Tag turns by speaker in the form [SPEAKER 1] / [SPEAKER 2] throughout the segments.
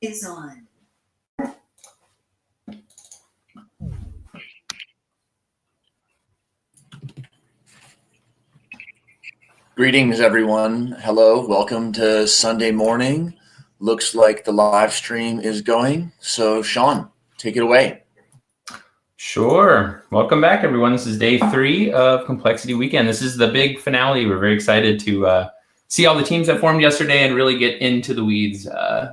[SPEAKER 1] Is on.
[SPEAKER 2] Greetings, everyone. Hello, welcome to Sunday morning. Looks like the live stream is going. So, Shaun, take it away.
[SPEAKER 3] Sure. Welcome back, everyone. This is day 3 of Complexity Weekend. This is the big finale. We're very excited to see all the teams that formed yesterday and really get into the weeds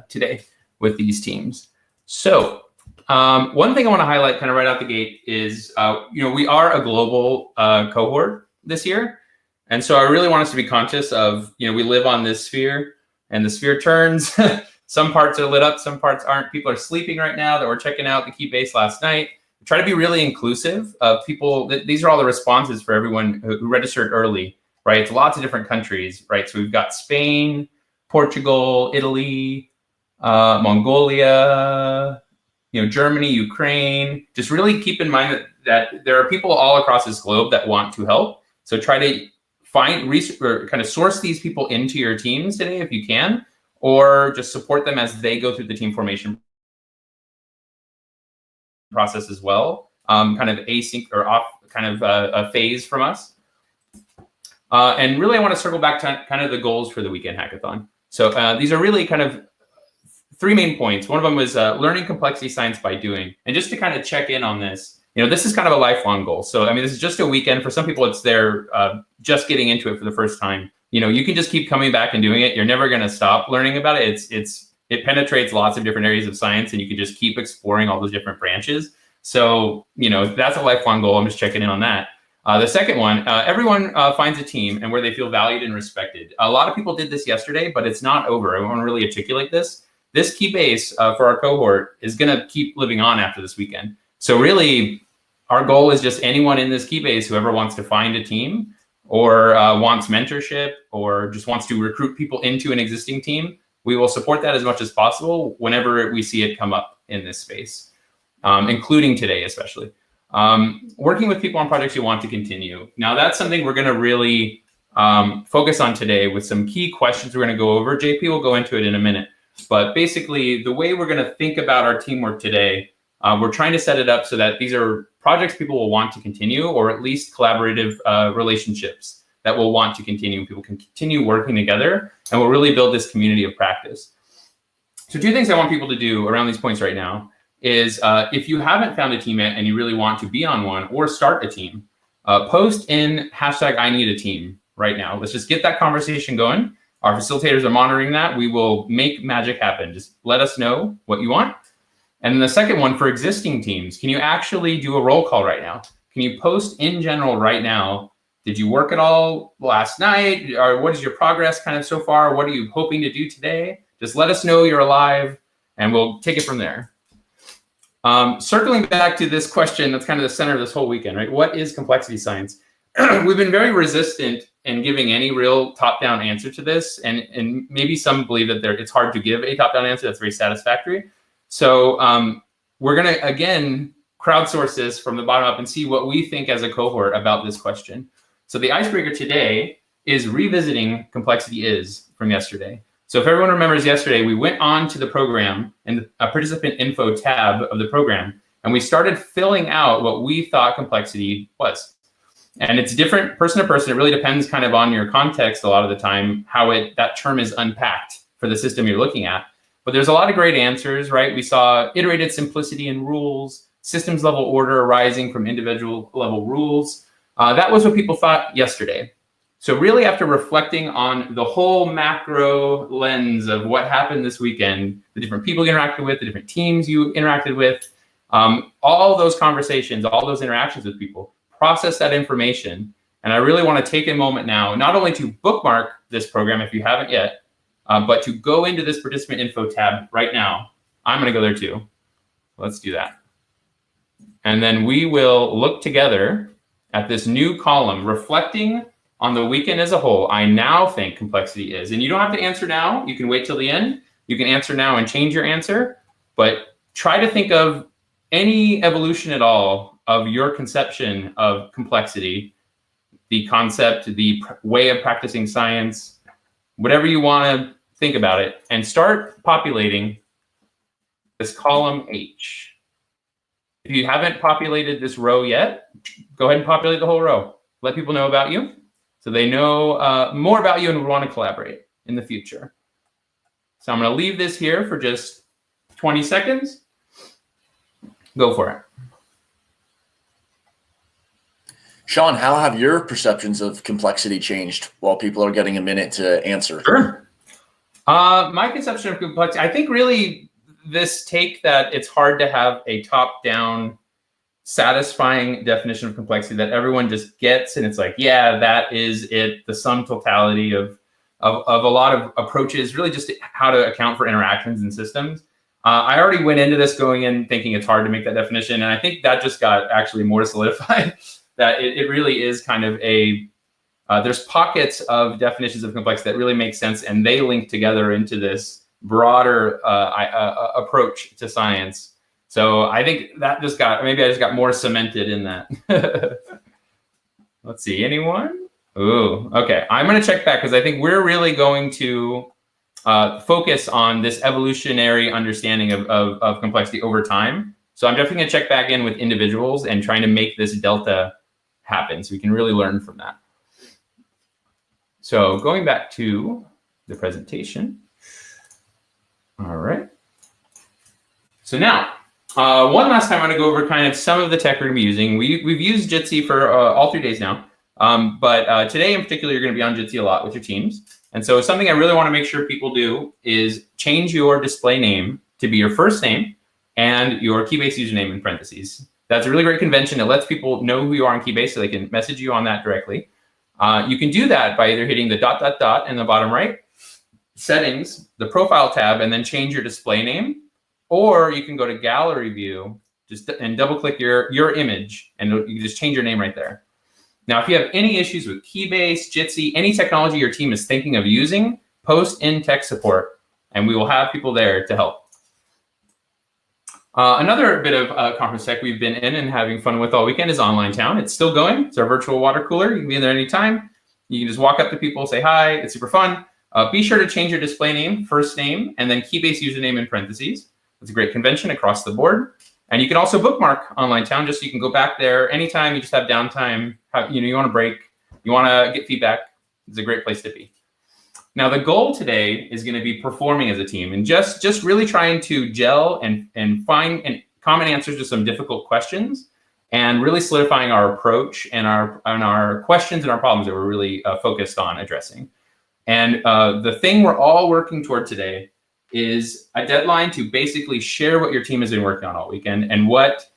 [SPEAKER 3] today with these teams. So one thing I want to highlight kind of right out the gate is, we are a global cohort this year. And so I really want us to be conscious of, we live on this sphere and the sphere turns. Some parts are lit up, some parts aren't. People are sleeping right now that were checking out the Keybase last night. Try to be really inclusive of people. These are all the responses for everyone who registered early, right? It's lots of different countries, right? So we've got Spain, Portugal, Italy, Mongolia, Germany, Ukraine. Just really keep in mind that there are people all across this globe that want to help. So try to find or kind of source these people into your teams today if you can, or just support them as they go through the team formation process as well, kind of async or off kind of a phase from us. And really, I want to circle back to kind of the goals for the weekend hackathon. So these are really kind of 3 main points. One of them was learning complexity science by doing. And just to kind of check in on this, this is kind of a lifelong goal. So, I mean, this is just a weekend. For some people, it's their just getting into it for the first time. You can just keep coming back and doing it. You're never going to stop learning about it. It penetrates lots of different areas of science, and you can just keep exploring all those different branches. So, that's a lifelong goal. I'm just checking in on that. The second one, everyone finds a team and where they feel valued and respected. A lot of people did this yesterday, but it's not over. I want to really articulate this. This Keybase for our cohort is going to keep living on after this weekend. So really, our goal is just anyone in this Keybase, whoever wants to find a team or wants mentorship or just wants to recruit people into an existing team, we will support that as much as possible whenever we see it come up in this space, including today especially. Working with people on projects you want to continue. Now, that's something we're going to really focus on today with some key questions we're going to go over. JP will go into it in a minute. But basically, the way we're going to think about our teamwork today, we're trying to set it up so that these are projects people will want to continue, or at least collaborative relationships that will want to continue. People can continue working together, and we'll really build this community of practice. So 2 things I want people to do around these points right now is if you haven't found a team yet and you really want to be on one or start a team, post in #IneedAteam right now. Let's just get that conversation going. Our facilitators are monitoring that. We will make magic happen. Just let us know what you want. And then the second one, for existing teams, can you actually do a roll call right now? Can you post in general right now? Did you work at all last night? Or what is your progress kind of so far? What are you hoping to do today? Just let us know you're alive, and we'll take it from there. Circling back to this question, that's kind of the center of this whole weekend, right? What is complexity science? We've been very resistant in giving any real top-down answer to this, and maybe some believe that it's hard to give a top-down answer that's very satisfactory. So we're going to, again, crowdsource this from the bottom up and see what we think as a cohort about this question. So the icebreaker today is revisiting complexity is from yesterday. So if everyone remembers yesterday, we went on to the program and a participant info tab of the program, and we started filling out what we thought complexity was. And it's different person to person. It really depends kind of on your context a lot of the time, how that term is unpacked for the system you're looking at. But there's a lot of great answers, right? We saw iterated simplicity in rules, systems level order arising from individual level rules. That was what people thought yesterday. So really, after reflecting on the whole macro lens of what happened this weekend, the different people you interacted with, the different teams you interacted with, all those conversations, all those interactions with people, process that information. And I really want to take a moment now, not only to bookmark this program if you haven't yet, but to go into this participant info tab right now. I'm going to go there too. Let's do that. And then we will look together at this new column, reflecting on the weekend as a whole. I now think complexity is, and you don't have to answer now. You can wait till the end. You can answer now and change your answer, but try to think of any evolution at all of your conception of complexity, the concept, the way of practicing science, whatever you want to think about it, and start populating this column H. If you haven't populated this row yet, go ahead and populate the whole row. Let people know about you so they know more about you and would want to collaborate in the future. So I'm going to leave this here for just 20 seconds. Go for it.
[SPEAKER 2] Shaun, how have your perceptions of complexity changed while people are getting a minute to answer?
[SPEAKER 3] Sure. My conception of complexity, I think really this take that it's hard to have a top-down satisfying definition of complexity that everyone just gets, and it's like, yeah, that is it, the sum totality of a lot of approaches, really just how to account for interactions in systems. I already went into this going in thinking it's hard to make that definition, and I think that just got actually more solidified, that it really is kind of a, there's pockets of definitions of complexity that really make sense, and they link together into this broader approach to science. So I think that just got, maybe I just got more cemented in that. Let's see, anyone? Ooh, okay. I'm going to check back because I think we're really going to focus on this evolutionary understanding of complexity over time. So I'm definitely going to check back in with individuals and trying to make this delta happen so we can really learn from that. So going back to the presentation. All right. So now, one last time, I'm going to go over kind of some of the tech we're going to be using. We've used Jitsi for all 3 days now. But today in particular, you're going to be on Jitsi a lot with your teams. And so something I really want to make sure people do is change your display name to be your first name and your Keybase username in parentheses. That's a really great convention. It lets people know who you are on Keybase so they can message you on that directly. You can do that by either hitting the ... in the bottom right, settings, the profile tab, and then change your display name. Or you can go to gallery view and double click your image, and you can just change your name right there. Now, if you have any issues with Keybase, Jitsi, any technology your team is thinking of using, post in tech support, and we will have people there to help. Another bit of conference tech we've been in and having fun with all weekend is Online Town. It's still going. It's our virtual water cooler. You can be in there anytime. You can just walk up to people, say hi. It's super fun. Be sure to change your display name, first name, and then Keybase username in parentheses. It's a great convention across the board. And you can also bookmark Online Town just so you can go back there anytime you just have downtime, you want to break, you want to get feedback. It's a great place to be. Now, the goal today is going to be performing as a team and just really trying to gel and find common answers to some difficult questions and really solidifying our approach and our questions and our problems that we're really focused on addressing. And the thing we're all working toward today is a deadline to basically share what your team has been working on all weekend and what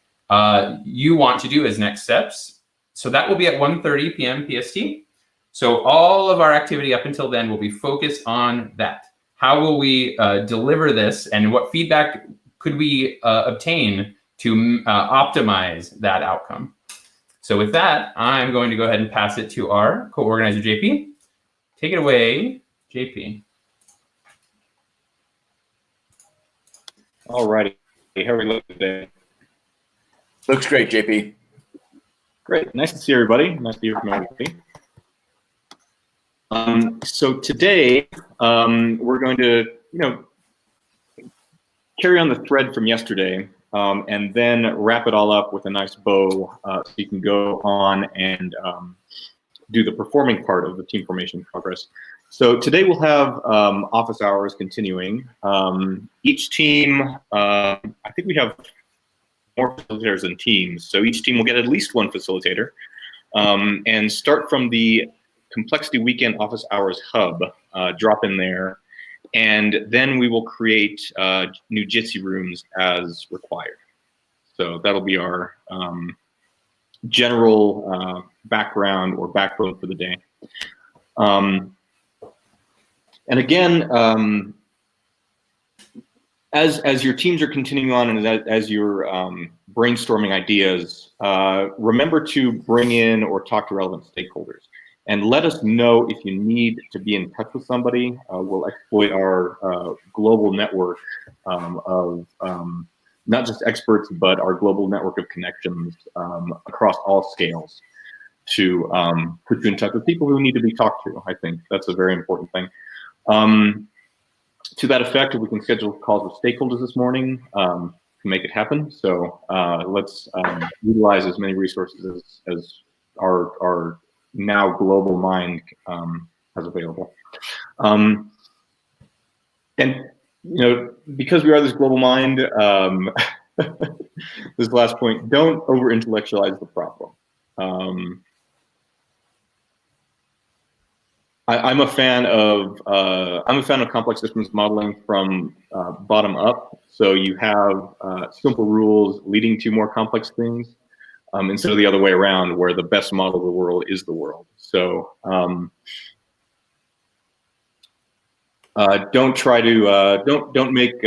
[SPEAKER 3] you want to do as next steps. So that will be at 1:30 p.m. PST. So all of our activity up until then will be focused on that. How will we deliver this, and what feedback could we obtain to optimize that outcome? So with that, I'm going to go ahead and pass it to our co-organizer, JP. Take it away, JP.
[SPEAKER 1] All righty. How are we looking today?
[SPEAKER 2] Looks great, JP.
[SPEAKER 1] Great. Nice to see everybody. Nice to hear from everybody. So today, we're going to, carry on the thread from yesterday, and then wrap it all up with a nice bow, so you can go on and do the performing part of the team formation progress. So today we'll have office hours continuing. Each team, I think we have more facilitators than teams, so each team will get at least one facilitator, and start from the Complexity Weekend Office Hours Hub, drop in there, and then we will create new Jitsi rooms as required. So that'll be our general background or backbone for the day. And again, as your teams are continuing on and as you're brainstorming ideas, remember to bring in or talk to relevant stakeholders. And let us know if you need to be in touch with somebody. We'll exploit our global network of not just experts, but our global network of connections across all scales to put you in touch with people who need to be talked to. I think that's a very important thing. To that effect, if we can schedule calls with stakeholders this morning, to make it happen. So let's utilize as many resources as our now global mind has available. And because we are this global mind, this last point, don't over-intellectualize the problem. I'm a fan of complex systems modeling from bottom up. So you have simple rules leading to more complex things, instead of the other way around, where the best model of the world is the world. So don't try to don't make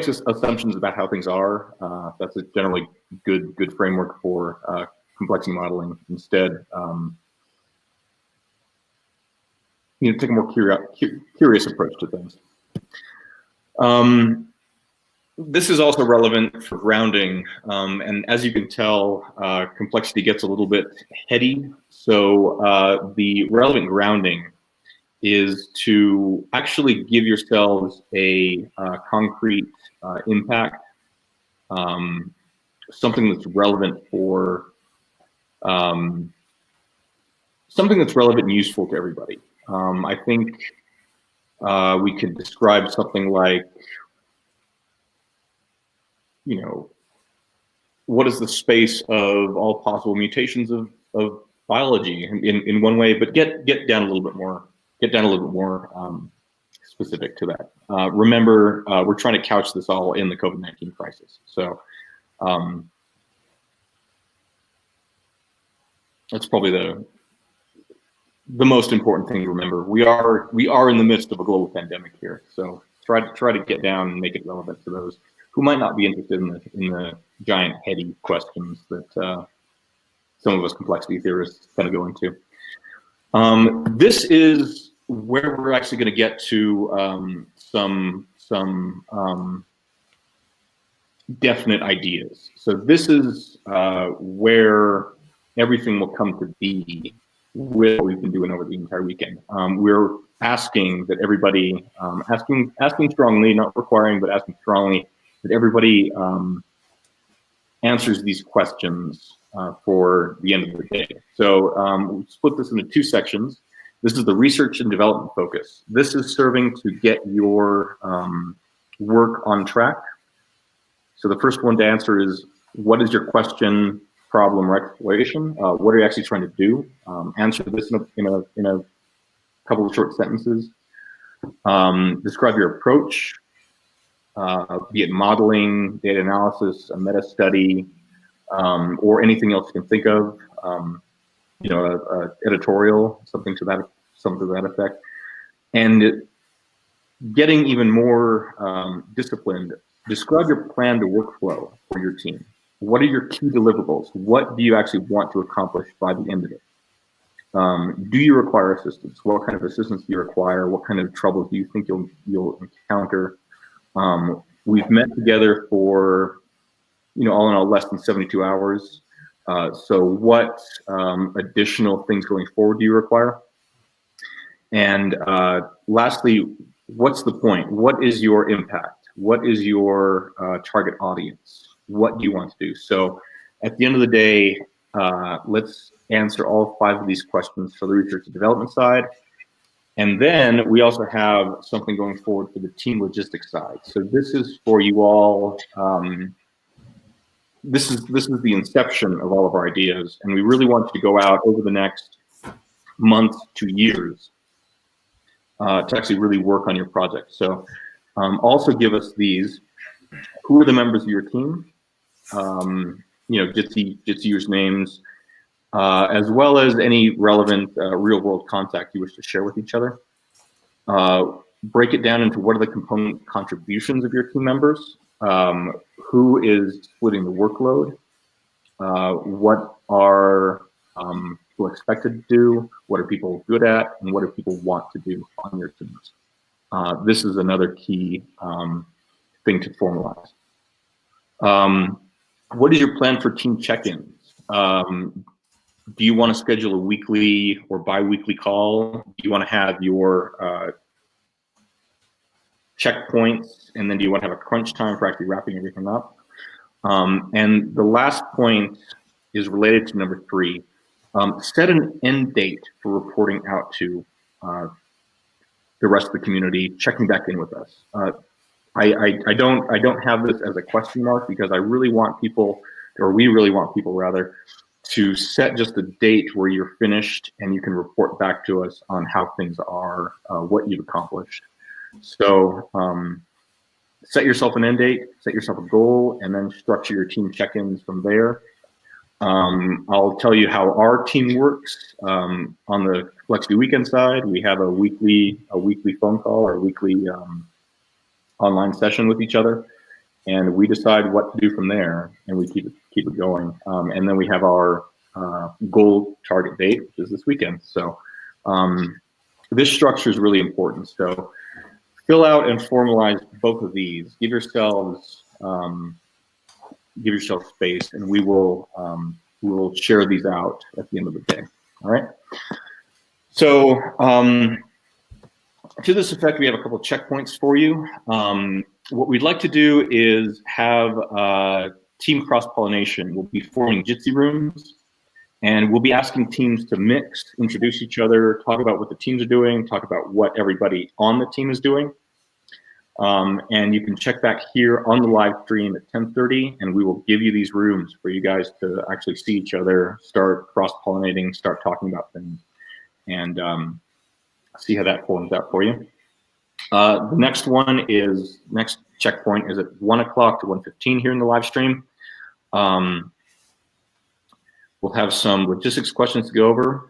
[SPEAKER 1] assumptions about how things are. That's a generally good framework for complexity modeling. Instead, take a more curious approach to things. This is also relevant for grounding, and as you can tell, complexity gets a little bit heady. So the relevant grounding is to actually give yourselves a concrete impact, something that's relevant for something that's relevant and useful to everybody. I think we could describe something like, what is the space of all possible mutations of biology in one way, but get down a little bit more. Get down a little bit more specific to that. Remember, we're trying to couch this all in the COVID-19 crisis. So that's probably the most important thing to remember. We are in the midst of a global pandemic here. So try to get down and make it relevant to those who might not be interested in the giant heady questions that some of us complexity theorists kind of go into. This is where we're actually going to get to some definite ideas. So this is where everything will come to be with what we've been doing over the entire weekend. We're asking that everybody, asking strongly, not requiring, but asking strongly that everybody answers these questions for the end of the day. So we'll split this into two sections. This is the research and development focus. This is serving to get your work on track. So the first one to answer is, what is your question, problem, or exploration? What are you actually trying to do? Answer this in a couple of short sentences. Describe your approach, be it modeling, data analysis, a meta study, or anything else you can think of. Editorial, something to that effect, and getting even more disciplined. Describe your plan to workflow for your team. What are your key deliverables? What do you actually want to accomplish by the end of it? Do you require assistance? What kind of assistance do you require? What kind of troubles do you think you'll encounter? We've met together for, all in all, less than 72 hours. So what additional things going forward do you require? And lastly, what's the point? What is your impact? What is your target audience? What do you want to do? So at the end of the day, let's answer all 5 of these questions for the research and development side. And then we also have something going forward for the team logistics side. So this is for you all. This is the inception of all of our ideas, and we really want you to go out over the next month to years to actually really work on your project. So also give us these. Who are the members of your team? Jitsi names, as well as any relevant real-world contact you wish to share with each other. Break it down into what are the component contributions of your team members. Who is splitting the workload? What are people expected to do? What are people good at? And what do people want to do on your teams? This is another key thing to formalize. What is your plan for team check-ins? Do you want to schedule a weekly or bi-weekly call? Do you want to have your checkpoints, and then do you want to have a crunch time for actually wrapping everything up? And the last point is related to number 3. Set an end date for reporting out to the rest of the community, checking back in with us. I don't have this as a question mark because I really want people, or we really want people rather, to set just a date where you're finished and you can report back to us on how things are, what you've accomplished. So set yourself an end date, set yourself a goal, and then structure your team check-ins from there. I'll tell you how our team works. On the Complexity Weekend side, we have a weekly phone call or a weekly online session with each other, and we decide what to do from there, and we keep it going. And then we have our goal target date, which is this weekend. So this structure is really important. So fill out and formalize both of these. Give yourselves space, and we will share these out at the end of the day. All right. So to this effect, we have a couple of checkpoints for you. What we'd like to do is have team cross-pollination. We'll be forming Jitsi rooms, and we'll be asking teams to mix, introduce each other, talk about what the teams are doing, talk about what everybody on the team is doing. And you can check back here on the live stream at 10:30, and we will give you these rooms for you guys to actually see each other, start cross-pollinating, start talking about things, and see how that forms out for you. The next checkpoint is at 1 o'clock to 1:15 here in the live stream. We'll have some logistics questions to go over.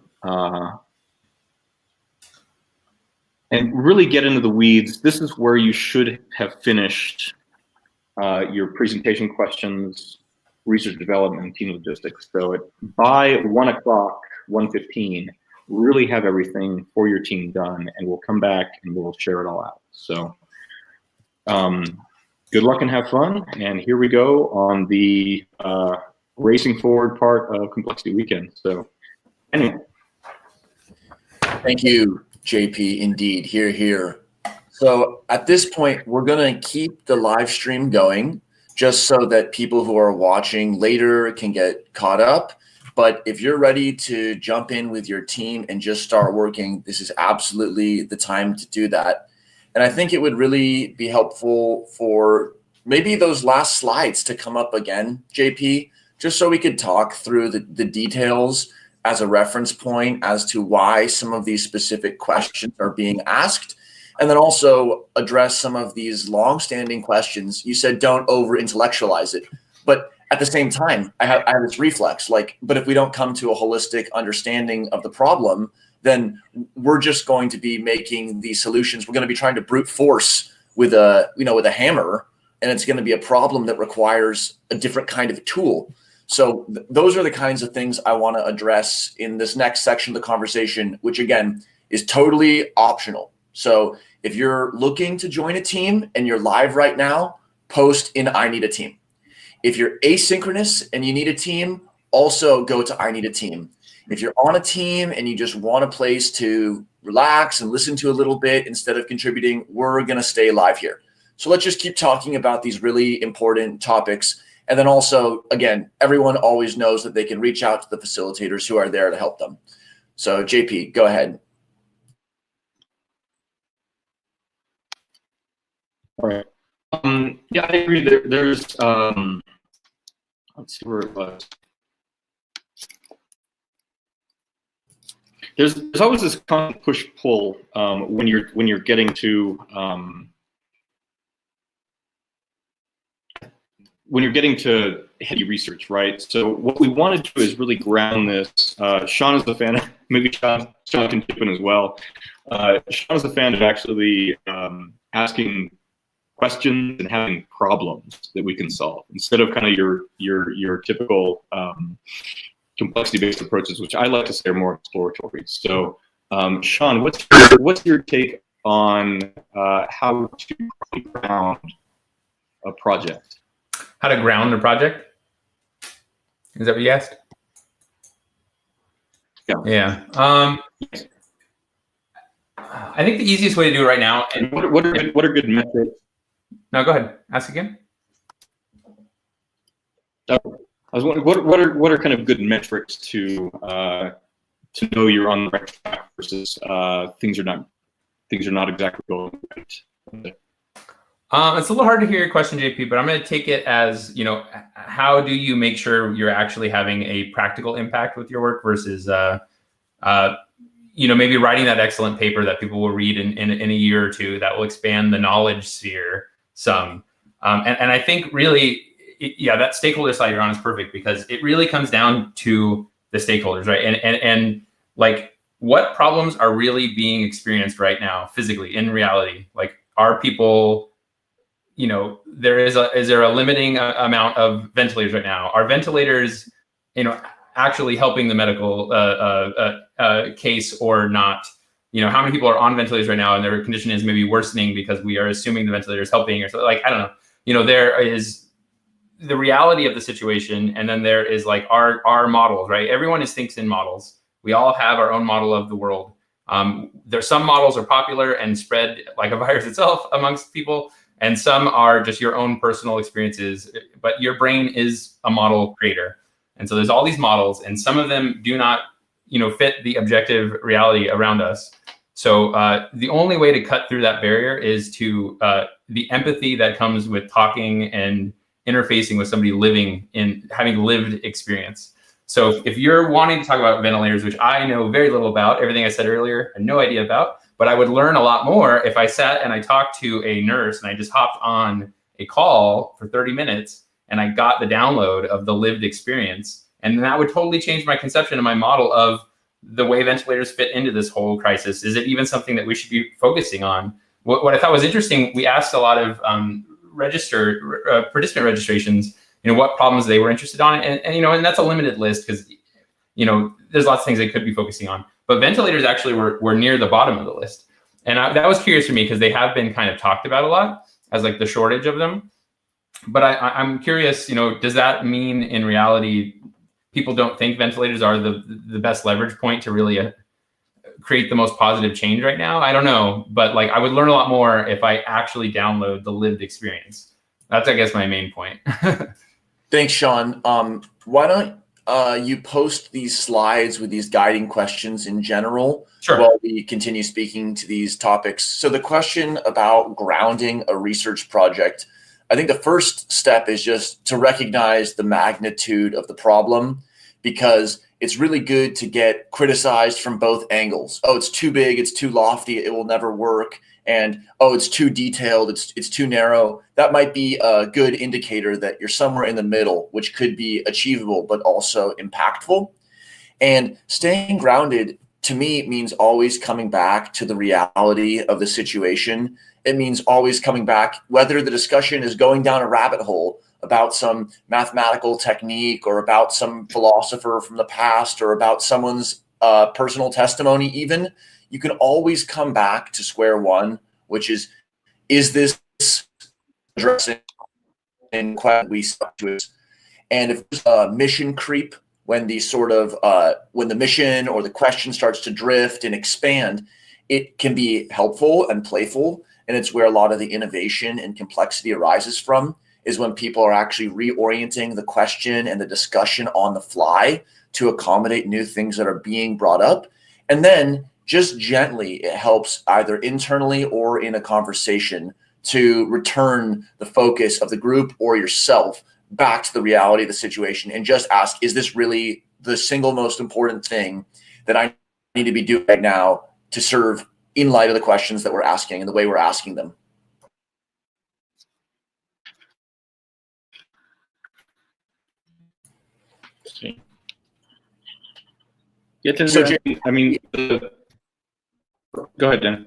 [SPEAKER 1] And really get into the weeds. This is where you should have finished your presentation questions, research development, and team logistics. So by 1 o'clock, 1:15, really have everything for your team done, and we'll come back and we'll share it all out. So good luck and have fun. And here we go on the racing forward part of Complexity Weekend. So anyway.
[SPEAKER 2] Thank you, JP. Indeed, here. So at this point, we're going to keep the live stream going just so that people who are watching later can get caught up. But if you're ready to jump in with your team and just start working, this is absolutely the time to do that. And I think it would really be helpful for maybe those last slides to come up again, JP, just so we could talk through the details as a reference point as to why some of these specific questions are being asked, and then also address some of these long-standing questions. You said don't over-intellectualize it, but at the same time, I have this reflex, but if we don't come to a holistic understanding of the problem, then we're just going to be making these solutions. We're going to be trying to brute force with a hammer, and it's going to be a problem that requires a different kind of tool. So those are the kinds of things I want to address in this next section of the conversation, which again is totally optional. So if you're looking to join a team and you're live right now, post in I need a team. If you're asynchronous and you need a team, also go to I need a team. If you're on a team and you just want a place to relax and listen to a little bit instead of contributing, we're going to stay live here. So let's just keep talking about these really important topics. And then also, again, everyone always knows that they can reach out to the facilitators who are there to help them. So JP, go ahead.
[SPEAKER 1] All right. Yeah, I agree. There's let's see where it was. There's always this constant push-pull when you're getting to heady research, right? So what we want to do is really ground this. Shaun is a fan. Maybe Shaun can chip in as well. Shaun is a fan of actually asking questions and having problems that we can solve instead of kind of your typical complexity-based approaches, which I like to say are more exploratory. So, Shaun, what's your take on how to ground a project?
[SPEAKER 3] How to ground a project? Is that what you asked?
[SPEAKER 1] Yeah.
[SPEAKER 3] Yeah. I think the easiest way to do it right now.
[SPEAKER 1] And what are good metrics?
[SPEAKER 3] No, go ahead. Ask again.
[SPEAKER 1] I was wondering what are kind of good metrics to know you're on the right track versus things are not exactly going right.
[SPEAKER 3] It's a little hard to hear your question, JP, but I'm going to take it as, how do you make sure you're actually having a practical impact with your work versus, maybe writing that excellent paper that people will read in a year or two that will expand the knowledge sphere some. And I think really, that stakeholder slide you're on is perfect because it really comes down to the stakeholders, right? And like what problems are really being experienced right now physically in reality? Like are people, is there a limiting amount of ventilators right now? Are ventilators, actually helping the medical case or not? How many people are on ventilators right now and their condition is maybe worsening because we are assuming the ventilator is helping or something? Like, I don't know. There is the reality of the situation, and then there is like our models, right? Everyone thinks in models. We all have our own model of the world. There's some models are popular and spread like a virus itself amongst people. And some are just your own personal experiences, but your brain is a model creator. And so there's all these models, and some of them do not, fit the objective reality around us. So the only way to cut through that barrier is to the empathy that comes with talking and interfacing with somebody having lived experience. So if you're wanting to talk about ventilators, which I know very little about, everything I said earlier, I had no idea about, but I would learn a lot more if I sat and I talked to a nurse and I just hopped on a call for 30 minutes and I got the download of the lived experience. And that would totally change my conception and my model of the way ventilators fit into this whole crisis. Is it even something that we should be focusing on? What I thought was interesting, we asked a lot of participant registrations, what problems they were interested on. And that's a limited list because, there's lots of things they could be focusing on. But ventilators actually were near the bottom of the list. And that was curious for me because they have been kind of talked about a lot as like the shortage of them. But I'm curious, does that mean in reality, people don't think ventilators are the best leverage point to really create the most positive change right now? I don't know. But like I would learn a lot more if I actually download the lived experience. That's, I guess, my main point.
[SPEAKER 2] Thanks, Shaun. Why don't you post these slides with these guiding questions in general while we continue speaking to these topics? So the question about grounding a research project, I think the first step is just to recognize the magnitude of the problem, because it's really good to get criticized from both angles. Oh, it's too big, it's too lofty, it will never work. And, oh, it's too detailed, it's too narrow. That might be a good indicator that you're somewhere in the middle, which could be achievable, but also impactful. And staying grounded, to me, means always coming back to the reality of the situation. It means always coming back, whether the discussion is going down a rabbit hole about some mathematical technique or about some philosopher from the past or about someone's personal testimony even. You can always come back to square one, which is this addressing in question we stuck to it? And if there's mission creep, when the when the mission or the question starts to drift and expand, it can be helpful and playful. And it's where a lot of the innovation and complexity arises from, is when people are actually reorienting the question and the discussion on the fly to accommodate new things that are being brought up. And then just gently, it helps either internally or in a conversation to return the focus of the group or yourself back to the reality of the situation and just ask, is this really the single most important thing that I need to be doing right now to serve in light of the questions that we're asking and the way we're asking them?
[SPEAKER 1] So, I mean, go ahead, Dan.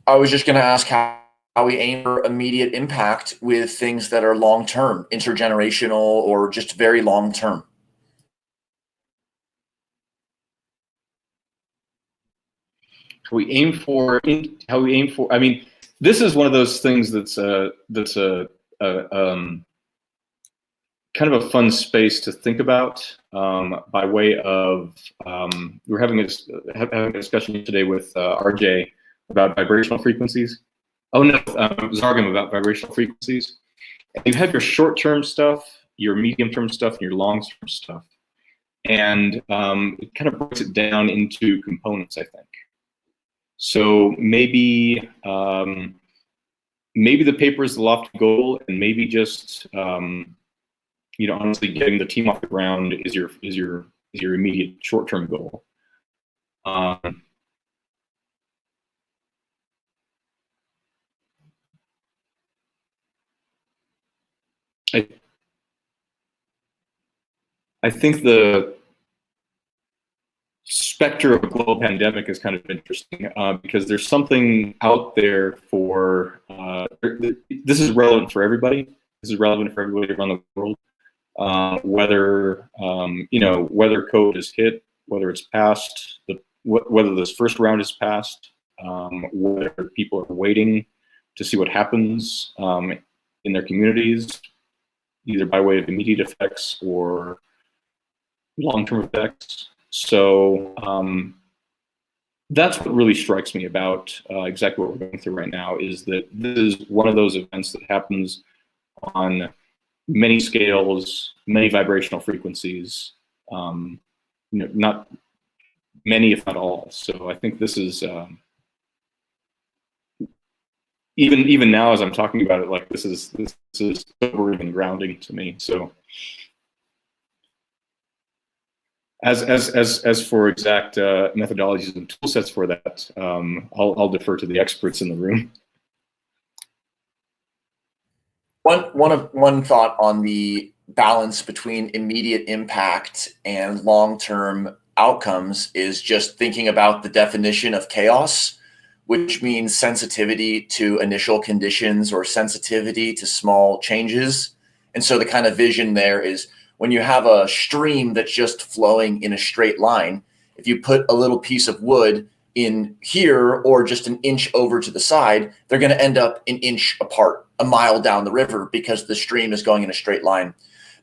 [SPEAKER 2] I was just going to ask how we aim for immediate impact with things that are long-term, intergenerational, or just very long-term.
[SPEAKER 1] How we aim for. I mean, this is one of those things that's kind of a fun space to think about by way of we were having a discussion today with RJ about vibrational frequencies. Oh no, Zargham about vibrational frequencies. And you have your short-term stuff, your medium-term stuff, and your long-term stuff. And it kind of breaks it down into components, I think. So maybe maybe the paper is the lofty goal, and maybe just honestly getting the team off the ground is your immediate short-term goal. I think the specter of a global pandemic is kind of interesting because there's something out there for this is relevant for everybody. This is relevant for everybody around the world. Whether whether COVID is hit, whether it's passed, whether this first round is passed, whether people are waiting to see what happens in their communities, either by way of immediate effects or long-term effects. So that's what really strikes me about exactly what we're going through right now, is that this is one of those events that happens on many scales, many vibrational frequencies, not many, if not all. So I think this is, even now as I'm talking about it, like this is sobering and grounding to me. So as for exact methodologies and tool sets for that, I'll defer to the experts in the room.
[SPEAKER 2] One thought on the balance between immediate impact and long-term outcomes is just thinking about the definition of chaos, which means sensitivity to initial conditions or sensitivity to small changes. And so the kind of vision there is when you have a stream that's just flowing in a straight line, if you put a little piece of wood in here or just an inch over to the side, they're going to end up an inch apart, a mile down the river, because the stream is going in a straight line.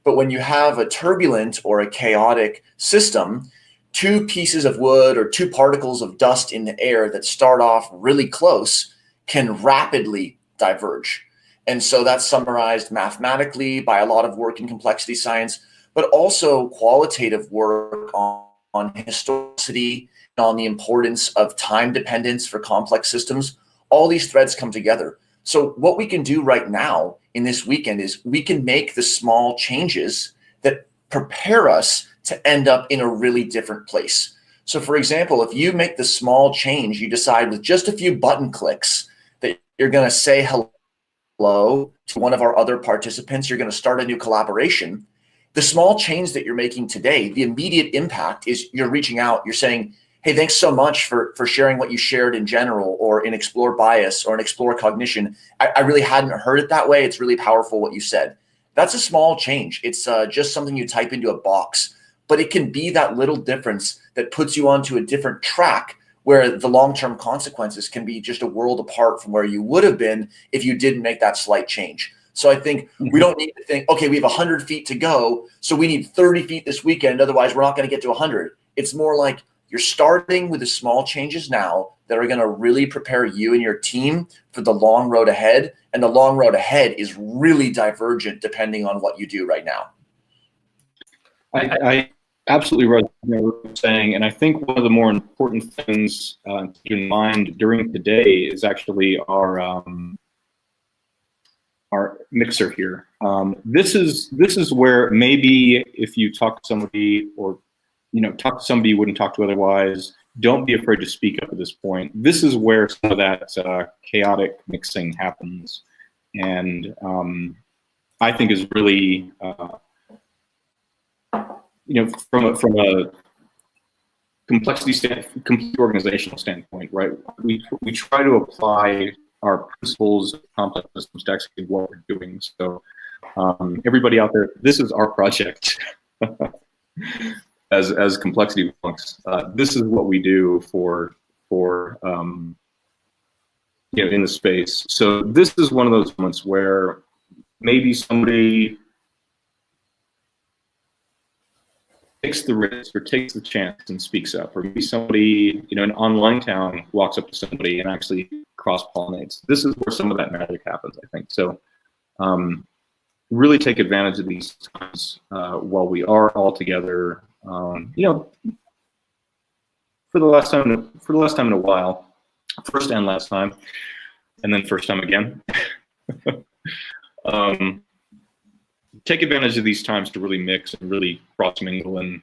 [SPEAKER 2] But when you have a turbulent or a chaotic system, two pieces of wood or two particles of dust in the air that start off really close can rapidly diverge. And so that's summarized mathematically by a lot of work in complexity science, but also qualitative work on historicity, on the importance of time dependence for complex systems. All these threads come together. So what we can do right now in this weekend is we can make the small changes that prepare us to end up in a really different place. So for example, if you make the small change, you decide with just a few button clicks that you're going to say hello to one of our other participants, you're going to start a new collaboration. The small change that you're making today, the immediate impact is you're reaching out, you're saying, hey, thanks so much for sharing what you shared in general or in Explore Bias or in Explore Cognition. I really hadn't heard it that way. It's really powerful what you said. That's a small change. It's just something you type into a box, but it can be that little difference that puts you onto a different track where the long-term consequences can be just a world apart from where you would have been if you didn't make that slight change. So I think we don't need to think, okay, we have 100 feet to go, so we need 30 feet this weekend, otherwise we're not going to get to 100. It's more like you're starting with the small changes now that are going to really prepare you and your team for the long road ahead. And the long road ahead is really divergent depending on what you do right now.
[SPEAKER 1] I absolutely right what you're saying. And I think one of the more important things to keep in mind during the day is actually our mixer here. This is where maybe if you talk to somebody or talk to somebody you wouldn't talk to otherwise, don't be afraid to speak up at this point. This is where some of that chaotic mixing happens, and I think is really from a complete organizational standpoint, right? We try to apply our principles of complex systems to actually what we're doing. So everybody out there, this is our project. As complexity monks, this is what we do for in the space. So this is one of those moments where maybe somebody takes the risk or takes the chance and speaks up, or maybe somebody, you know, in online town walks up to somebody and actually cross-pollinates. This is where some of that magic happens, I think. So really take advantage of these times while we are all together, you know, for the last time in a while, first and last time, and then first time again. Take advantage of these times to really mix and really cross mingle, and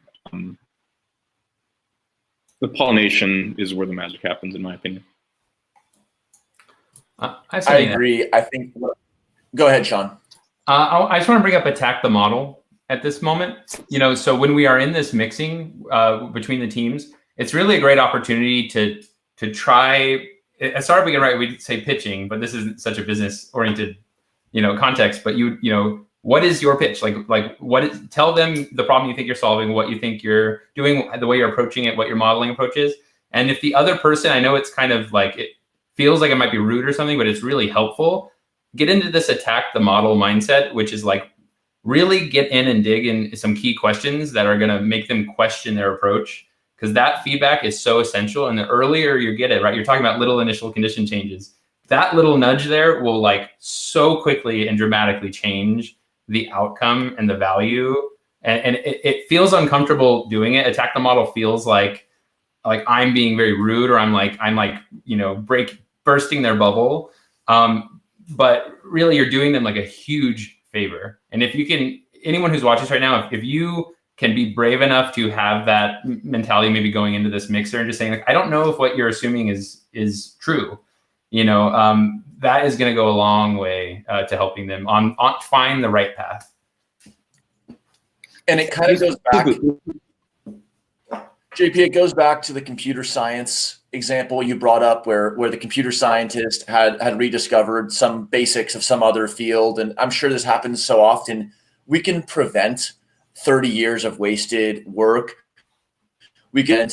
[SPEAKER 1] the pollination is where the magic happens, in my opinion.
[SPEAKER 2] I agree. I think. Go ahead, Shaun.
[SPEAKER 3] I just want to bring up attack the model at this moment. You know, so when we are in this mixing between the teams, it's really a great opportunity to try. As far as we can write, we'd say pitching, but this isn't such a business-oriented, you know, context. But you know, what is your pitch? Like what is? Tell them the problem you think you're solving, what you think you're doing, the way you're approaching it, what your modeling approach is. And if the other person, I know it's kind of like it feels like it might be rude or something, but it's really helpful. Get into this attack the model mindset, which is like really get in and dig in some key questions that are going to make them question their approach, because that feedback is so essential. And the earlier you get it, right, you're talking about little initial condition changes. That little nudge there will like so quickly and dramatically change the outcome and the value. And it feels uncomfortable doing it. Attack the model feels like I'm being very rude, or I'm like, you know, bursting their bubble. But really you're doing them like a huge favor. And if you can, anyone who's watching this right now, if you can be brave enough to have that mentality, maybe going into this mixer and just saying like, I don't know if what you're assuming is true, you know, that is going to go a long way to helping them on find the right path.
[SPEAKER 2] And it kind of goes back, JP, it goes back to the computer science example you brought up where the computer scientist had rediscovered some basics of some other field. And I'm sure this happens so often. We can prevent 30 years of wasted work. We can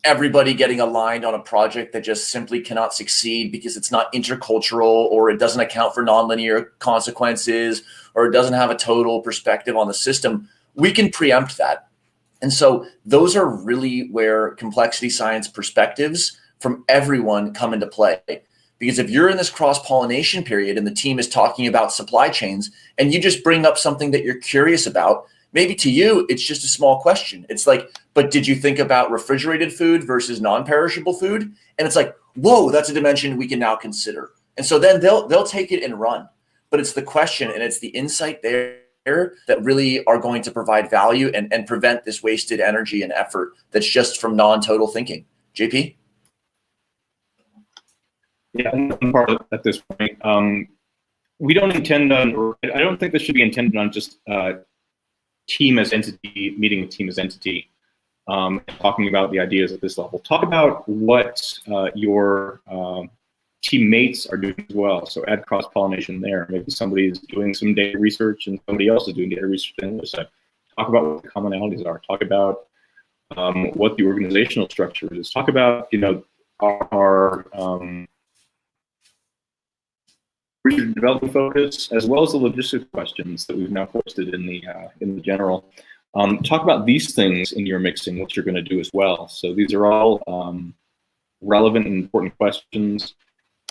[SPEAKER 2] everybody getting aligned on a project that just simply cannot succeed because it's not intercultural, or it doesn't account for nonlinear consequences, or it doesn't have a total perspective on the system. We can preempt that. And so those are really where complexity science perspectives from everyone come into play. Because if you're in this cross-pollination period and the team is talking about supply chains and you just bring up something that you're curious about, maybe to you, it's just a small question. It's like, but did you think about refrigerated food versus non-perishable food? And it's like, whoa, that's a dimension we can now consider. And so then they'll take it and run. But it's the question and it's the insight there that really are going to provide value and prevent this wasted energy and effort that's just from non-total thinking. JP?
[SPEAKER 1] Yeah, I'm part of it at this point. We don't intend on, or I don't think this should be intended on just team as entity, meeting the team as entity, talking about the ideas at this level. Talk about what your teammates are doing as well. So add cross-pollination there. Maybe somebody is doing some data research and somebody else is doing data research on the other side. Talk about what the commonalities are. Talk about what the organizational structure is. Talk about, you know, our research development focus, as well as the logistics questions that we've now posted in the general. Talk about these things in your mixing, what you're going to do as well. So these are all relevant and important questions,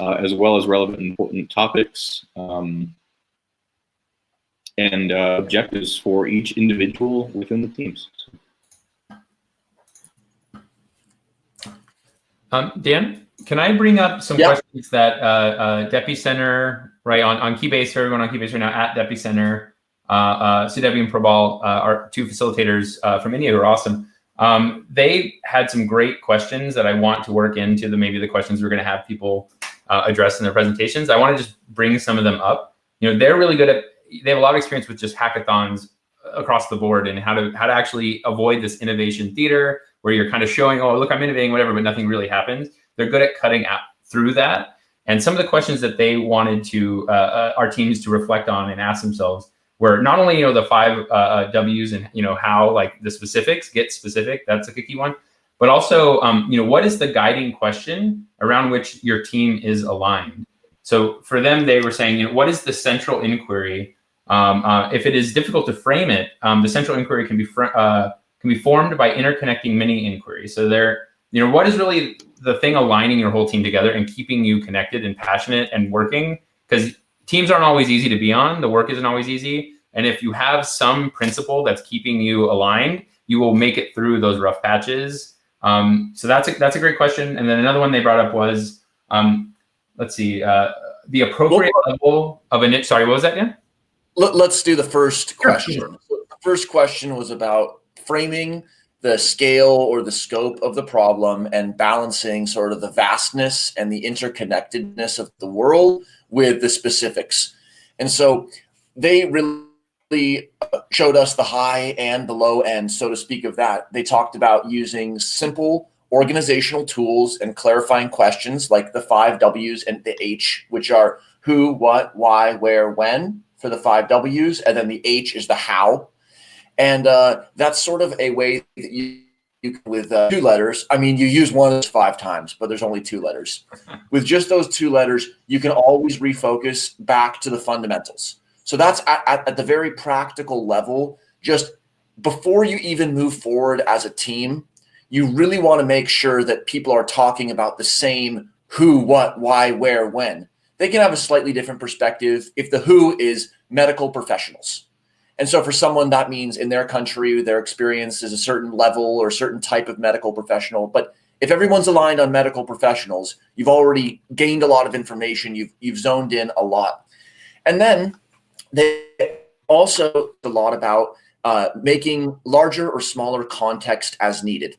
[SPEAKER 1] as well as relevant and important topics and objectives for each individual within the teams.
[SPEAKER 3] Dan, can I bring up some questions that Depicentre, right, on Keybase, everyone on Keybase right now, at Depicentre, CW and Probal are two facilitators from India who are awesome. They had some great questions that I want to work into maybe the questions we're going to have people address in their presentations. I want to just bring some of them up. You know, they're really good at, they have a lot of experience with just hackathons across the board and how to actually avoid this innovation theater where you're kind of showing, oh, look, I'm innovating, whatever, but nothing really happens. They're good at cutting out through that. And some of the questions that they wanted to our teams to reflect on and ask themselves were not only, you know, the 5 W's and, you know, how like the specifics, get specific, that's a key one, but also, you know, what is the guiding question around which your team is aligned? So for them, they were saying, you know, what is the central inquiry? If it is difficult to frame it, the central inquiry can be can be formed by interconnecting many inquiries. So they're, what is really the thing aligning your whole team together and keeping you connected and passionate and working? Because teams aren't always easy to be on. The work isn't always easy. And if you have some principle that's keeping you aligned, you will make it through those rough patches. So that's a great question. And then another one they brought up was, let's see, the appropriate level of an. Sorry, what was that again?
[SPEAKER 2] Let's do the first question.
[SPEAKER 3] Sure.
[SPEAKER 2] The first question was about framing the scale or the scope of the problem and balancing sort of the vastness and the interconnectedness of the world with the specifics. And so they really showed us the high and the low end, so to speak, of that. They talked about using simple organizational tools and clarifying questions like the 5 W's and the H, which are who, what, why, where, when for the 5 W's. And then the H is the how. And that's sort of a way that you with 2 letters. I mean, you use one of those 5 times, but there's only 2 letters. With just those 2 letters, you can always refocus back to the fundamentals. So that's at the very practical level. Just before you even move forward as a team, you really want to make sure that people are talking about the same who, what, why, where, when. They can have a slightly different perspective if the who is medical professionals. And so for someone, that means in their country, their experience is a certain level or a certain type of medical professional. But if everyone's aligned on medical professionals, you've already gained a lot of information. You've zoned in a lot. And then they also a lot about making larger or smaller context as needed.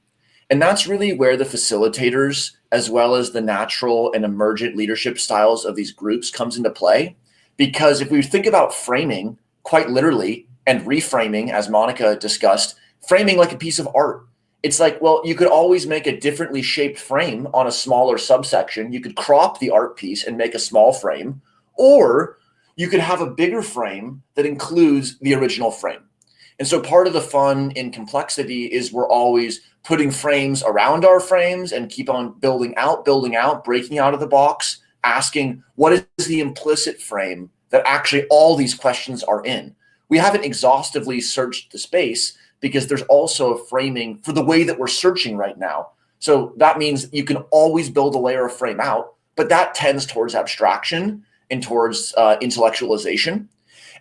[SPEAKER 2] And that's really where the facilitators, as well as the natural and emergent leadership styles of these groups comes into play. Because if we think about framing quite literally and reframing, as Monica discussed, framing like a piece of art. It's like, well, you could always make a differently shaped frame on a smaller subsection. You could crop the art piece and make a small frame, or you could have a bigger frame that includes the original frame. And so part of the fun in complexity is we're always putting frames around our frames and keep on building out, breaking out of the box, asking what is the implicit frame that actually all these questions are in. We haven't exhaustively searched the space because there's also a framing for the way that we're searching right now. So that means you can always build a layer of frame out, but that tends towards abstraction and towards intellectualization.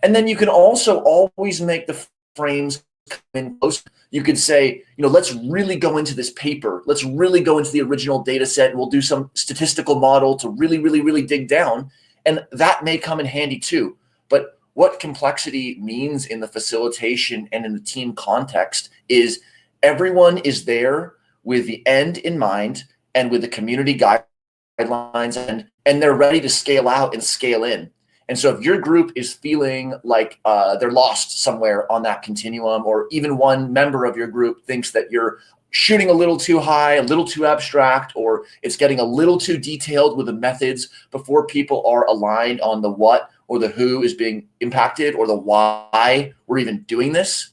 [SPEAKER 2] And then you can also always make the frames come in close. You could say, let's really go into this paper. Let's really go into the original data set, and we'll do some statistical model to really, really, really dig down. And that may come in handy too. But what complexity means in the facilitation and in the team context is everyone is there with the end in mind and with the community guidelines, and they're ready to scale out and scale in. And so if your group is feeling like they're lost somewhere on that continuum, or even one member of your group thinks that you're shooting a little too high, a little too abstract, or it's getting a little too detailed with the methods before people are aligned on the what or the who is being impacted or the why we're even doing this,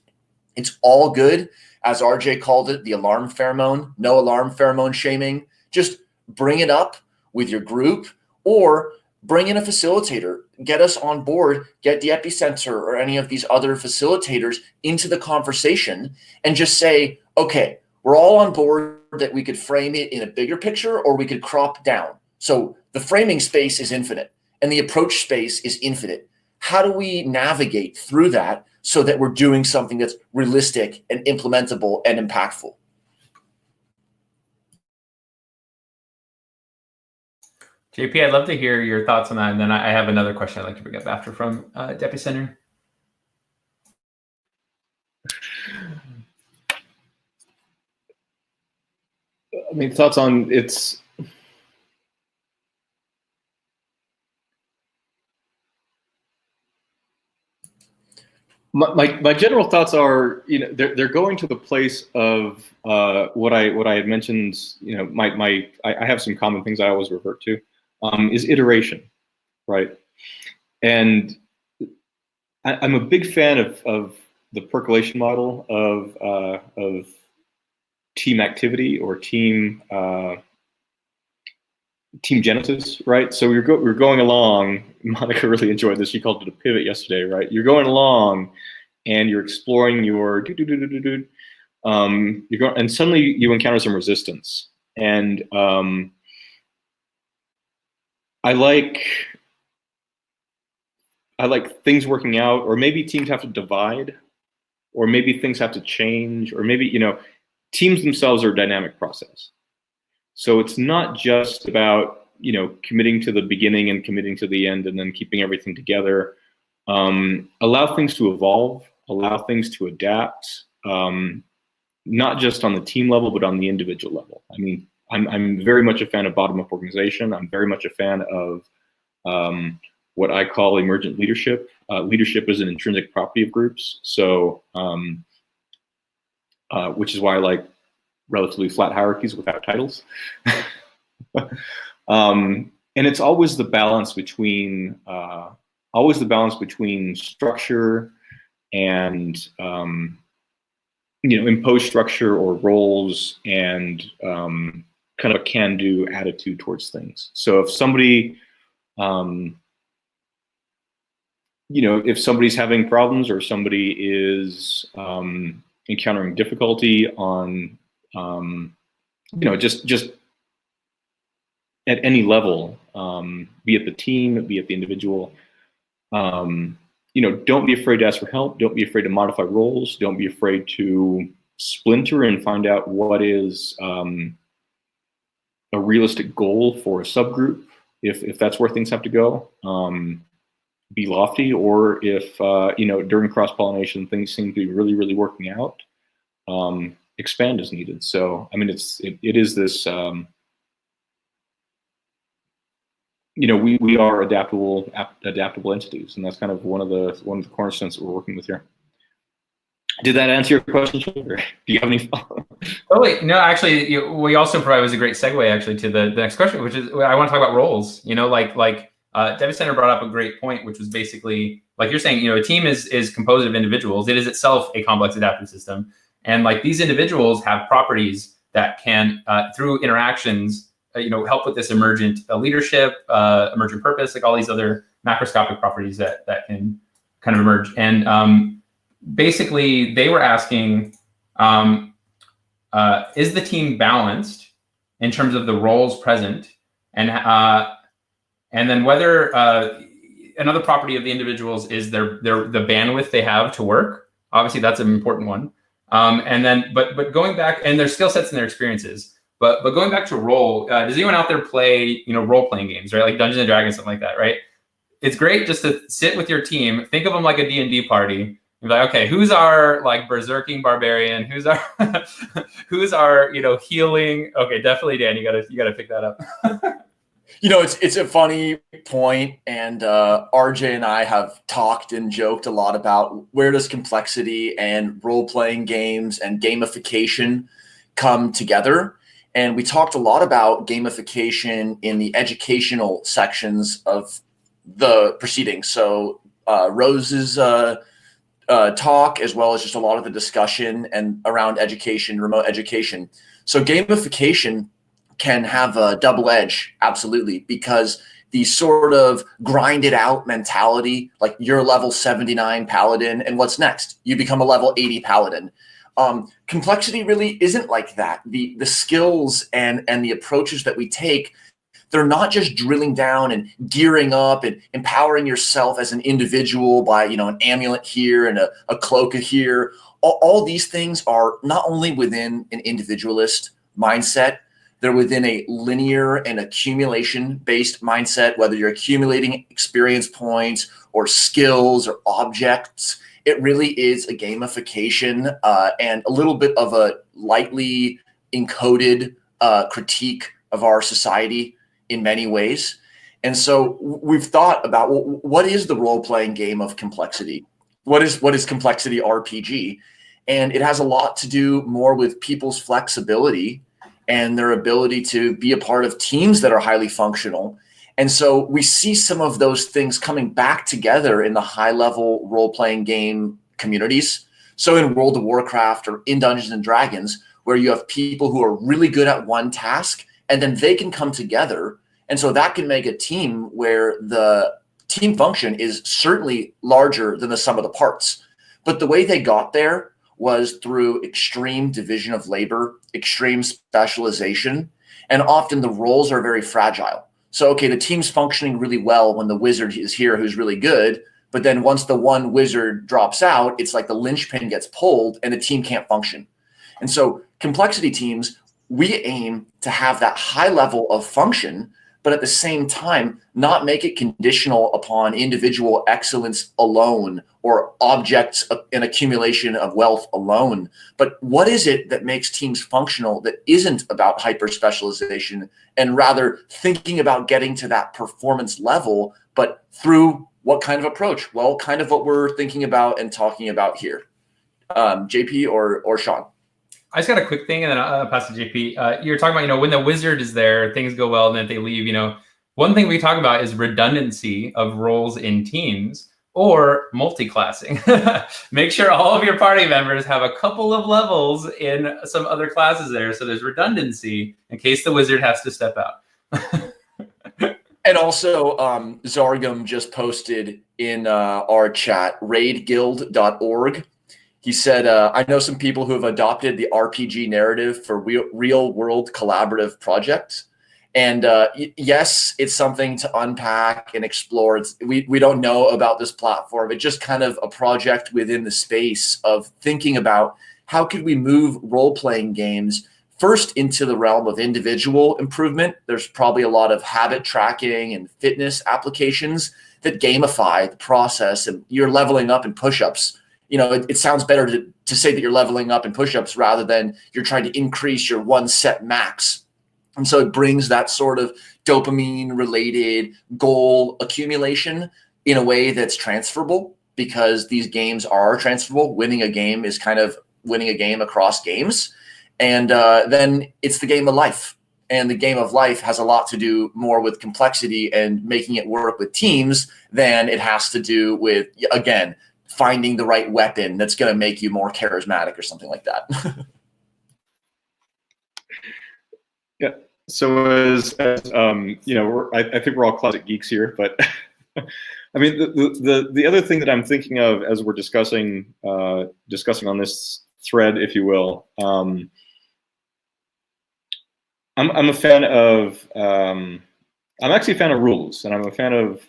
[SPEAKER 2] it's all good. As RJ called it, the alarm pheromone, no alarm pheromone shaming. Just bring it up with your group or bring in a facilitator, get us on board, get Depicentre or any of these other facilitators into the conversation and just say, okay, we're all on board that we could frame it in a bigger picture or we could crop down. So the framing space is infinite and the approach space is infinite. How do we navigate through that so that we're doing something that's realistic and implementable and impactful?
[SPEAKER 3] JP, I'd love to hear your thoughts on that. And then I have another question I'd like to bring up after from Depicentre.
[SPEAKER 1] I mean, thoughts on it's. My general thoughts are, they're going to the place of what I had mentioned. I have some common things I always revert to, is iteration, right? And I'm a big fan of the percolation model of team activity or team genesis, right? So we're going along. Monica really enjoyed this. She called it a pivot yesterday, right? You're going along and you're exploring your you're going, and suddenly you encounter some resistance. And I like things working out, or maybe teams have to divide, or maybe things have to change, or maybe, teams themselves are a dynamic process. So it's not just about, committing to the beginning and committing to the end and then keeping everything together. Allow things to evolve, allow things to adapt, not just on the team level, but on the individual level. I mean, I'm very much a fan of bottom-up organization. I'm very much a fan of what I call emergent leadership. Leadership is an intrinsic property of groups. So, which is why I like relatively flat hierarchies without titles. And it's always the balance between structure and imposed structure or roles and kind of a can-do attitude towards things. So if somebody, if somebody's having problems or somebody is encountering difficulty on, just at any level, be it the team, be it the individual, don't be afraid to ask for help. Don't be afraid to modify roles. Don't be afraid to splinter and find out what is a realistic goal for a subgroup, if that's where things have to go. Be lofty, or if during cross-pollination things seem to be really, really working out, expand as needed. So I mean, it is this. We are adaptable entities, and that's kind of one of the cornerstones that we're working with here. Did that answer your question, or do you have any?
[SPEAKER 3] Oh wait, no. Actually, we also provide was a great segue actually to the next question, which is I want to talk about roles. Depicentre brought up a great point, which was basically like you're saying. A team is composed of individuals. It is itself a complex adaptive system, and like these individuals have properties that can through interactions. Help with this emergent leadership, emergent purpose, like all these other macroscopic properties that can kind of emerge. And basically, they were asking, is the team balanced in terms of the roles present, and then whether another property of the individuals is the bandwidth they have to work. Obviously, that's an important one. And then, but going back, and their skill sets and their experiences. But going back to role, does anyone out there play, role-playing games, right? Like Dungeons & Dragons, something like that, right? It's great just to sit with your team, think of them like a D&D party. And be like, okay, who's our like berserking barbarian? Who's our healing? Okay, definitely Dan, you gotta pick that up.
[SPEAKER 2] It's a funny point, and RJ and I have talked and joked a lot about where does complexity and role-playing games and gamification come together. And we talked a lot about gamification in the educational sections of the proceedings. So Rose's talk, as well as just a lot of the discussion and around education, remote education. So gamification can have a double edge, absolutely, because the sort of grinded out mentality, like you're level 79 paladin, and what's next? You become a level 80 paladin. Complexity really isn't like that. The skills and the approaches that we take, they're not just drilling down and gearing up and empowering yourself as an individual by, an amulet here and a cloak here. All these things are not only within an individualist mindset, they're within a linear and accumulation-based mindset, whether you're accumulating experience points or skills or objects. It really is a gamification and a little bit of a lightly encoded critique of our society in many ways. And so we've thought about, well, what is the role-playing game of complexity? What is complexity RPG? And it has a lot to do more with people's flexibility and their ability to be a part of teams that are highly functional. And so we see some of those things coming back together in the high-level role-playing game communities. So in World of Warcraft or in Dungeons & Dragons, where you have people who are really good at one task, and then they can come together. And so that can make a team where the team function is certainly larger than the sum of the parts. But the way they got there was through extreme division of labor, extreme specialization, and often the roles are very fragile. So, okay, the team's functioning really well when the wizard is here who's really good, but then once the one wizard drops out, it's like the linchpin gets pulled and the team can't function. And so complexity teams, we aim to have that high level of function, but at the same time, not make it conditional upon individual excellence alone or objects and accumulation of wealth alone. But what is it that makes teams functional that isn't about hyper specialization and rather thinking about getting to that performance level, but through what kind of approach? Well, kind of what we're thinking about and talking about here. JP or Shaun?
[SPEAKER 3] I just got a quick thing, and then I'll pass to JP. You're talking about, when the wizard is there, things go well, and then they leave. One thing we talk about is redundancy of roles in teams or multi-classing. Make sure all of your party members have a couple of levels in some other classes there, so there's redundancy in case the wizard has to step out.
[SPEAKER 2] And also, Zargham just posted in our chat, raidguild.org. He said, I know some people who have adopted the RPG narrative for real world collaborative projects. And yes, it's something to unpack and explore. We don't know about this platform. It's just kind of a project within the space of thinking about how could we move role-playing games first into the realm of individual improvement. There's probably a lot of habit tracking and fitness applications that gamify the process, and you're leveling up in push-ups. It sounds better to say that you're leveling up in push-ups rather than you're trying to increase your one set max. And so it brings that sort of dopamine-related goal accumulation in a way that's transferable, because these games are transferable. Winning a game is kind of winning a game across games. And then it's the game of life. And the game of life has a lot to do more with complexity and making it work with teams than it has to do with, again, finding the right weapon that's going to make you more charismatic or something like that.
[SPEAKER 1] Yeah. So as I think we're all closet geeks here, but I mean, the other thing that I'm thinking of as we're discussing on this thread, if you will, I'm a fan of I'm actually a fan of rules, and I'm a fan of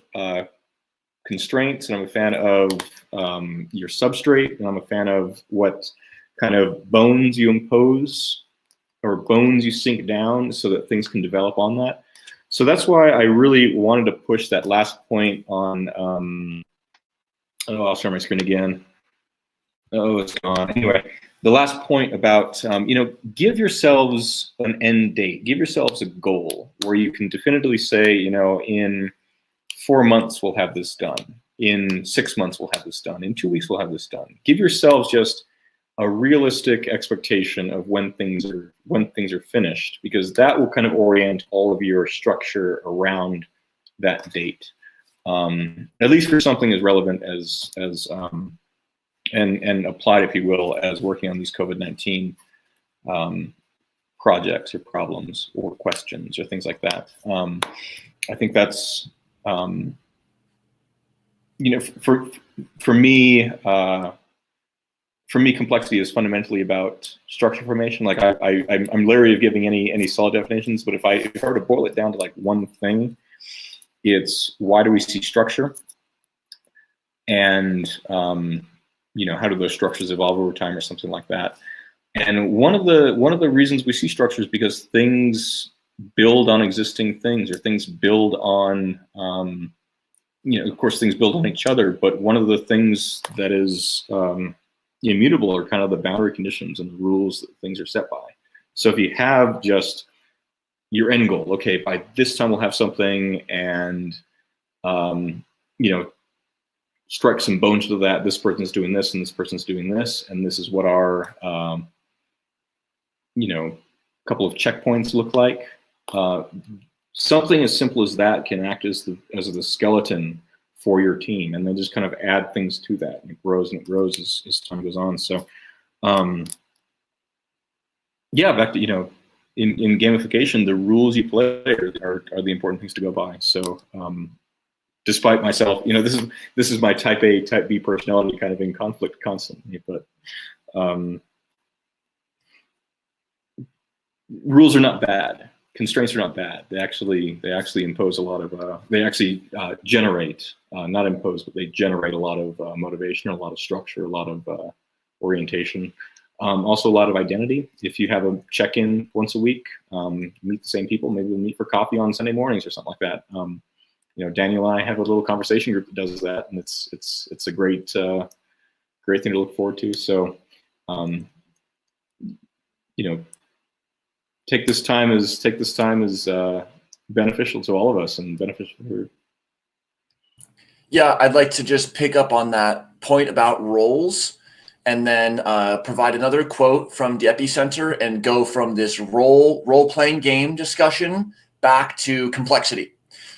[SPEAKER 1] constraints, and I'm a fan of your substrate, and I'm a fan of what kind of bones you impose or bones you sink down so that things can develop on that. So that's why I really wanted to push that last point on, I'll share my screen again. Oh, it's gone. Anyway, the last point about, give yourselves an end date, give yourselves a goal where you can definitively say, in 4 months we'll have this done. In 6 months we'll have this done. In 2 weeks we'll have this done. Give yourselves just a realistic expectation of when things are finished, because that will kind of orient all of your structure around that date. At least for something as relevant as and applied, if you will, as working on these COVID-19 projects or problems or questions or things like that. I think that's for me, complexity is fundamentally about structure formation. Like I'm leery of giving any solid definitions, but if I were to boil it down to like one thing, it's why do we see structure, and how do those structures evolve over time or something like that. And one of the reasons we see structure is because things build on existing things, or things build on of course things build on each other, but one of the things that is immutable are kind of the boundary conditions and the rules that things are set by. So if you have just your end goal, okay, by this time we'll have something, and strike some bones to that. This person's doing this, and this person's doing this, and this is what our couple of checkpoints look like. Something as simple as that can act as the skeleton for your team, and then just kind of add things to that, and it grows as time goes on. So back to in gamification, the rules you play are the important things to go by. So despite myself, this is my type A, type B personality kind of in conflict constantly, but rules are not bad. Constraints are not bad. They actually impose a lot of, generate, not impose, but they generate a lot of motivation, a lot of structure, a lot of orientation. Also a lot of identity. If you have a check-in once a week, meet the same people, maybe we'll meet for coffee on Sunday mornings or something like that. Daniel and I have a little conversation group that does that, and it's a great great thing to look forward to. So, take this time as beneficial to all of us and beneficial for.
[SPEAKER 2] Yeah, I'd like to just pick up on that point about roles, and then provide another quote from Depicentre and go from this role-playing game discussion back to complexity.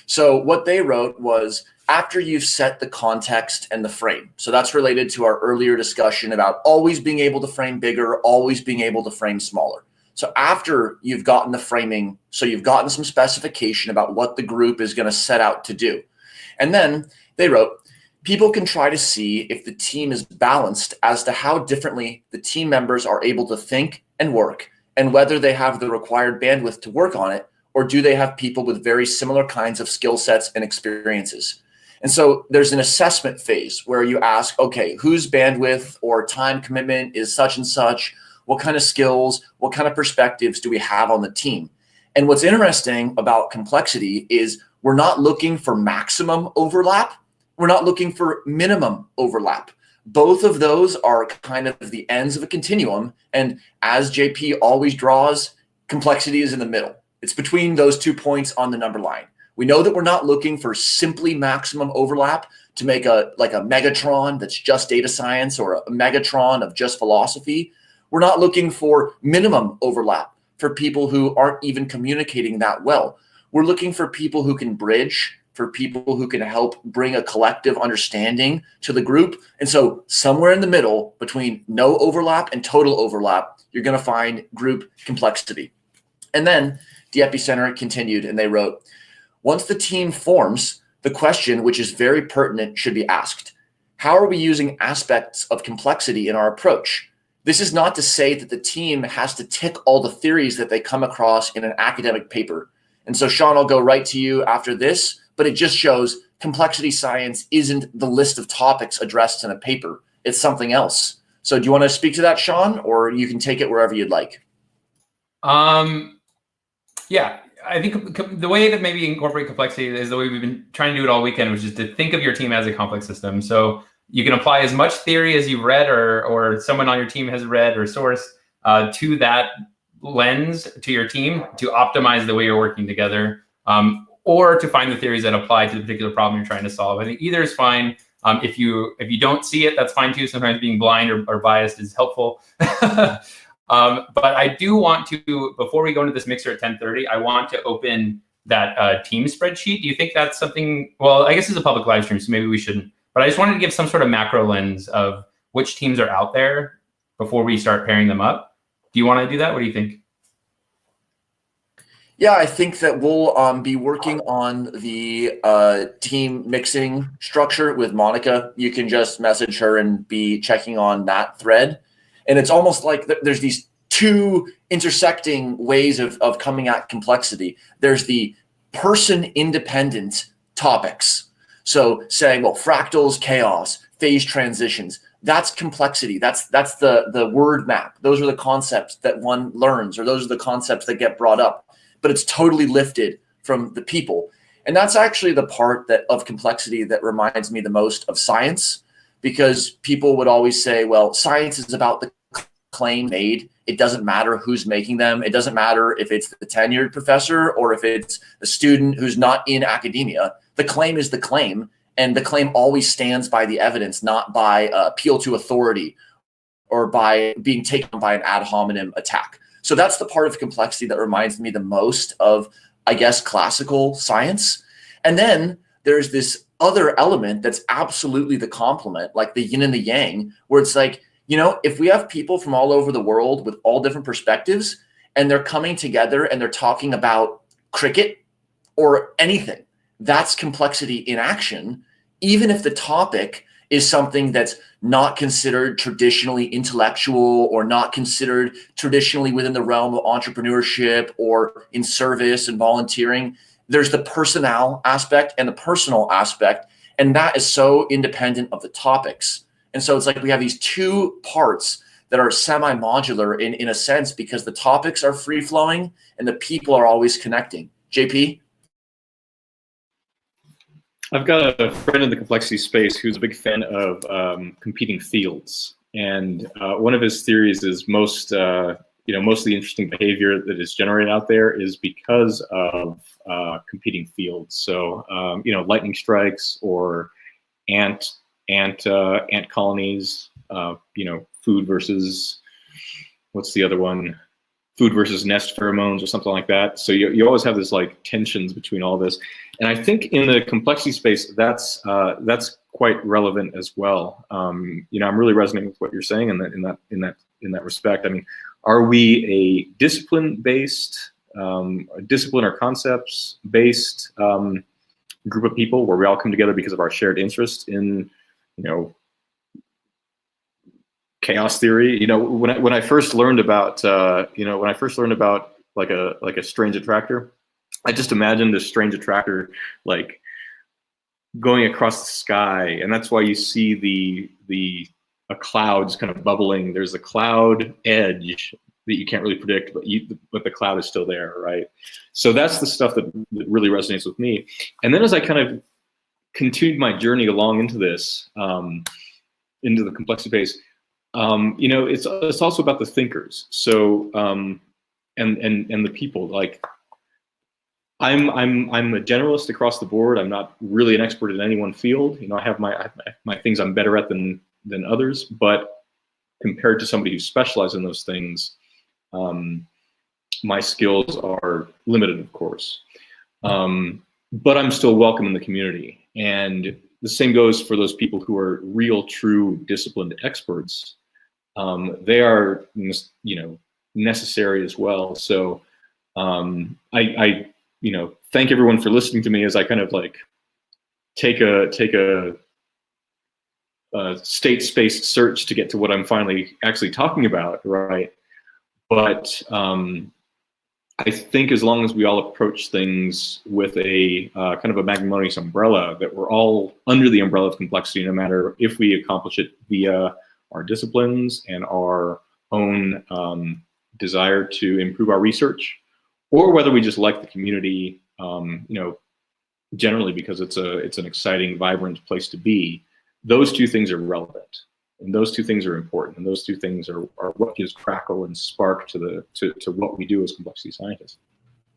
[SPEAKER 2] So what they wrote was, after you've set the context and the frame, so that's related to our earlier discussion about always being able to frame bigger, always being able to frame smaller. So after you've gotten the framing, so you've gotten some specification about what the group is going to set out to do. And then they wrote, people can try to see if the team is balanced as to how differently the team members are able to think and work, and whether they have the required bandwidth to work on it, or do they have people with very similar kinds of skill sets and experiences. And so there's an assessment phase where you ask, okay, whose bandwidth or time commitment is such and such? What kind of skills, what kind of perspectives do we have on the team? And what's interesting about complexity is we're not looking for maximum overlap. We're not looking for minimum overlap. Both of those are kind of the ends of a continuum. And as JP always draws, complexity is in the middle. It's between those 2 points on the number line. We know that we're not looking for simply maximum overlap to make a Megatron that's just data science, or a Megatron of just philosophy. We're not looking for minimum overlap for people who aren't even communicating that well. We're looking for people who can bridge, for people who can help bring a collective understanding to the group. And so somewhere in the middle between no overlap and total overlap, you're going to find group complexity. And then the Depicentre continued, and they wrote, once the team forms, the question, which is very pertinent, should be asked. How are we using aspects of complexity in our approach? This is not to say that the team has to tick all the theories that they come across in an academic paper. And so, Shaun, I'll go right to you after this, but it just shows complexity science isn't the list of topics addressed in a paper. It's something else. So do you want to speak to that, Shaun, or you can take it wherever you'd like?
[SPEAKER 3] Yeah, I think the way that maybe incorporate complexity is the way we've been trying to do it all weekend, which is to think of your team as a complex system. So you can apply as much theory as you've read or someone on your team has read or sourced to that lens to your team to optimize the way you're working together, or to find the theories that apply to the particular problem you're trying to solve. I think either is fine. If you don't see it, that's fine too. Sometimes being blind or biased is helpful. But I do want to, before we go into this mixer at 10:30, I want to open that team spreadsheet. Do you think that's something, well, I guess it's a public live stream, so maybe we shouldn't, but I just wanted to give some sort of macro lens of which teams are out there before we start pairing them up. Do you want to do that? What do you think?
[SPEAKER 2] Yeah, I think that we'll be working on the team mixing structure with Monica. You can just message her and be checking on that thread. And it's almost like there's these two intersecting ways of coming at complexity. There's the person-independent topics. So saying, well, fractals, chaos, phase transitions, that's complexity. That's the word map. Those are the concepts that one learns, or those are the concepts that get brought up. But it's totally lifted from the people. And that's actually the part of complexity that reminds me the most of science, because people would always say, well, science is about the claim made. It doesn't matter who's making them. It doesn't matter if it's the tenured professor or if it's a student who's not in academia. The claim is the claim, and the claim always stands by the evidence, not by appeal to authority or by being taken by an ad hominem attack. So that's the part of complexity that reminds me the most of, I guess, classical science. And then there's this other element that's absolutely the complement, like the yin and the yang, where it's like, you know, if we have people from all over the world with all different perspectives and they're coming together and they're talking about cricket or anything, that's complexity in action, even if the topic is something that's not considered traditionally intellectual or not considered traditionally within the realm of entrepreneurship or in service and volunteering. There's the personnel aspect and the personal aspect, and that is so independent of the topics. And so it's like we have these two parts that are semi-modular in a sense, because the topics are free-flowing and the people are always connecting. JP?
[SPEAKER 1] I've got a friend in the complexity space who's a big fan of competing fields, and one of his theories is most of the interesting behavior that is generated out there is because of competing fields. So lightning strikes or ant colonies. Food versus, what's the other one? Food versus nest pheromones or something like that. So you always have this like tensions between all this. And I think in the complexity space, that's quite relevant as well. I'm really resonating with what you're saying in that respect. I mean, are we a discipline-based, discipline or concepts-based group of people where we all come together because of our shared interest in, chaos theory? When I first learned about like a strange attractor, I just imagined this strange attractor like going across the sky, and that's why you see a cloud's kind of bubbling. There's a cloud edge that you can't really predict, but the cloud is still there, right? So that's the stuff that really resonates with me. And then as I kind of continued my journey along into this, into the complexity space, it's also about the thinkers. So and the people. Like I'm a generalist across the board. I'm not really an expert in any one field. I have my things I'm better at than others, but compared to somebody who specializes in those things, my skills are limited, of course. But I'm still welcome in the community. And the same goes for those people who are real, true, disciplined experts. They are, necessary as well. So I thank everyone for listening to me as I kind of like take a state space search to get to what I'm finally actually talking about, right? But I think as long as we all approach things with a kind of a magnanimous umbrella, that we're all under the umbrella of complexity, no matter if we accomplish it via our disciplines and our own desire to improve our research, or whether we just like the community, generally because it's an exciting, vibrant place to be. Those two things are relevant, and those two things are important, and those two things are what gives crackle and spark to what we do as complexity scientists.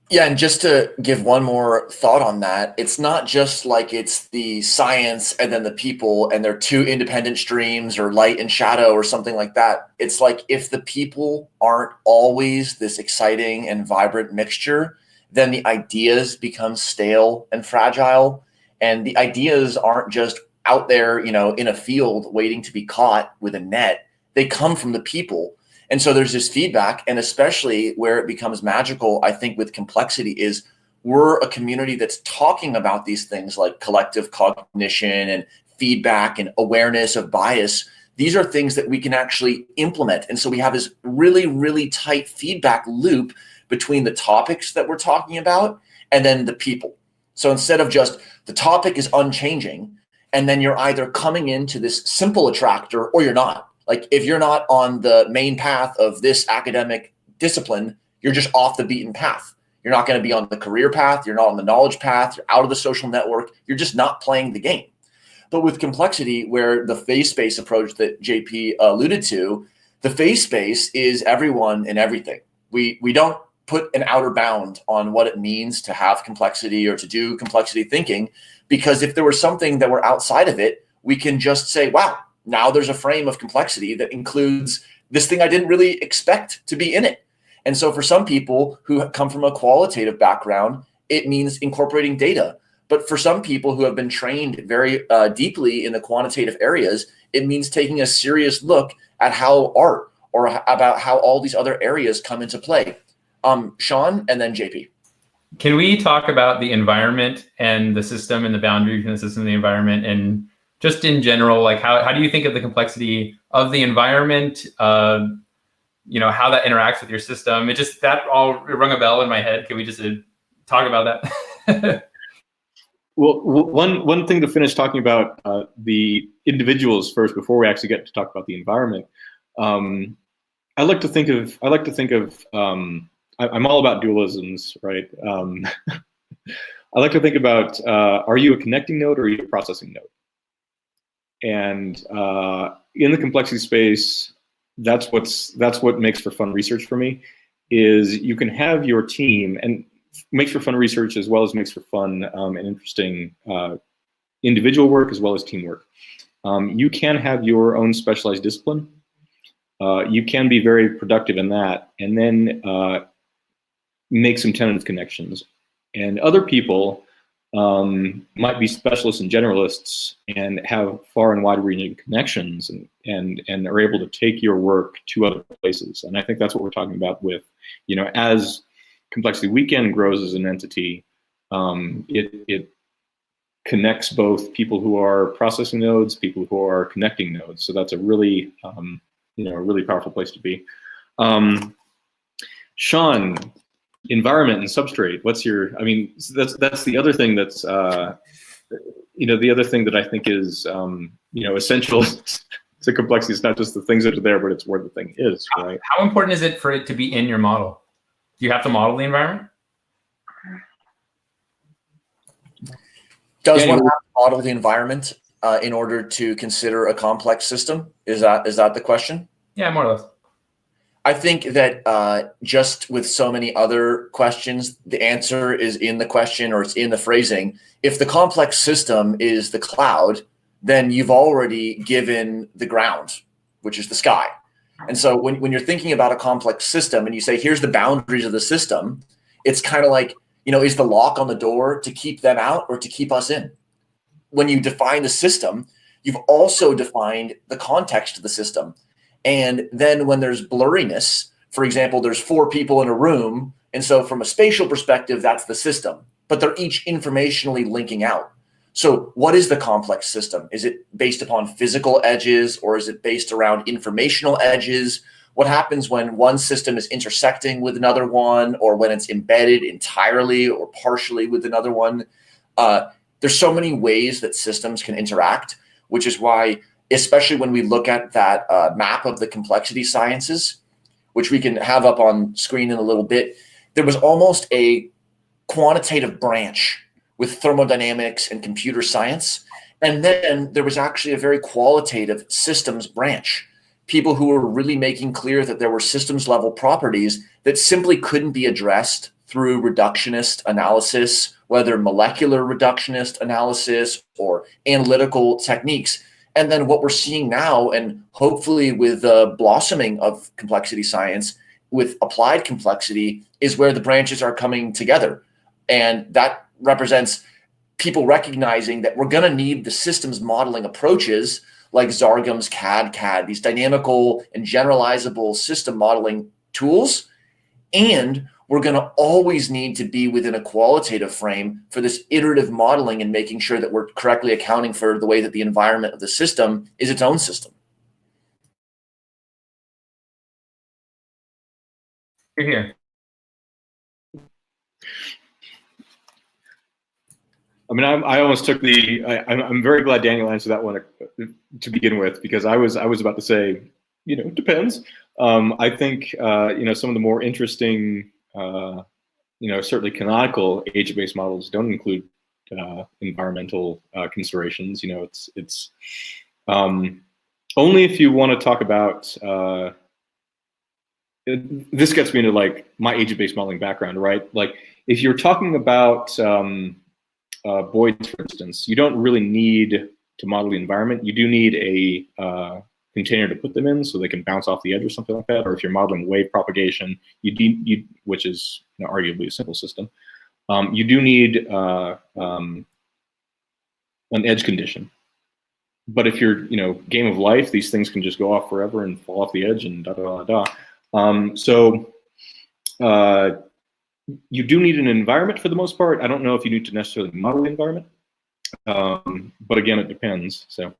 [SPEAKER 2] Yeah, and just to give one more thought on that, it's not just like it's the science and then the people and they're two independent streams or light and shadow or something like that. It's like if the people aren't always this exciting and vibrant mixture, then the ideas become stale and fragile. And the ideas aren't just out there, in a field waiting to be caught with a net. They come from the people. And so there's this feedback, and especially where it becomes magical, I think, with complexity is we're a community that's talking about these things like collective cognition and feedback and awareness of bias. These are things that we can actually implement. And so we have this really, really tight feedback loop between the topics that we're talking about and then the people. So instead of just the topic is unchanging, and then you're either coming into this simple attractor or you're not. Like if you're not on the main path of this academic discipline, you're just off the beaten path. You're not going to be on the career path. You're not on the knowledge path. You're out of the social network. You're just not playing the game. But with complexity, where the phase space approach that JP alluded to, the phase space is everyone and everything. We don't put an outer bound on what it means to have complexity or to do complexity thinking, because if there was something that were outside of it, we can just say, wow, now there's a frame of complexity that includes this thing I didn't really expect to be in it. And so for some people who come from a qualitative background, it means incorporating data. But for some people who have been trained very deeply in the quantitative areas, it means taking a serious look at how art or about how all these other areas come into play. Shaun and then JP.
[SPEAKER 3] Can we talk about the environment and the system and the boundary between the system and the environment, and just in general, like how do you think of the complexity of the environment? You know, how that interacts with your system. It just, that all rung a bell in my head. Can we just talk about that?
[SPEAKER 1] Well, one thing to finish talking about the individuals first before we actually get to talk about the environment. I like to think of I'm all about dualisms, right? I like to think about are you a connecting node or are you a processing node? And in the complexity space, that's what makes for fun research for me. Is you can have your team, and makes for fun research as well as makes for fun and interesting individual work as well as teamwork. You can have your own specialized discipline. You can be very productive in that, and then make some tentative connections. And other people might be specialists and generalists and have far and wide-ranging connections and are able to take your work to other places. And I think that's what we're talking about with, you know, as Complexity Weekend grows as an entity, it connects both people who are processing nodes, people who are connecting nodes. So that's a really, you know, a really powerful place to be. Shaun, environment and substrate. What's your? I mean, that's the other thing that's, you know, the other thing that I think is, you know, essential to complexity. It's not just the things that are there, but it's where the thing is, right?
[SPEAKER 3] How important is it for it to be in your model? Do you have to model the environment?
[SPEAKER 2] Does one have to model the environment in order to consider a complex system? Is that the question?
[SPEAKER 3] Yeah, more or less.
[SPEAKER 2] I think that just with so many other questions, the answer is in the question or it's in the phrasing. If the complex system is the cloud, then you've already given the ground, which is the sky. And so when you're thinking about a complex system and you say, here's the boundaries of the system, it's kind of like, you know, is the lock on the door to keep them out or to keep us in? When you define the system, you've also defined the context of the system. And then when there's blurriness, for example, there's 4 people in a room. And so from a spatial perspective, that's the system, but they're each informationally linking out. So what is the complex system? Is it based upon physical edges or is it based around informational edges? What happens when one system is intersecting with another one or when it's embedded entirely or partially with another one? There's so many ways that systems can interact, which is why, especially when we look at that map of the complexity sciences, which we can have up on screen in a little bit, there was almost a quantitative branch with thermodynamics and computer science. And then there was actually a very qualitative systems branch. People who were really making clear that there were systems level properties that simply couldn't be addressed through reductionist analysis, whether molecular reductionist analysis or analytical techniques. And then what we're seeing now, and hopefully with the blossoming of complexity science with applied complexity, is where the branches are coming together. And that represents people recognizing that we're going to need the systems modeling approaches like Zargham's CAD, these dynamical and generalizable system modeling tools. And we're going to always need to be within a qualitative frame for this iterative modeling and making sure that we're correctly accounting for the way that the environment of the system is its own system.
[SPEAKER 3] You're here.
[SPEAKER 1] I mean, I almost took the. I'm very glad Daniel answered that one to begin with, because I was about to say, you know, it depends. I think you know, some of the more interesting, you know, certainly canonical agent-based models don't include environmental considerations. You know, it's only if you want to talk about. This gets me into like my agent-based modeling background, right? Like if you're talking about voids, for instance, you don't really need to model the environment. You do need a container to put them in so they can bounce off the edge or something like that. Or if you're modeling wave propagation, which is, you know, arguably a simple system, you do need an edge condition. But if you're, you know, game of life, these things can just go off forever and fall off the edge and da da da da. So you do need an environment for the most part. I don't know if you need to necessarily model the environment. But again, it depends. So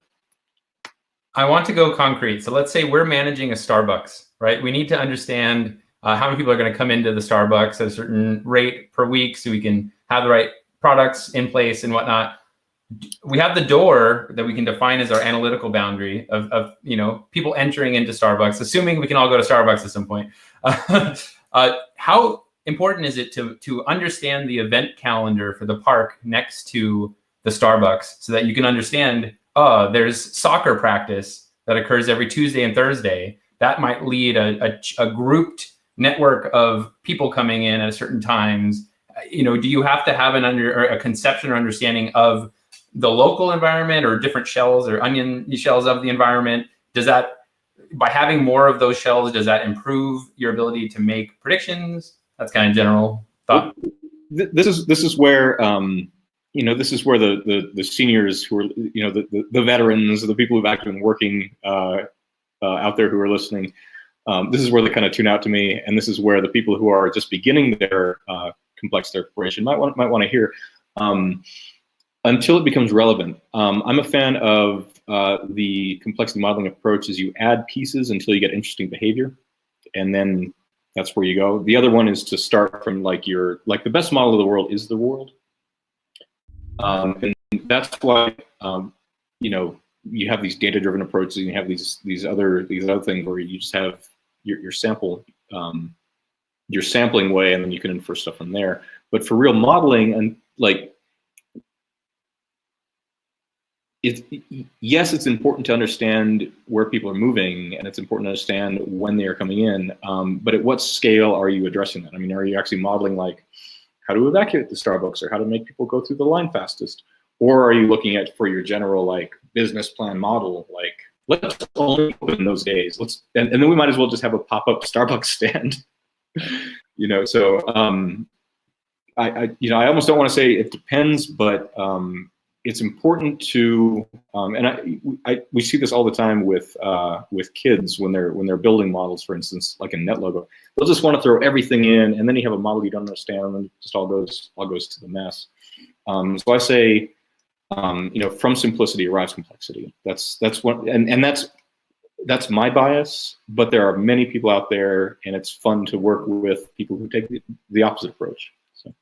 [SPEAKER 3] I want to go concrete. So let's say we're managing a Starbucks, right? We need to understand how many people are going to come into the Starbucks at a certain rate per week so we can have the right products in place and whatnot. We have the door that we can define as our analytical boundary of people entering into Starbucks, assuming we can all go to Starbucks at some point. How important is it to understand the event calendar for the park next to the Starbucks so that you can understand, there's soccer practice that occurs every Tuesday and Thursday. That might lead a grouped network of people coming in at certain times. Do you have to have a conception or understanding of the local environment or different shells or onion shells of the environment? By having more of those shells, does that improve your ability to make predictions? That's kind of general thought.
[SPEAKER 1] This is where this is where the seniors who are the veterans, the people who've actually been working out there who are listening, this is where they kind of tune out to me, and this is where the people who are just beginning their complex exploration might want to hear. Until it becomes relevant, I'm a fan of the complexity modeling approach. Is you add pieces until you get interesting behavior, and then that's where you go. The other one is to start from the best model of the world is the world, and that's why you have these data-driven approaches, and you have these other things where you just have your sample, your sampling way, and then you can infer stuff from there. But for real modeling, and yes, it's important to understand where people are moving, and it's important to understand when they are coming in. But at what scale are you addressing that? I mean, are you actually modeling how to evacuate the Starbucks, or how to make people go through the line fastest? Or are you looking at, for your general business plan model, let's only open those days. And then we might as well just have a pop-up Starbucks stand. So I almost don't want to say it depends, but it's important to, and we see this all the time with kids when they're building models, for instance, like a NetLogo. They'll just want to throw everything in, and then you have a model you don't understand, and then it just all goes to the mess. So I say, from simplicity arrives complexity. That's what, and that's my bias. But there are many people out there, and it's fun to work with people who take the opposite approach. So.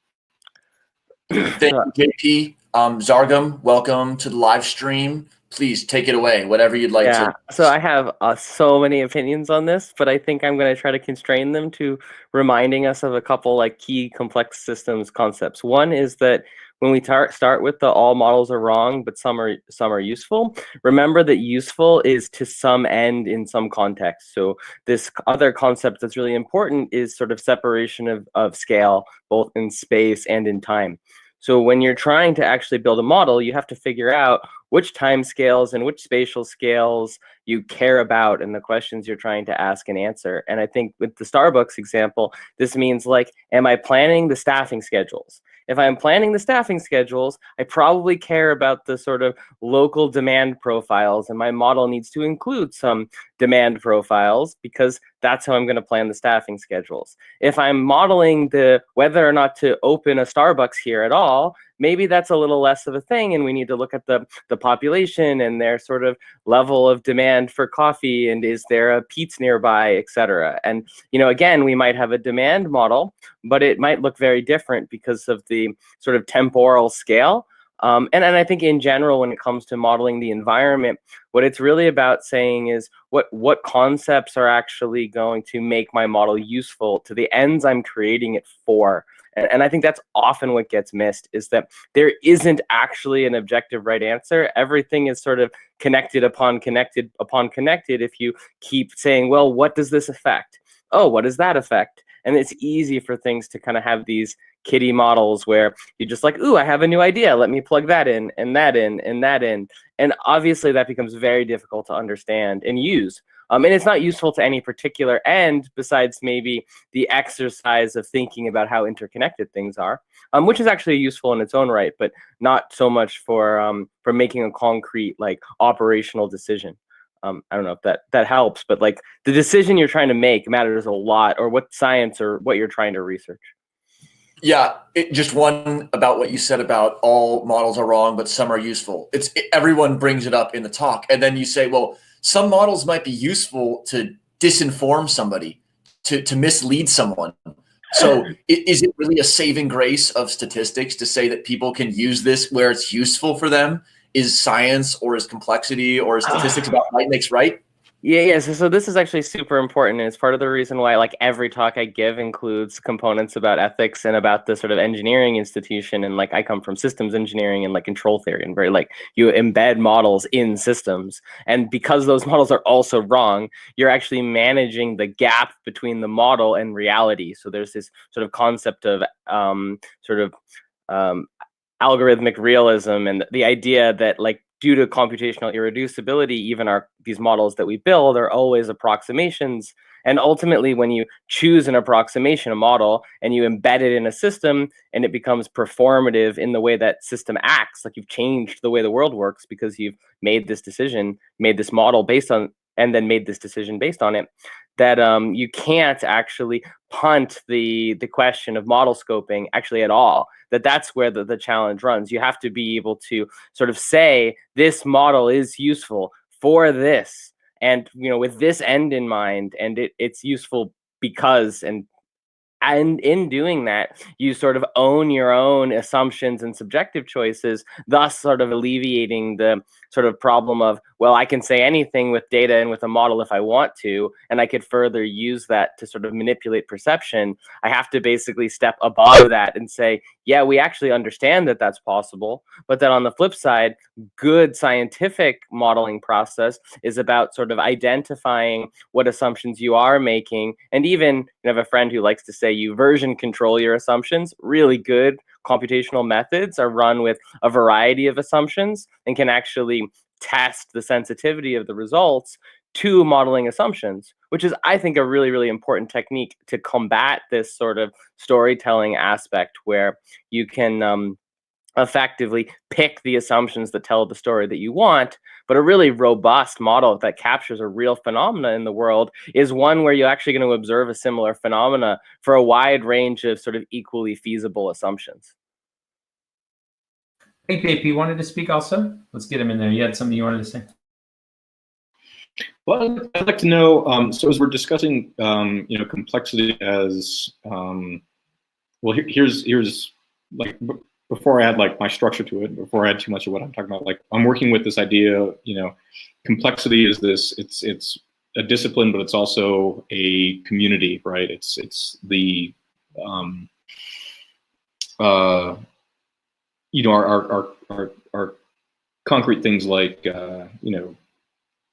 [SPEAKER 2] Thank you, JP. Zargham, welcome to the live stream. Please take it away, whatever you'd like to.
[SPEAKER 4] So I have so many opinions on this, but I think I'm going to try to constrain them to reminding us of a couple key complex systems concepts. One is that when we start with the all models are wrong, but some are useful, remember that useful is to some end in some context. So this other concept that's really important is sort of separation of scale, both in space and in time. So when you're trying to actually build a model, you have to figure out which time scales and which spatial scales you care about and the questions you're trying to ask and answer. And I think with the Starbucks example, this means am I planning the staffing schedules? If I'm planning the staffing schedules, I probably care about the sort of local demand profiles, and my model needs to include some demand profiles because that's how I'm going to plan the staffing schedules. If I'm modeling whether or not to open a Starbucks here at all, maybe that's a little less of a thing, and we need to look at the population and their sort of level of demand for coffee, and is there a Pete's nearby, et cetera. And again, we might have a demand model, but it might look very different because of the sort of temporal scale. And I think in general, when it comes to modeling the environment, what it's really about saying is what concepts are actually going to make my model useful to the ends I'm creating it for. And I think that's often what gets missed, is that there isn't actually an objective right answer. Everything is sort of connected upon connected upon connected if you keep saying, well, what does this affect? Oh, what does that affect? And it's easy for things to kind of have these kiddie models where you're just ooh, I have a new idea. Let me plug that in and that in and that in. And obviously that becomes very difficult to understand and use. And it's not useful to any particular end besides maybe the exercise of thinking about how interconnected things are, which is actually useful in its own right, but not so much for making a concrete operational decision. I don't know if that helps, but the decision you're trying to make matters a lot, or what science or what you're trying to research.
[SPEAKER 2] Yeah, just one about what you said about all models are wrong, but some are useful. Everyone brings it up in the talk, and then you say, well, some models might be useful to disinform somebody, to mislead someone. So is it really a saving grace of statistics to say that people can use this where it's useful for them? Is science or is complexity or is statistics about right makes right?
[SPEAKER 4] Yeah. So this is actually super important, and it's part of the reason why like every talk I give includes components about ethics and about the sort of engineering institution. And like I come from systems engineering and like control theory, and very like you embed models in systems. And because those models are also wrong, you're actually managing the gap between the model and reality. So there's this sort of concept of algorithmic realism, and the idea that like due to computational irreducibility, even these models that we build are always approximations. And ultimately, when you choose an approximation, a model, and you embed it in a system, and it becomes performative in the way that system acts, like you've changed the way the world works because you've made this decision, made this model based on, and then made this decision based on it, that you can't actually punt the question of model scoping actually at all. That's where the challenge runs. You have to be able to sort of say this model is useful for this, and with this end in mind, and it's useful because, and in doing that, you sort of own your own assumptions and subjective choices, thus sort of alleviating the sort of problem of, well, I can say anything with data and with a model if I want to, and I could further use that to sort of manipulate perception. I have to basically step above that and say, yeah, we actually understand that that's possible. But then on the flip side, good scientific modeling process is about sort of identifying what assumptions you are making. And even, I have a friend who likes to say you version control your assumptions. Really good computational methods are run with a variety of assumptions and can actually test the sensitivity of the results to modeling assumptions, which is, I think, a really, really important technique to combat this sort of storytelling aspect where you can effectively pick the assumptions that tell the story that you want. But a really robust model that captures a real phenomena in the world is one where you're actually going to observe a similar phenomena for a wide range of sort of equally feasible assumptions.
[SPEAKER 3] Hey, JP wanted to speak also. Let's get him in there. You had something you wanted to say?
[SPEAKER 1] Well, I'd like to know, so as we're discussing, complexity as, well, here's like, before I add like my structure to it, before I add too much of what I'm talking about, like I'm working with this idea, complexity is this, it's a discipline, but it's also a community, right? It's the, our concrete things like,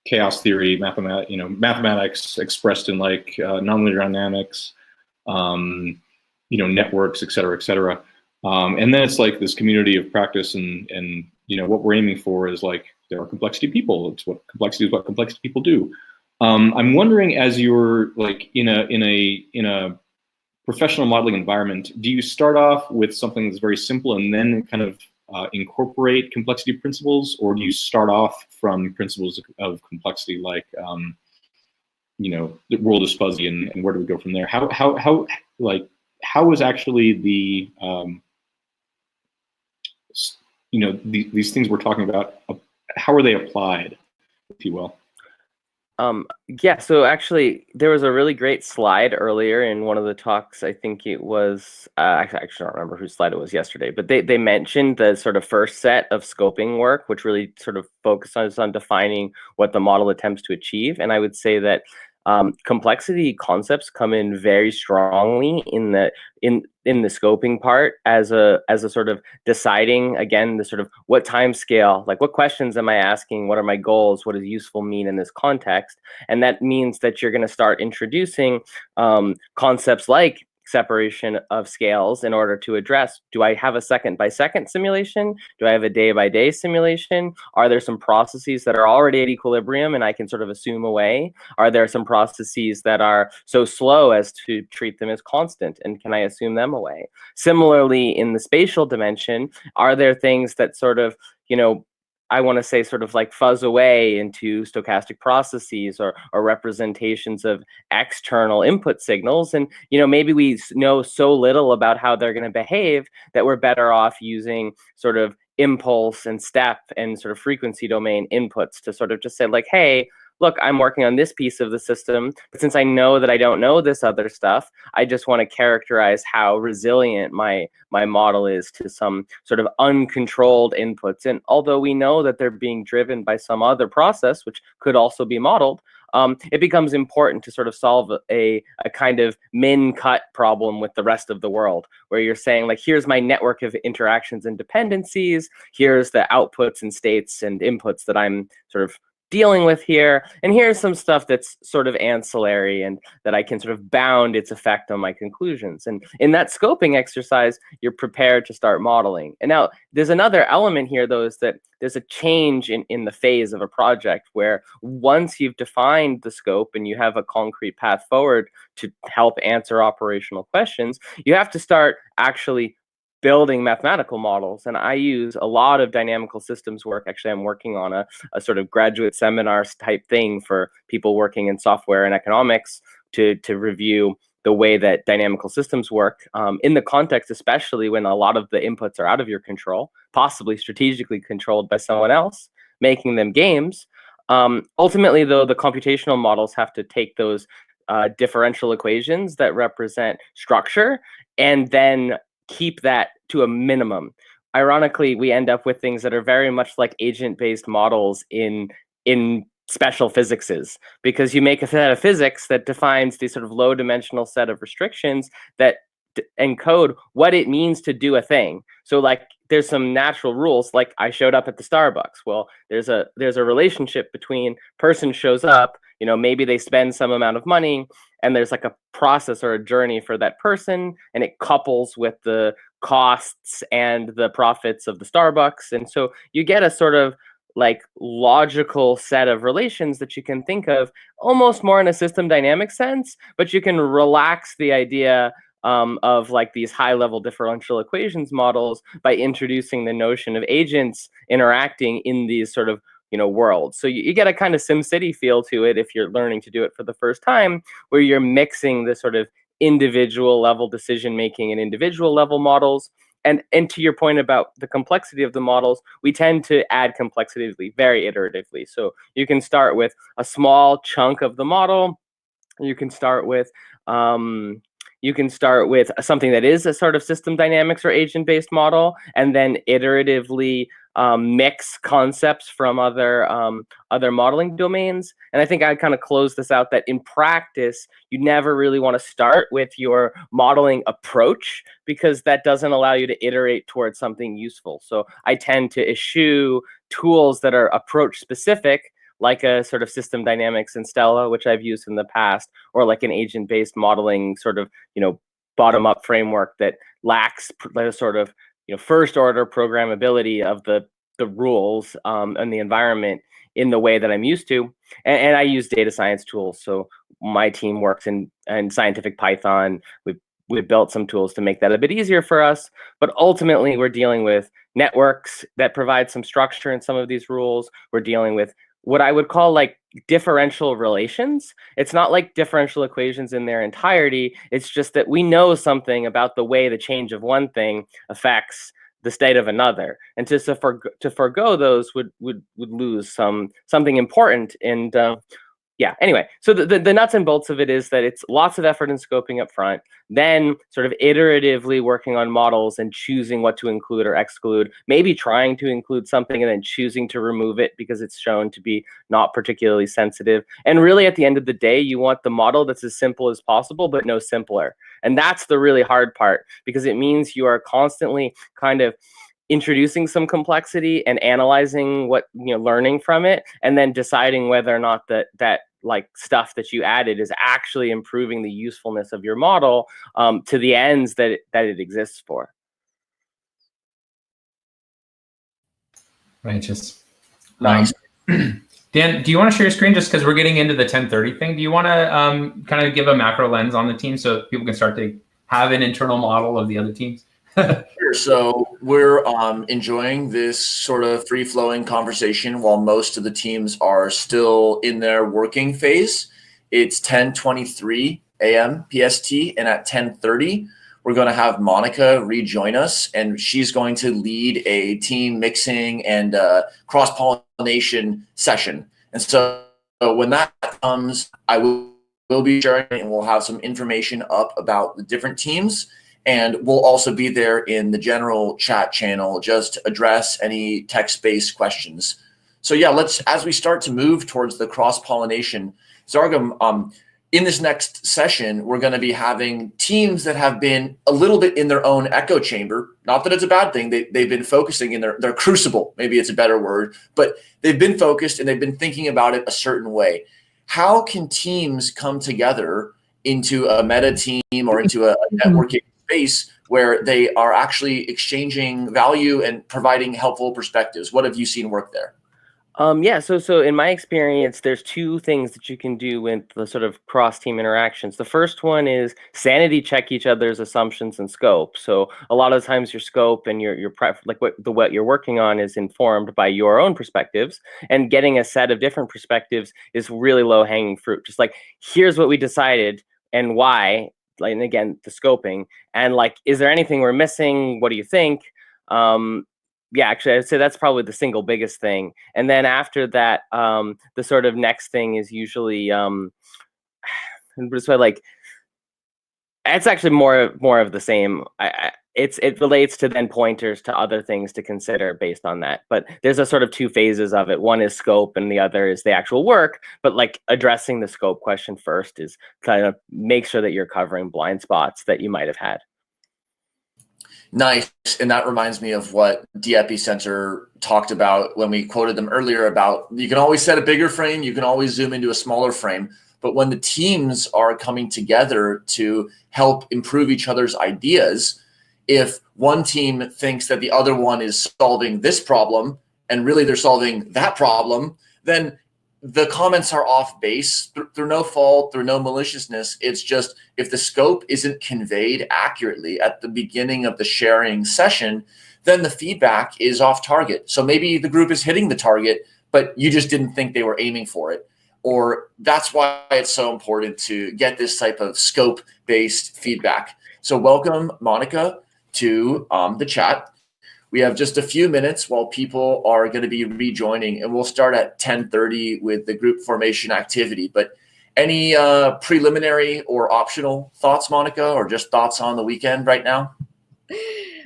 [SPEAKER 1] chaos theory, mathematics expressed in like nonlinear dynamics, networks, et cetera, and then it's like this community of practice, and what we're aiming for is like there are complexity people. It's what complexity people do. I'm wondering, as you're like in a professional modeling environment, do you start off with something that's very simple and then kind of incorporate complexity principles, or do you start off from principles of complexity, like the world is fuzzy, and where do we go from there? How is actually the these things we're talking about, how are they applied, if you will?
[SPEAKER 4] Yeah, so actually there was a really great slide earlier in one of the talks. I think it was, I actually don't remember whose slide it was yesterday, but they mentioned the sort of first set of scoping work, which really sort of focuses on defining what the model attempts to achieve. And I would say that complexity concepts come in very strongly in the scoping part as a sort of deciding, again, the sort of what time scale, like what questions am I asking, what are my goals, what does useful mean in this context. And that means that you're going to start introducing concepts like separation of scales in order to address, do I have a second by second simulation? Do I have a day by day simulation? Are there some processes that are already at equilibrium and I can sort of assume away? Are there some processes that are so slow as to treat them as constant, and can I assume them away? Similarly, in the spatial dimension, are there things that sort of, I want to say sort of like fuzz away into stochastic processes or representations of external input signals. And, maybe we know so little about how they're going to behave that we're better off using sort of impulse and step and sort of frequency domain inputs to sort of just say like, hey, look, I'm working on this piece of the system, but since I know that I don't know this other stuff, I just want to characterize how resilient my model is to some sort of uncontrolled inputs. And although we know that they're being driven by some other process, which could also be modeled, it becomes important to sort of solve a kind of min-cut problem with the rest of the world, where you're saying like, here's my network of interactions and dependencies, here's the outputs and states and inputs that I'm sort of dealing with here, and here's some stuff that's sort of ancillary and that I can sort of bound its effect on my conclusions. And in that scoping exercise, you're prepared to start modeling. And now there's another element here, though, is that there's a change in the phase of a project where once you've defined the scope and you have a concrete path forward to help answer operational questions, you have to start actually building mathematical models. And I use a lot of dynamical systems work. Actually, I'm working on a sort of graduate seminars type thing for people working in software and economics to review the way that dynamical systems work in the context, especially when a lot of the inputs are out of your control, possibly strategically controlled by someone else, making them games. Ultimately, though, the computational models have to take those differential equations that represent structure and then keep that to a minimum. Ironically, we end up with things that are very much like agent-based models in special physicses, because you make a set of physics that defines the sort of low-dimensional set of restrictions that encode what it means to do a thing. So like there's some natural rules, like I showed up at the Starbucks. Well, there's a relationship between person shows up, maybe they spend some amount of money, and there's like a process or a journey for that person, and it couples with the costs and the profits of the Starbucks. And so you get a sort of like logical set of relations that you can think of almost more in a system dynamic sense, but you can relax the idea of like these high-level differential equations models by introducing the notion of agents interacting in these sort of worlds. So you get a kind of SimCity feel to it if you're learning to do it for the first time, where you're mixing the sort of individual level decision making and individual level models. And to your point about the complexity of the models, we tend to add complexity very iteratively. So you can start with a small chunk of the model. You can start with something that is a sort of system dynamics or agent-based model, and then iteratively mix concepts from other modeling domains. And I think I kind of close this out that in practice, you never really want to start with your modeling approach, because that doesn't allow you to iterate towards something useful. So I tend to eschew tools that are approach specific, like a sort of system dynamics in Stella, which I've used in the past, or like an agent-based modeling sort of, bottom-up framework that lacks the sort of, first-order programmability of the rules and the environment in the way that I'm used to. And I use data science tools. So my team works in scientific Python. We've built some tools to make that a bit easier for us. But ultimately, we're dealing with networks that provide some structure in some of these rules. We're dealing with what I would call like differential relations. It's not like differential equations in their entirety. It's just that we know something about the way the change of one thing affects the state of another, and to forgo those would lose something important. And yeah, anyway, so the nuts and bolts of it is that it's lots of effort in scoping up front, then sort of iteratively working on models and choosing what to include or exclude, maybe trying to include something and then choosing to remove it because it's shown to be not particularly sensitive. And really at the end of the day, you want the model that's as simple as possible, but no simpler. And that's the really hard part, because it means you are constantly kind of introducing some complexity and analyzing what, learning from it, and then deciding whether or not that like stuff that you added is actually improving the usefulness of your model to the ends that it exists for.
[SPEAKER 3] Righteous.
[SPEAKER 2] Nice.
[SPEAKER 3] Dan, do you want to share your screen just because we're getting into the 10:30 thing? Do you want to kind of give a macro lens on the team so people can start to have an internal model of the other teams?
[SPEAKER 2] Sure. So we're enjoying this sort of free-flowing conversation while most of the teams are still in their working phase. It's 10:23 a.m. PST, and at 10:30, we're going to have Monica rejoin us, and she's going to lead a team mixing and cross-pollination session. And so when that comes, I will be sharing, and we'll have some information up about the different teams. And we'll also be there in the general chat channel just to address any text-based questions. So yeah, as we start to move towards the cross-pollination, Zargham, in this next session, we're going to be having teams that have been a little bit in their own echo chamber. Not that it's a bad thing. They've been focusing in their crucible, maybe it's a better word, but they've been focused and they've been thinking about it a certain way. How can teams come together into a meta team or into a networking space where they are actually exchanging value and providing helpful perspectives? What have you seen work there?
[SPEAKER 4] Yeah, so in my experience, there's two things that you can do with the sort of cross-team interactions. The first one is sanity check each other's assumptions and scope. So a lot of times your scope and your what you're working on is informed by your own perspectives, and getting a set of different perspectives is really low-hanging fruit. Just like, here's what we decided and why, like, and again, the scoping, and like, is there anything we're missing? What do you think? Yeah, actually, I'd say that's probably the single biggest thing. And then after that, the sort of next thing is usually, like, it's actually more of the same. It relates to then pointers to other things to consider based on that. But there's a sort of two phases of it. One is scope, and the other is the actual work. But like, addressing the scope question first is kind of make sure that you're covering blind spots that you might have had.
[SPEAKER 2] Nice. And that reminds me of what Depicentre talked about when we quoted them earlier about, you can always set a bigger frame, you can always zoom into a smaller frame. But when the teams are coming together to help improve each other's ideas, if one team thinks that the other one is solving this problem and really they're solving that problem, then the comments are off base through no fault, through no maliciousness. It's just, if the scope isn't conveyed accurately at the beginning of the sharing session, then the feedback is off target. So maybe the group is hitting the target, but you just didn't think they were aiming for it. Or that's why it's so important to get this type of scope-based feedback. So welcome, Monica, to the chat. We have just a few minutes while people are going to be rejoining, and we'll start at 10:30 with the group formation activity. But any preliminary or optional thoughts, Monica, or just thoughts on the weekend right now?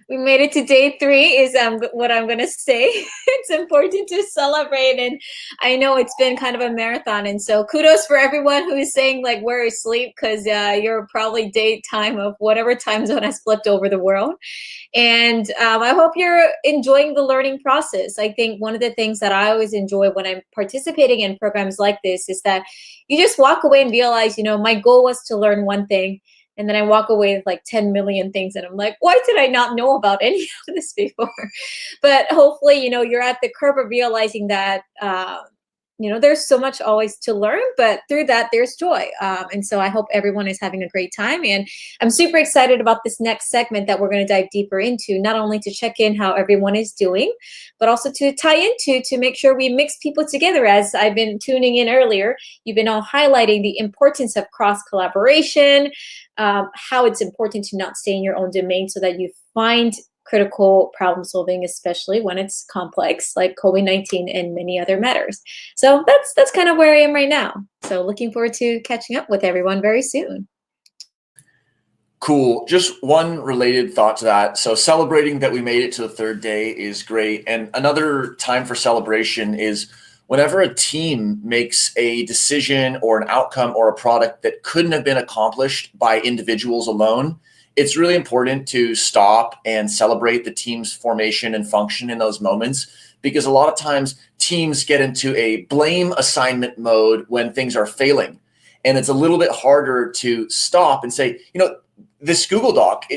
[SPEAKER 5] We made it to day 3 is what I'm going to say. It's important to celebrate. And I know it's been kind of a marathon. And so kudos for everyone who is saying, like, we're asleep, because you're probably daytime of whatever time zone has flipped over the world. And I hope you're enjoying the learning process. I think one of the things that I always enjoy when I'm participating in programs like this is that you just walk away and realize, my goal was to learn one thing. And then I walk away with like 10 million things. And I'm like, why did I not know about any of this before? But hopefully, you're at the curve of realizing that, there's so much always to learn, but through that, there's joy. And so I hope everyone is having a great time. And I'm super excited about this next segment that we're going to dive deeper into, not only to check in how everyone is doing, but also to tie into, to make sure we mix people together. As I've been tuning in earlier, you've been all highlighting the importance of cross-collaboration, how it's important to not stay in your own domain so that you find critical problem solving, especially when it's complex, like COVID-19 and many other matters. So that's kind of where I am right now. So looking forward to catching up with everyone very soon.
[SPEAKER 2] Cool. Just one related thought to that. So celebrating that we made it to the 3rd day is great. And another time for celebration is whenever a team makes a decision or an outcome or a product that couldn't have been accomplished by individuals alone. It's really important to stop and celebrate the team's formation and function in those moments, because a lot of times teams get into a blame assignment mode when things are failing. And it's a little bit harder to stop and say, this Google Doc,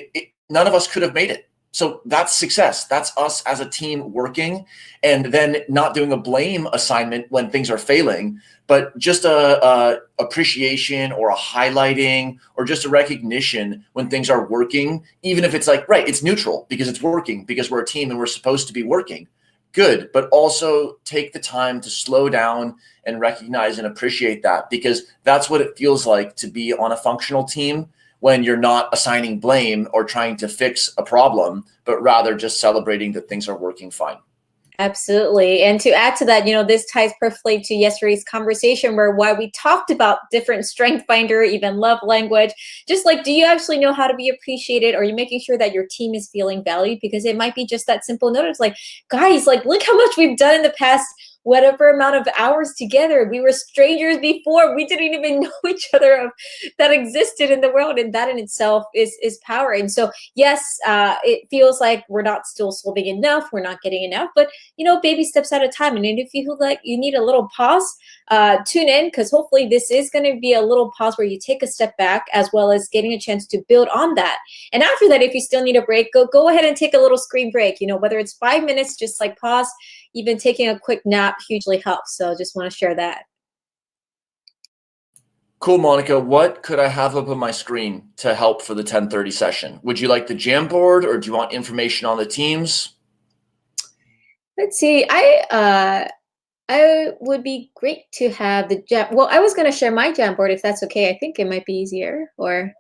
[SPEAKER 2] none of us could have made it. So that's success. That's us as a team working, and then not doing a blame assignment when things are failing, but just a appreciation or a highlighting or just a recognition when things are working, even if it's like, right, it's neutral because it's working, because we're a team and we're supposed to be working. Good, but also take the time to slow down and recognize and appreciate that, because that's what it feels like to be on a functional team when you're not assigning blame or trying to fix a problem, but rather just celebrating that things are working fine.
[SPEAKER 5] Absolutely. And to add to that, this ties perfectly to yesterday's conversation why we talked about different strength finder, even love language. Just like, do you actually know how to be appreciated? Or are you making sure that your team is feeling valued? Because it might be just that simple note. It's like, guys, like, look how much we've done in the past whatever amount of hours together. We were strangers before. We didn't even know each other that existed in the world. And that in itself is power. And so, yes, it feels like we're not still solving enough. We're not getting enough, but baby steps at a time. And if you feel like you need a little pause, tune in, because hopefully this is going to be a little pause where you take a step back, as well as getting a chance to build on that. And after that, if you still need a break, go ahead and take a little screen break, whether it's 5 minutes, just like pause, even taking a quick nap hugely helps. So just want to share that.
[SPEAKER 2] Cool, Monica. What could I have up on my screen to help for the 10:30 session? Would you like the Jamboard, or do you want information on the teams?
[SPEAKER 5] Let's see. I would be great to have the jam. Well, I was going to share my Jamboard if that's okay. I think it might be easier, or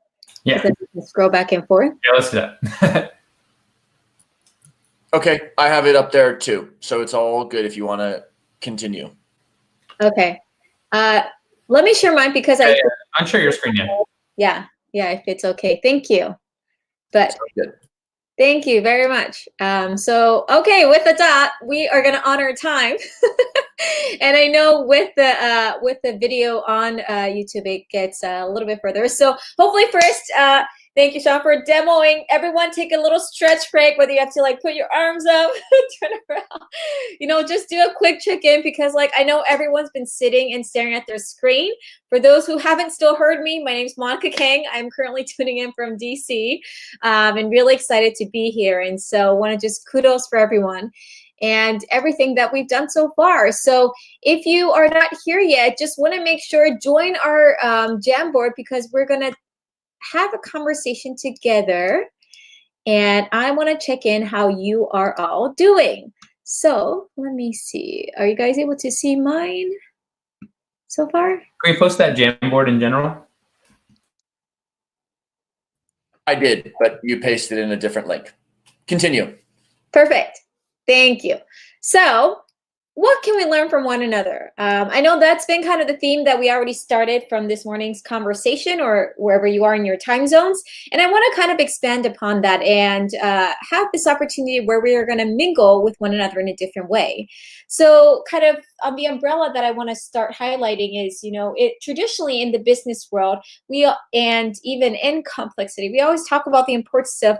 [SPEAKER 3] yeah,
[SPEAKER 5] scroll back and forth.
[SPEAKER 3] Yeah, let's do that.
[SPEAKER 2] Okay, I have it up there too, so it's all good if you want to continue.
[SPEAKER 5] Okay, let me share mine because
[SPEAKER 3] I'll share your screen.
[SPEAKER 5] Yeah, if it's okay. Thank you. But
[SPEAKER 2] good.
[SPEAKER 5] Thank you very much. So, okay, with the dot, we are going to honor time. And I know with the video on YouTube, it gets a little bit further. So hopefully first, thank you, Shaun, for demoing. Everyone take a little stretch break, whether you have to like put your arms up, turn around, just do a quick check-in, because like I know everyone's been sitting and staring at their screen. For those who haven't still heard me, my name's Monica Kang. I'm currently tuning in from DC, and really excited to be here. And so want to just kudos for everyone and everything that we've done so far. So if you are not here yet, just want to make sure join our Jamboard, because we're going to have a conversation together, and I want to check in how you are all doing. So let me see. Are you guys able to see mine so far?
[SPEAKER 3] Can we post that Jamboard in general?
[SPEAKER 2] I did, but you pasted in a different link. Continue.
[SPEAKER 5] Perfect. Thank you. So what can we learn from one another? I know that's been kind of the theme that we already started from this morning's conversation, or wherever you are in your time zones. And I want to kind of expand upon that and have this opportunity where we are going to mingle with one another in a different way. So kind of on the umbrella that I want to start highlighting is, it traditionally in the business world, and even in complexity, we always talk about the importance of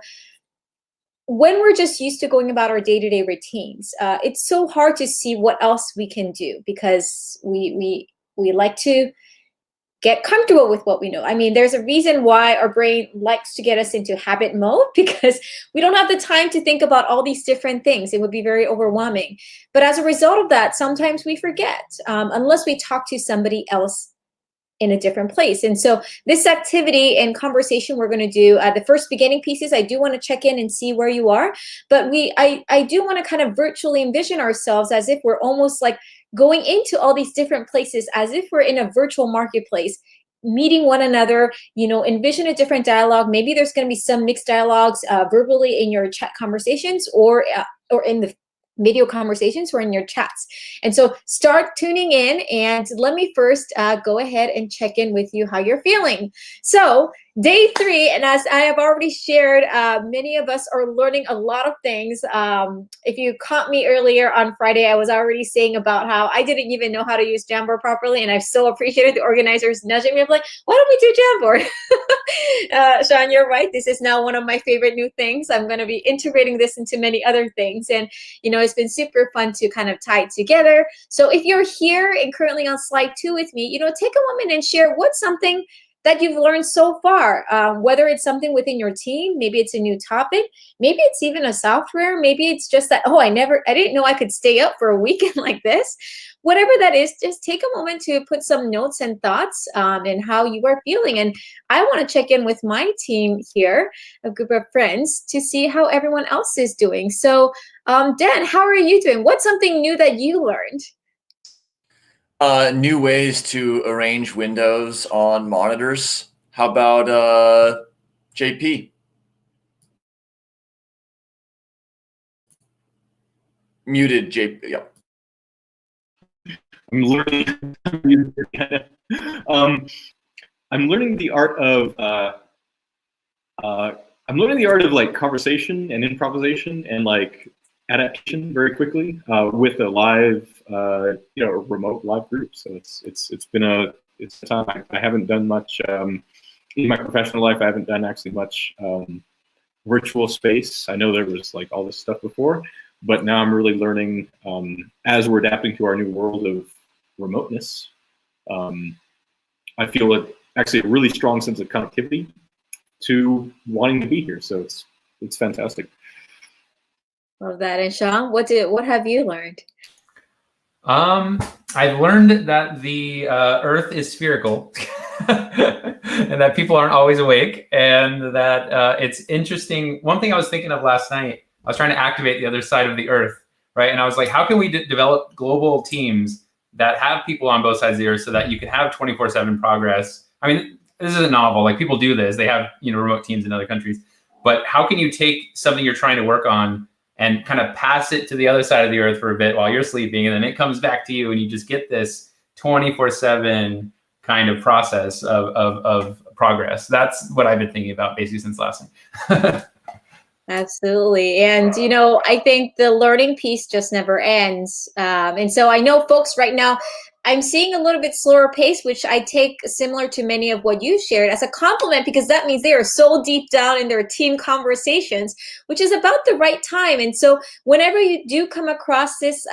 [SPEAKER 5] when we're just used to going about our day-to-day routines. It's so hard to see what else we can do, because we like to get comfortable with what we know. I mean, there's a reason why our brain likes to get us into habit mode, because we don't have the time to think about all these different things. It would be very overwhelming. But as a result of that, sometimes we forget, unless we talk to somebody else in a different place. And so this activity and conversation we're going to do, the first beginning pieces, I do want to check in and see where you are, but I do want to kind of virtually envision ourselves as if we're almost like going into all these different places, as if we're in a virtual marketplace, meeting one another, envision a different dialogue. Maybe there's going to be some mixed dialogues verbally in your chat conversations, or in the video conversations or in your chats. And so start tuning in, and let me first go ahead and check in with you how you're feeling. So day 3, and as I have already shared, many of us are learning a lot of things. If you caught me earlier on Friday, I was already saying about how I didn't even know how to use Jamboard properly, and I've so appreciated the organizers nudging me. I'm like, why don't we do Jamboard? Shaun, you're right. This is now one of my favorite new things. I'm going to be integrating this into many other things, and it's been super fun to kind of tie it together. So if you're here and currently on slide 2 with me, take a moment and share what's something that you've learned so far, whether it's something within your team, maybe it's a new topic, maybe it's even a software, maybe it's just that, oh, I didn't know I could stay up for a weekend like this. Whatever that is, just take a moment to put some notes and thoughts in how you are feeling. And I want to check in with my team here, a group of friends, to see how everyone else is doing. So, Dan, how are you doing? What's something new that you learned?
[SPEAKER 2] New ways to arrange windows on monitors. How about JP? Muted JP. Yep.
[SPEAKER 1] I'm learning. I'm learning the art of. I'm learning the art of like conversation and improvisation and like adaptation very quickly with a live, remote live group. So it's been a time. I haven't done much in my professional life. I haven't done actually much virtual space. I know there was like all this stuff before, but now I'm really learning as we're adapting to our new world of remoteness. I feel actually a really strong sense of connectivity to wanting to be here. So it's fantastic.
[SPEAKER 5] Love that. And Shaun, what have you learned?
[SPEAKER 3] I've learned that the Earth is spherical, and that people aren't always awake, and that it's interesting. One thing I was thinking of last night, I was trying to activate the other side of the Earth, right? And I was like, how can we develop global teams that have people on both sides of the Earth so that you can have 24/7 progress? I mean, this isn't novel. Like, people do this. They have, remote teams in other countries. But how can you take something you're trying to work on and kind of pass it to the other side of the Earth for a bit while you're sleeping, and then it comes back to you, and you just get this 24/7 kind of process of progress? That's what I've been thinking about basically since last night.
[SPEAKER 5] Absolutely. And, I think the learning piece just never ends. And so I know folks right now, I'm seeing a little bit slower pace, which I take similar to many of what you shared as a compliment, because that means they are so deep down in their team conversations, which is about the right time. And so whenever you do come across this,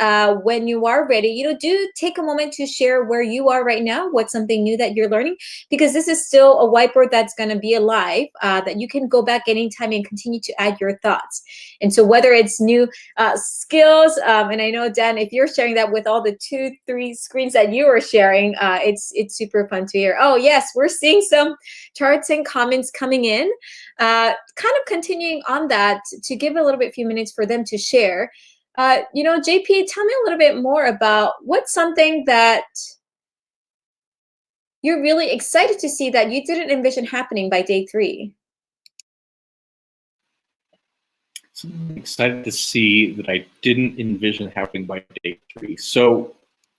[SPEAKER 5] when you are ready, do take a moment to share where you are right now, what's something new that you're learning, because this is still a whiteboard that's going to be alive, that you can go back anytime and continue to add your thoughts. And so whether it's new skills, and I know, Dan, if you're sharing that with all the 2-3 screens that you are sharing, it's super fun to hear. Oh yes, we're seeing some charts and comments coming in. Kind of continuing on that, to give a few minutes for them to share. JP, tell me a little bit more about what's something that you're really excited to see that you didn't envision happening by day 3.
[SPEAKER 1] So I'm excited to see that I didn't envision happening by day 3. So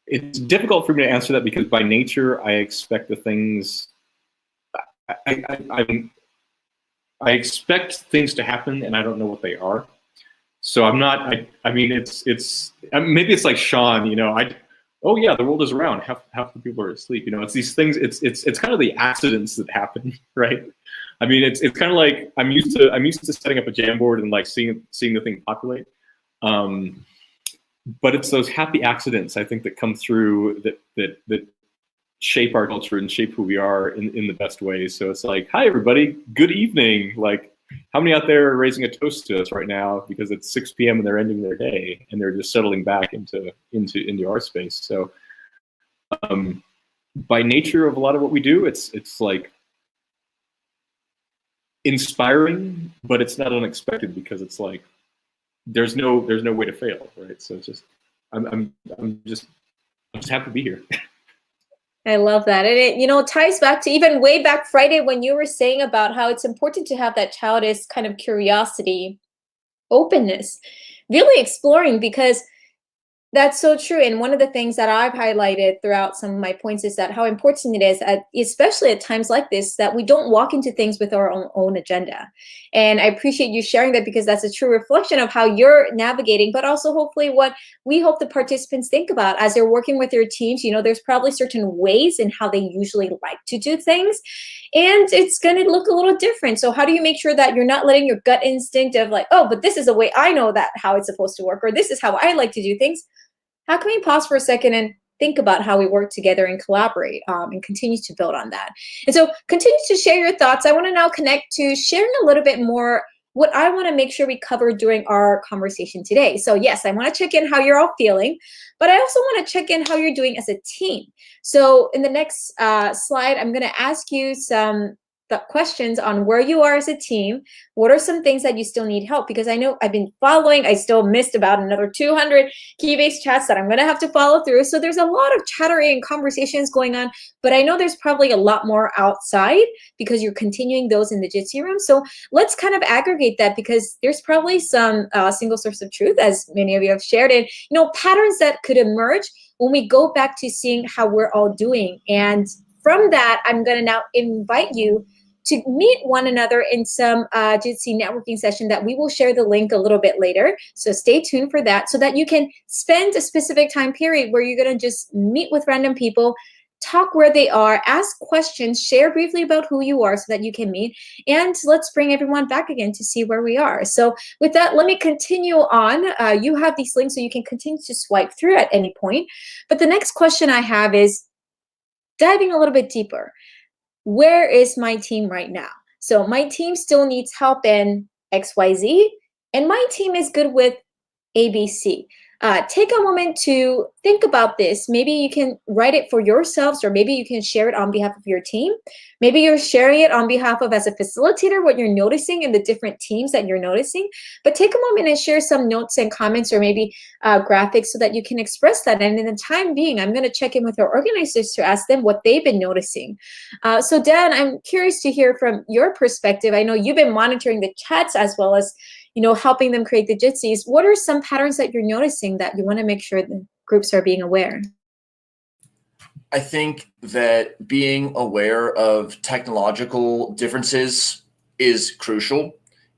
[SPEAKER 1] it's difficult for me to answer that, because by nature I expect the things. I expect things to happen, and I don't know what they are. So I'm not. I mean, it's maybe it's like Shaun. Oh yeah, the world is round. Half the people are asleep. It's these things. It's kind of the accidents that happen, right? I mean, it's kind of like I'm used to setting up a Jamboard and like seeing the thing populate. But it's those happy accidents, I think, that come through that shape our culture and shape who we are in the best ways. So it's like, hi everybody, good evening. Like, how many out there are raising a toast to us right now because it's 6 p.m. and they're ending their day and they're just settling back into our space. So by nature of a lot of what we do, it's like inspiring, but it's not unexpected, because it's like there's no way to fail, right? So it's just I'm just happy to be here.
[SPEAKER 5] I love that. And it, ties back to even way back Friday when you were saying about how it's important to have that childish kind of curiosity, openness, really exploring, because that's so true. And one of the things that I've highlighted throughout some of my points is that how important it is, especially at times like this, that we don't walk into things with our own agenda. And I appreciate you sharing that, because that's a true reflection of how you're navigating, but also hopefully what we hope the participants think about as they're working with their teams. There's probably certain ways in how they usually like to do things, and it's going to look a little different. So how do you make sure that you're not letting your gut instinct of like, oh, but this is the way I know that how it's supposed to work, or this is how I like to do things? How can we pause for a second and think about how we work together and collaborate, and continue to build on that. And so continue to share your thoughts. I want to now connect to sharing a little bit more what I want to make sure we cover during our conversation today. So yes, I want to check in how you're all feeling, but I also want to check in how you're doing as a team. So in the next slide, I'm going to ask you some questions on where you are as a team. What are some things that you still need help? Because I know I've been following, I still missed about another 200 Keybase chats that I'm going to have to follow through. So there's a lot of chattering and conversations going on, but I know there's probably a lot more outside because you're continuing those in the Jitsi room. So let's kind of aggregate that, because there's probably some single source of truth, as many of you have shared, and patterns that could emerge when we go back to seeing how we're all doing. And from that, I'm going to now invite you to meet one another in some Jitsi networking session that we will share the link a little bit later. So stay tuned for that, so that you can spend a specific time period where you're going to just meet with random people, talk where they are, ask questions, share briefly about who you are so that you can meet, and let's bring everyone back again to see where we are. So with that, let me continue on. You have these links so you can continue to swipe through at any point. But the next question I have is diving a little bit deeper. Where is my team right now? So my team still needs help in XYZ, and my team is good with ABC. Take a moment to think about this. Maybe you can write it for yourselves, or maybe you can share it on behalf of your team. Maybe you're sharing it on behalf of, as a facilitator, what you're noticing in the different teams that you're noticing. But take a moment and share some notes and comments, or maybe graphics, so that you can express that. And in the time being, I'm going to check in with our organizers to ask them what they've been noticing. So Dan, I'm curious to hear from your perspective. I know you've been monitoring the chats as well as helping them create the Jitsis. What are some patterns that you're noticing that you want to make sure the groups are being aware?
[SPEAKER 2] I think that being aware of technological differences is crucial.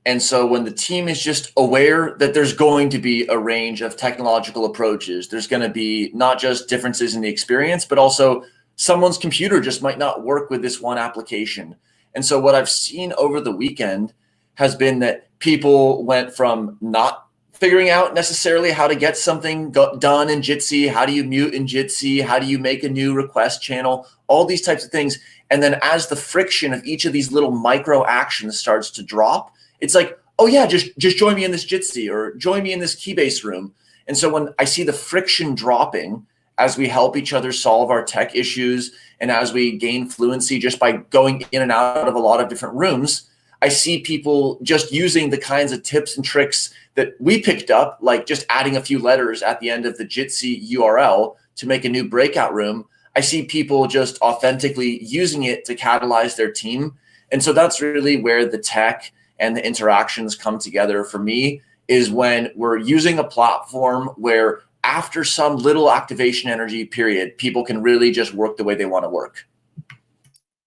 [SPEAKER 2] And so when the team is just aware that there's going to be a range of technological approaches, there's going to be not just differences in the experience, but also someone's computer just might not work with this one application. And so what I've seen over the weekend has been that people went from not figuring out necessarily how to get something done in Jitsi, how do you mute in Jitsi, how do you make a new request channel, all these types of things. And then as the friction of each of these little micro actions starts to drop, it's like, oh yeah, just join me in this Jitsi, or join me in this Keybase room. And so when I see the friction dropping as we help each other solve our tech issues, and as we gain fluency just by going in and out of a lot of different rooms, I see people just using the kinds of tips and tricks that we picked up, like just adding a few letters at the end of the Jitsi URL to make a new breakout room. I see people just authentically using it to catalyze their team. And so that's really where the tech and the interactions come together for me, is when we're using a platform where after some little activation energy period, people can really just work the way they want to work.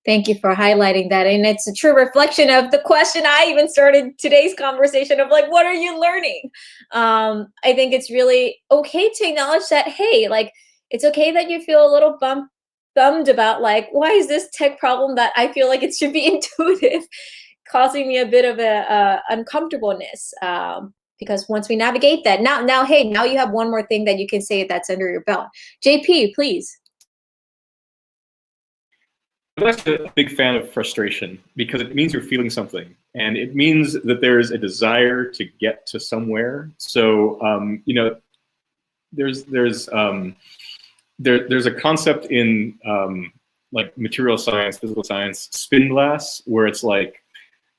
[SPEAKER 5] Thank you for highlighting that. And it's a true reflection of the question I even started today's conversation of, like, what are you learning? I think it's really okay to acknowledge that, hey, like, it's okay that you feel a little bummed about, like, why is this tech problem that I feel like it should be intuitive causing me a bit of a uncomfortableness? Because once we navigate that, now, hey, now you have one more thing that you can say that's under your belt. JP, please.
[SPEAKER 1] I'm actually a big fan of frustration, because it means you're feeling something, and it means that there's a desire to get to somewhere. So there's a concept in like material science, physical science, spin glass, where it's like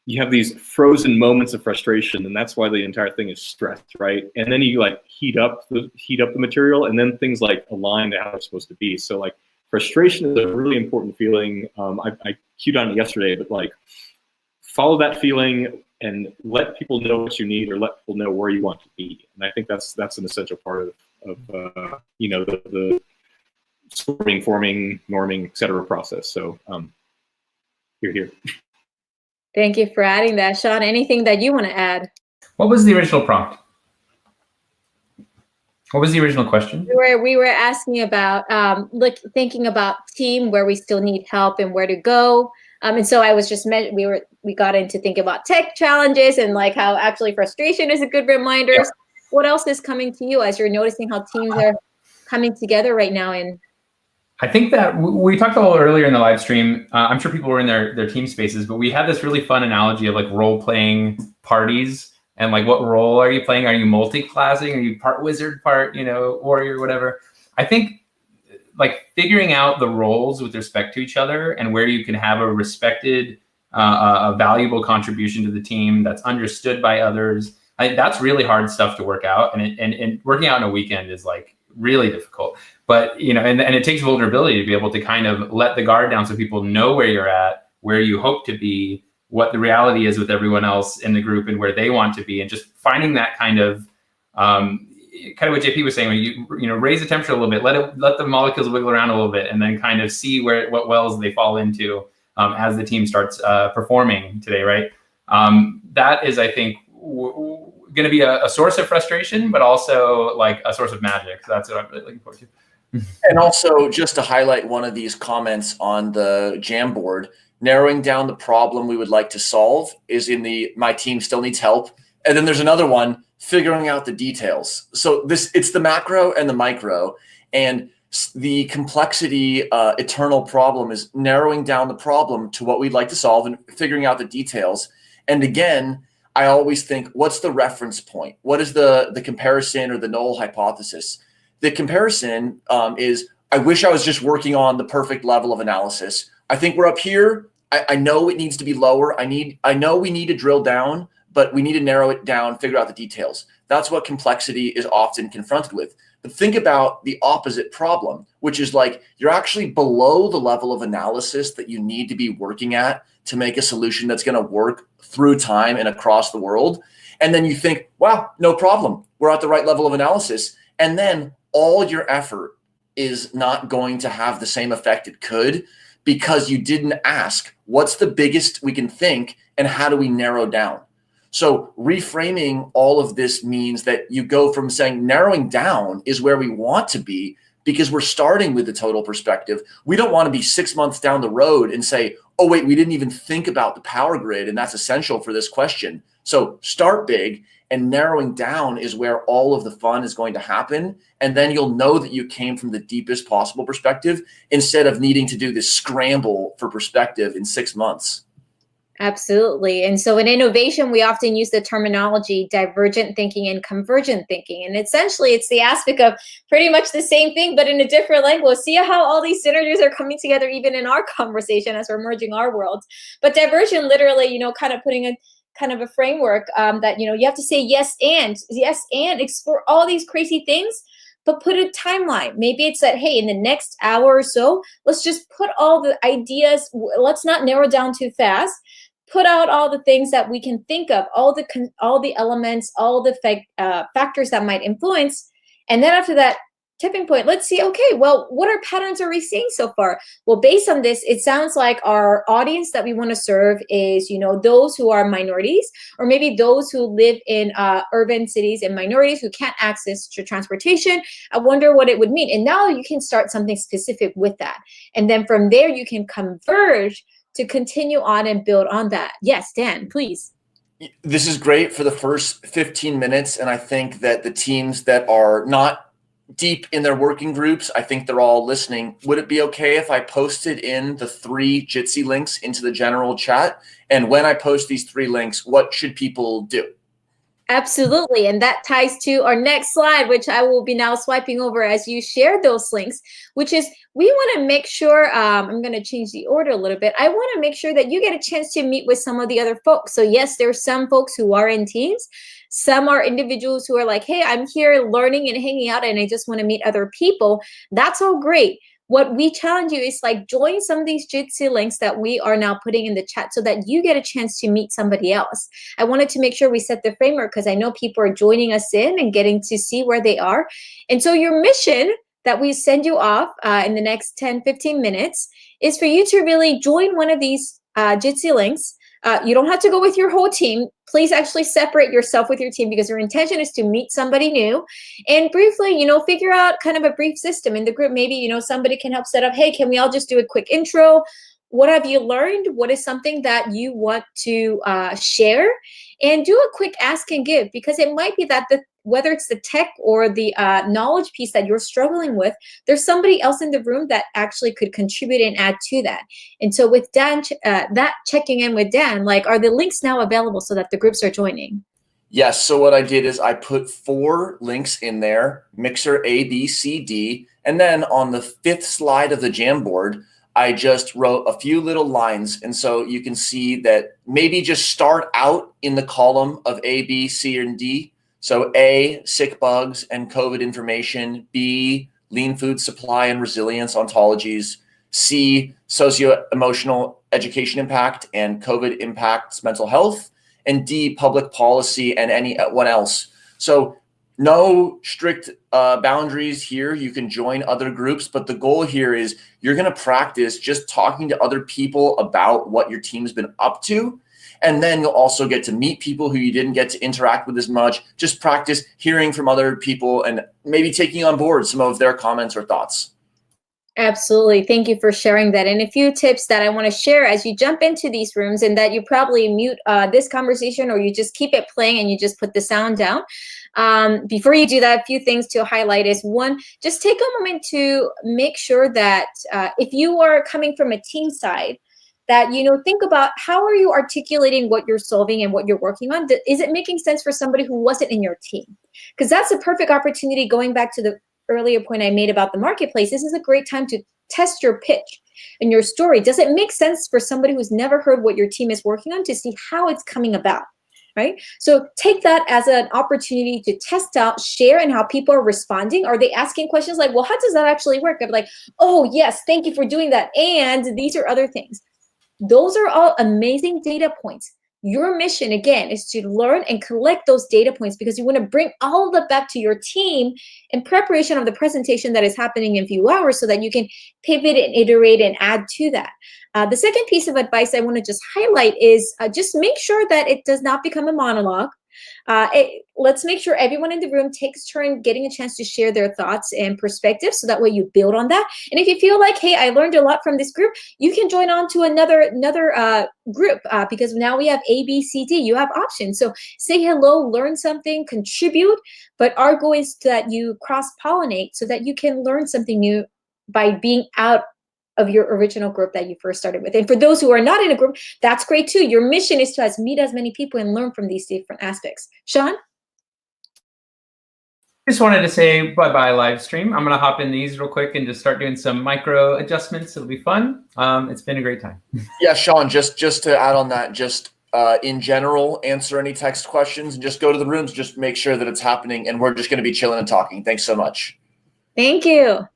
[SPEAKER 1] you have these frozen moments of frustration, and that's why the entire thing is stressed, right? And then you like heat up the material, and then things like align to how it's supposed to be. So like, frustration is a really important feeling. I cued on it yesterday, but like, follow that feeling and let people know what you need, or let people know where you want to be. And I think that's an essential part of the scoring, forming, norming, etc. process. So here.
[SPEAKER 5] Thank you for adding that, Shaun. Anything that you want to add?
[SPEAKER 3] What was the original prompt? What was the original question?
[SPEAKER 5] We were asking about thinking about team, where we still need help and where to go. And so I was just we got into thinking about tech challenges, and like how actually frustration is a good reminder.
[SPEAKER 3] Yeah.
[SPEAKER 5] What else is coming to you as you're noticing how teams are coming together right now? And
[SPEAKER 3] I think that we talked a little earlier in the live stream. I'm sure people were in their team spaces, but we had this really fun analogy of like role-playing parties and like what role are you playing? Are you multi-classing? Are you part wizard, part, warrior, whatever? I think like figuring out the roles with respect to each other and where you can have a respected, a valuable contribution to the team that's understood by others. That's really hard stuff to work out. And working out in a weekend is like really difficult. But, and it takes vulnerability to be able to kind of let the guard down so people know where you're at, where you hope to be, what the reality is with everyone else in the group and where they want to be. And just finding that kind of what JP was saying, when you raise the temperature a little bit, let the molecules wiggle around a little bit, and then kind of see what wells they fall into as the team starts performing today, right? That is, I think, going to be a source of frustration, but also like a source of magic. So that's what I'm really looking forward to.
[SPEAKER 2] And also, just to highlight one of these comments on the Jamboard, narrowing down the problem we would like to solve is in the my team still needs help. And then there's another one, figuring out the details. So it's the macro and the micro, and the complexity eternal problem is narrowing down the problem to what we'd like to solve and figuring out the details. And again, I always think, what's the reference point? What is the comparison or the null hypothesis? The comparison is, I wish I was just working on the perfect level of analysis. I think we're up here. I know it needs to be lower. I know we need to drill down, but we need to narrow it down, figure out the details. That's what complexity is often confronted with. But think about the opposite problem, which is like you're actually below the level of analysis that you need to be working at to make a solution that's going to work through time and across the world. And then you think, wow, no problem. We're at the right level of analysis. And then all your effort is not going to have the same effect it could, because you didn't ask, what's the biggest we can think and how do we narrow down? So reframing all of this means that you go from saying narrowing down is where we want to be, because we're starting with the total perspective. We don't want to be 6 months down the road and say, oh, wait, we didn't even think about the power grid, and that's essential for this question. So start big, and narrowing down is where all of the fun is going to happen. And then you'll know that you came from the deepest possible perspective instead of needing to do this scramble for perspective in 6 months.
[SPEAKER 5] Absolutely. And so in innovation, we often use the terminology divergent thinking and convergent thinking. And essentially, it's the aspect of pretty much the same thing, but in a different language. See how all these synergies are coming together, even in our conversation as we're merging our worlds. But divergent, literally, kind of putting a kind of a framework that, you have to say yes and explore all these crazy things, but put a timeline. Maybe it's that, hey, in the next hour or so, let's just put all the ideas, let's not narrow down too fast. Put out all the things that we can think of, all the elements, all the factors that might influence. And then after that tipping point, let's see, okay, well, what patterns are we seeing so far? Well, based on this, it sounds like our audience that we want to serve is, those who are minorities, or maybe those who live in urban cities and minorities who can't access to transportation. I wonder what it would mean. And now you can start something specific with that. And then from there, you can converge to continue on and build on that. Yes, Dan, please.
[SPEAKER 2] This is great for the first 15 minutes. And I think that the teams that are not deep in their working groups, I think they're all listening. Would it be okay if I posted in the 3 Jitsi links into the general chat? And when I post these 3 links, what should people do?
[SPEAKER 5] Absolutely. And that ties to our next slide, which I will be now swiping over as you share those links, which is we want to make sure, I'm going to change the order a little bit. I want to make sure that you get a chance to meet with some of the other folks. So yes, there are some folks who are in teams. Some are individuals who are like, hey, I'm here learning and hanging out and I just want to meet other people. That's all great. What we challenge you is like join some of these Jitsi links that we are now putting in the chat so that you get a chance to meet somebody else. I wanted to make sure we set the framework because I know people are joining us in and getting to see where they are. And so your mission that we send you off in the next 10, 15 minutes is for you to really join one of these Jitsi links. You don't have to go with your whole team. Please actually separate yourself with your team because your intention is to meet somebody new and briefly, figure out kind of a brief system in the group. Maybe, somebody can help set up, hey, can we all just do a quick intro? What have you learned? What is something that you want to share? And do a quick ask and give, because it might be that whether it's the tech or the knowledge piece that you're struggling with, there's somebody else in the room that actually could contribute and add to that. And so with Dan, that checking in with Dan, like, are the links now available so that the groups are joining?
[SPEAKER 2] Yes. So what I did is I put 4 links in there, Mixer A, B, C, D. And then on the 5th slide of the Jamboard, I just wrote a few little lines. And so you can see that maybe just start out in the column of A, B, C, and D. So A, sick bugs and COVID information. B, lean food supply and resilience ontologies. C, socio-emotional education impact and COVID impacts mental health. And D, public policy and anyone else. So no strict boundaries here. You can join other groups, but the goal here is you're going to practice just talking to other people about what your team's been up to. And then you'll also get to meet people who you didn't get to interact with as much. Just practice hearing from other people and maybe taking on board some of their comments or thoughts.
[SPEAKER 5] Absolutely. Thank you for sharing that. And a few tips that I want to share as you jump into these rooms, and that you probably mute this conversation, or you just keep it playing and you just put the sound down. Before you do that, a few things to highlight is, one, just take a moment to make sure that if you are coming from a team side, that, think about how are you articulating what you're solving and what you're working on. Is it making sense for somebody who wasn't in your team? Because that's a perfect opportunity, going back to the earlier point I made about the marketplace. This is a great time to test your pitch and your story. Does it make sense for somebody who's never heard what your team is working on to see how it's coming about, right? So take that as an opportunity to test out, share, and how people are responding. Are they asking questions like, well, how does that actually work? I'm like, oh, yes, thank you for doing that. And these are other things. Those are all amazing data points. Your mission, again, is to learn and collect those data points, because you want to bring all of that back to your team in preparation of the presentation that is happening in a few hours, so that you can pivot and iterate and add to that. The second piece of advice I want to just highlight is just make sure that it does not become a monologue. Let's make sure everyone in the room takes turn getting a chance to share their thoughts and perspectives, so that way you build on that. And if you feel like, hey, I learned a lot from this group, you can join on to another group, because now we have A, B, C, D. You have options. So say hello, learn something, contribute. But our goal is that you cross-pollinate so that you can learn something new by being out of your original group that you first started with. And for those who are not in a group, that's great too. Your mission is to meet as many people and learn from these different aspects. Shaun?
[SPEAKER 3] Just wanted to say bye-bye live stream. I'm going to hop in these real quick and just start doing some micro adjustments. It'll be fun. It's been a great time.
[SPEAKER 2] Yeah, Shaun, just to add on that, just in general, answer any text questions and just go to the rooms, just make sure that it's happening. And we're just going to be chilling and talking. Thanks so much.
[SPEAKER 5] Thank you.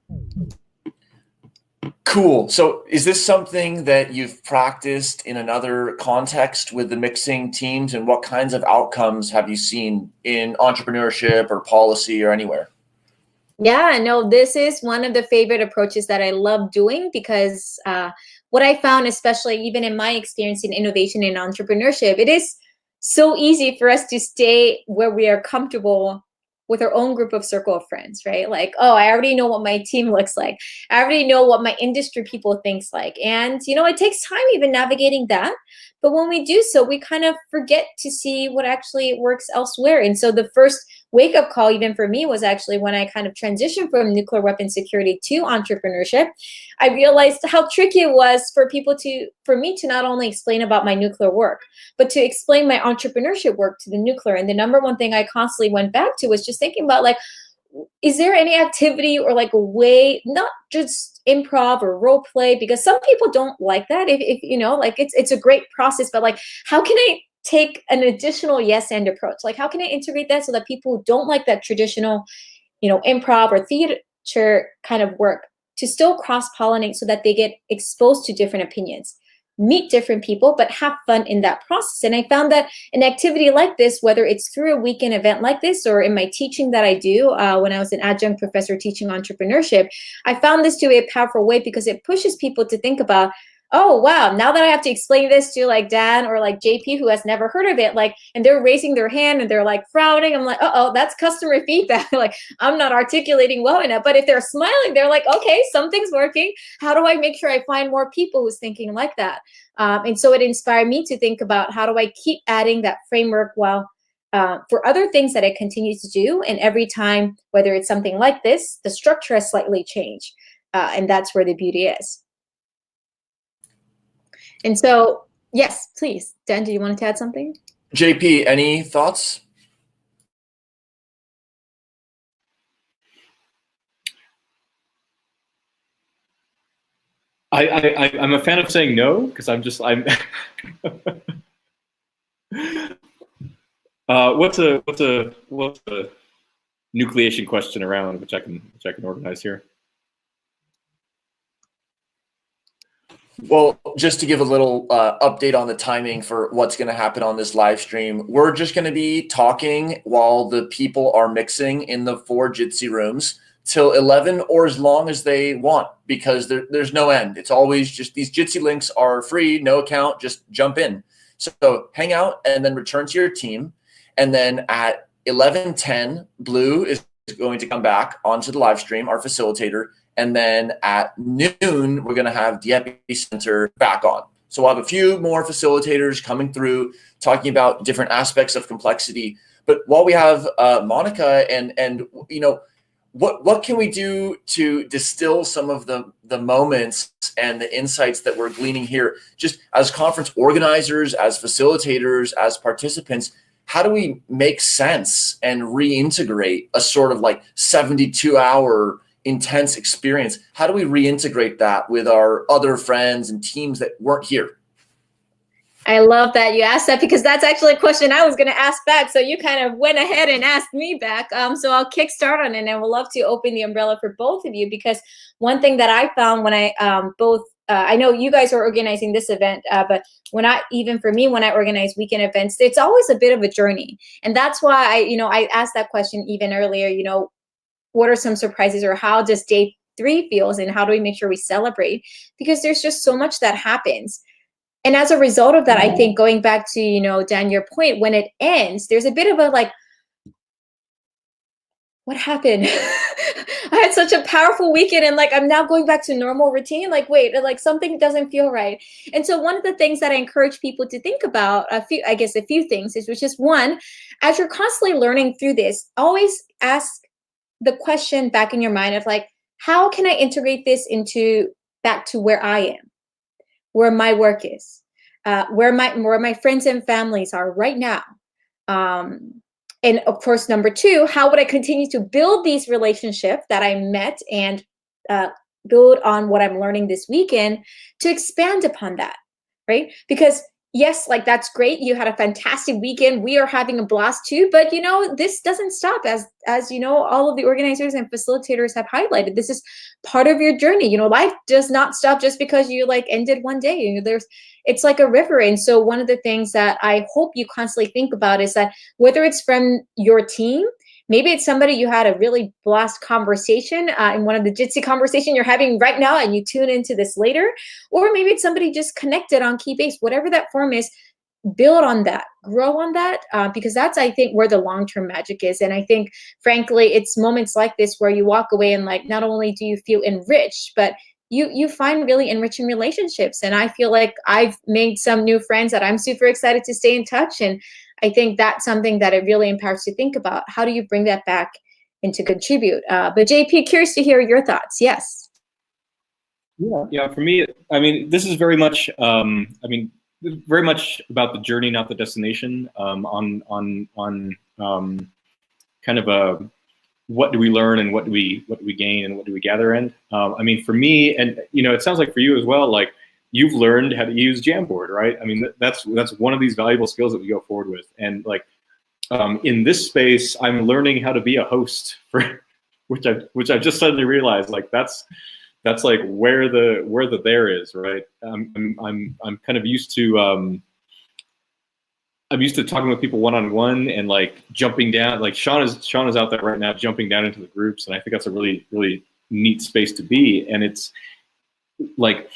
[SPEAKER 2] Cool. So is this something that you've practiced in another context with the mixing teams, and what kinds of outcomes have you seen in entrepreneurship or policy or anywhere?
[SPEAKER 5] Yeah, no, this is one of the favorite approaches that I love doing, because what I found, especially even in my experience in innovation and entrepreneurship, it is so easy for us to stay where we are comfortable with our own group of circle of friends, right? Like, oh, I already know what my team looks like. I already know what my industry people thinks like. And, it takes time even navigating that. But when we do so, we kind of forget to see what actually works elsewhere. And so the first wake-up call, even for me, was actually when I kind of transitioned from nuclear weapon security to entrepreneurship. I realized how tricky it was for me to not only explain about my nuclear work, but to explain my entrepreneurship work to the nuclear. And the number one thing I constantly went back to was just thinking about, like, is there any activity or like a way, not just improv or role play, because some people don't like that. If like it's a great process, but like, how can I take an additional yes and approach? Like, how can I integrate that so that people who don't like that traditional, improv or theater kind of work to still cross-pollinate, so that they get exposed to different opinions, meet different people, but have fun in that process. And I found that an activity like this, whether it's through a weekend event like this or in my teaching that I do when I was an adjunct professor teaching entrepreneurship, I found this to be a powerful way, because it pushes people to think about, oh, wow, now that I have to explain this to like Dan or like JP, who has never heard of it, like, and they're raising their hand and they're like frowning, I'm like, uh-oh, that's customer feedback. Like, I'm not articulating well enough. But if they're smiling, they're like, okay, something's working. How do I make sure I find more people who's thinking like that? And so it inspired me to think about, how do I keep adding that framework while for other things that it continues to do. And every time, whether it's something like this, the structure has slightly changed. And that's where the beauty is. And so, yes, please. Dan, do you want to add something?
[SPEAKER 2] JP, any thoughts?
[SPEAKER 1] I'm a fan of saying no, because I'm what's a nucleation question around which I can organize here?
[SPEAKER 2] Well, just to give a little update on the timing for what's going to happen on this live stream, we're just going to be talking while the people are mixing in the 4 Jitsi rooms till 11 or as long as they want, because there's no end. It's always just these Jitsi links are free, no account, just jump in. So hang out and then return to your team. And then at 11:10, Bleu is going to come back onto the live stream, our facilitator. And then at noon, we're going to have Depicentre back on. So we'll have a few more facilitators coming through, talking about different aspects of complexity. But while we have Monica and you know, what can we do to distill some of the moments and the insights that we're gleaning here, just as conference organizers, as facilitators, as participants? How do we make sense and reintegrate a sort of like 72-hour intense experience? How do we reintegrate that with our other friends and teams that weren't here?
[SPEAKER 5] I love that you asked that, because that's actually a question I was going to ask back. So you kind of went ahead and asked me back. So I'll kickstart on it, and I would love to open the umbrella for both of you, because one thing that I found when I I know you guys are organizing this event, but when I organize weekend events, it's always a bit of a journey. And that's why I asked that question even earlier, what are some surprises, or how does day 3 feels, and how do we make sure we celebrate? Because there's just so much that happens. And as a result of that, I think going back to, Dan, your point, when it ends, there's a bit of a like, what happened? I had such a powerful weekend, and like, I'm now going back to normal routine. Like, wait, like something doesn't feel right. And so one of the things that I encourage people to think about, a few things is, which is one, as you're constantly learning through this, always ask the question back in your mind of like, how can I integrate this back to where I am, where my work is, where my friends and families are right now. And of course, number 2, how would I continue to build these relationships that I met and build on what I'm learning this weekend to expand upon that, right? Because yes, like that's great. You had a fantastic weekend. We are having a blast too, but this doesn't stop, as all of the organizers and facilitators have highlighted. This is part of your journey. Life does not stop just because you like ended one day. It's like a river. And so one of the things that I hope you constantly think about is that whether it's from your team, maybe it's somebody you had a really blast conversation in one of the Jitsi conversation you're having right now, and you tune into this later, or maybe it's somebody just connected on Keybase, whatever that form is. Build on that, grow on that, because that's, I think, where the long-term magic is. And I think, frankly, it's moments like this where you walk away and like, not only do you feel enriched, but you find really enriching relationships. And I feel like I've made some new friends that I'm super excited to stay in touch. And I think that's something that it really empowers to think about. How do you bring that back and to contribute? But JP, curious to hear your thoughts. Yes.
[SPEAKER 1] Yeah. For me, I mean, this is very much, very much about the journey, not the destination. On kind of a what do we learn and what do we gain and what do we gather in. I mean, for me, and it sounds like for you as well, like you've learned how to use Jamboard, right? I mean, that's one of these valuable skills that we go forward with. And like in this space, I'm learning how to be a host for which I've just suddenly realized, like that's like where the there is, right? I'm kind of used to I'm used to talking with people one-on-one and like jumping down. Like Shaun is out there right now jumping down into the groups, and I think that's a really, really neat space to be. And it's like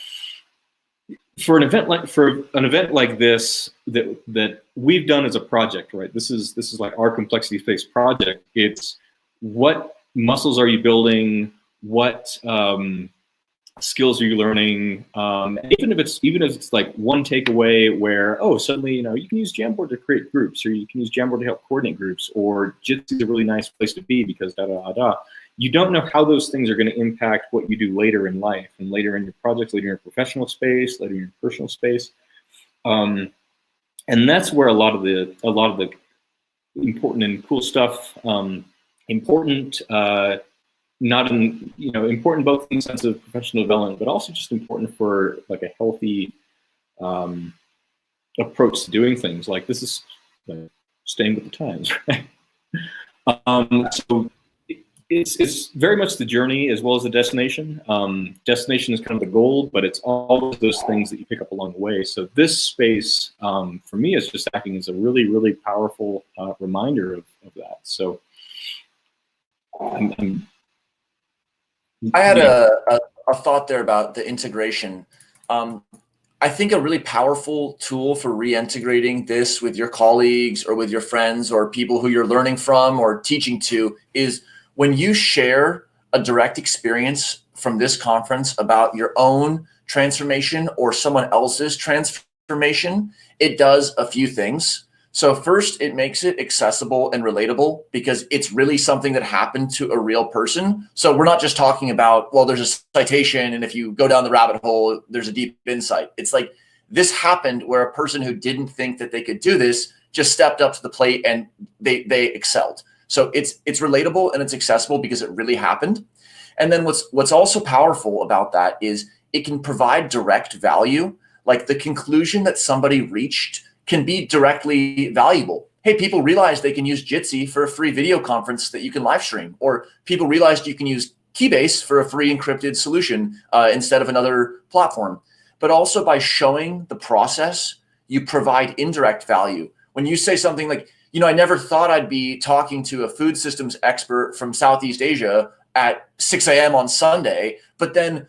[SPEAKER 1] for an event like this that we've done as a project, right? This is like our complexity space project. It's what muscles are you building? What skills are you learning? And even if it's like one takeaway where, oh, suddenly, you know, you can use Jamboard to create groups, or you can use Jamboard to help coordinate groups, or Jitsi is a really nice place to be because da da da da. You don't know how those things are going to impact what you do later in life and later in your projects, later in your professional space, later in your personal space. And that's where a lot of the important and cool stuff, important both in the sense of professional development, but also just important for like a healthy approach to doing things. Like this is staying with the times, right? So it's very much the journey as well as the destination. Destination is kind of the goal, but it's all of those things that you pick up along the way. So this space, for me, is just acting as a really, really powerful reminder of that. So
[SPEAKER 2] I had a thought there about the integration. I think a really powerful tool for reintegrating this with your colleagues or with your friends or people who you're learning from or teaching to is when you share a direct experience from this conference about your own transformation or someone else's transformation, it does a few things. So first, it makes it accessible and relatable because it's really something that happened to a real person. So we're not just talking about, well, there's a citation, and if you go down the rabbit hole, there's a deep insight. It's like this happened where a person who didn't think that they could do this just stepped up to the plate and they excelled. So it's relatable and it's accessible because it really happened. And then what's also powerful about that is it can provide direct value. Like the conclusion that somebody reached can be directly valuable. Hey, people realized they can use Jitsi for a free video conference that you can live stream, or people realized you can use Keybase for a free encrypted solution instead of another platform. But also by showing the process, you provide indirect value. When you say something like, you know, I never thought I'd be talking to a food systems expert from Southeast Asia at 6 a.m. on Sunday, but then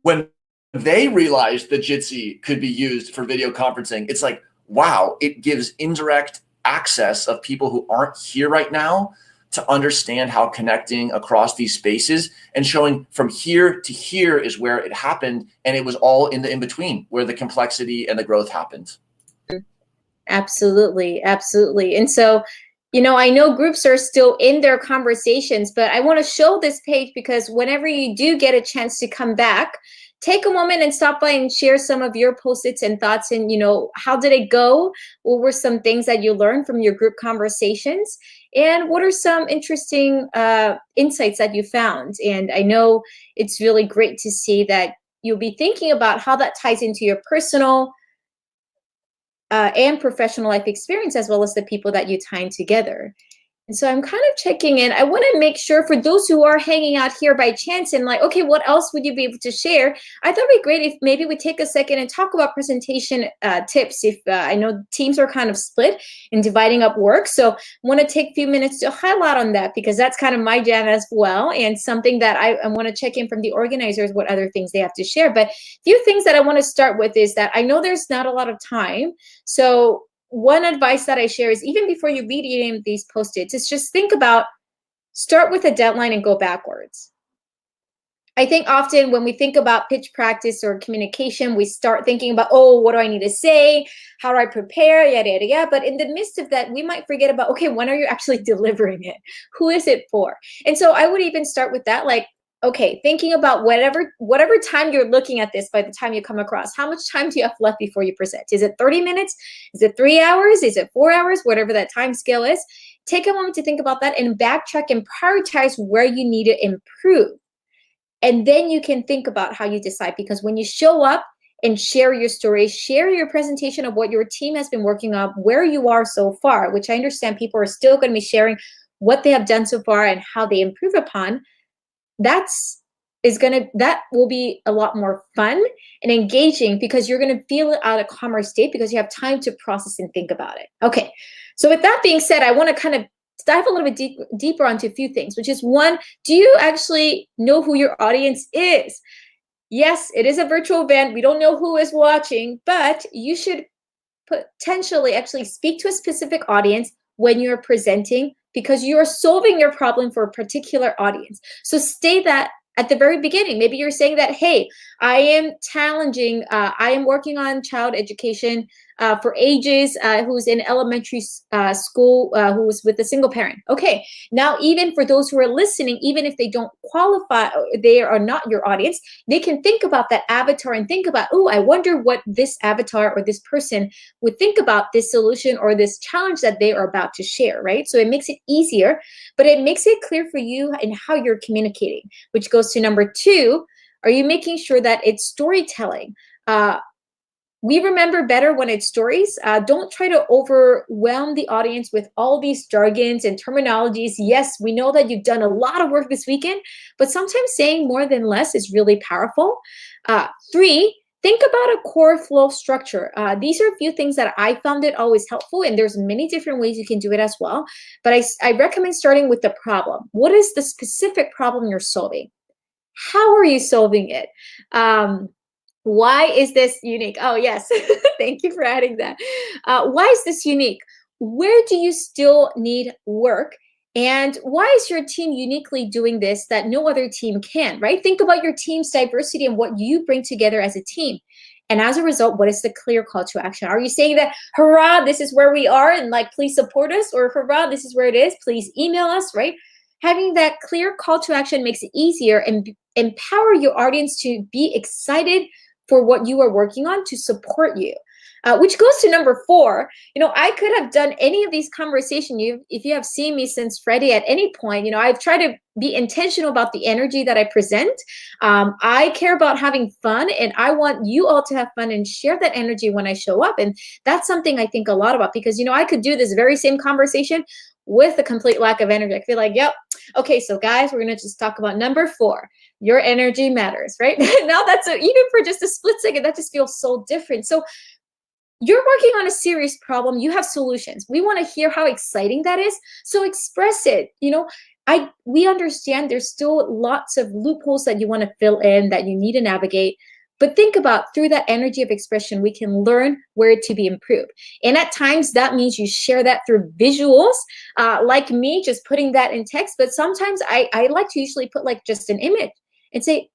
[SPEAKER 2] when they realized that Jitsi could be used for video conferencing, it's like, wow, it gives indirect access of people who aren't here right now to understand how connecting across these spaces and showing from here to here is where it happened. And it was all in the in-between where the complexity and the growth happened.
[SPEAKER 5] Absolutely. Absolutely. And so, you know, I know groups are still in their conversations, but I want to show this page because whenever you do get a chance to come back, take a moment and stop by and share some of your post-its and thoughts and, you know, how did it go? What were some things that you learned from your group conversations? And what are some interesting insights that you found? And I know it's really great to see that you'll be thinking about how that ties into your personal and professional life experience, as well as the people that you tie together. And so I'm kind of checking in. I want to make sure for those who are hanging out here by chance and like, okay, what else would you be able to share? I thought it'd be great if maybe we take a second and talk about presentation tips. If I know teams are kind of split in dividing up work. So I want to take a few minutes to highlight on that because that's kind of my jam as well. And something that I want to check in from the organizers, what other things they have to share. But a few things that I want to start with is that I know there's not a lot of time. So one advice that I share is even before you read any of these post-its, is just think about, start with a deadline and go backwards. I think often when we think about pitch practice or communication, we start thinking about, oh, what do I need to say? How do I prepare? Yada, yada, yada. But in the midst of that, we might forget about, okay, when are you actually delivering it? Who is it for? And so I would even start with that, like, okay, thinking about whatever time you're looking at this by the time you come across, how much time do you have left before you present? Is it 30 minutes? Is it 3 hours? Is it 4 hours? Whatever that time scale is. Take a moment to think about that and backtrack and prioritize where you need to improve. And then you can think about how you decide, because when you show up and share your story, share your presentation of what your team has been working on, where you are so far, which I understand people are still going to be sharing what they have done so far and how they improve upon. That will be a lot more fun and engaging because you're going to feel it out of calmer state because you have time to process and think about it. Okay, so with that being said, I want to kind of dive a little bit deeper onto a few things, which is one, do you actually know who your audience is? Yes, it is a virtual event. We don't know who is watching, but you should potentially actually speak to a specific audience when you're presenting, because you are solving your problem for a particular audience. So state that at the very beginning. Maybe you're saying that, hey, I am challenging, I am working on child education for ages, who's in elementary school, who's with a single parent. Okay, now even for those who are listening, even if they don't qualify, they are not your audience, they can think about that avatar and think about, oh, I wonder what this avatar or this person would think about this solution or this challenge that they are about to share, right? So it makes it easier, but it makes it clear for you and how you're communicating, which goes to number 2. Are you making sure that it's storytelling? We remember better when it's stories. Don't try to overwhelm the audience with all these jargons and terminologies. Yes, we know that you've done a lot of work this weekend, but sometimes saying more than less is really powerful. 3, think about a core flow structure. These are a few things that I found it always helpful, and there's many different ways you can do it as well. But I recommend starting with the problem. What is the specific problem you're solving? How are you solving it? Why is this unique? Oh, yes. Thank you for adding that. Why is this unique? Where do you still need work? And why is your team uniquely doing this that no other team can, right? Think about your team's diversity and what you bring together as a team. And as a result, what is the clear call to action? Are you saying that, hurrah, this is where we are and like, please support us, or hurrah, this is where it is, please email us, right? Having that clear call to action makes it easier and empower your audience to be excited for what you are working on to support you. Which goes to number 4. I could have done any of these conversations. If you have seen me since Friday at any point, I've tried to be intentional about the energy that I present. I care about having fun, and I want you all to have fun and share that energy when I show up. And that's something I think a lot about, because, I could do this very same conversation with a complete lack of energy. I feel like, yep, okay, so guys, we're going to just talk about number 4. Your energy matters, right? Now that's even for just a split second, that just feels so different. So you're working on a serious problem. You have solutions. We want to hear how exciting that is. So express it. We understand there's still lots of loopholes that you want to fill in, that you need to navigate. But think about, through that energy of expression, we can learn where to be improved. And at times that means you share that through visuals, like me, just putting that in text. But sometimes I like to usually put like just an image and say,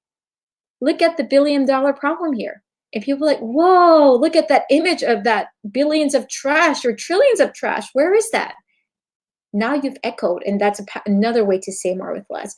[SPEAKER 5] look at the $1 billion problem here. And people are like, whoa, look at that image of that billions of trash or trillions of trash. Where is that? Now you've echoed, and that's another way to say more with less.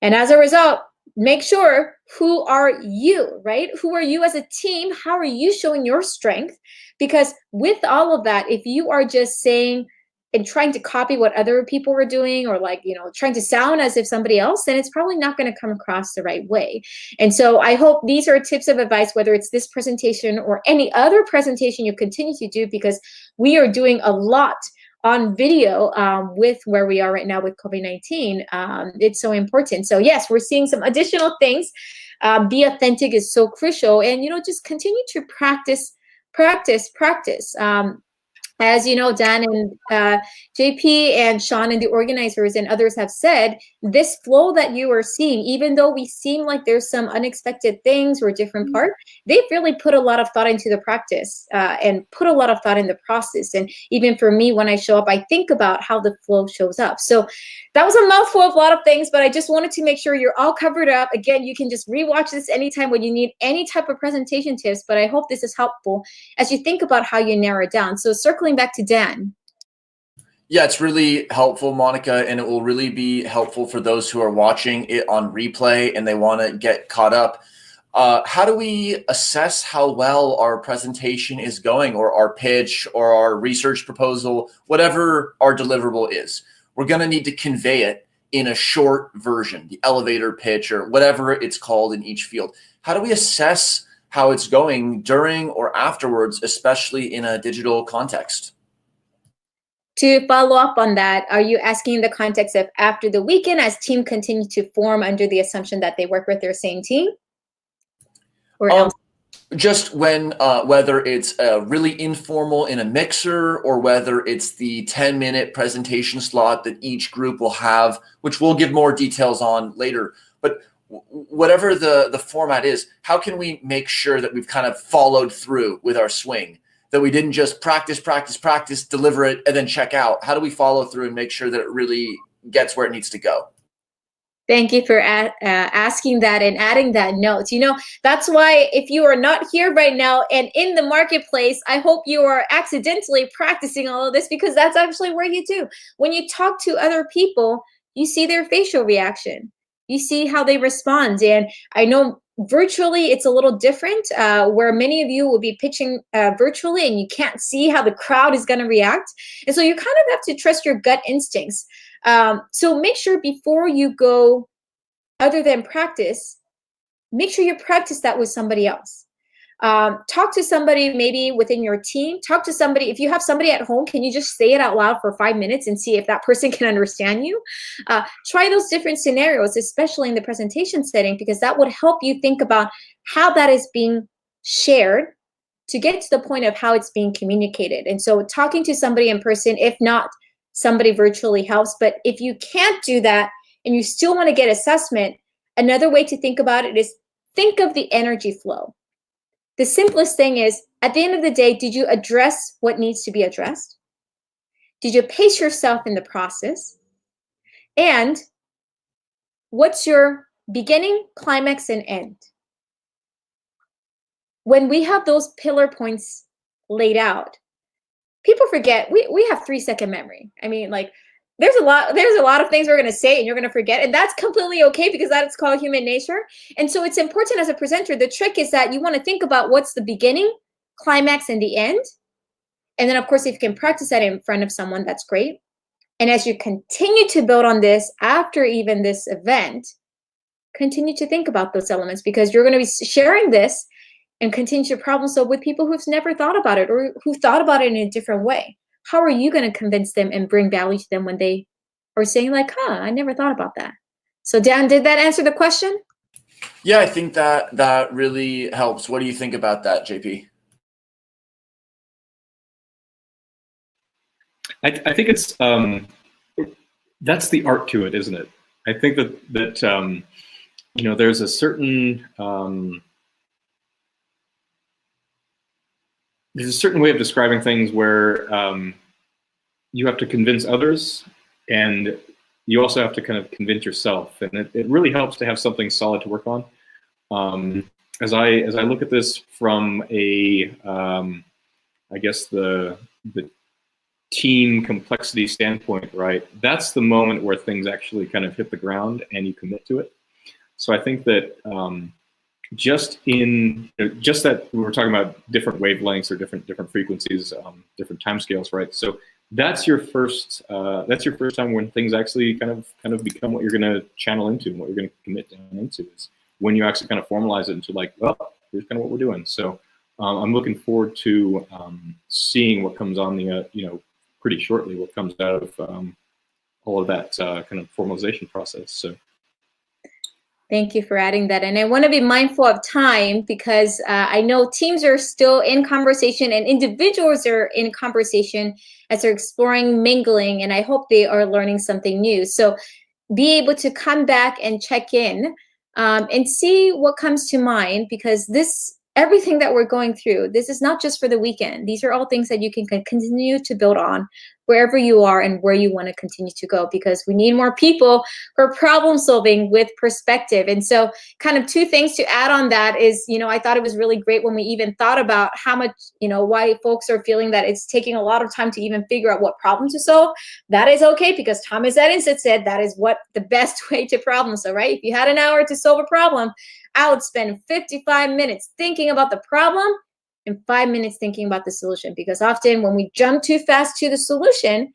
[SPEAKER 5] And as a result, make sure, who are you, right? Who are you as a team? How are you showing your strength? Because with all of that, if you are just saying and trying to copy what other people are doing, or like, trying to sound as if somebody else, then it's probably not going to come across the right way. And so I hope these are tips of advice, whether it's this presentation or any other presentation you continue to do, because we are doing a lot on video with where we are right now with COVID-19. It's so important. So yes, we're seeing some additional things. Be authentic is so crucial. And, just continue to practice. As you know, Dan and JP and Shaun and the organizers and others have said, this flow that you are seeing, even though we seem like there's some unexpected things or different part, they've really put a lot of thought into the practice and put a lot of thought in the process. And even for me, when I show up, I think about how the flow shows up. So that was a mouthful of a lot of things, but I just wanted to make sure you're all covered up. Again, you can just rewatch this anytime when you need any type of presentation tips, but I hope this is helpful as you think about how you narrow it down. So circling back to Dan.
[SPEAKER 2] Yeah, it's really helpful, Monica, and it will really be helpful for those who are watching it on replay and they want to get caught up. How do we assess how well our presentation is going, or our pitch, or our research proposal, whatever our deliverable is? We're going to need to convey it in a short version, the elevator pitch, or whatever it's called in each field. How do we assess how it's going during or afterwards, especially in a digital context?
[SPEAKER 5] To follow up on that, are you asking in the context of after the weekend, as team continue to form under the assumption that they work with their same team? Or else?
[SPEAKER 2] Just when, whether it's really informal in a mixer, or whether it's the 10-minute presentation slot that each group will have, which we'll give more details on later. But whatever the format is, how can we make sure that we've kind of followed through with our swing? That we didn't just practice, deliver it, and then check out? How do we follow through and make sure that it really gets where it needs to go?
[SPEAKER 5] Thank you for asking that and adding that note. You know, that's why if you are not here right now and in the marketplace, I hope you are accidentally practicing all of this, because that's actually where you do. When you talk to other people, you see their facial reaction. You see how they respond. And I know virtually it's a little different, where many of you will be pitching virtually and you can't see how the crowd is going to react. And so you kind of have to trust your gut instincts. So make sure before you go, other than practice, make sure you practice that with somebody else. Talk to somebody maybe within your team. Talk to somebody. If you have somebody at home, can you just say it out loud for 5 minutes and see if that person can understand you? Try those different scenarios, especially in the presentation setting, because that would help you think about how that is being shared to get to the point of how it's being communicated. And so talking to somebody in person, if not somebody virtually, helps. But if you can't do that and you still want to get assessment, another way to think about it is think of the energy flow. The simplest thing is, at the end of the day, did you address what needs to be addressed? Did you pace yourself in the process? And what's your beginning, climax, and end? When we have those pillar points laid out, people forget. We have 3-second memory. I mean, like, there's a lot of things we're going to say and you're going to forget, and that's completely okay, because that's called human nature. And so it's important as a presenter. The trick is that you want to think about what's the beginning, climax, and the end. And then, of course, if you can practice that in front of someone, that's great. And as you continue to build on this after even this event, continue to think about those elements, because you're going to be sharing this and continue to problem solve with people who've never thought about it or who thought about it in a different way. How are you going to convince them and bring value to them when they are saying like, I never thought about that? So Dan, did that answer the question?
[SPEAKER 2] Yeah, I think that really helps. What do you think about that, JP?
[SPEAKER 1] I think it's that's the art to it, isn't it? I think that you know, there's a certain way of describing things where you have to convince others, and you also have to kind of convince yourself, and it really helps to have something solid to work on. As I look at this from a I guess the team complexity standpoint, right? That's the moment where things actually kind of hit the ground and you commit to it. So I think that just that we were talking about different wavelengths or different frequencies, different timescales, right? So that's your first time when things actually kind of become what you're going to channel into and what you're going to commit down into, is when you actually kind of formalize it into like, well, here's kind of what we're doing. So I'm looking forward to seeing what comes on the pretty shortly, what comes out of all of that kind of formalization process. So.
[SPEAKER 5] Thank you for adding that. And I want to be mindful of time, because I know teams are still in conversation and individuals are in conversation as they're exploring mingling, and I hope they are learning something new. So be able to come back and check in and see what comes to mind, because everything that we're going through, this is not just for the weekend. These are all things that you can continue to build on wherever you are and where you want to continue to go, because we need more people for problem solving with perspective. And so kind of two things to add on that is, I thought it was really great when we even thought about how much, why folks are feeling that it's taking a lot of time to even figure out what problem to solve. That is okay, because Thomas Edison said that is what the best way to problem solve, right? If you had an hour to solve a problem, I would spend 55 minutes thinking about the problem and 5 minutes thinking about the solution, because often when we jump too fast to the solution,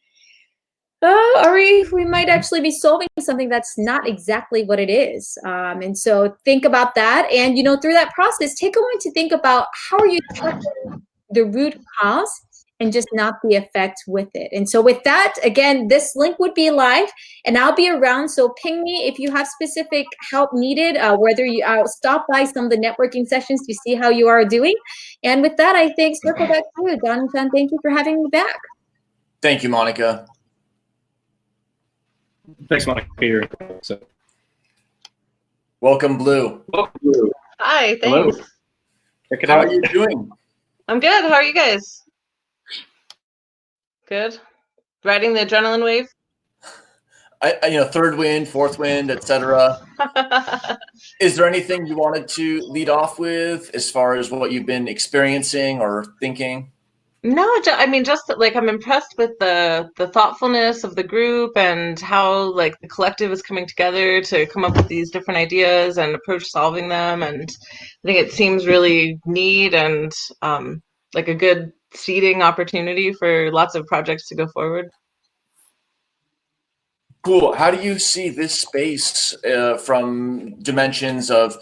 [SPEAKER 5] we might actually be solving something that's not exactly what it is. And so think about that. And, through that process, take a moment to think about how are you tackling the root cause and just not the effect with it. And so with that, again, this link would be live and I'll be around. So ping me if you have specific help needed, whether I'll stop by some of the networking sessions to see how you are doing. And with that, I think circle back to you, Jonathan. Thank you for having me back.
[SPEAKER 2] Thank you, Monica.
[SPEAKER 1] Thanks, Monica. So.
[SPEAKER 2] Welcome, Bleu.
[SPEAKER 1] Welcome, Bleu.
[SPEAKER 6] Hi, thanks.
[SPEAKER 1] Hello.
[SPEAKER 2] How are you doing?
[SPEAKER 6] I'm good. How are you guys? Good. Riding the adrenaline wave?
[SPEAKER 2] third wind, fourth wind, etc. Is there anything you wanted to lead off with as far as what you've been experiencing or thinking?
[SPEAKER 6] No, I mean, just like I'm impressed with the thoughtfulness of the group and how like the collective is coming together to come up with these different ideas and approach solving them. And I think it seems really neat and like a good seeding opportunity for lots of projects to go forward.
[SPEAKER 2] Cool. How do you see this space from dimensions of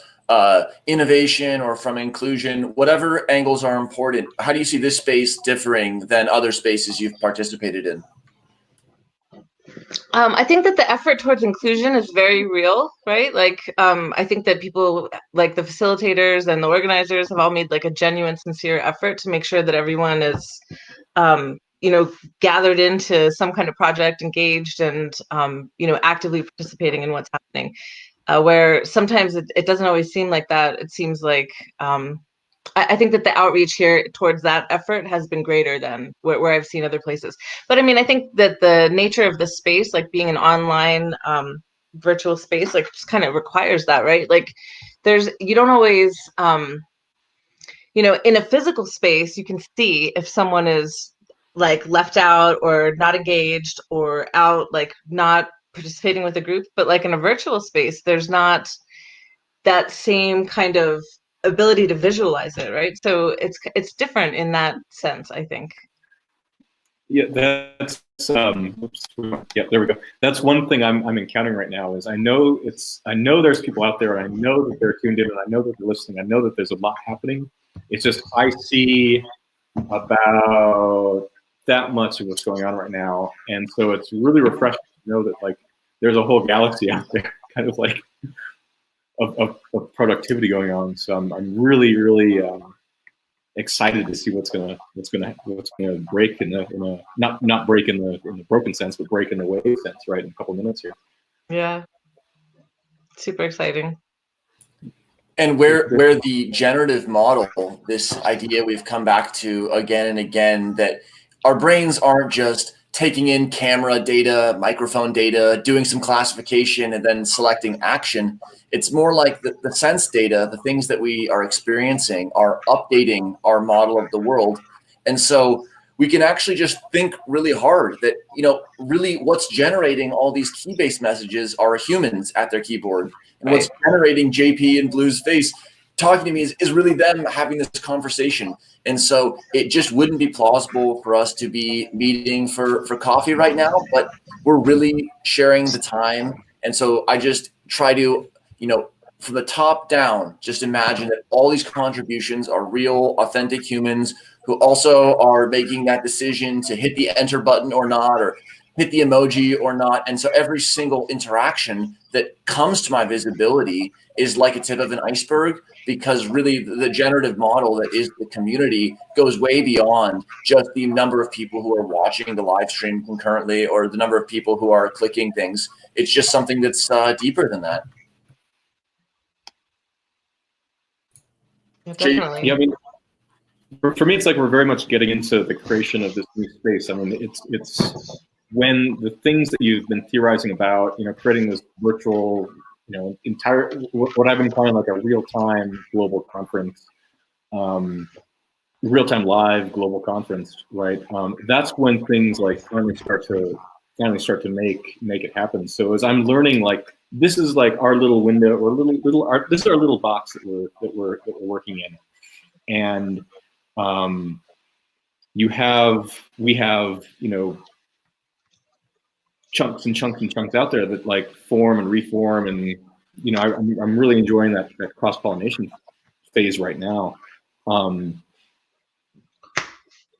[SPEAKER 2] innovation or from inclusion, whatever angles are important? How do you see this space differing than other spaces you've participated in?
[SPEAKER 6] I think that the effort towards inclusion is very real, right? Like, I think that people, like the facilitators and the organizers, have all made like a genuine, sincere effort to make sure that everyone is, gathered into some kind of project, engaged, and actively participating in what's happening. Where sometimes it doesn't always seem like that. It seems like I think that the outreach here towards that effort has been greater than where I've seen other places. But I mean, I think that the nature of the space, like being an online virtual space, like just kind of requires that, right? Like you don't always, in a physical space, you can see if someone is like left out or not engaged or out, like not participating with a group. But like in a virtual space, there's not that same kind of ability to visualize it, right? So it's different in that sense, I think.
[SPEAKER 1] Yeah, that's oops, yeah, there we go. That's one thing I'm encountering right now is I know there's people out there, and I know that they're tuned in, and I know that they're listening. I know that there's a lot happening. It's just I see about that much of what's going on right now, and so it's really refreshing to know that like there's a whole galaxy out there, kind of like of productivity going on. So I'm really excited to see what's gonna break in the not break in the broken sense, but break in the wave sense, right, in a couple minutes here.
[SPEAKER 6] Yeah, super exciting.
[SPEAKER 2] And where the generative model, this idea we've come back to again and again, that our brains aren't just taking in camera data, microphone data, doing some classification, and then selecting action. It's more like the sense data, the things that we are experiencing are updating our model of the world. And so we can actually just think really hard that, really what's generating all these Keybase messages are humans at their keyboard. And what's generating JP and Blue's face talking to me is really them having this conversation. And so it just wouldn't be plausible for us to be meeting for coffee right now, but we're really sharing the time. And so I just try to, from the top down, just imagine that all these contributions are real, authentic humans who also are making that decision to hit the enter button or not, or hit the emoji or not. And so every single interaction that comes to my visibility is like a tip of an iceberg, because really the generative model that is the community goes way beyond just the number of people who are watching the live stream concurrently or the number of people who are clicking things. It's just something that's deeper than that.
[SPEAKER 6] Yeah, definitely.
[SPEAKER 1] Yeah, I mean, for me, it's like we're very much getting into the creation of this new space. I mean, it's when the things that you've been theorizing about, creating this virtual, entire, what I've been calling like a real-time global conference, real-time live global conference, right? That's when things like finally start to make it happen. So as I'm learning, like this is like our little window or this is our little box that we're working in, and we have chunks and chunks and chunks out there that like form and reform, and I'm really enjoying that cross-pollination phase right now.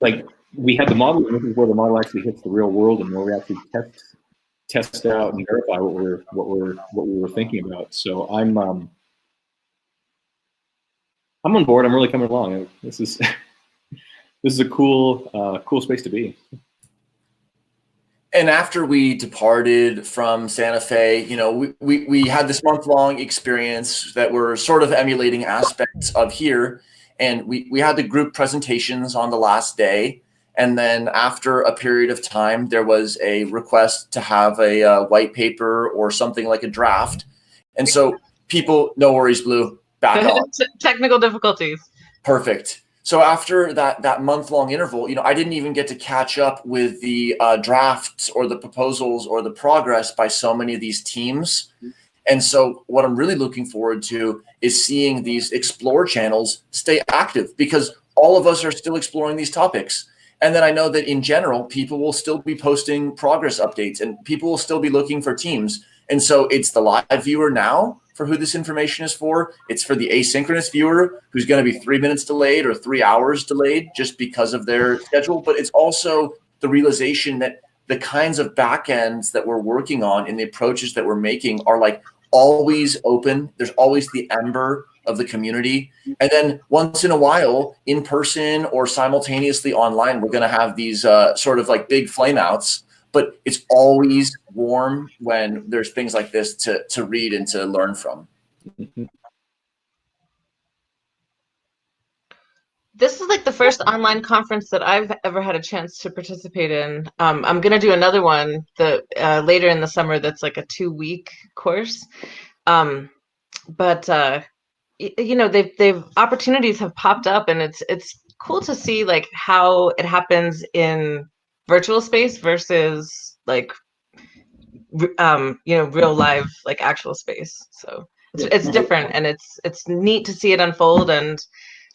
[SPEAKER 1] Like we had the model, and this is where the model actually hits the real world, and where we actually test out and verify what we were thinking about. So I'm on board. I'm really coming along. This is a cool space to be.
[SPEAKER 2] And after we departed from Santa Fe, we had this month-long experience that we're sort of emulating aspects of here. And we had the group presentations on the last day. And then after a period of time, there was a request to have a white paper or something like a draft. And so people, no worries, Blue, back on.
[SPEAKER 6] Technical difficulties.
[SPEAKER 2] Perfect. So after that month-long interval, I didn't even get to catch up with the drafts or the proposals or the progress by so many of these teams. And so what I'm really looking forward to is seeing these explore channels stay active, because all of us are still exploring these topics. And then I know that in general, people will still be posting progress updates and people will still be looking for teams. And so it's the live viewer now for who this information is for. It's for the asynchronous viewer who's going to be 3 minutes delayed or 3 hours delayed just because of their schedule. But it's also the realization that the kinds of backends that we're working on and the approaches that we're making are like always open. There's always the ember of the community. And then once in a while, in person or simultaneously online, we're going to have these sort of like big flameouts. But it's always warm when there's things like this to read and to learn from.
[SPEAKER 6] This is like the first online conference that I've ever had a chance to participate in. I'm going to do another one later in the summer that's like a 2-week course. But they've opportunities have popped up, and it's cool to see like how it happens in virtual space versus like real live like actual space. So it's different, and it's neat to see it unfold and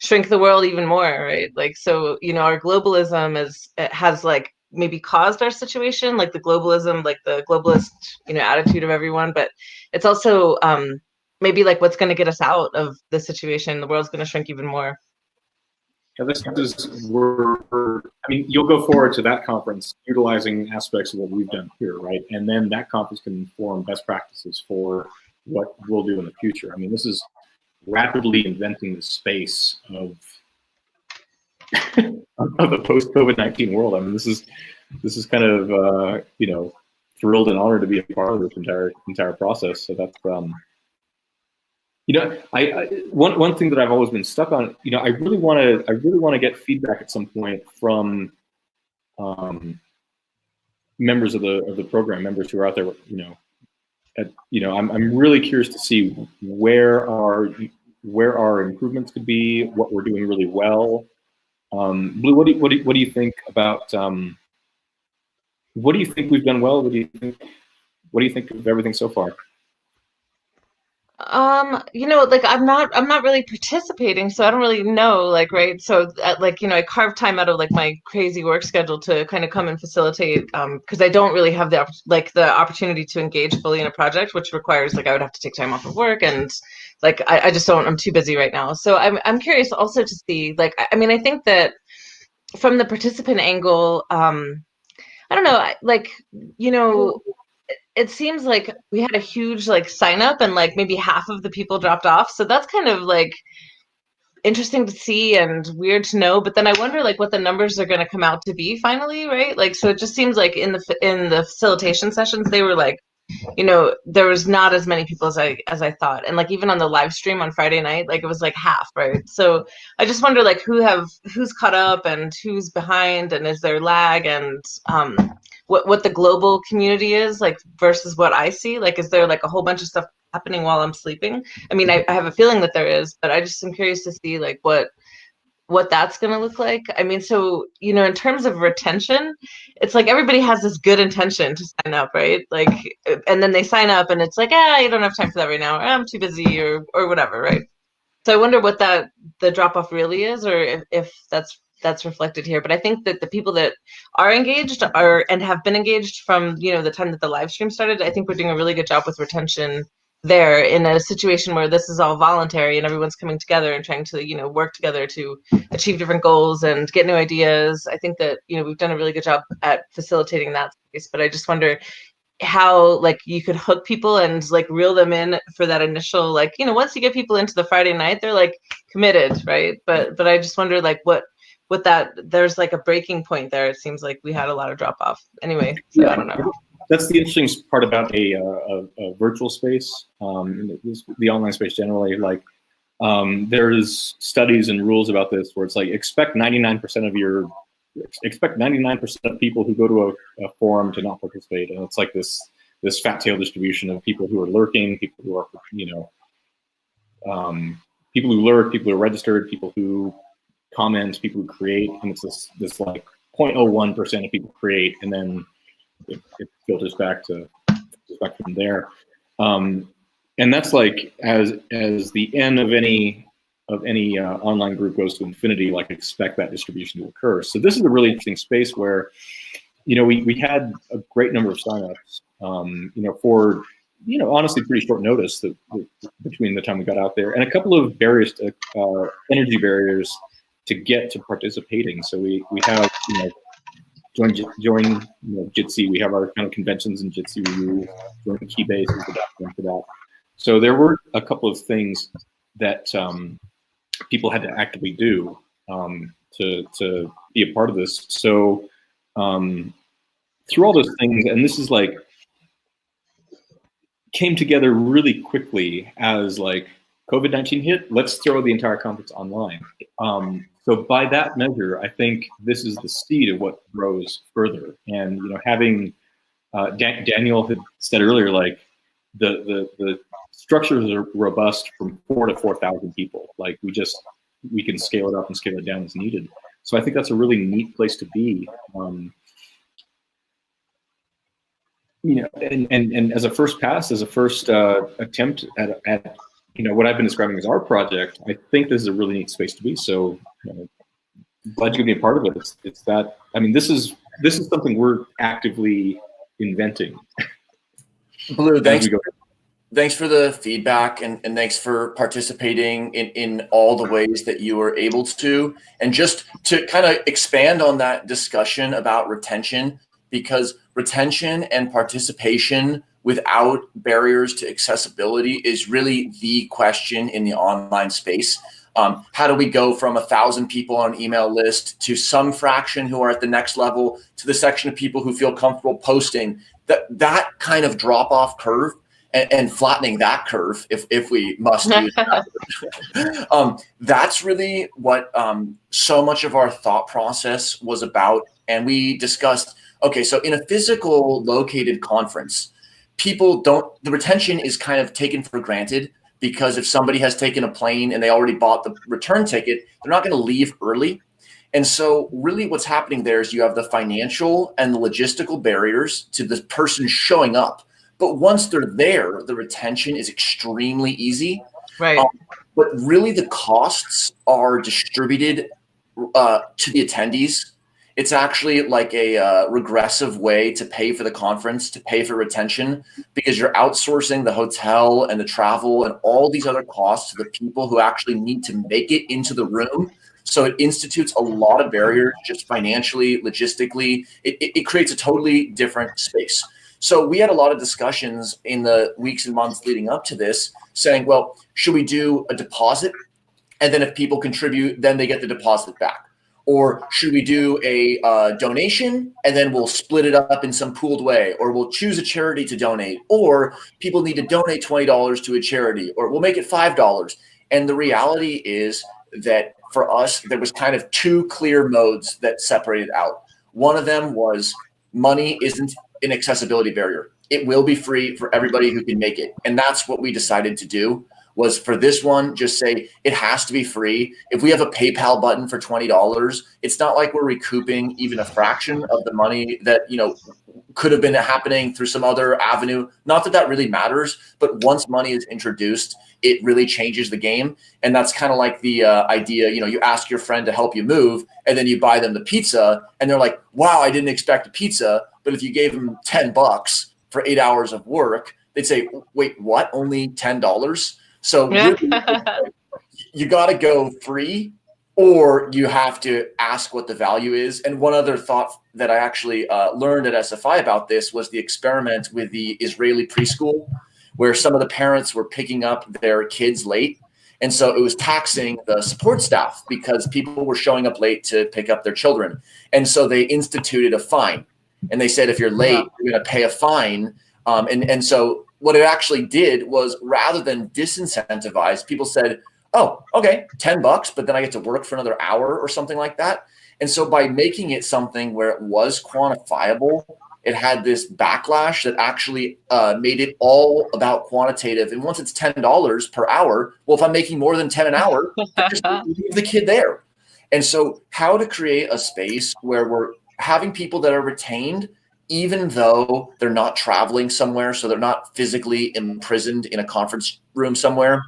[SPEAKER 6] shrink the world even more, right? Like, so our globalism has like maybe caused our situation, like the globalism, like the globalist attitude of everyone, but it's also maybe like what's going to get us out of the situation. The world's going to shrink even more.
[SPEAKER 1] Yeah, you'll go forward to that conference utilizing aspects of what we've done here, right? And then that conference can inform best practices for what we'll do in the future. I mean, this is rapidly inventing the space of the post-COVID-19 world. I mean, this is kind of thrilled and honored to be a part of this entire process. So that's one thing that I've always been stuck on. I really want to get feedback at some point from members of the program, members who are out there. I'm really curious to see where our improvements could be, what we're doing really well. Blue, what do you think about? What do you think we've done well? What do you think of everything so far?
[SPEAKER 6] Like I'm not really participating, so I don't really know, like, right. So I carved time out of like my crazy work schedule to kind of come and facilitate, because I don't really have the opportunity to engage fully in a project, which requires like I would have to take time off of work, and like I just don't, I'm too busy right now. So I'm curious also to see, like, I mean, I think that from the participant angle, I don't know, like, it seems like we had a huge like sign up, and like maybe half of the people dropped off. So that's kind of like interesting to see and weird to know. But then I wonder like what the numbers are going to come out to be finally, right? Like, so it just seems like in the facilitation sessions, they were like, there was not as many people as I thought. And like even on the live stream on Friday night, like it was like half, right? So I just wonder like who's caught up and who's behind, and is there lag, and what the global community is like versus what I see. Like, is there like a whole bunch of stuff happening while I'm sleeping? I mean, I have a feeling that there is, but I just am curious to see like what that's going to look like. I mean, so, in terms of retention, it's like everybody has this good intention to sign up, right? Like, and then they sign up and it's like, you don't have time for that right now, or I'm too busy, or whatever, right? So I wonder what the drop off really is, or if that's reflected here. But I think that the people that are engaged and have been engaged from, the time that the live stream started, I think we're doing a really good job with retention there in a situation where this is all voluntary and everyone's coming together and trying to, work together to achieve different goals and get new ideas. I think that, we've done a really good job at facilitating that space, but I just wonder how like you could hook people and like reel them in for that initial, like, once you get people into the Friday night, they're like committed, right? But I just wonder like what that, there's like a breaking point there. It seems like we had a lot of drop off anyway. So yeah. I don't know.
[SPEAKER 1] That's the interesting part about a virtual space, the online space generally. Like, there's studies and rules about this where it's like expect 99% of your expect 99% of people who go to a forum to not participate, and it's like this fat tail distribution of people who are lurking, people who are, people who lurk, people who are registered, people who comment, people who create, and it's this like 0.01% of people create, and then it filters back from there. And that's like as the end of any online group goes to infinity, like expect that distribution to occur. So this is a really interesting space where, we had a great number of signups, for, honestly pretty short notice between the time we got out there, and a couple of barriers to, energy barriers to get to participating. So we have, join Jitsi. We have our kind of conventions in Jitsi. We join Keybase is the document for that. So there were a couple of things that people had to actively do to be a part of this. So through all those things, and this is like came together really quickly as like COVID-19 hit. Let's throw the entire conference online. So by that measure, I think this is the seed of what grows further. And having Daniel had said earlier, like the structures are robust from 4,000 to 4,000 people. Like we can scale it up and scale it down as needed. So I think that's a really neat place to be. And as a first pass, as a first attempt at what I've been describing as our project, I think this is a really neat space to be. So glad you could be a part of it. It's that, this is something we're actively inventing.
[SPEAKER 2] Bleu, thanks for the feedback, and thanks for participating in all the ways that you were able to. And just to kind of expand on that discussion about retention, because retention and participation without barriers to accessibility is really the question in the online space. How do we go from 1,000 people on an email list to some fraction who are at the next level to the section of people who feel comfortable posting? That kind of drop-off curve and flattening that curve, if we must use that. That's really what so much of our thought process was about. And we discussed, okay, so in a physical located conference, the retention is kind of taken for granted, because if somebody has taken a plane and they already bought the return ticket, they're not going to leave early. And so really what's happening there is you have the financial and the logistical barriers to the person showing up. But once they're there, the retention is extremely easy.
[SPEAKER 6] Right.
[SPEAKER 2] But really the costs are distributed to the attendees. It's actually like a regressive way to pay for the conference, to pay for retention, because you're outsourcing the hotel and the travel and all these other costs to the people who actually need to make it into the room. So it institutes a lot of barriers, just financially, logistically. It creates a totally different space. So we had a lot of discussions in the weeks and months leading up to this, saying, well, should we do a deposit? And then if people contribute, then they get the deposit back. Or should we do a donation and then we'll split it up in some pooled way? Or we'll choose a charity to donate. Or people need to donate $20 to a charity, or we'll make it $5. And the reality is that for us, there was kind of two clear modes that separated out. One of them was money isn't an accessibility barrier. It will be free for everybody who can make it. And that's what we decided to do. Was for this one, just say it has to be free. If we have a PayPal button for $20, it's not like we're recouping even a fraction of the money that could have been happening through some other avenue. Not that that really matters, but once money is introduced, it really changes the game. And that's kind of like the idea, you ask your friend to help you move, and then you buy them the pizza, and they're like, wow, I didn't expect a pizza. But if you gave them $10 for 8 hours of work, they'd say, wait, what? Only $10? So really, you got to go free, or you have to ask what the value is. And one other thought that I actually learned at SFI about this was the experiment with the Israeli preschool, where some of the parents were picking up their kids late. And so it was taxing the support staff because people were showing up late to pick up their children. And so they instituted a fine. And they said, if you're late, you're going to pay a fine. And so what it actually did was, rather than disincentivize, people said, oh, okay, $10, but then I get to work for another hour or something like that. And so by making it something where it was quantifiable, it had this backlash that actually made it all about quantitative. And once it's $10 per hour, well, if I'm making more than 10 an hour, I just leave the kid there. And so how to create a space where we're having people that are retained, even though they're not traveling somewhere, so they're not physically imprisoned in a conference room somewhere.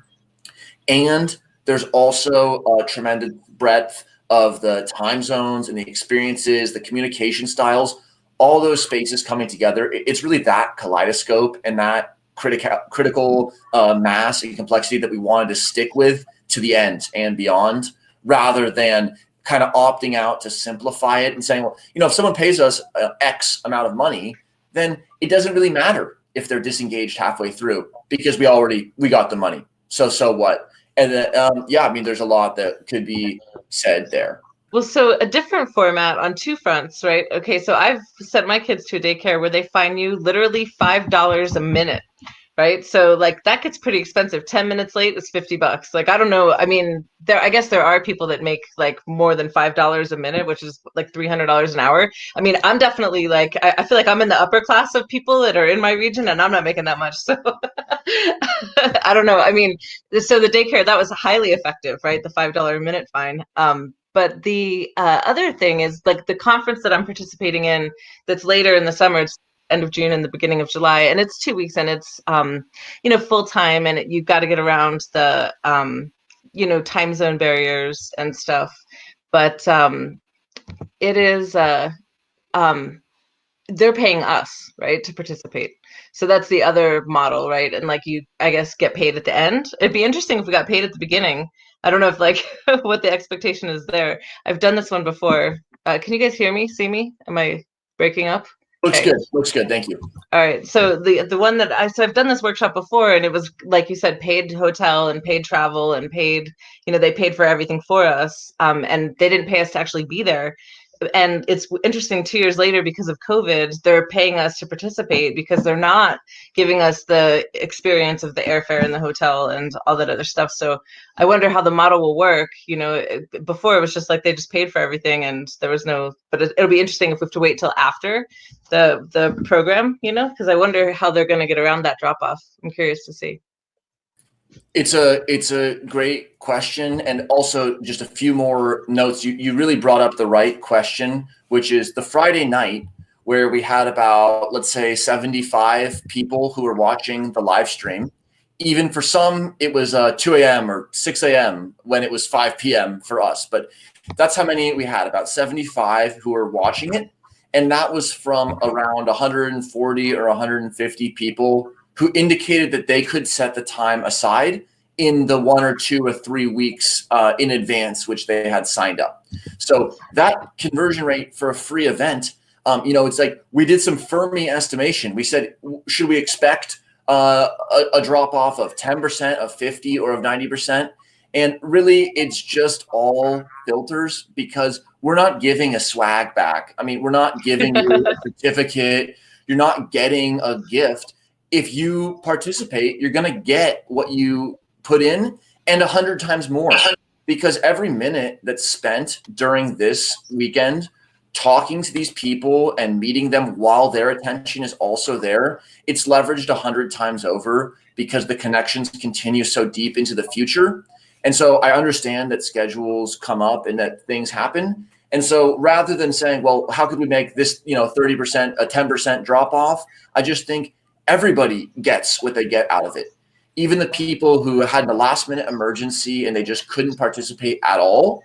[SPEAKER 2] And there's also a tremendous breadth of the time zones and the experiences, the communication styles, all those spaces coming together. It's really that kaleidoscope and that critical mass and complexity that we wanted to stick with to the end and beyond, rather than kind of opting out to simplify it and saying, well, if someone pays us X amount of money, then it doesn't really matter if they're disengaged halfway through, because we got the money. So what? And then, there's a lot that could be said there.
[SPEAKER 6] Well, so a different format on two fronts, right? Okay, so I've sent my kids to a daycare where they fine you literally $5 a minute, right? So like that gets pretty expensive. 10 minutes late is $50. Like, I don't know. I mean, I guess there are people that make like more than $5 a minute, which is like $300 an hour. I mean, I'm definitely like, I feel like I'm in the upper class of people that are in my region, and I'm not making that much. So I don't know. I mean, so the daycare, that was highly effective, right? The $5 a minute fine. But the other thing is like the conference that I'm participating in that's later in the summer, it's end of June and the beginning of July, and it's 2 weeks, and it's full time, and you've got to get around the time zone barriers and stuff. But it is they're paying us, right, to participate. So that's the other model, right? And like you, I guess, get paid at the end. It'd be interesting if we got paid at the beginning. I don't know if like what the expectation is there. I've done this one before. Can you guys hear me, see me? Am I breaking up?
[SPEAKER 2] Looks good. Looks good. Thank you.
[SPEAKER 6] All right. So the one that I've done this workshop before, and it was like you said, paid hotel and paid travel and paid, they paid for everything for us. And they didn't pay us to actually be there. And it's interesting, 2 years later, because of COVID, they're paying us to participate because they're not giving us the experience of the airfare and the hotel and all that other stuff. So I wonder how the model will work. Before it was just like they just paid for everything and there was no, but it'll be interesting if we have to wait till after the program, because I wonder how they're going to get around that drop off. I'm curious to see.
[SPEAKER 2] It's a great question. And also just a few more notes. You really brought up the right question, which is the Friday night where we had about, let's say, 75 people who were watching the live stream. Even for some, it was 2 a.m. or 6 a.m. when it was 5 p.m. for us. But that's how many we had, about 75 who were watching it. And that was from around 140 or 150 people who indicated that they could set the time aside in the 1 or 2 or 3 weeks in advance, which they had signed up. So that conversion rate for a free event, it's like we did some Fermi estimation. We said, should we expect a drop off of 10%, of 50%, or of 90%? And really, it's just all filters, because we're not giving a swag back. I mean, we're not giving you a certificate. You're not getting a gift. If you participate, you're going to get what you put in and 100 times more, because every minute that's spent during this weekend talking to these people and meeting them while their attention is also there, it's leveraged 100 times over because the connections continue so deep into the future. And so I understand that schedules come up and that things happen. And so rather than saying, well, how could we make this, 30%, a 10% drop off? I just think everybody gets what they get out of it. Even the people who had a last minute emergency and they just couldn't participate at all.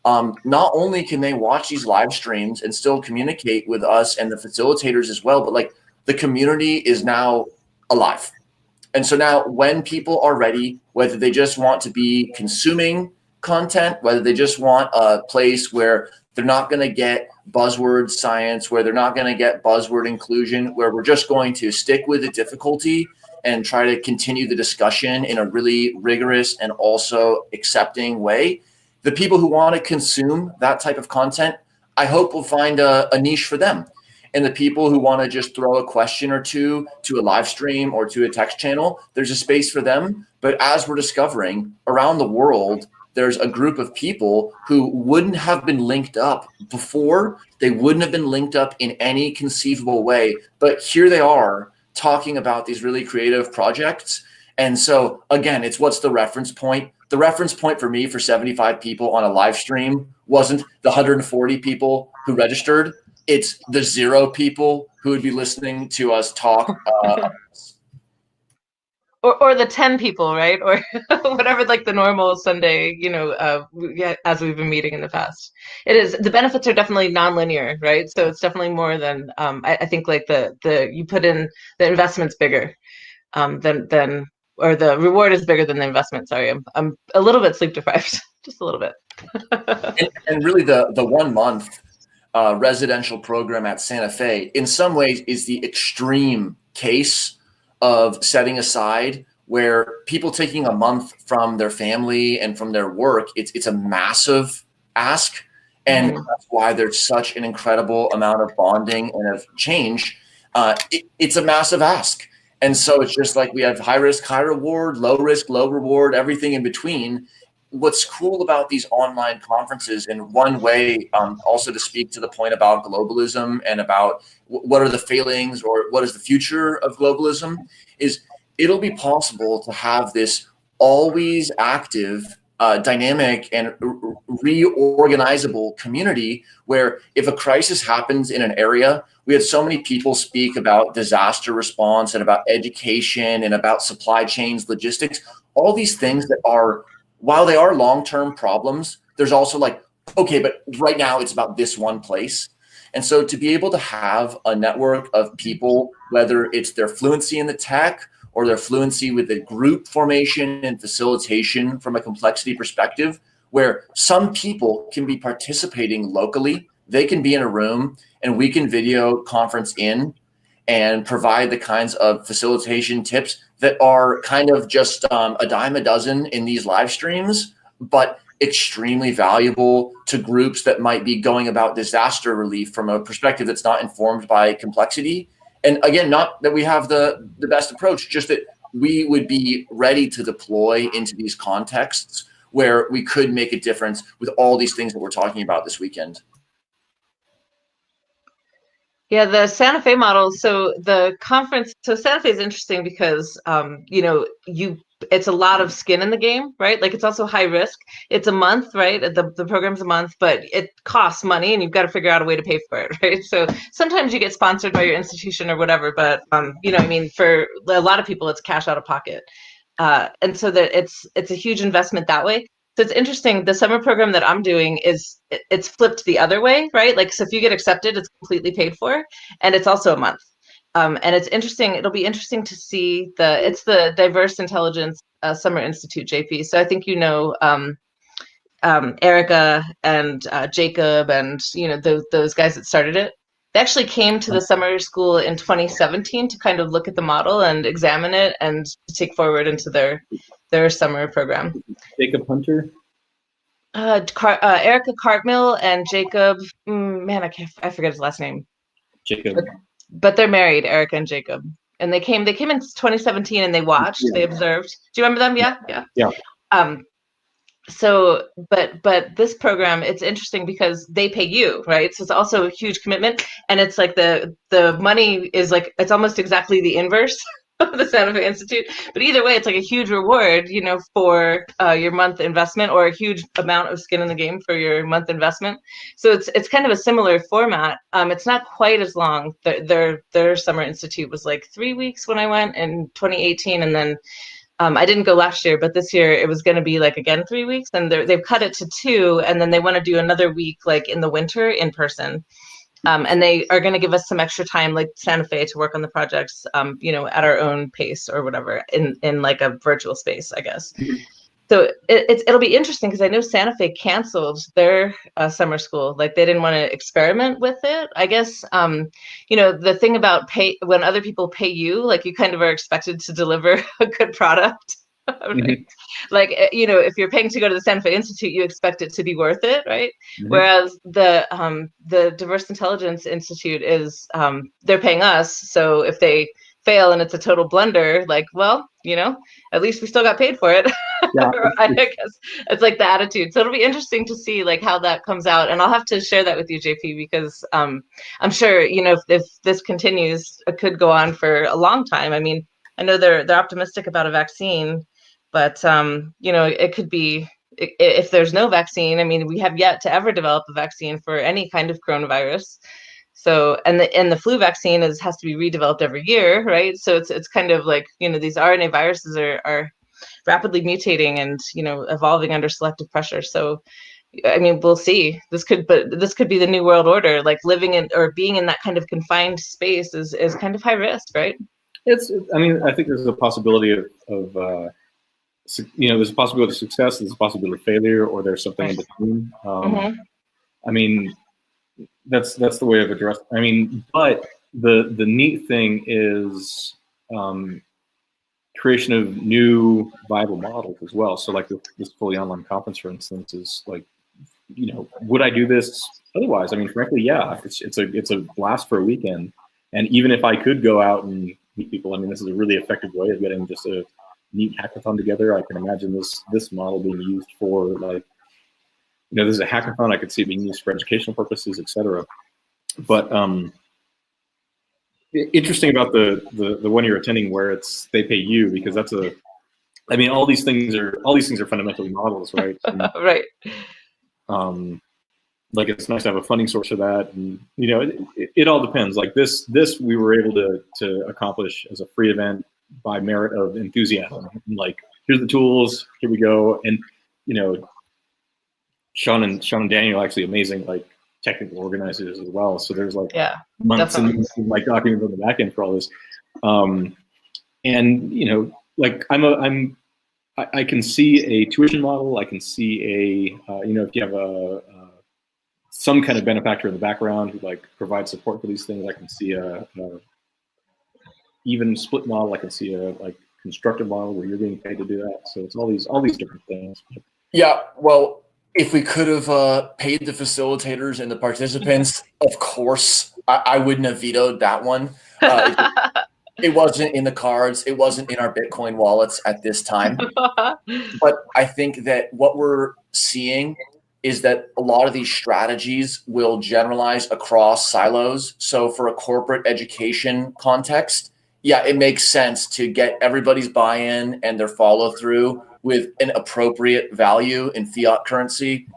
[SPEAKER 2] Not only can they watch these live streams and still communicate with us and the facilitators as well, but like the community is now alive. And so now when people are ready, whether they just want to be consuming content, whether they just want a place where they're not going to get buzzword science, where they're not going to get buzzword inclusion, where we're just going to stick with the difficulty and try to continue the discussion in a really rigorous and also accepting way. The people who want to consume that type of content, I hope will find a niche for them. and the people who want to just throw a question or two to a live stream or to a text channel, there's a space for them. But as we're discovering around the world, there's a group of people who wouldn't have been linked up before. They wouldn't have been linked up in any conceivable way. But here they are talking about these really creative projects. And so, again, it's what's the reference point? The reference point for me for 75 people on a live stream wasn't the 140 people who registered. It's the 0 people who would be listening to us talk.
[SPEAKER 6] Or the 10 people, right? Or whatever, like the normal Sunday, as we've been meeting in the past. It is, the benefits are definitely nonlinear, right? So it's definitely more than, I think like you put in, the investment's bigger or the reward is bigger than the investment. Sorry, I'm a little bit sleep deprived, just a little bit.
[SPEAKER 2] and really the 1 month residential program at Santa Fe in some ways is the extreme case of setting aside, where people taking a month from their family and from their work, it's a massive ask. And that's why there's such an incredible amount of bonding and of change. It's a massive ask. And so it's just like we have high risk, high reward, low risk, low reward, everything in between. What's cool about these online conferences, in one way, also to speak to the point about globalism and about what are the failings or what is the future of globalism, is it'll be possible to have this always active, dynamic and reorganizable community where if a crisis happens in an area, we had so many people speak about disaster response and about education and about supply chains, logistics, all these things that are, while they are long-term problems, there's also like, okay, but right now it's about this one place. And so to be able to have a network of people, whether it's their fluency in the tech or their fluency with the group formation and facilitation from a complexity perspective, where some people can be participating locally, they can be in a room and we can video conference in and provide the kinds of facilitation tips that are kind of just a dime a dozen in these live streams, but extremely valuable to groups that might be going about disaster relief from a perspective that's not informed by complexity. And again, not that we have the best approach, just that we would be ready to deploy into these contexts where we could make a difference with all these things that we're talking about this weekend.
[SPEAKER 6] Yeah, the Santa Fe model. So the conference, so Santa Fe is interesting because, it's a lot of skin in the game, right? Like it's also high risk. It's a month, right? The program's a month, but it costs money and you've got to figure out a way to pay for it, right? So sometimes you get sponsored by your institution or whatever, but, for a lot of people, it's cash out of pocket. And so that it's a huge investment that way. So it's interesting. The summer program that I'm doing it's flipped the other way, right? Like, so if you get accepted, it's completely paid for, and it's also a month. And it's interesting. It'll be interesting to see it's the Diverse Intelligence Summer Institute, JP. So I think Erica and Jacob and those guys that started it. They actually came to the summer school in 2017 to kind of look at the model and examine it and to take forward into their summer program.
[SPEAKER 1] Jacob Hunter?
[SPEAKER 6] Erica Cartmill and Jacob, I forget his last name.
[SPEAKER 1] Jacob.
[SPEAKER 6] But they're married, Erica and Jacob. And they came in 2017 and they watched, they observed. Do you remember them? Yeah. So, but this program, it's interesting because they pay you, right? So it's also a huge commitment, and it's like the money is like, it's almost exactly the inverse of the Santa Fe Institute. But either way, it's like a huge reward, for your month investment, or a huge amount of skin in the game for your month investment. So it's kind of a similar format. It's not quite as long. Their summer institute was like 3 weeks when I went in 2018, and then I didn't go last year, but this year it was going to be like, again, 3 weeks, and they've cut it to 2, and then they want to do another week like in the winter in person. And they are going to give us some extra time, like Santa Fe, to work on the projects, at our own pace or whatever, in like a virtual space, I guess. So it'll be interesting because I know Santa Fe canceled their summer school. Like they didn't want to experiment with it. I guess, the thing about when other people pay you, like you kind of are expected to deliver a good product. Right? Like, if you're paying to go to the Santa Fe Institute, you expect it to be worth it, right? Whereas the Diverse Intelligence Institute is, they're paying us, so if they fail and it's a total blunder, like, well, at least we still got paid for it.
[SPEAKER 1] Yeah.
[SPEAKER 6] I guess it's like the attitude. So it'll be interesting to see like how that comes out, and I'll have to share that with you, JP, because I'm sure if this continues, it could go on for a long time. I mean, I know they're optimistic about a vaccine, but it could be, if there's no vaccine. I mean, we have yet to ever develop a vaccine for any kind of coronavirus. So, and the flu vaccine has to be redeveloped every year, right? So it's kind of like, these RNA viruses are rapidly mutating and, evolving under selective pressure. So, I mean, we'll see. This could be the new world order. Like living in or being in that kind of confined space is kind of high risk, right?
[SPEAKER 1] I mean, I think there's a possibility of there's a possibility of success, there's a possibility of failure, or there's something in between. I mean, that's the way of addressing. I mean, but the neat thing is creation of new viable models as well. So like this fully online conference, for instance, is like, would I do this otherwise? I mean, frankly, yeah, it's a blast for a weekend. And even if I could go out and meet people, I mean, this is a really effective way of getting just a neat hackathon together. I can imagine this model being used for like, this is a hackathon. I could see it being used for educational purposes, etc. But interesting about the one you're attending where they pay you, because that's I mean, all these things are fundamentally models, right? And,
[SPEAKER 6] right.
[SPEAKER 1] Like it's nice to have a funding source for that, and it all depends. Like this we were able to accomplish as a free event by merit of enthusiasm. And like, here's the tools, here we go, and Shaun and Daniel are actually amazing like technical organizers as well. So there's like months and months of like documents on the back end for all this, and like I can see a tuition model. I can see if you have some kind of benefactor in the background who like provides support for these things. I can see a even split model. I can see a like constructive model where you're being paid to do that. So it's all these different things.
[SPEAKER 2] Yeah, well, if we could have paid the facilitators and the participants, of course, I wouldn't have vetoed that one. It wasn't in the cards. It wasn't in our Bitcoin wallets at this time. But I think that what we're seeing is that a lot of these strategies will generalize across silos. So for a corporate education context, yeah, it makes sense to get everybody's buy-in and their follow-through with an appropriate value in fiat currency.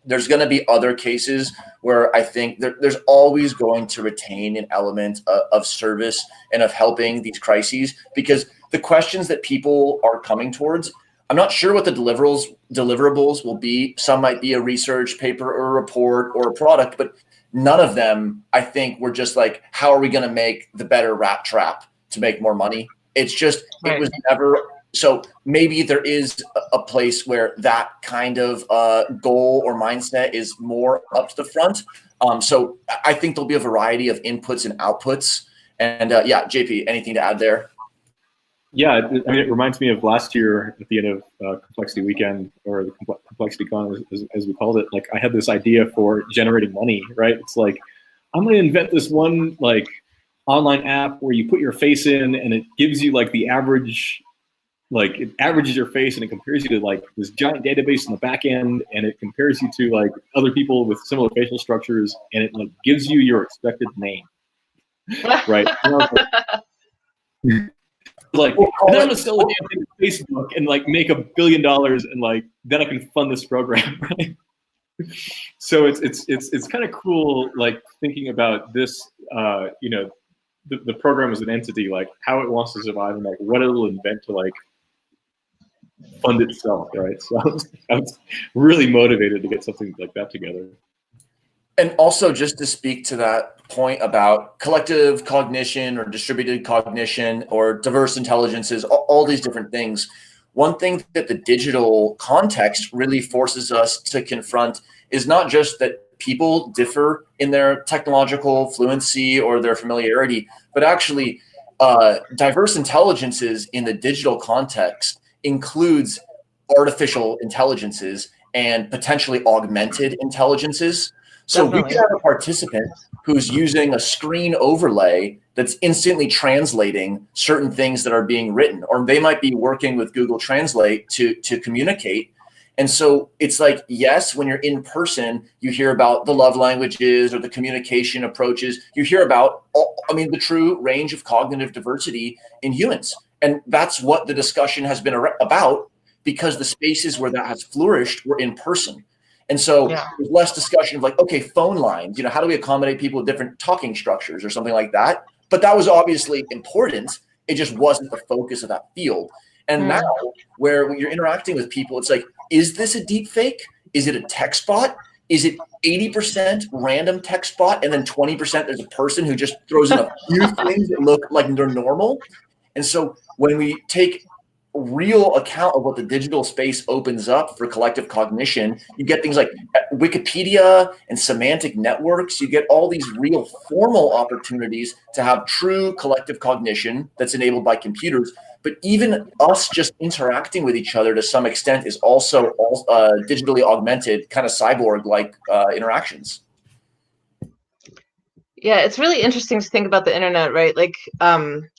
[SPEAKER 2] There's going to be other cases where I think there's always going to retain an element of service and of helping these crises, because the questions that people are coming towards, I'm not sure what the deliverables will be. Some might be a research paper or a report or a product, but none of them, I think, were just like, how are we going to make the better rat trap to make more money? It's just, It was never. So maybe there is a place where that kind of goal or mindset is more up to the front. So I think there'll be a variety of inputs and outputs. And JP, anything to add there?
[SPEAKER 1] Yeah, I mean, it reminds me of last year at the end of Complexity Weekend, or the Complexity Con, as we called it. Like, I had this idea for generating money, right? It's like, I'm going to invent this one like online app where you put your face in and it gives you like the average, like it averages your face and it compares you to like this giant database in the back end, and it compares you to like other people with similar facial structures, and it like gives you your expected name, right? Like, and then I'm gonna sell a damn thing to Facebook and like make $1 billion, and like then I can fund this program, right? So it's kind of cool, like thinking about this, the program as an entity, like how it wants to survive and like what it'll invent to like fund itself, right? So I was really motivated to get something like that together.
[SPEAKER 2] And also, just to speak to that point about collective cognition or distributed cognition or diverse intelligences, all these different things, one thing that the digital context really forces us to confront is not just that people differ in their technological fluency or their familiarity, but actually diverse intelligences in the digital context includes artificial intelligences and potentially augmented intelligences. So we could have a participant who's using a screen overlay that's instantly translating certain things that are being written, or they might be working with Google Translate to communicate. And so it's like, yes, when you're in person, you hear about the love languages or the communication approaches. You hear about, the true range of cognitive diversity in humans. And that's what the discussion has been about, because the spaces where that has flourished were in person. And so there's less discussion of like, okay, phone lines, how do we accommodate people with different talking structures or something like that? But that was obviously important. It just wasn't the focus of that field. And now where when you're interacting with people, it's like, is this a deep fake? Is it a text bot? Is it 80% random text bot and then 20% there's a person who just throws in a few things that look like they're normal? And so when we take real account of what the digital space opens up for collective cognition, you get things like Wikipedia and semantic networks. You get all these real formal opportunities to have true collective cognition that's enabled by computers. But even us just interacting with each other to some extent is also digitally augmented, kind of cyborg-like interactions.
[SPEAKER 6] Yeah, it's really interesting to think about the internet, right? Like,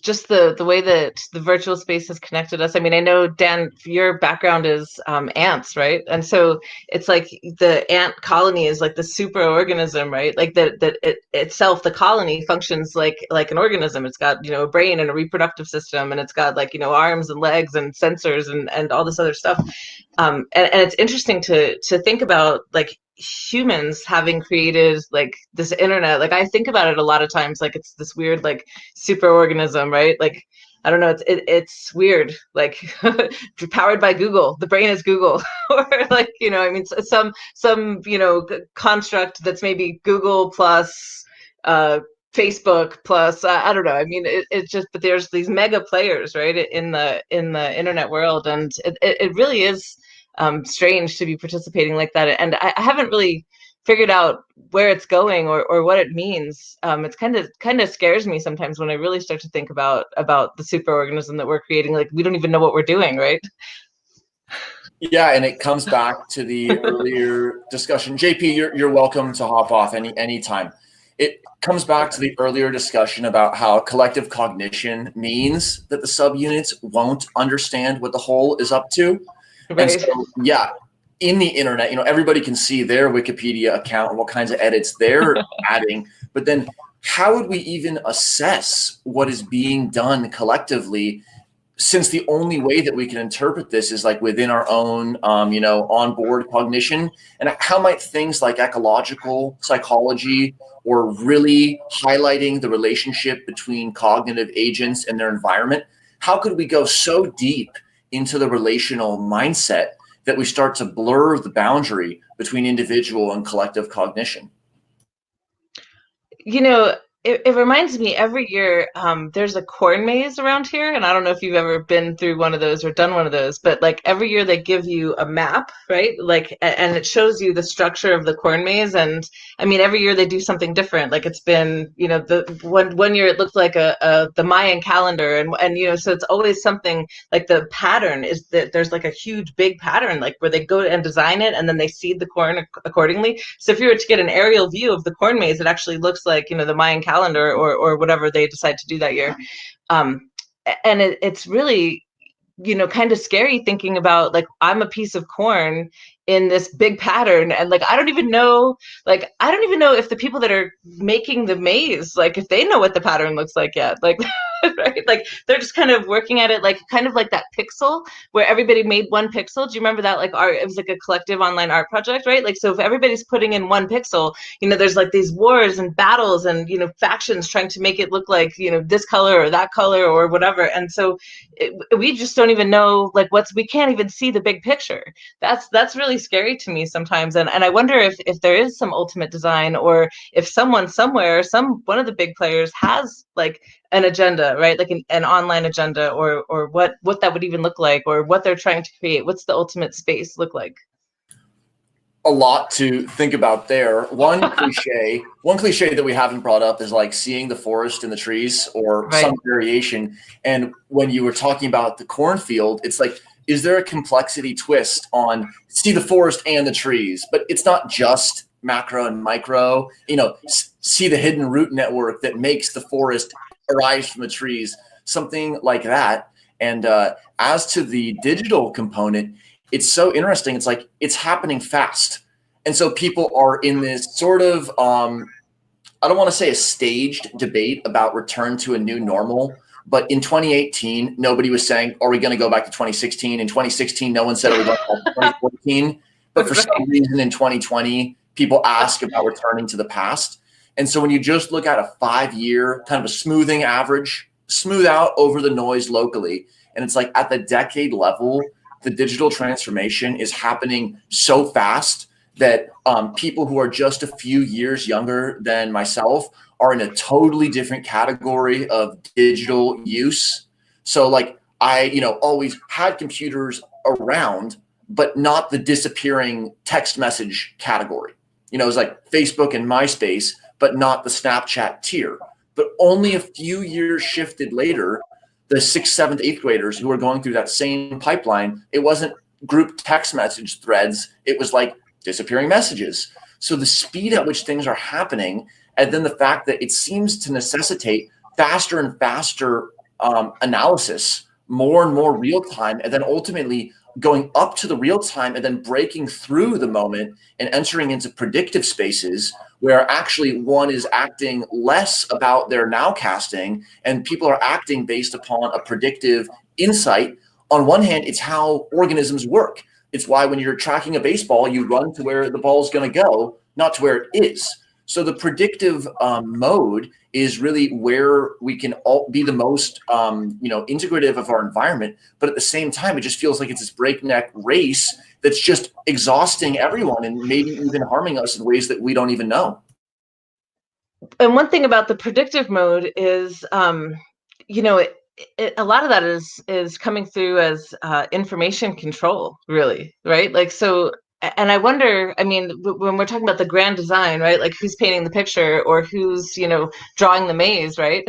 [SPEAKER 6] just the way that the virtual space has connected us. I mean, I know, Dan, your background is ants, right? And so it's like the ant colony is like the super organism, right? Like that it itself, the colony functions like an organism. It's got, a brain and a reproductive system, and it's got like, arms and legs and sensors and all this other stuff. And it's interesting to think about like humans having created like this internet. Like I think about it a lot of times like it's this weird like super organism, right? Like I don't know, it's weird, like powered by Google. The brain is Google, or like some construct that's maybe Google plus Facebook plus I don't know. I mean, it's just, but there's these mega players, right, in the internet world, and it really is strange to be participating like that. And I haven't really figured out where it's going or what it means. It's kind of scares me sometimes when I really start to think about the super organism that we're creating. Like we don't even know what we're doing, right?
[SPEAKER 2] Yeah, and it comes back to the earlier discussion. JP, you're welcome to hop off anytime. It comes back to the earlier discussion about how collective cognition means that the subunits won't understand what the whole is up to. Right. And so, in the internet, everybody can see their Wikipedia account and what kinds of edits they're adding. But then how would we even assess what is being done collectively, since the only way that we can interpret this is like within our own, onboard cognition? And how might things like ecological psychology or really highlighting the relationship between cognitive agents and their environment, how could we go so deep into the relational mindset that we start to blur the boundary between individual and collective cognition?
[SPEAKER 6] It reminds me, every year there's a corn maze around here, and I don't know if you've ever been through one of those or done one of those, but like every year they give you a map, right? Like, and it shows you the structure of the corn maze. And I mean, every year they do something different. Like it's been, the one year it looked like the Mayan calendar, and so it's always something like the pattern is that there's like a huge big pattern, like where they go and design it and then they seed the corn accordingly. So if you were to get an aerial view of the corn maze, it actually looks like the Mayan calendar or whatever they decide to do that year. And it's really, kind of scary thinking about like, I'm a piece of corn in this big pattern. And like, I don't even know if the people that are making the maze, like if they know what the pattern looks like yet, like, right? Like they're just kind of working at it, like kind of like that pixel where everybody made one pixel. Do you remember that? Like art, it was like a collective online art project, right? Like, so if everybody's putting in one pixel, there's like these wars and battles and, factions trying to make it look like, this color or that color or whatever. And so we just don't even know, like we can't even see the big picture. That's really scary to me sometimes. And I wonder if there is some ultimate design, or if someone somewhere, one of the big players has like an agenda, right? Like an online agenda, or what that would even look like, or what they're trying to create. What's the ultimate space look like?
[SPEAKER 2] A lot to think about there. One cliche that we haven't brought up is like seeing the forest in the trees, or some variation. And when you were talking about the cornfield, it's like, is there a complexity twist on see the forest and the trees? But it's not just macro and micro, see the hidden root network that makes the forest arise from the trees, something like that. And as to the digital component, it's so interesting. It's like it's happening fast. And so people are in this sort of, I don't want to say a staged debate about return to a new normal. But in 2018, nobody was saying, are we going to go back to 2016? In 2016, no one said, are we going back to 2014? But for some reason in 2020, people ask about returning to the past. And so when you just look at a 5-year kind of a smoothing average, smooth out over the noise locally, and it's like at the decade level, the digital transformation is happening so fast that people who are just a few years younger than myself are in a totally different category of digital use. So like I, always had computers around, but not the disappearing text message category. It was like Facebook and MySpace, but not the Snapchat tier. But only a few years shifted later, the 6th, 7th, 8th graders who were going through that same pipeline, it wasn't group text message threads. It was like disappearing messages. So the speed at which things are happening, and then the fact that it seems to necessitate faster and faster analysis, more and more real time, and then ultimately going up to the real time and then breaking through the moment and entering into predictive spaces where actually one is acting less about their nowcasting and people are acting based upon a predictive insight. On one hand, it's how organisms work. It's why when you're tracking a baseball, you run to where the ball is going to go, not to where it is. So the predictive mode is really where we can all be the most, integrative of our environment. But at the same time, it just feels like it's this breakneck race that's just exhausting everyone and maybe even harming us in ways that we don't even know.
[SPEAKER 6] And one thing about the predictive mode is, a lot of that is coming through as information control, really, right? Like, so, and I wonder, when we're talking about the grand design, right? Like who's painting the picture or who's, drawing the maze, right?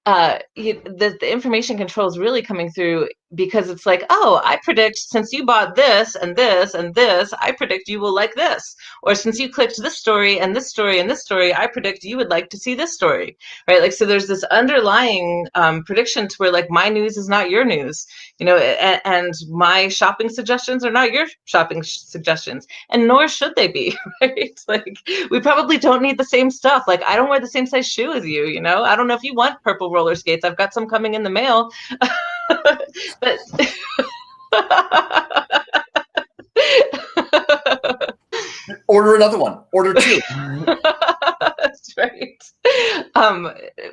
[SPEAKER 6] The information control is really coming through because it's like, oh, I predict since you bought this and this and this, I predict you will like this. Or since you clicked this story and this story and this story, I predict you would like to see this story, right? Like, so there's this underlying prediction to where like my news is not your news, and my shopping suggestions are not your shopping suggestions, and nor should they be, right? Like, we probably don't need the same stuff. Like, I don't wear the same size shoe as you, I don't know if you want purple roller skates. I've got some coming in the mail. But
[SPEAKER 2] order another one. Order 2.
[SPEAKER 6] That's right.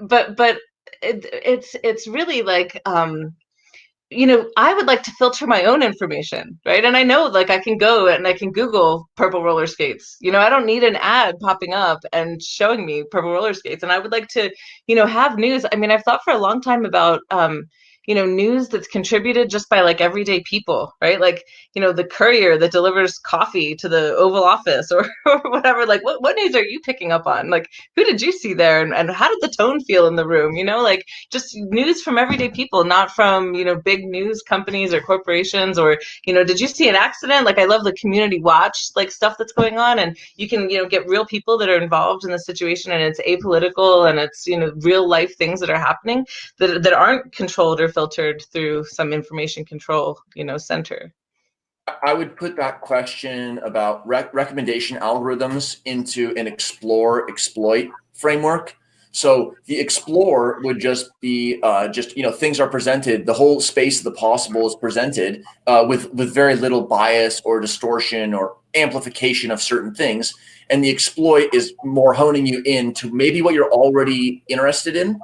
[SPEAKER 6] But it's really like I would like to filter my own information, right? And I know, like, I can go and I can Google purple roller skates. I don't need an ad popping up and showing me purple roller skates. And I would like to, have news. I've thought for a long time about, news that's contributed just by like everyday people, right? Like, the courier that delivers coffee to the Oval Office or whatever. Like, what news are you picking up on? Like, who did you see there? And how did the tone feel in the room? Like just news from everyday people, not from, big news companies or corporations or, did you see an accident? Like, I love the community watch, like stuff that's going on. And you can, get real people that are involved in the situation, and it's apolitical and it's, real life things that are happening that aren't controlled or filtered through some information control, center.
[SPEAKER 2] I would put that question about recommendation algorithms into an explore exploit framework. So the explore would just be things are presented, the whole space of the possible is presented with very little bias or distortion or amplification of certain things. And the exploit is more honing you into maybe what you're already interested in.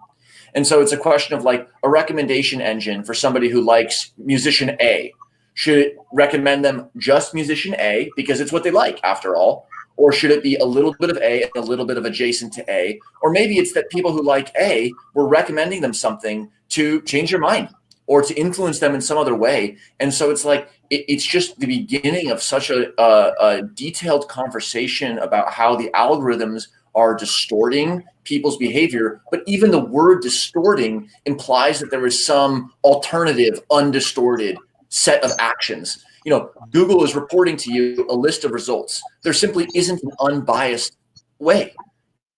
[SPEAKER 2] And so it's a question of like a recommendation engine for somebody who likes musician A. Should it recommend them just musician A because it's what they like after all? Or should it be a little bit of A and a little bit of adjacent to A? Or maybe it's that people who like A were recommending them something to change their mind or to influence them in some other way. And so it's like, it's just the beginning of such a detailed conversation about how the algorithms are distorting people's behavior. But even the word distorting implies that there is some alternative, undistorted set of actions. You know, Google is reporting to you a list of results. There simply isn't an unbiased way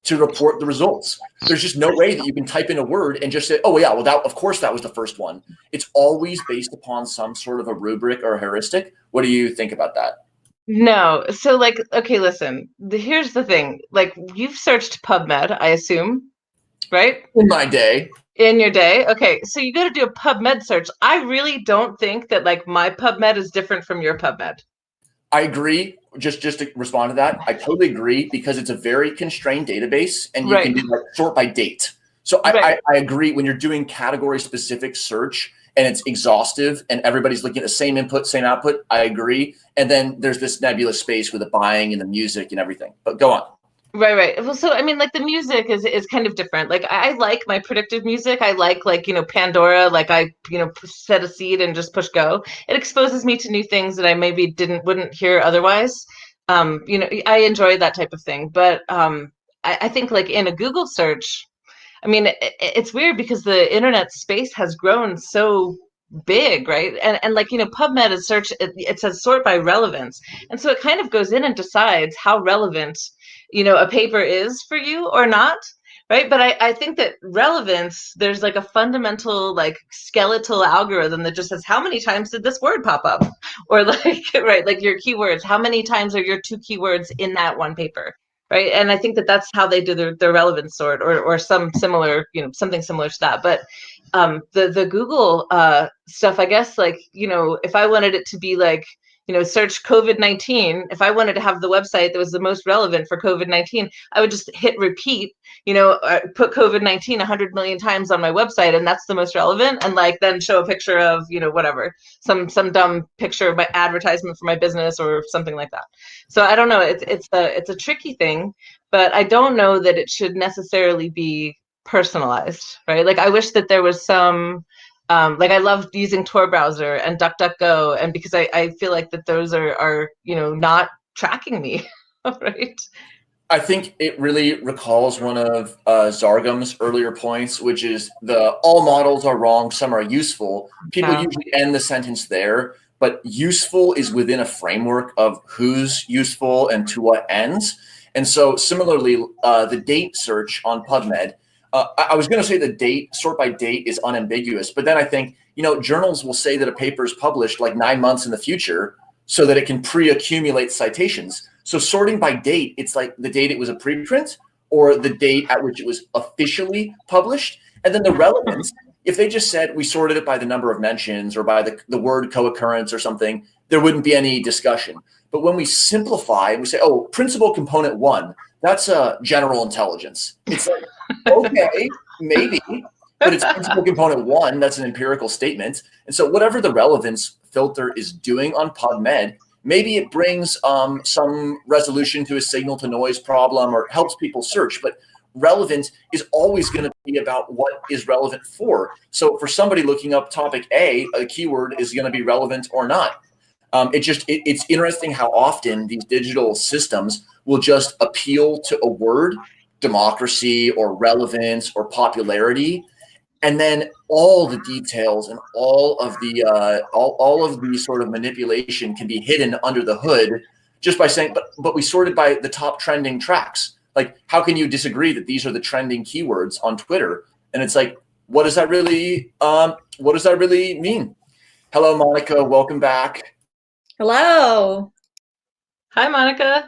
[SPEAKER 2] to report the results. There's just no way that you can type in a word and just say, oh yeah, well, that, of course that was the first one. It's always based upon some sort of a rubric or a heuristic. What do you think about that?
[SPEAKER 6] No. So like, okay, listen, here's the thing. Like, you've searched PubMed, I assume, right?
[SPEAKER 2] In my day.
[SPEAKER 6] In your day. Okay. So you go to do a PubMed search. I really don't think that like my PubMed is different from your PubMed.
[SPEAKER 2] I agree. Just to respond to that, I totally agree, because it's a very constrained database, and you can do like sort by date. So I agree, when you're doing category specific search and it's exhaustive and everybody's looking at the same input, same output, I agree. And then there's this nebulous space with the buying and the music and everything. But go on.
[SPEAKER 6] Right. Well, so I mean, like the music is kind of different. Like I like my predictive music. I like Pandora. Like I set a seed and just push go. It exposes me to new things that I maybe wouldn't hear otherwise. I enjoy that type of thing. But I think like in a Google search, I mean, it's weird because the internet space has grown so big, right? And like PubMed is search. It says sort by relevance, and so it kind of goes in and decides how relevant a paper is for you or not, right? But I think that relevance, there's like a fundamental like skeletal algorithm that just says how many times did this word pop up, or like right, like your keywords, how many times are your 2 keywords in that one paper, right? And I think that that's how they do their relevance sort, or some similar, something similar to that. But the Google stuff, I guess, like if I wanted it to be like search COVID-19. If I wanted to have the website that was the most relevant for COVID-19, I would just hit repeat, put COVID-19 100 million times on my website, and that's the most relevant. And like then show a picture of, whatever, some dumb picture of my advertisement for my business or something like that. So I don't know. It's a tricky thing, but I don't know that it should necessarily be personalized, right? Like I wish that there was some. Like I love using Tor browser and DuckDuckGo, and because I feel like that those are not tracking me, right?
[SPEAKER 2] I think it really recalls one of Zargham's earlier points, which is all models are wrong, some are useful. People usually end the sentence there, but useful is within a framework of who's useful and to what ends. And so similarly, the date search on PubMed, I was going to say the date, sort by date, is unambiguous, but then I think, journals will say that a paper is published like 9 months in the future so that it can pre-accumulate citations. So sorting by date, it's like the date it was a preprint or the date at which it was officially published. And then the relevance, if they just said we sorted it by the number of mentions or by the word co-occurrence or something, there wouldn't be any discussion. But when we simplify, we say, oh, principal component 1, that's general intelligence. It's like, okay, maybe, but it's principal component 1. That's an empirical statement. And so whatever the relevance filter is doing on PubMed, maybe it brings some resolution to a signal to noise problem or helps people search. But relevance is always going to be about what is relevant for. So for somebody looking up topic A keyword is going to be relevant or not. It's interesting how often these digital systems will just appeal to a word, democracy or relevance or popularity, and then all the details and all of the sort of manipulation can be hidden under the hood just by saying, but we sorted by the top trending tracks. Like, how can you disagree that these are the trending keywords on Twitter? And it's like, what does that really mean? Hello, Monica. Welcome back.
[SPEAKER 5] Hello.
[SPEAKER 6] Hi, Monica.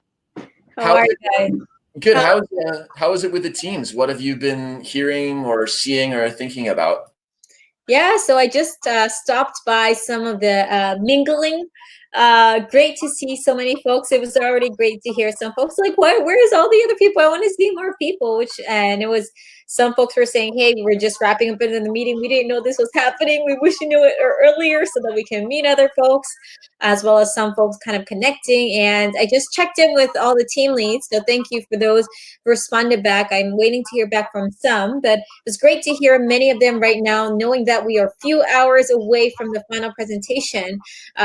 [SPEAKER 5] How are you guys?
[SPEAKER 2] Good. How is it with the teams? What have you been hearing or seeing or thinking about?
[SPEAKER 5] Yeah, so I just stopped by some of the mingling. Great to see so many folks. It was already great to hear some folks like, where's all the other people? I want to see more people. And it was, some folks were saying, hey, we're just wrapping up into the meeting. We didn't know this was happening. We wish we knew it earlier so that we can meet other folks, as well as some folks kind of connecting. And I just checked in with all the team leads. So thank you for those who responded back. I'm waiting to hear back from some, but it was great to hear many of them right now, knowing that we are a few hours away from the final presentation.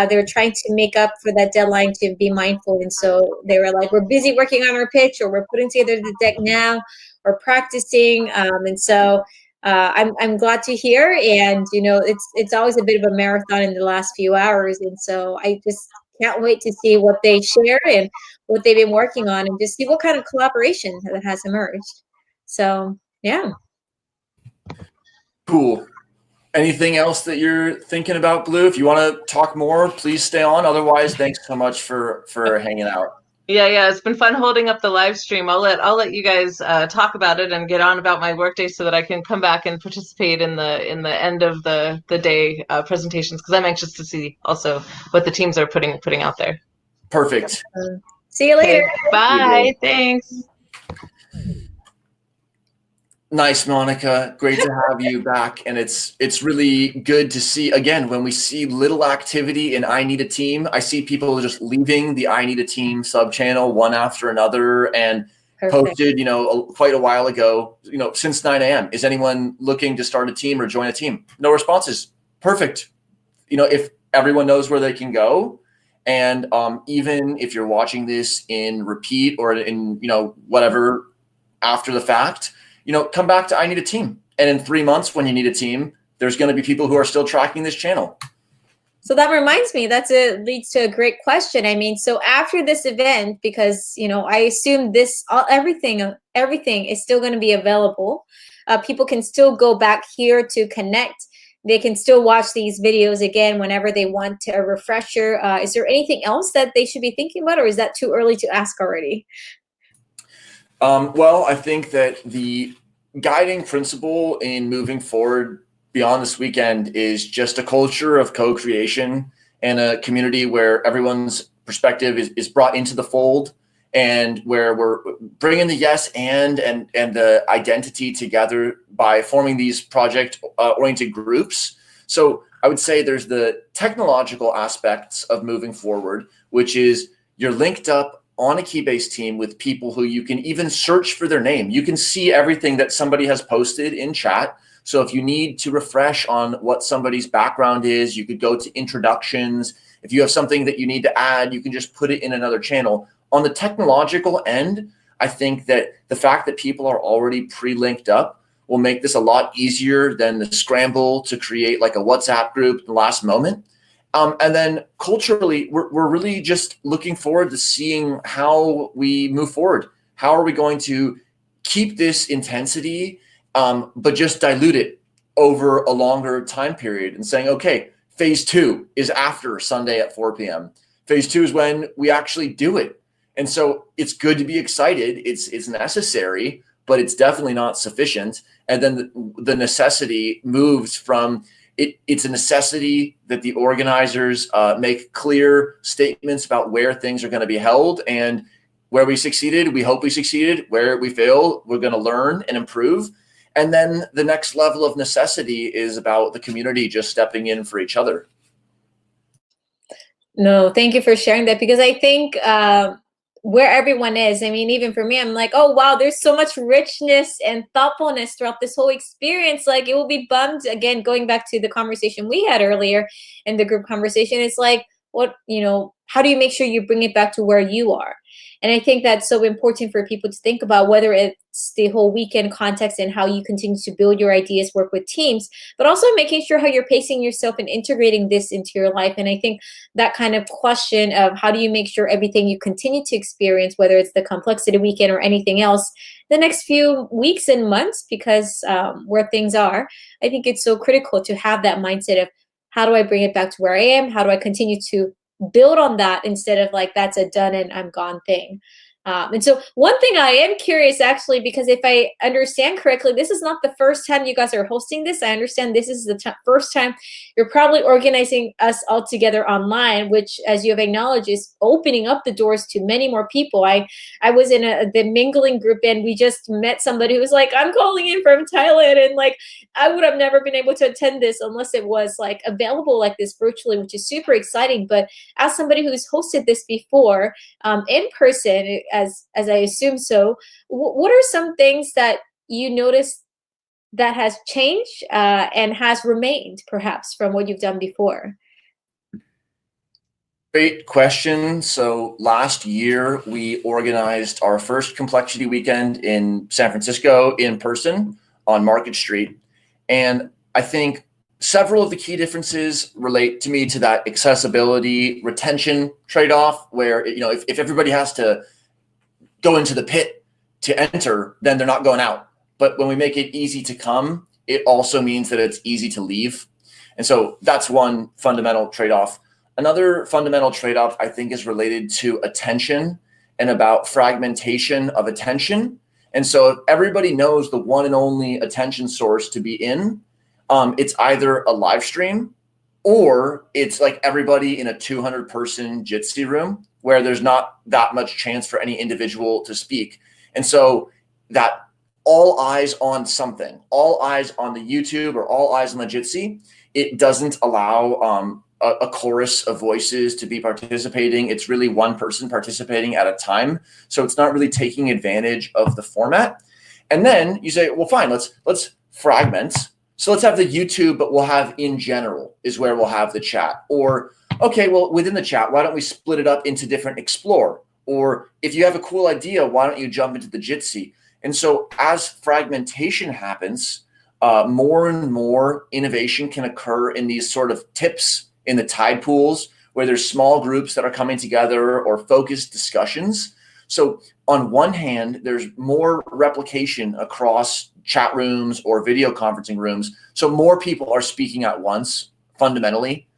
[SPEAKER 5] They're trying to make up for that deadline to be mindful. And so they were like, we're busy working on our pitch, or we're putting together the deck now, or practicing. And so I'm glad to hear. And, you know, it's always a bit of a marathon in the last few hours. And so I just can't wait to see what they share and what they've been working on, and just see what kind of collaboration that has emerged. So, yeah.
[SPEAKER 2] Cool. Anything else that you're thinking about, Blue? If you want to talk more, please stay on. Otherwise, thanks so much for hanging out.
[SPEAKER 6] Yeah, it's been fun holding up the live stream. I'll let you guys talk about it and get on about my workday so that I can come back and participate in the end of the day presentations, because I'm anxious to see also what the teams are putting out there.
[SPEAKER 2] Perfect.
[SPEAKER 5] See you later.
[SPEAKER 6] Okay, bye. Thanks.
[SPEAKER 2] Nice, Monica. Great to have you back. And it's really good to see, again, when we see little activity in I Need a Team, I see people just leaving the I Need a Team sub channel one after another, and posted, quite a while ago, since 9 a.m. Is anyone looking to start a team or join a team? No responses. Perfect. If everyone knows where they can go, and even if you're watching this in repeat or in, whatever after the fact, come back to I Need a Team. And in 3 months, when you need a team, there's going to be people who are still tracking this channel.
[SPEAKER 5] So that reminds me, leads to a great question. I mean, so after this event, because, I assume everything is still going to be available. People can still go back here to connect. They can still watch these videos again whenever they want a refresher. Is there anything else that they should be thinking about, or is that too early to ask already?
[SPEAKER 2] Well, I think that the guiding principle in moving forward beyond this weekend is just a culture of co-creation and a community where everyone's perspective is brought into the fold, and where we're bringing the yes and the identity together by forming these project-oriented groups. So I would say there's the technological aspects of moving forward, which is you're linked up on a Keybase team with people who you can even search for their name. You can see everything that somebody has posted in chat. So if you need to refresh on what somebody's background is, you could go to introductions. If you have something that you need to add, you can just put it in another channel. On the technological end, I think that the fact that people are already pre-linked up will make this a lot easier than the scramble to create like a WhatsApp group at the last moment. And then culturally, we're really just looking forward to seeing how we move forward. How are we going to keep this intensity, but just dilute it over a longer time period, and saying, okay, phase 2 is after Sunday at 4 p.m. Phase 2 is when we actually do it. And so it's good to be excited. It's necessary, but it's definitely not sufficient. And then the necessity moves from it's a necessity that the organizers make clear statements about where things are going to be held, and where we succeeded, we hope we succeeded. Where we fail, we're going to learn and improve. And then the next level of necessity is about the community just stepping in for each other.
[SPEAKER 5] No, thank you for sharing that, because I think where everyone is, I mean, even for me, I'm like, oh, wow, there's so much richness and thoughtfulness throughout this whole experience. Like, it will be bummed, again, going back to the conversation we had earlier in the group conversation. It's like, how do you make sure you bring it back to where you are? And I think that's so important for people to think about, whether it's the whole weekend context and how you continue to build your ideas, work with teams, but also making sure how you're pacing yourself and integrating this into your life. And I think that kind of question of how do you make sure everything you continue to experience, whether it's the complexity weekend or anything else, the next few weeks and months, because where things are, I think it's so critical to have that mindset of, how do I bring it back to where I am? How do I continue to build on that, instead of like, that's a done and I'm gone thing. And so one thing I am curious, actually, because if I understand correctly, this is not the first time you guys are hosting this. I understand this is the first time you're probably organizing us all together online, which, as you have acknowledged, is opening up the doors to many more people. I was in the mingling group, and we just met somebody who was like, I'm calling in from Thailand, and like, I would have never been able to attend this unless it was like available like this virtually, which is super exciting. But as somebody who's hosted this before in person, as I assume so, what are some things that you noticed that has changed and has remained, perhaps, from what you've done before?
[SPEAKER 2] Great question. So last year, we organized our first Complexity Weekend in San Francisco in person on Market Street. And I think several of the key differences relate to me to that accessibility retention trade-off, where, you know, if everybody has to go into the pit to enter, then they're not going out. But when we make it easy to come, it also means that it's easy to leave. And so that's one fundamental trade-off. Another fundamental trade-off, I think, is related to attention and about fragmentation of attention. And so if everybody knows the one and only attention source to be in, it's either a live stream or it's like everybody in a 200-person Jitsi room where there's not that much chance for any individual to speak. And so that all eyes on something, all eyes on the YouTube or all eyes on the Jitsi, it doesn't allow a chorus of voices to be participating. It's really one person participating at a time. So it's not really taking advantage of the format. And then you say, well, fine, let's fragment. So let's have the YouTube, but we'll have in general is where we'll have the chat. Or, okay, well, within the chat, why don't we split it up into different explore? Or if you have a cool idea, why don't you jump into the Jitsi? And so as fragmentation happens, more and more innovation can occur in these sort of tips in the tide pools where there's small groups that are coming together or focused discussions. So on one hand, there's more replication across chat rooms or video conferencing rooms. So more people are speaking at once fundamentally,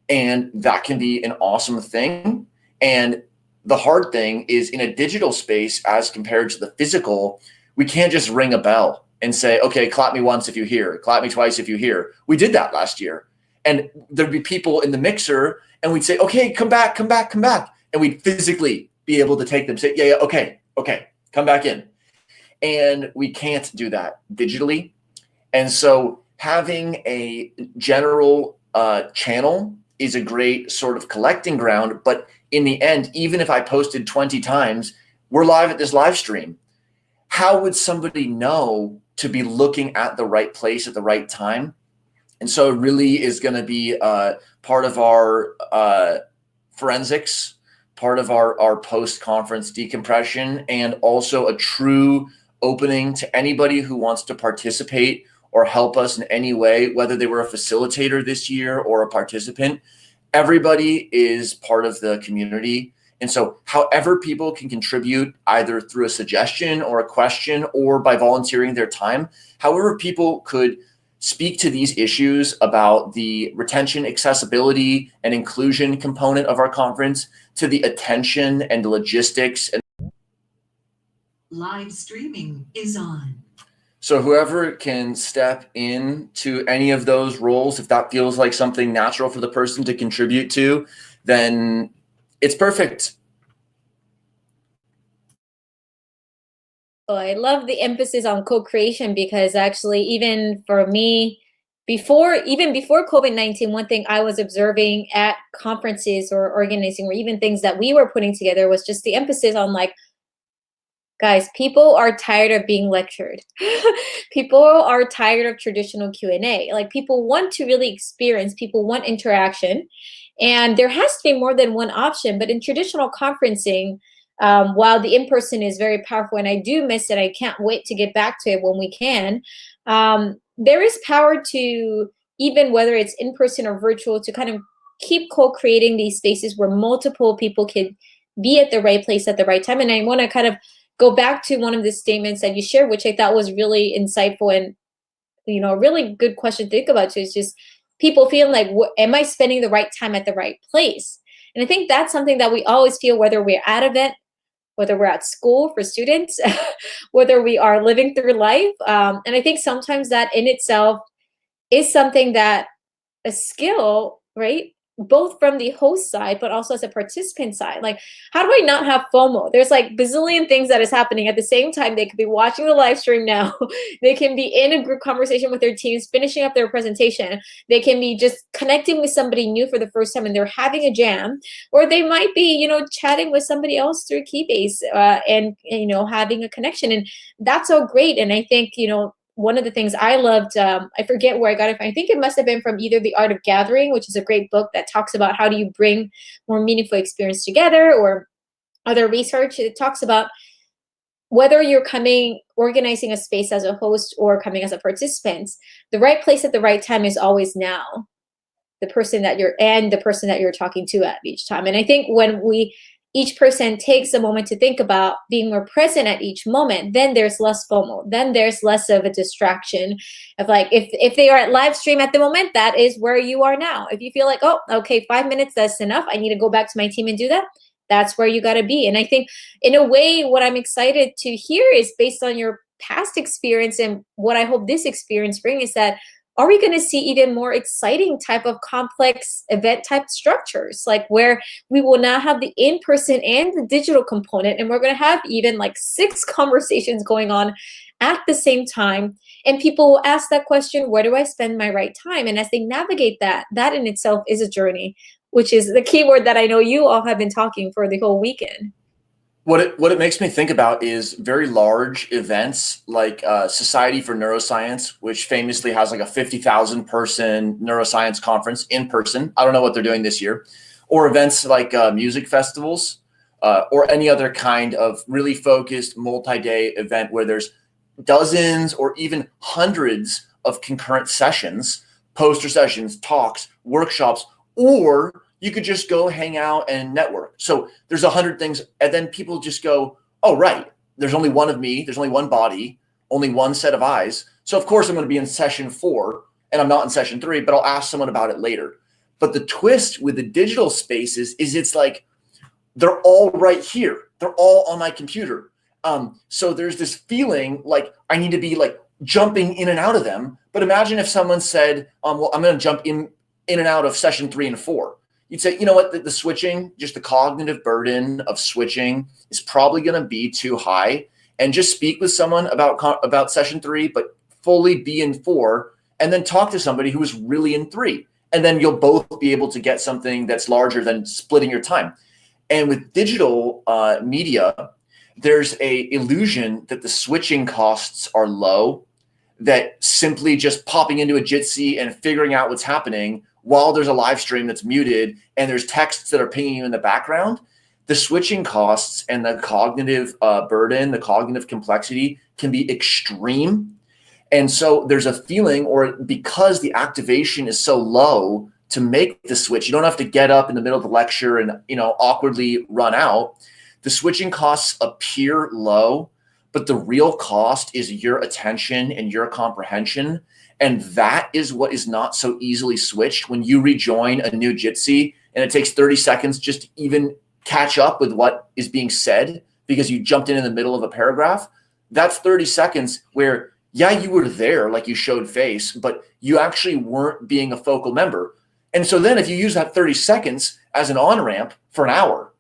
[SPEAKER 2] and that can be an awesome thing. And the hard thing is in a digital space as compared to the physical, we can't just ring a bell and say, okay, clap me once if you hear, clap me twice if you hear. We did that last year. And there'd be people in the mixer and we'd say, okay, come back. And we'd physically be able to take them, say, yeah, okay, come back in. And we can't do that digitally. And so having a general channel is a great sort of collecting ground. But in the end, even if I posted 20 times, we're live at this live stream. How would somebody know to be looking at the right place at the right time? And so it really is going to be part of our forensics, part of our post-conference decompression, and also a true opening to anybody who wants to participate or help us in any way, whether they were a facilitator this year or a participant. Everybody is part of the community. And so however people can contribute, either through a suggestion or a question or by volunteering their time, however people could speak to these issues about the retention, accessibility, and inclusion component of our conference, to the attention and the logistics. And
[SPEAKER 7] live streaming is on.
[SPEAKER 2] So whoever can step into any of those roles, if that feels like something natural for the person to contribute to, then it's perfect.
[SPEAKER 5] Oh, I love the emphasis on co-creation, because actually, even for me, before COVID-19, one thing I was observing at conferences or organizing, or even things that we were putting together, was just the emphasis on, like, guys, people are tired of being lectured. People are tired of traditional Q&A. Like, people want to really experience, people want interaction. And there has to be more than one option. But in traditional conferencing, while the in-person is very powerful, and I do miss it, I can't wait to get back to it when we can, there is power to, even whether it's in-person or virtual, to kind of keep co-creating these spaces where multiple people can be at the right place at the right time. And I want to kind of go back to one of the statements that you shared, which I thought was really insightful and, you know, a really good question to think about too, is just people feeling like, am I spending the right time at the right place? And I think that's something that we always feel, whether we're at an event, whether we're at school for students, whether we are living through life. And I think sometimes that in itself is something that a skill, right? Both from the host side, but also as a participant side. Like, how do I not have FOMO? There's like bazillion things that is happening at the same time. They could be watching the live stream now. They can be in a group conversation with their teams, finishing up their presentation. They can be just connecting with somebody new for the first time and they're having a jam. Or they might be, you know, chatting with somebody else through Keybase and, you know, having a connection. And that's all great. And I think, you know, one of the things I loved, I forget where I got it from. I think it must have been from either The Art of Gathering, which is a great book that talks about how do you bring more meaningful experience together, or other research. It talks about whether you're organizing a space as a host or coming as a participant, the right place at the right time is always now. The person that you're talking to at each time. And I think when each person takes a moment to think about being more present at each moment, then there's less FOMO. Then there's less of a distraction of like, if they are at live stream at the moment, that is where you are now. If you feel like, oh, okay, 5 minutes, that's enough, I need to go back to my team and do that, that's where you got to be. And I think in a way, what I'm excited to hear is based on your past experience and what I hope this experience brings is that, are we going to see even more exciting type of complex event type structures, like where we will now have the in-person and the digital component, and we're going to have even like 6 conversations going on at the same time, and people will ask that question, where do I spend my right time? And as they navigate that in itself is a journey, which is the keyword that I know you all have been talking for the whole weekend.
[SPEAKER 2] What it makes me think about is very large events like Society for Neuroscience, which famously has like a 50,000 person neuroscience conference in person. I don't know what they're doing this year. Or events like music festivals or any other kind of really focused multi-day event where there's dozens or even hundreds of concurrent sessions, poster sessions, talks, workshops, or you could just go hang out and network. So there's 100 things, and then people just go, oh, right, there's only one of me, there's only one body, only one set of eyes. So of course I'm going to be in session 4, and I'm not in session 3, but I'll ask someone about it later. But the twist with the digital spaces is it's like, they're all right here. They're all on my computer. So there's this feeling like I need to be like jumping in and out of them. But imagine if someone said, well, I'm going to jump in and out of session 3 and 4. You'd say, you know what, the switching, just the cognitive burden of switching is probably going to be too high, and just speak with someone about session 3, but fully be in 4, and then talk to somebody who is really in 3. And then you'll both be able to get something that's larger than splitting your time. And with digital media, there's a illusion that the switching costs are low, that simply just popping into a Jitsi and figuring out what's happening while there's a live stream that's muted and there's texts that are pinging you in the background, the switching costs and the cognitive burden, the cognitive complexity can be extreme. And so there's a feeling, or because the activation is so low to make the switch, you don't have to get up in the middle of the lecture and, awkwardly run out. The switching costs appear low, but the real cost is your attention and your comprehension. And that is what is not so easily switched. When you rejoin a new Jitsi and it takes 30 seconds just to even catch up with what is being said because you jumped in the middle of a paragraph, that's 30 seconds where, yeah, you were there, like you showed face, but you actually weren't being a focal member. And so then if you use that 30 seconds as an on-ramp for an hour,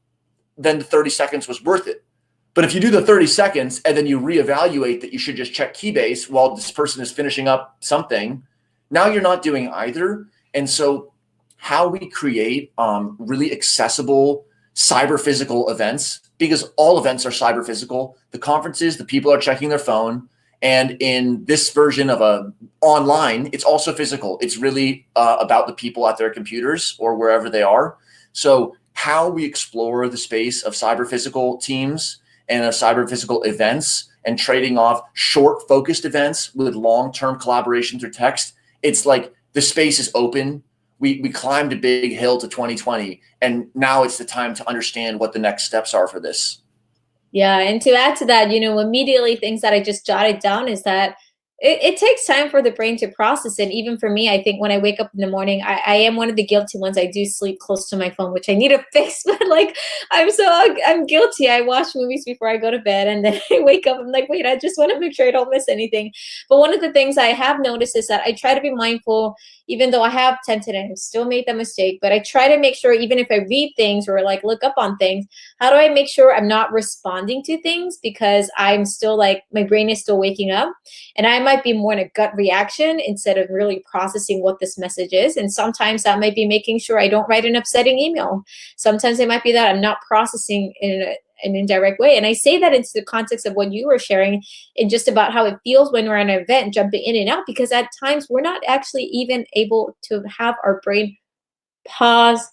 [SPEAKER 2] then the 30 seconds was worth it. But if you do the 30 seconds and then you reevaluate that you should just check Keybase while this person is finishing up something, now you're not doing either. And so how we create really accessible cyber physical events, because all events are cyber physical. The conferences, the people are checking their phone. And in this version of a online, it's also physical. It's really about the people at their computers or wherever they are. So how we explore the space of cyber physical teams and of cyber physical events and trading off short focused events with long-term collaboration through text, it's like the space is open. We climbed a big hill to 2020, and now it's the time to understand what the next steps are for this.
[SPEAKER 5] Yeah, and to add to that, immediately things that I just jotted down is that it takes time for the brain to process it. Even for me, I think when I wake up in the morning, I am one of the guilty ones. I do sleep close to my phone, which I need to fix. But like, I'm guilty. I watch movies before I go to bed, and then I wake up. I'm like, wait, I just want to make sure I don't miss anything. But one of the things I have noticed is that I try to be mindful, even though I have tended and still made the mistake. But I try to make sure, even if I read things or like look up on things, how do I make sure I'm not responding to things because I'm still like, my brain is still waking up, and I might be more in a gut reaction instead of really processing what this message is. And sometimes that might be making sure I don't write an upsetting email. Sometimes it might be that I'm not processing in an indirect way. And I say that into the context of what you were sharing and just about how it feels when we're at an event, jumping in and out, because at times we're not actually even able to have our brain pause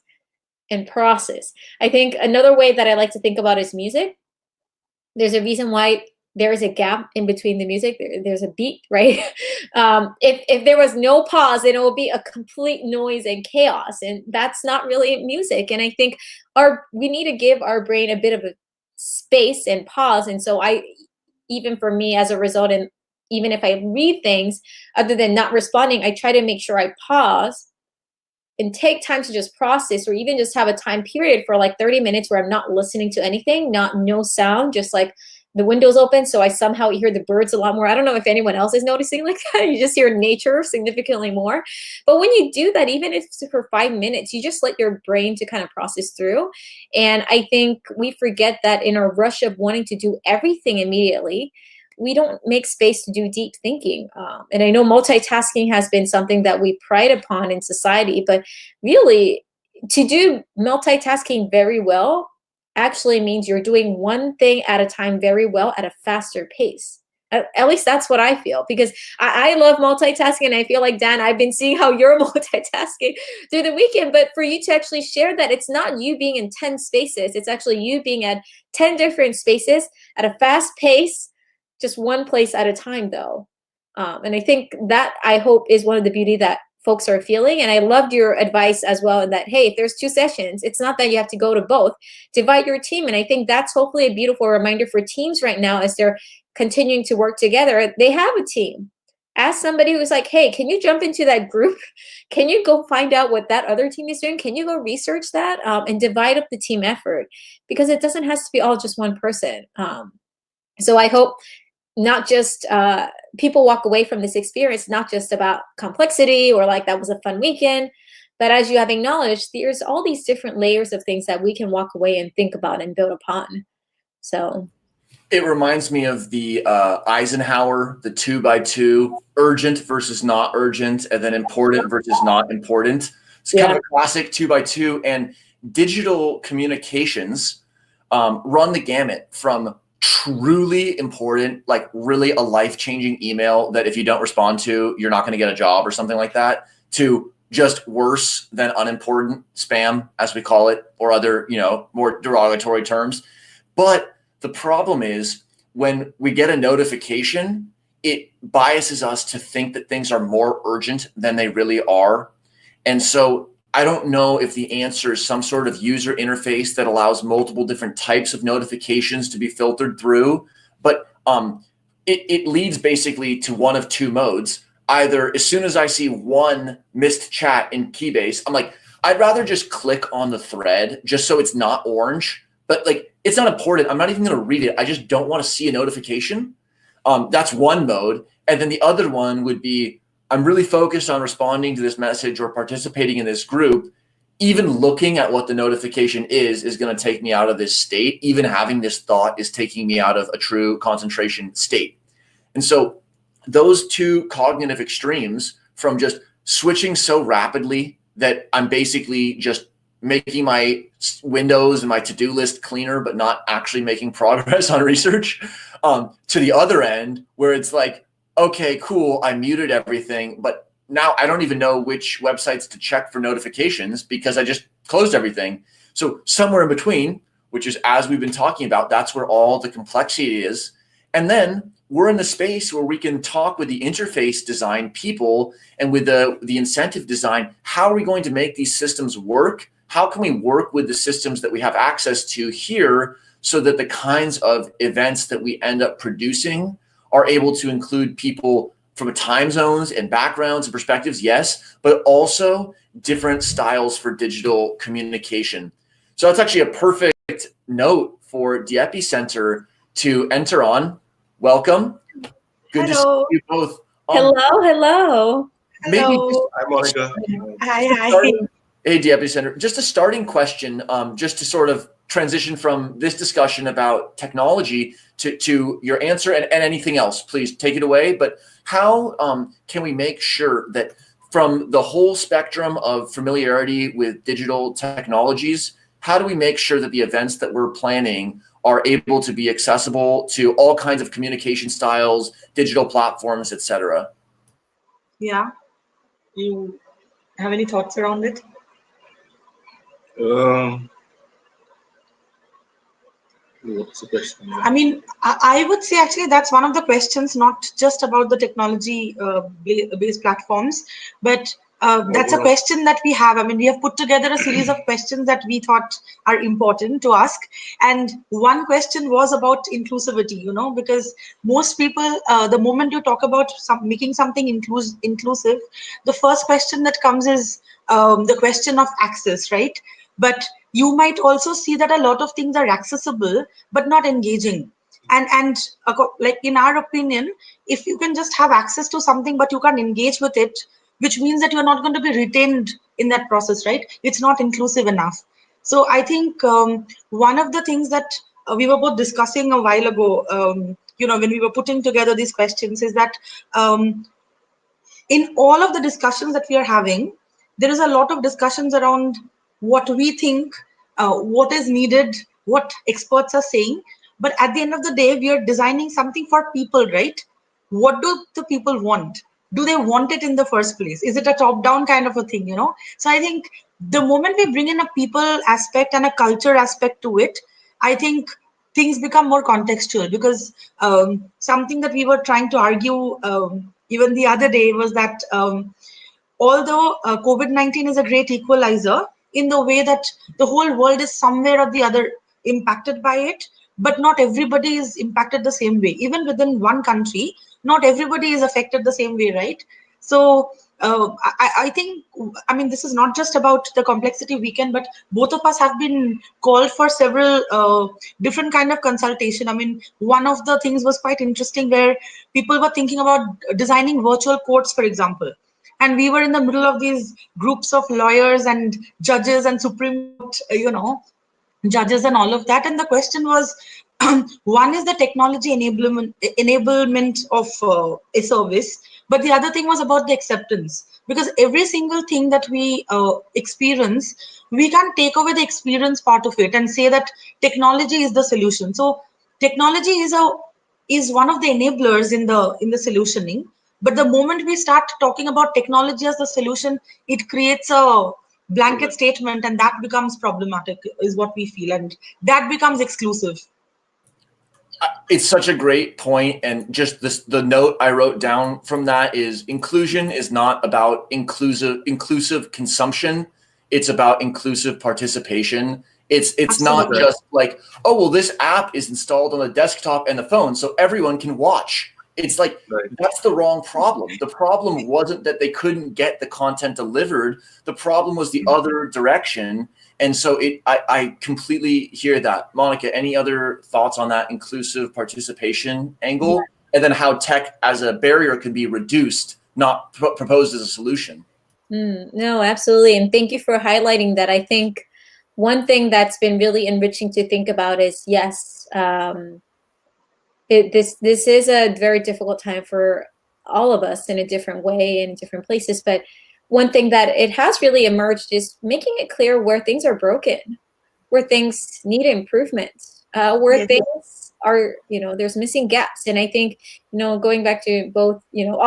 [SPEAKER 5] and process. I think another way that I like to think about is music. There's a reason why there is a gap in between the music. There's a beat, right? If there was no pause, then it will be a complete noise and chaos, and that's not really music. And I think we need to give our brain a bit of a space and pause. And so even for me, as a result, and even if I read things, other than not responding, I try to make sure I pause and take time to just process, or even just have a time period for like 30 minutes where I'm not listening to anything, no sound, just like the windows open. So I somehow hear the birds a lot more. I don't know if anyone else is noticing like that. You just hear nature significantly more. But when you do that, even if it's for 5 minutes, you just let your brain to kind of process through. And I think we forget that in our rush of wanting to do everything immediately, we don't make space to do deep thinking. And I know multitasking has been something that we pride upon in society, but really to do multitasking very well actually means you're doing one thing at a time very well at a faster pace. At least that's what I feel, because I love multitasking, and I feel like, Dan, I've been seeing how you're multitasking through the weekend, but for you to actually share that, it's not you being in 10 spaces, it's actually you being at 10 different spaces at a fast pace, just one place at a time though. And I think that, I hope, is one of the beauty that folks are feeling. And I loved your advice as well, in that, hey, if there's 2 sessions, it's not that you have to go to both. Divide your team. And I think that's hopefully a beautiful reminder for teams right now as they're continuing to work together. They have a team. Ask somebody who's like, hey, can you jump into that group? Can you go find out what that other team is doing? Can you go research that? And divide up the team effort, because it doesn't have to be all just one person. So I hope not just people walk away from this experience, not just about complexity or like that was a fun weekend, but as you have acknowledged, there's all these different layers of things that we can walk away and think about and build upon. So
[SPEAKER 2] it reminds me of the Eisenhower, the 2x2, urgent versus not urgent, and then important versus not important. It's kind of a classic 2x2, and digital communications run the gamut from truly important, like really a life-changing email that if you don't respond to, you're not going to get a job or something like that, to just worse than unimportant spam, as we call it, or other, more derogatory terms. But the problem is, when we get a notification, it biases us to think that things are more urgent than they really are. And so I don't know if the answer is some sort of user interface that allows multiple different types of notifications to be filtered through, but it leads basically to one of 2 modes. Either as soon as I see one missed chat in Keybase, I'm like, I'd rather just click on the thread just so it's not orange, but like, it's not important. I'm not even going to read it. I just don't want to see a notification. That's one mode. And then the other one would be, I'm really focused on responding to this message or participating in this group. Even looking at what the notification is going to take me out of this state. Even having this thought is taking me out of a true concentration state. And so those 2 cognitive extremes, from just switching so rapidly that I'm basically just making my windows and my to-do list cleaner, but not actually making progress on research, to the other end where it's like, okay, cool, I muted everything, but now I don't even know which websites to check for notifications because I just closed everything. So somewhere in between, which is, as we've been talking about, that's where all the complexity is. And then we're in the space where we can talk with the interface design people and with the incentive design. How are we going to make these systems work? How can we work with the systems that we have access to here so that the kinds of events that we end up producing are able to include people from time zones and backgrounds and perspectives, yes, but also different styles for digital communication. So that's actually a perfect note for Depicentre to enter on. Welcome. Good
[SPEAKER 5] Hello.
[SPEAKER 2] to see you both.
[SPEAKER 5] Hello.
[SPEAKER 2] Maybe
[SPEAKER 8] Hi, Monica.
[SPEAKER 7] Hi.
[SPEAKER 2] Hey, Depicentre. Just a starting question, just to sort of transition from this discussion about technology to your answer and anything else. Please take it away. But how can we make sure that from the whole spectrum of familiarity with digital technologies, how do we make sure that the events that we're planning are able to be accessible to all kinds of communication styles, digital platforms, etc.?
[SPEAKER 7] Yeah. You have any thoughts around it? What's the question? I mean, I would say actually that's one of the questions, not just about the technology based platforms, but that's a question that we have. I mean, we have put together a series of questions that we thought are important to ask. And one question was about inclusivity, you know, because most people, the moment you talk about making something inclusive, the first question that comes is the question of access, right? But you might also see that a lot of things are accessible but not engaging. And like in our opinion, if you can just have access to something but you can't engage with it, which means that you're not going to be retained in that process, right? It's not inclusive enough. So I think one of the things that we were both discussing a while ago, you know, when we were putting together these questions, is that in all of the discussions that we are having, there is a lot of discussions around what we think, what is needed, what experts are saying. But at the end of the day, we are designing something for people, right? What do the people want? Do they want it in the first place? Is it a top-down kind of a thing, you know? So I think the moment we bring in a people aspect and a culture aspect to it, I think things become more contextual, because something that we were trying to argue even the other day was that although COVID-19 is a great equalizer in the way that the whole world is somewhere or the other impacted by it, but not everybody is impacted the same way. Even within one country, not everybody is affected the same way, right? So I think, I mean, this is not just about the complexity weekend, but both of us have been called for several different kind of consultation. I mean, one of the things was quite interesting, where people were thinking about designing virtual courts, for example. And we were in the middle of these groups of lawyers and judges and Supreme Court, you know, judges and all of that. And the question was, one is the technology enablement of a service, but the other thing was about the acceptance, because every single thing that we experience, we can't take away the experience part of it and say that technology is the solution. So technology is one of the enablers in the solutioning. But the moment we start talking about technology as the solution, it creates a blanket statement, and that becomes problematic, is what we feel, and that becomes exclusive.
[SPEAKER 2] It's such a great point, and just the note I wrote down from that is inclusion is not about inclusive consumption. It's about inclusive participation. It's not just like, oh, well, this app is installed on the desktop and the phone, so everyone can watch. It's like, that's the wrong problem. The problem wasn't that they couldn't get the content delivered. The problem was the other direction. And so I completely hear that. Monica, any other thoughts on that inclusive participation angle? And then how tech as a barrier can be reduced, not proposed as a solution?
[SPEAKER 5] No, absolutely. And thank you for highlighting that. I think one thing that's been really enriching to think about is, yes, this is a very difficult time for all of us in a different way, in different places. But one thing that it has really emerged is making it clear where things are broken, where things need improvement, where things are, you know, there's missing gaps. And I think, you know, going back to both, you know,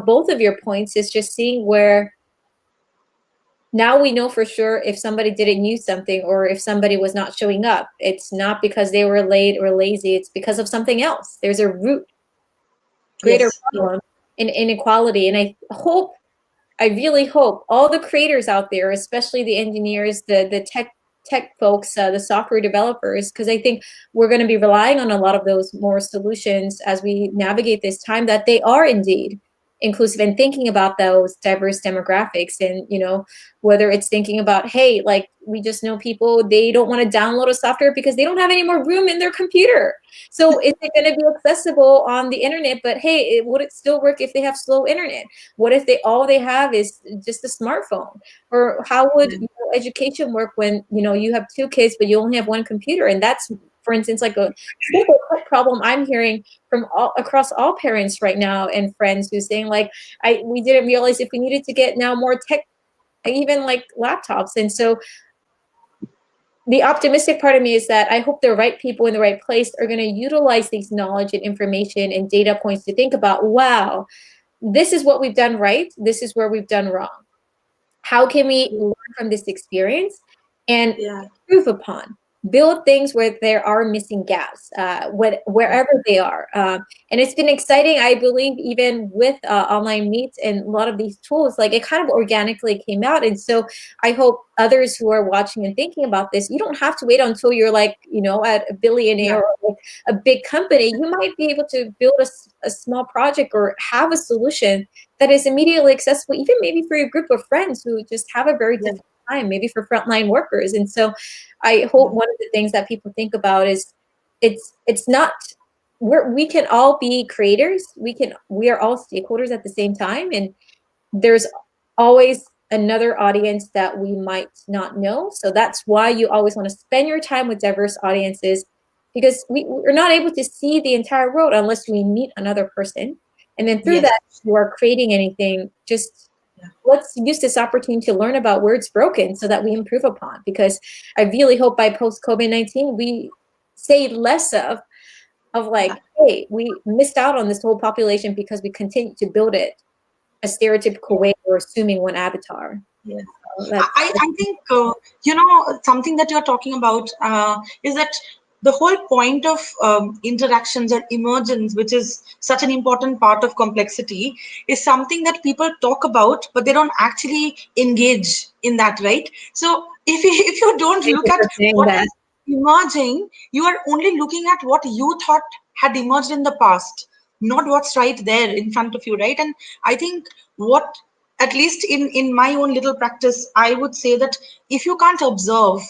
[SPEAKER 5] both of your points is just seeing where now we know for sure if somebody didn't use something or if somebody was not showing up, it's not because they were late or lazy, it's because of something else. There's a root, greater problem in inequality. And I really hope all the creators out there, especially the engineers, the tech folks, the software developers, because I think we're going to be relying on a lot of those more solutions as we navigate this time, that they are indeed inclusive and thinking about those diverse demographics. And, you know, whether it's thinking about, hey, like we just know people, they don't want to download a software because they don't have any more room in their computer. So is it going to be accessible on the internet? But hey, would it still work if they have slow internet? What if all they have is just a smartphone? Or how would education work when, you know, you have 2 kids, but you only have 1 computer? And that's, for instance, like a simple problem I'm hearing from across all parents right now and friends who's saying like, we didn't realize if we needed to get now more tech, even like laptops. And so the optimistic part of me is that I hope the right people in the right place are going to utilize these knowledge and information and data points to think about, wow, this is what we've done right. This is where we've done wrong. How can we learn from this experience and improve upon? build things where there are missing gaps, wherever they are. And it's been exciting, I believe, even with online meets and a lot of these tools, like it kind of organically came out. And so I hope others who are watching and thinking about this, you don't have to wait until you're like, you know, at a billionaire or like a big company. You might be able to build a small project or have a solution that is immediately accessible, even maybe for your group of friends who just have a very difficult time, maybe for frontline workers. And so I hope one of the things that people think about is it's not, we can all be creators. We are all stakeholders at the same time. And there's always another audience that we might not know. So that's why you always want to spend your time with diverse audiences, because we're not able to see the entire world unless we meet another person. And then through that, you are creating anything. Just let's use this opportunity to learn about where it's broken so that we improve upon. Because I really hope by post-COVID-19, we say less of like, hey, we missed out on this whole population because we continue to build it a stereotypical way or assuming one avatar.
[SPEAKER 7] Yes. I think, you know, something that you're talking about is that the whole point of interactions or emergence, which is such an important part of complexity, is something that people talk about, but they don't actually engage in that, right? So if you don't look at what is emerging, you are only looking at what you thought had emerged in the past, not what's right there in front of you, right? And I think what, at least in my own little practice, I would say that if you can't observe,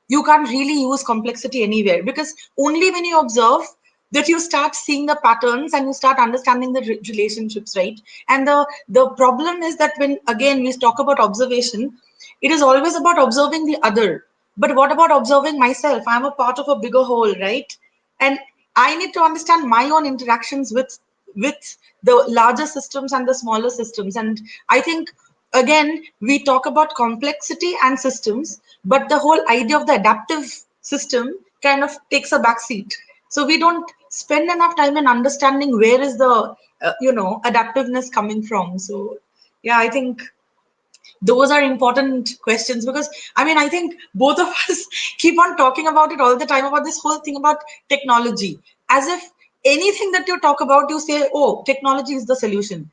[SPEAKER 7] you can't really use complexity anywhere, because only when you observe that you start seeing the patterns and you start understanding the relationships, right? And the problem is that when, again, we talk about observation, it is always about observing the other. But what about observing myself? I'm a part of a bigger whole, right? And I need to understand my own interactions with the larger systems and the smaller systems. And I think, again, we talk about complexity and systems, but the whole idea of the adaptive system kind of takes a backseat. So we don't spend enough time in understanding where is the adaptiveness coming from. So yeah, I think those are important questions, because I think both of us keep on talking about it all the time, about this whole thing about technology, as if anything that you talk about, you say, oh, technology is the solution.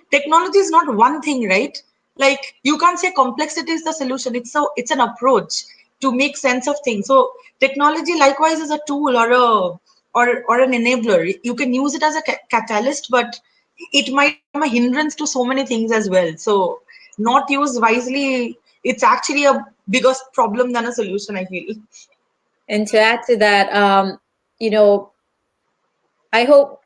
[SPEAKER 7] Technology is not one thing, right? Like, you can't say complexity is the solution. It's an approach to make sense of things. So technology likewise is a tool or an enabler. You can use it as a catalyst, but it might become a hindrance to so many things as well. So not used wisely, it's actually a bigger problem than a solution, I feel.
[SPEAKER 5] And to add to that, I hope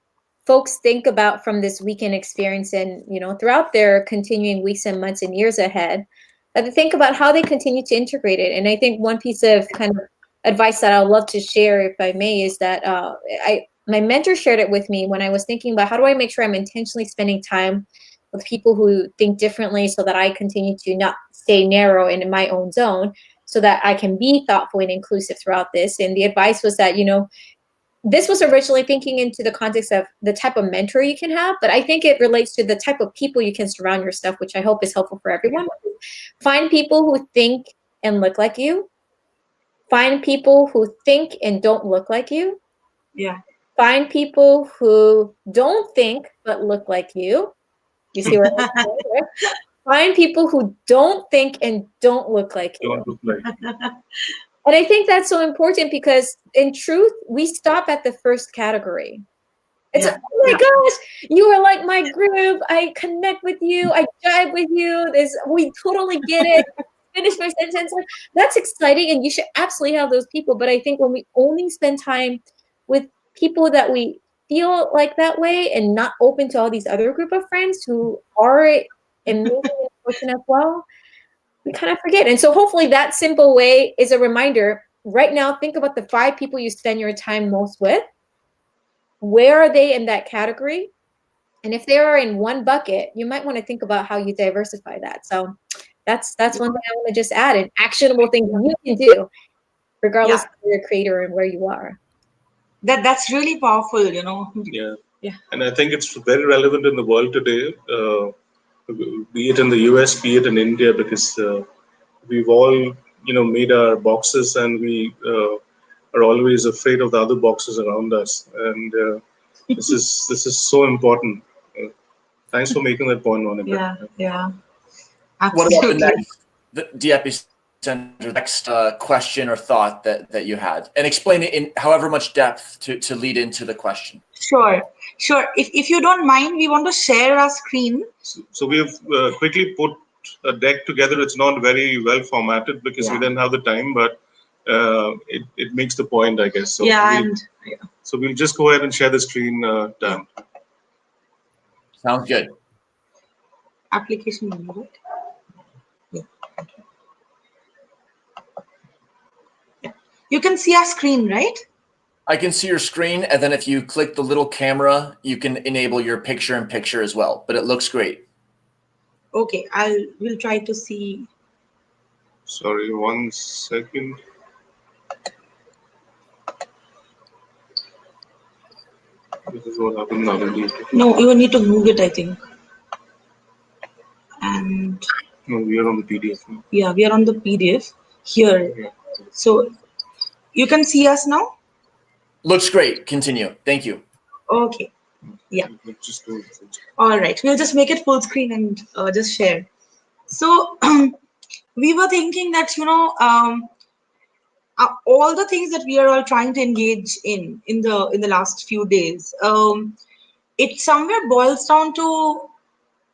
[SPEAKER 5] folks think about from this weekend experience and, throughout their continuing weeks and months and years ahead, to think about how they continue to integrate it. And I think one piece of kind of advice that I would love to share, if I may, is that my mentor shared it with me when I was thinking about how do I make sure I'm intentionally spending time with people who think differently so that I continue to not stay narrow and in my own zone, so that I can be thoughtful and inclusive throughout this. And the advice was that, this was originally thinking into the context of the type of mentor you can have, but I think it relates to the type of people you can surround yourself, which I hope is helpful for everyone. Find people who think and look like you. Find people who think and don't look like you.
[SPEAKER 7] Yeah.
[SPEAKER 5] Find people who don't think but look like you. You see where I'm going? Find people who don't think and don't look like you.
[SPEAKER 8] Don't look like you.
[SPEAKER 5] And I think that's so important, because in truth, we stop at the first category. It's oh my gosh, you are like my group. I connect with you. I jive with you. We totally get it. Finish my sentence. That's exciting, and you should absolutely have those people. But I think when we only spend time with people that we feel like that way and not open to all these other group of friends who are amazing and fortunate as well, we kind of forget. And so hopefully that simple way is a reminder. Right now, think about the 5 people you spend your time most with. Where are they in that category? And if they are in one bucket, you might want to think about how you diversify that. So that's one thing I want to just add, an actionable thing you can do, regardless of your creator and where you are.
[SPEAKER 7] That's really powerful,
[SPEAKER 8] Yeah. And I think it's very relevant in the world today, be it in the US, be it in India, because we've all made our boxes, and we are always afraid of the other boxes around us. And this is so important. Thanks for making that point, Monica.
[SPEAKER 7] Yeah.
[SPEAKER 2] What about the
[SPEAKER 7] Absolutely.
[SPEAKER 2] next, Depicentre, next question or thought that you had? And explain it in however much depth to lead into the question.
[SPEAKER 7] Sure. If you don't mind, we want to share our screen.
[SPEAKER 8] So we have quickly put a deck together. It's not very well formatted because we didn't have the time, but it makes the point, I guess. So so we'll just go ahead and share the screen, Dan.
[SPEAKER 2] Sounds good.
[SPEAKER 7] Application number, right? Yeah. You can see our screen, right?
[SPEAKER 2] I can see your screen, and then if you click the little camera, you can enable your picture-in-picture as well. But it looks great.
[SPEAKER 7] Okay, we'll try to see.
[SPEAKER 8] Sorry, 1 second. This is what happened now.
[SPEAKER 7] No, you need to move it, I think. And
[SPEAKER 8] no, we are on the PDF now.
[SPEAKER 7] Yeah, we are on the PDF here. Yeah. So you can see us now?
[SPEAKER 2] Looks great. Continue. Thank you.
[SPEAKER 7] Okay. Yeah. All right. We'll just make it full screen and just share. So we were thinking that, all the things that we are all trying to engage in the last few days, it somewhere boils down to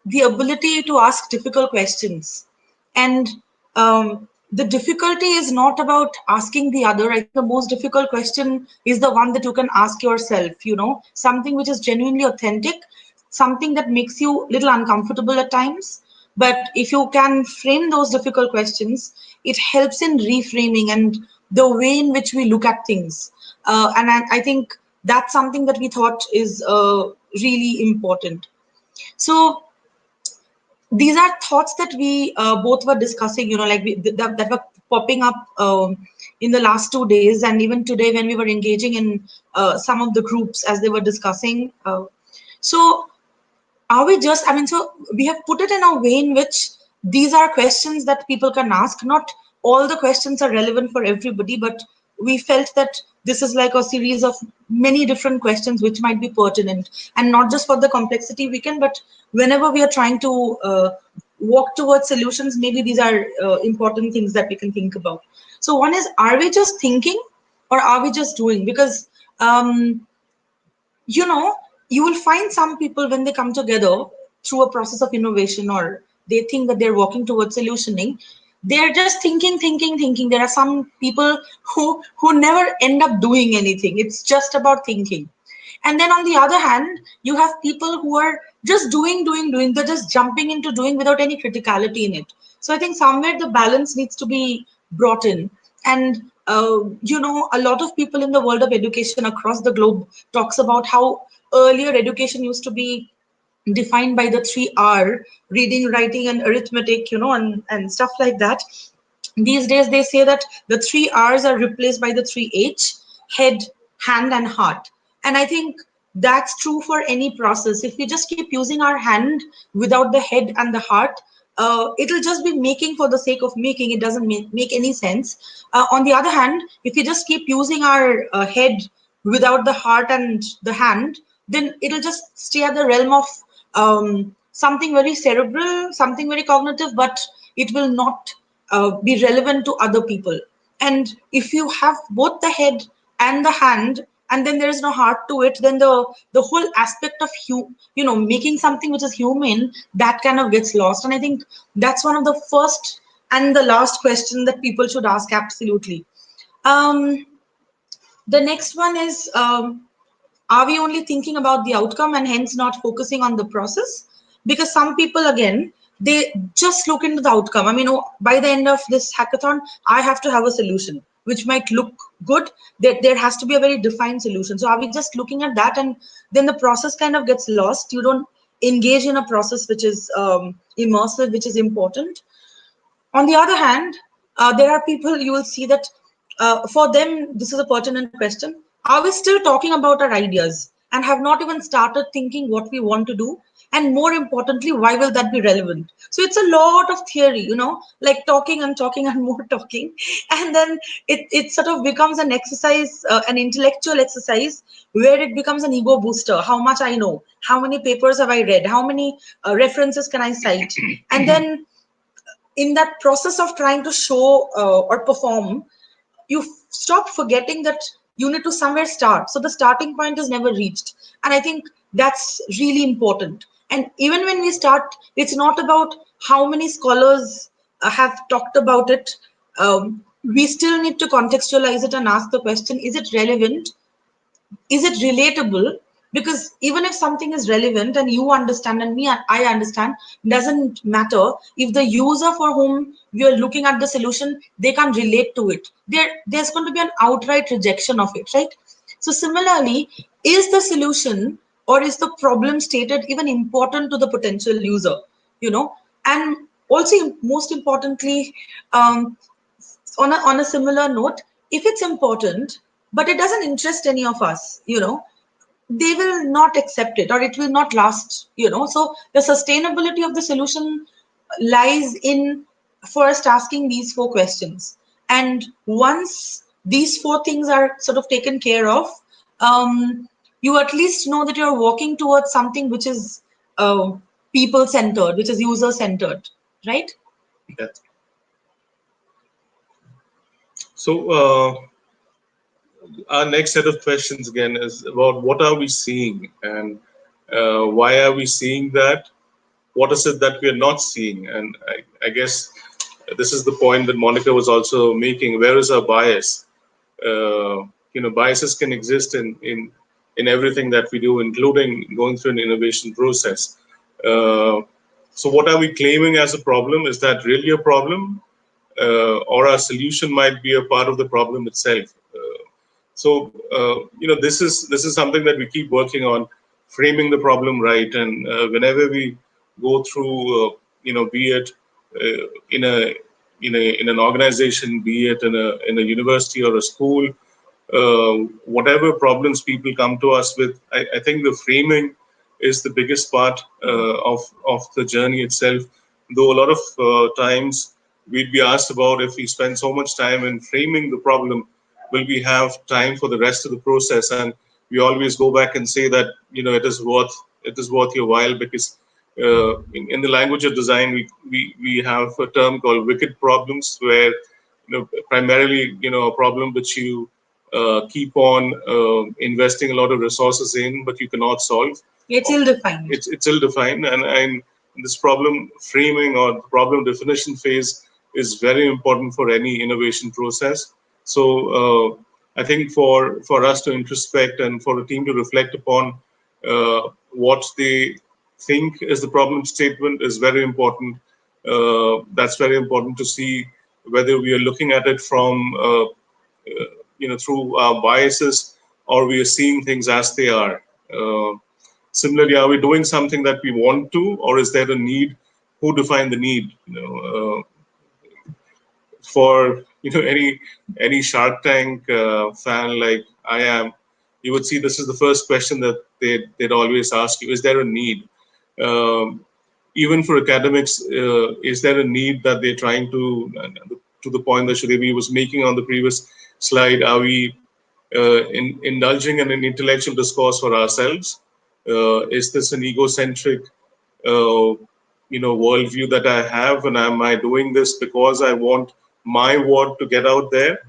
[SPEAKER 7] the ability to ask difficult questions. And the difficulty is not about asking the other. I think the most difficult question is the one that you can ask yourself, something which is genuinely authentic, something that makes you a little uncomfortable at times. But if you can frame those difficult questions, it helps in reframing and the way in which we look at things. And I think that's something that we thought is really important. So these are thoughts that we both were discussing, that were popping up in the last 2 days, and even today when we were engaging in some of the groups as they were discussing. So are we just, so we have put it in a way in which these are questions that people can ask. Not all the questions are relevant for everybody, but we felt that this is like a series of many different questions which might be pertinent, and not just for the complexity weekend, but whenever we are trying to walk towards solutions, maybe these are important things that we can think about. So one is, are we just thinking or are we just doing? Because, you will find some people when they come together through a process of innovation, or they think that they're walking towards solutioning, they're just thinking. There are some people who never end up doing anything. It's just about thinking. And then on the other hand, you have people who are just doing. They're just jumping into doing without any criticality in it. So I think somewhere the balance needs to be brought in. And, a lot of people in the world of education across the globe talks about how earlier education used to be defined by the 3R, reading, writing, and arithmetic, and stuff like that. These days, they say that the 3Rs are replaced by the 3H, head, hand, and heart. And I think that's true for any process. If we just keep using our hand without the head and the heart, it'll just be making for the sake of making. It doesn't make any sense. On the other hand, if we just keep using our head without the heart and the hand, then it'll just stay at the realm of something very cerebral, something very cognitive, but it will not be relevant to other people. And if you have both the head and the hand, and then there is no heart to it, then the whole aspect of making something which is human, that kind of gets lost. And I think that's one of the first and the last question that people should ask, absolutely. The next one is, are we only thinking about the outcome and hence not focusing on the process? Because some people, again, they just look into the outcome. By the end of this hackathon, I have to have a solution which might look good. There has to be a very defined solution. So are we just looking at that, and then the process kind of gets lost? You don't engage in a process which is immersive, which is important. On the other hand, there are people, you will see that for them, this is a pertinent question. Are we still talking about our ideas and have not even started thinking what we want to do? And more importantly, why will that be relevant? So it's a lot of theory, like talking and talking and more talking. And then it sort of becomes an exercise, an intellectual exercise, where it becomes an ego booster. How much I know, how many papers have I read, how many references can I cite? And then in that process of trying to show or perform, you stop forgetting that you need to somewhere start. So the starting point is never reached. And I think that's really important. And even when we start, it's not about how many scholars have talked about it. We still need to contextualize it and ask the question, is it relevant? Is it relatable? Because even if something is relevant and you understand and I understand, doesn't matter if the user for whom we are looking at the solution, they can't relate to it. There's going to be an outright rejection of it, right? So similarly, is the solution or is the problem stated even important to the potential user? And also most importantly, on a similar note, if it's important but it doesn't interest any of us, they will not accept it or it will not last. So the sustainability of the solution lies in first asking these 4 questions. And once these 4 things are sort of taken care of, you at least know that you're working towards something which is people centered, which is user centered, right?
[SPEAKER 8] Yeah. So our next set of questions again is about what are we seeing and why are we seeing that? What is it that we are not seeing? And I guess this is the point that Monica was also making. Where is our bias? Biases can exist in everything that we do, including going through an innovation process. So what are we claiming as a problem? Is that really a problem? Or our solution might be a part of the problem itself. So this is something that we keep working on, framing the problem right. And whenever we go through, be it in an organization, be it in a university or a school, whatever problems people come to us with, I think the framing is the biggest part of the journey itself. Though a lot of times we'd be asked about, if we spend so much time in framing the problem, will we have time for the rest of the process? And we always go back and say that it is worth your while, because in the language of design we have a term called wicked problems, where primarily a problem which you keep on investing a lot of resources in, but you cannot solve.
[SPEAKER 7] It's ill-defined.
[SPEAKER 8] It's ill-defined, and this problem framing or problem definition phase is very important for any innovation process. So I think for us to introspect and for the team to reflect upon what they think is the problem statement is very important. That's very important to see whether we are looking at it from through our biases, or we are seeing things as they are. Similarly, are we doing something that we want to, or is there a need? Who defined the need? For any Shark Tank fan like I am, you would see this is the first question that they'd always ask you: is there a need? Even for academics, is there a need that they're trying to the point that Shrevi was making on the previous slide? Are we indulging in an intellectual discourse for ourselves? Is this an egocentric worldview that I have, and am I doing this because I want my word to get out there,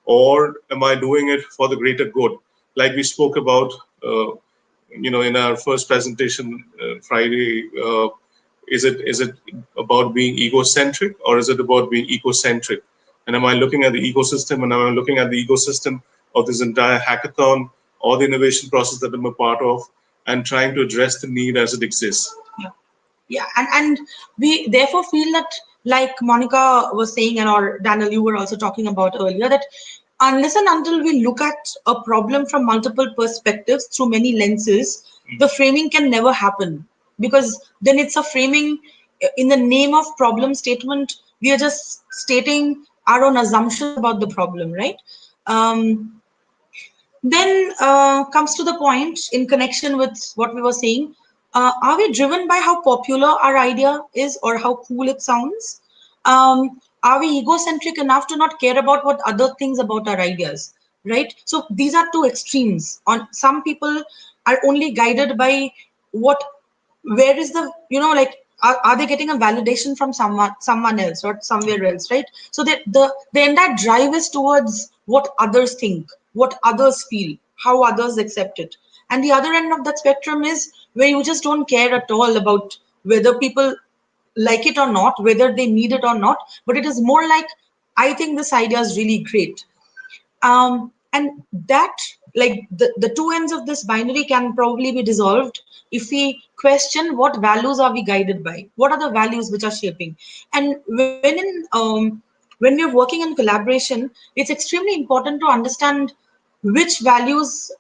[SPEAKER 8] or am I doing it for the greater good? Like we spoke about in our first presentation Friday, is it about being egocentric, or is it about being ecocentric? And am I looking at the ecosystem, and am I looking at the ecosystem of this entire hackathon or the innovation process that I'm a part of, and trying to address the need as it exists?
[SPEAKER 7] Yeah, and we therefore feel that, like Monica was saying, and or Daniel, you were also talking about earlier, that unless and until we look at a problem from multiple perspectives through many lenses, the framing can never happen, because then it's a framing in the name of problem statement. We are just stating our own assumptions about the problem, right? Then comes to the point in connection with what we were saying. Are we driven by how popular our idea is or how cool it sounds? Are we egocentric enough to not care about what other things about our ideas, right? So these are two extremes. On some people are only guided by where is the, like, are they getting a validation from someone else or somewhere else, right? So that the entire drive is towards what others think, what others feel, how others accept it. And the other end of that spectrum is where you just don't care at all about whether people like it or not, whether they need it or not, but it is more like, I think this idea is really great. And that, like, the two ends of this binary can probably be dissolved if we question what values are we guided by, what are the values which are shaping. And when we're working in collaboration, it's extremely important to understand which values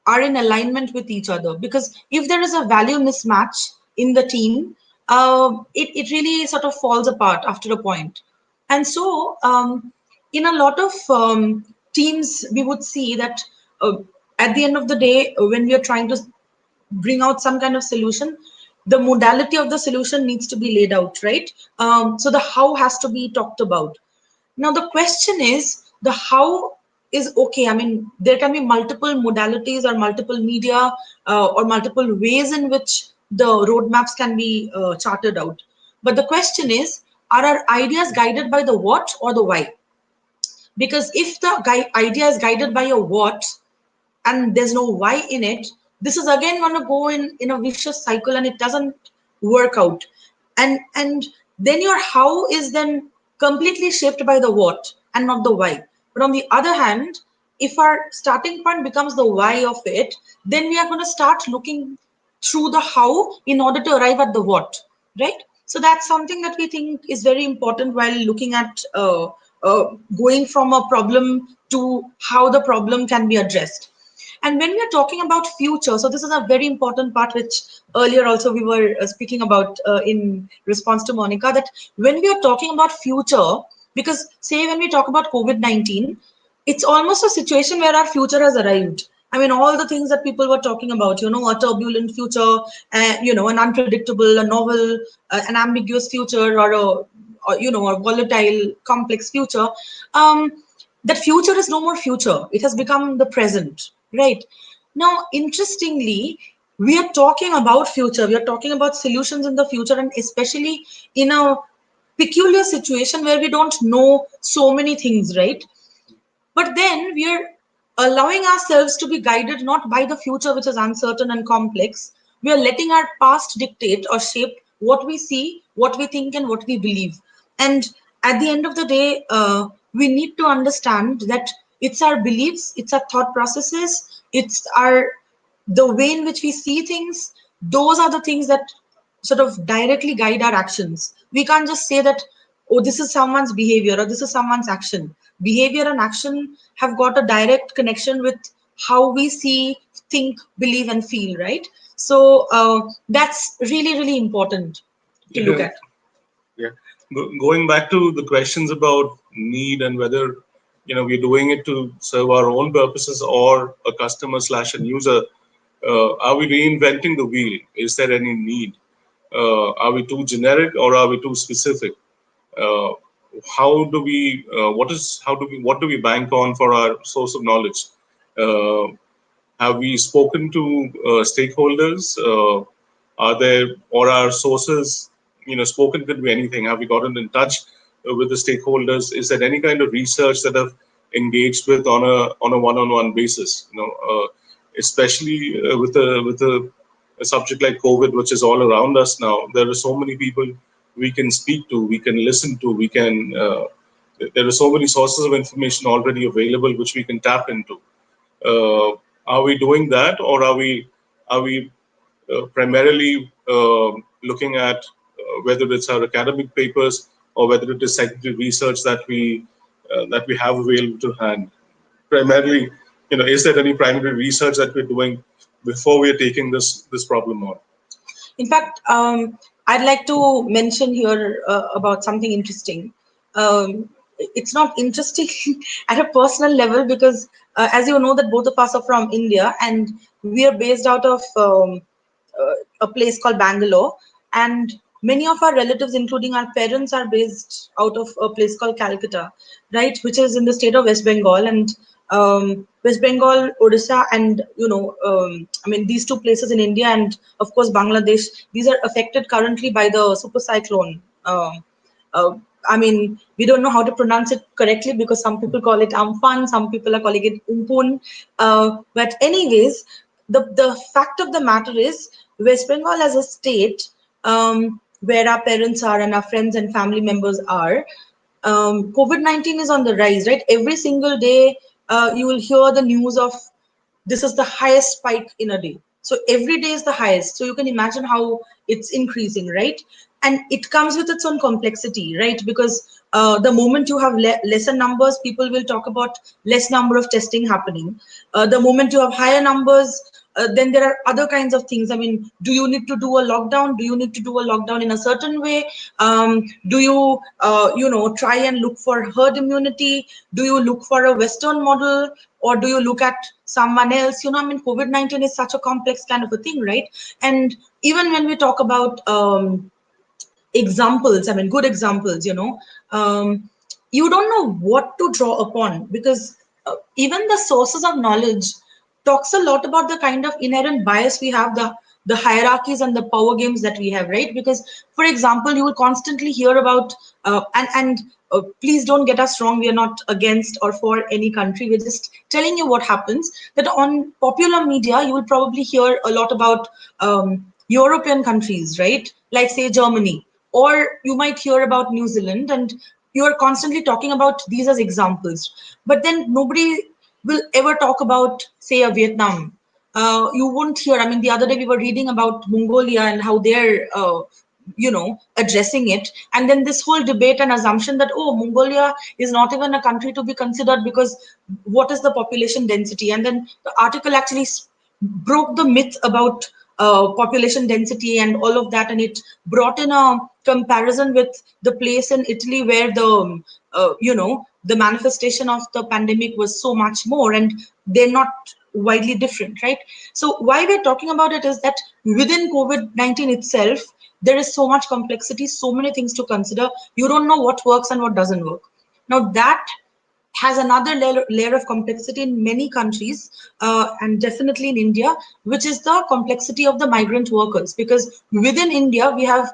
[SPEAKER 7] are in alignment with each other, because if there is a value mismatch in the team, it really sort of falls apart after a point. And so in a lot of teams, we would see that at the end of the day, when we are trying to bring out some kind of solution, the modality of the solution needs to be laid out, right? So the how has to be talked about. Now the question is, the how is okay. I mean, there can be multiple modalities or multiple media or multiple ways in which the roadmaps can be charted out. But the question is, are our ideas guided by the what or the why? Because if the idea is guided by a what and there's no why in it, this is again going to go in a vicious cycle and it doesn't work out. And then your how is then completely shaped by the what and not the why. But on the other hand, if our starting point becomes the why of it, then we are going to start looking through the how in order to arrive at the what, right? So that's something that we think is very important while looking at going from a problem to how the problem can be addressed. And when we're talking about future, so this is a very important part which earlier also we were speaking about in response to Monica, that when we are talking about future, because say when we talk about COVID-19, it's almost a situation where our future has arrived. I mean, all the things that people were talking about, a turbulent future, an unpredictable, a novel, an ambiguous future, or a volatile, complex future. That future is no more future. It has become the present, right? Now, interestingly, we are talking about future. We are talking about solutions in the future, and especially in a peculiar situation where we don't know so many things, right? But then we are allowing ourselves to be guided not by the future, which is uncertain and complex. We are letting our past dictate or shape what we see, what we think, and what we believe. And at the end of the day, we need to understand that it's our beliefs, it's our thought processes, it's the way in which we see things. Those are the things that sort of directly guide our actions. We can't just say that, oh, this is someone's behavior or this is someone's action. Behavior and action have got a direct connection with how we see, think, believe, and feel, right? So that's really, really important to look at.
[SPEAKER 8] Yeah. Going back to the questions about need and whether we're doing it to serve our own purposes or a customer / an user, are we reinventing the wheel? Is there any need? Are we too generic or are we too specific? What do we bank on for our source of knowledge? Have we spoken to stakeholders? Are our sources, spoken, could be anything? Have we gotten in touch with the stakeholders? Is there any kind of research that I've engaged with on a one-on-one basis? Especially with a subject like COVID, which is all around us now. There are so many people we can speak to, we can listen to, there are so many sources of information already available which we can tap into. Are we doing that, or are we primarily looking at whether it's our academic papers or whether it is secondary research that we have available to hand? Primarily, is there any primary research that we're doing before we are taking this problem on?
[SPEAKER 7] In fact, I'd like to mention here about something interesting. It's not interesting at a personal level because, as you know, that both of us are from India and we are based out of a place called Bangalore, and many of our relatives, including our parents, are based out of a place called Calcutta, right, which is in the state of West Bengal. And West Bengal, Odisha, and I mean, these two places in India, and of course Bangladesh, these are affected currently by the super cyclone. I mean, we don't know how to pronounce it correctly because some people call it Amphan, some people are calling it Umpun. But anyways, the fact of the matter is, West Bengal as a state, where our parents are and our friends and family members are, COVID-19 is on the rise, right? Every single day, you will hear the news of this is the highest spike in a day. So every day is the highest. So you can imagine how it's increasing, right? And it comes with its own complexity, right? Because the moment you have lesser numbers, people will talk about less number of testing happening. The moment you have higher numbers, then there are other kinds of things. I mean, do you need to do a lockdown? Do you need to do a lockdown in a certain way? Do you, try and look for herd immunity? Do you look for a Western model? Or do you look at someone else? I mean, COVID-19 is such a complex kind of a thing, right? And even when we talk about examples, I mean, good examples, you don't know what to draw upon, because even the sources of knowledge talks a lot about the kind of inherent bias we have, the hierarchies and the power games that we have, right? Because, for example, you will constantly hear about, please don't get us wrong, we are not against or for any country, we're just telling you what happens, that on popular media, you will probably hear a lot about European countries, right? Like, say, Germany, or you might hear about New Zealand, and you're constantly talking about these as examples. But then nobody will ever talk about, say, a Vietnam. You won't hear, I mean, the other day we were reading about Mongolia and how they're, addressing it. And then this whole debate and assumption that, oh, Mongolia is not even a country to be considered because what is the population density? And then the article actually broke the myth about population density and all of that, and it brought in a comparison with the place in Italy where the manifestation of the pandemic was so much more, and they're not widely different, right? So why we're talking about it is that within COVID-19 itself, there is so much complexity, so many things to consider. You don't know what works and what doesn't work. Now that has another layer of complexity in many countries, and definitely in India, which is the complexity of the migrant workers. Because within India, we have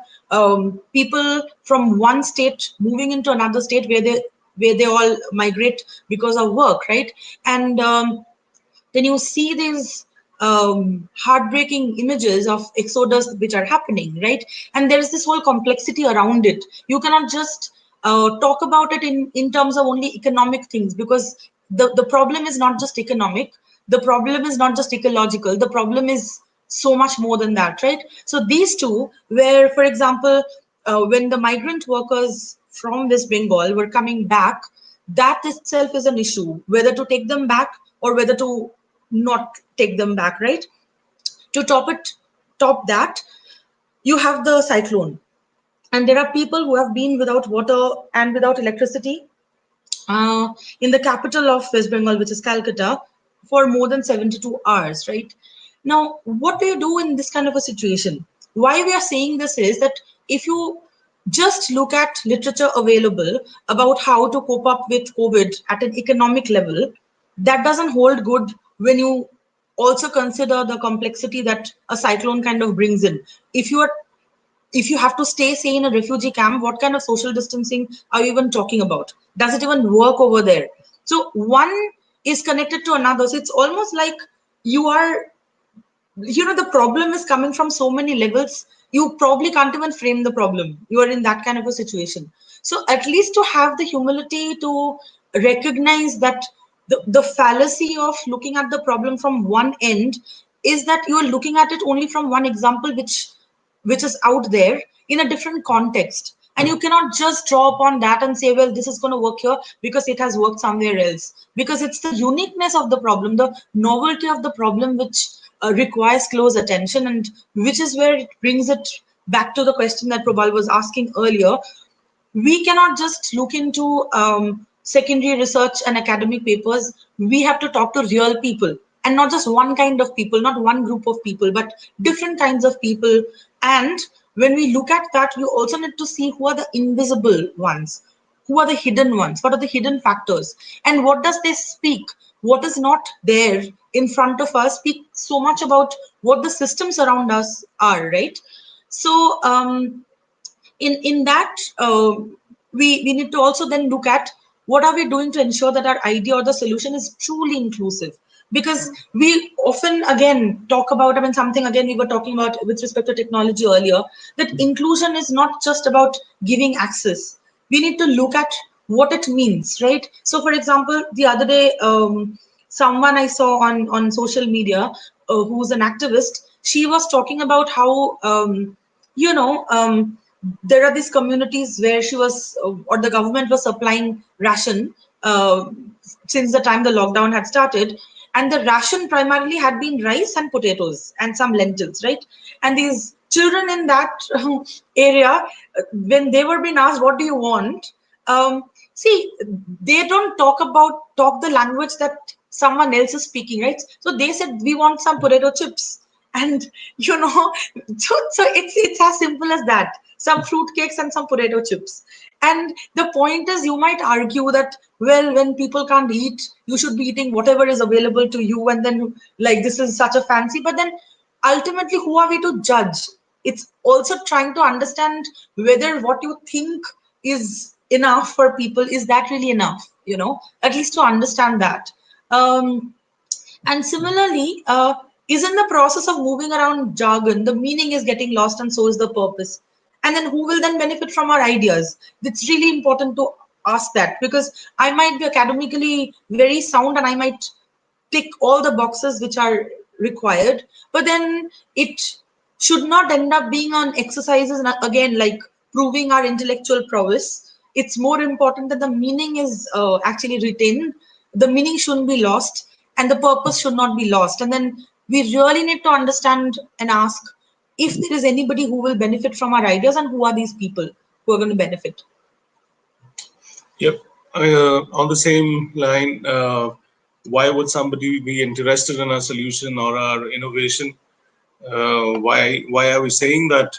[SPEAKER 7] people from one state moving into another state where they all migrate because of work, right? And then you see these heartbreaking images of exodus which are happening, right? And there is this whole complexity around it. You cannot just talk about it in terms of only economic things, because the problem is not just economic, the problem is not just ecological, the problem is so much more than that, right? So these two, where, for example, when the migrant workers from West Bengal were coming back, that itself is an issue, whether to take them back or whether to not take them back, right? To top that, you have the cyclone. And there are people who have been without water and without electricity in the capital of West Bengal, which is Calcutta, for more than 72 hours, right? Now, what do you do in this kind of a situation? Why we are saying this is that if you just look at literature available about how to cope up with COVID at an economic level, that doesn't hold good when you also consider the complexity that a cyclone kind of brings in. If you have to stay, say, in a refugee camp, what kind of social distancing are you even talking about? Does it even work over there? So one is connected to another. So it's almost like the problem is coming from so many levels, you probably can't even frame the problem. You are in that kind of a situation. So at least to have the humility to recognize that the fallacy of looking at the problem from one end is that you are looking at it only from one example, which is out there in a different context. And you cannot just draw upon that and say, well, this is going to work here because it has worked somewhere else. Because it's the uniqueness of the problem, the novelty of the problem, which requires close attention, and which is where it brings it back to the question that Prabal was asking earlier. We cannot just look into secondary research and academic papers. We have to talk to real people and not just one kind of people, not one group of people, but different kinds of people. And when we look at that, we also need to see who are the invisible ones, who are the hidden ones, what are the hidden factors, and what does they speak, what is not there in front of us, speak so much about what the systems around us are, right? So in that, we need to also then look at what are we doing to ensure that our idea or the solution is truly inclusive. Because we often, again, talk about, I mean, something, again, we were talking about with respect to technology earlier, that inclusion is not just about giving access. We need to look at what it means, right? So, for example, the other day, someone I saw on social media who's an activist, she was talking about how, there are these communities where she was, or the government was supplying ration since the time the lockdown had started. And the ration primarily had been rice and potatoes and some lentils, right? And these children in that area, when they were being asked, what do you want? See, they don't talk the language that someone else is speaking, right? So they said, we want some potato chips. And, so it's as simple as that. Some fruit cakes and some potato chips. And the point is, you might argue that, well, when people can't eat, you should be eating whatever is available to you. And then, like, this is such a fancy. But then ultimately, who are we to judge? It's also trying to understand whether what you think is enough for people, is that really enough? At least to understand that. And similarly, is in the process of moving around jargon, the meaning is getting lost and so is the purpose. And then who will then benefit from our ideas? It's really important to ask that, because I might be academically very sound and I might tick all the boxes which are required, but then it should not end up being on exercises, again, like proving our intellectual prowess. It's more important that the meaning is actually retained, the meaning shouldn't be lost, and the purpose should not be lost. And then we really need to understand and ask if there is anybody who will benefit from our ideas, and who are these people who are going to benefit.
[SPEAKER 8] Yep. On the same line, why would somebody be interested in our solution or our innovation? Why are we saying that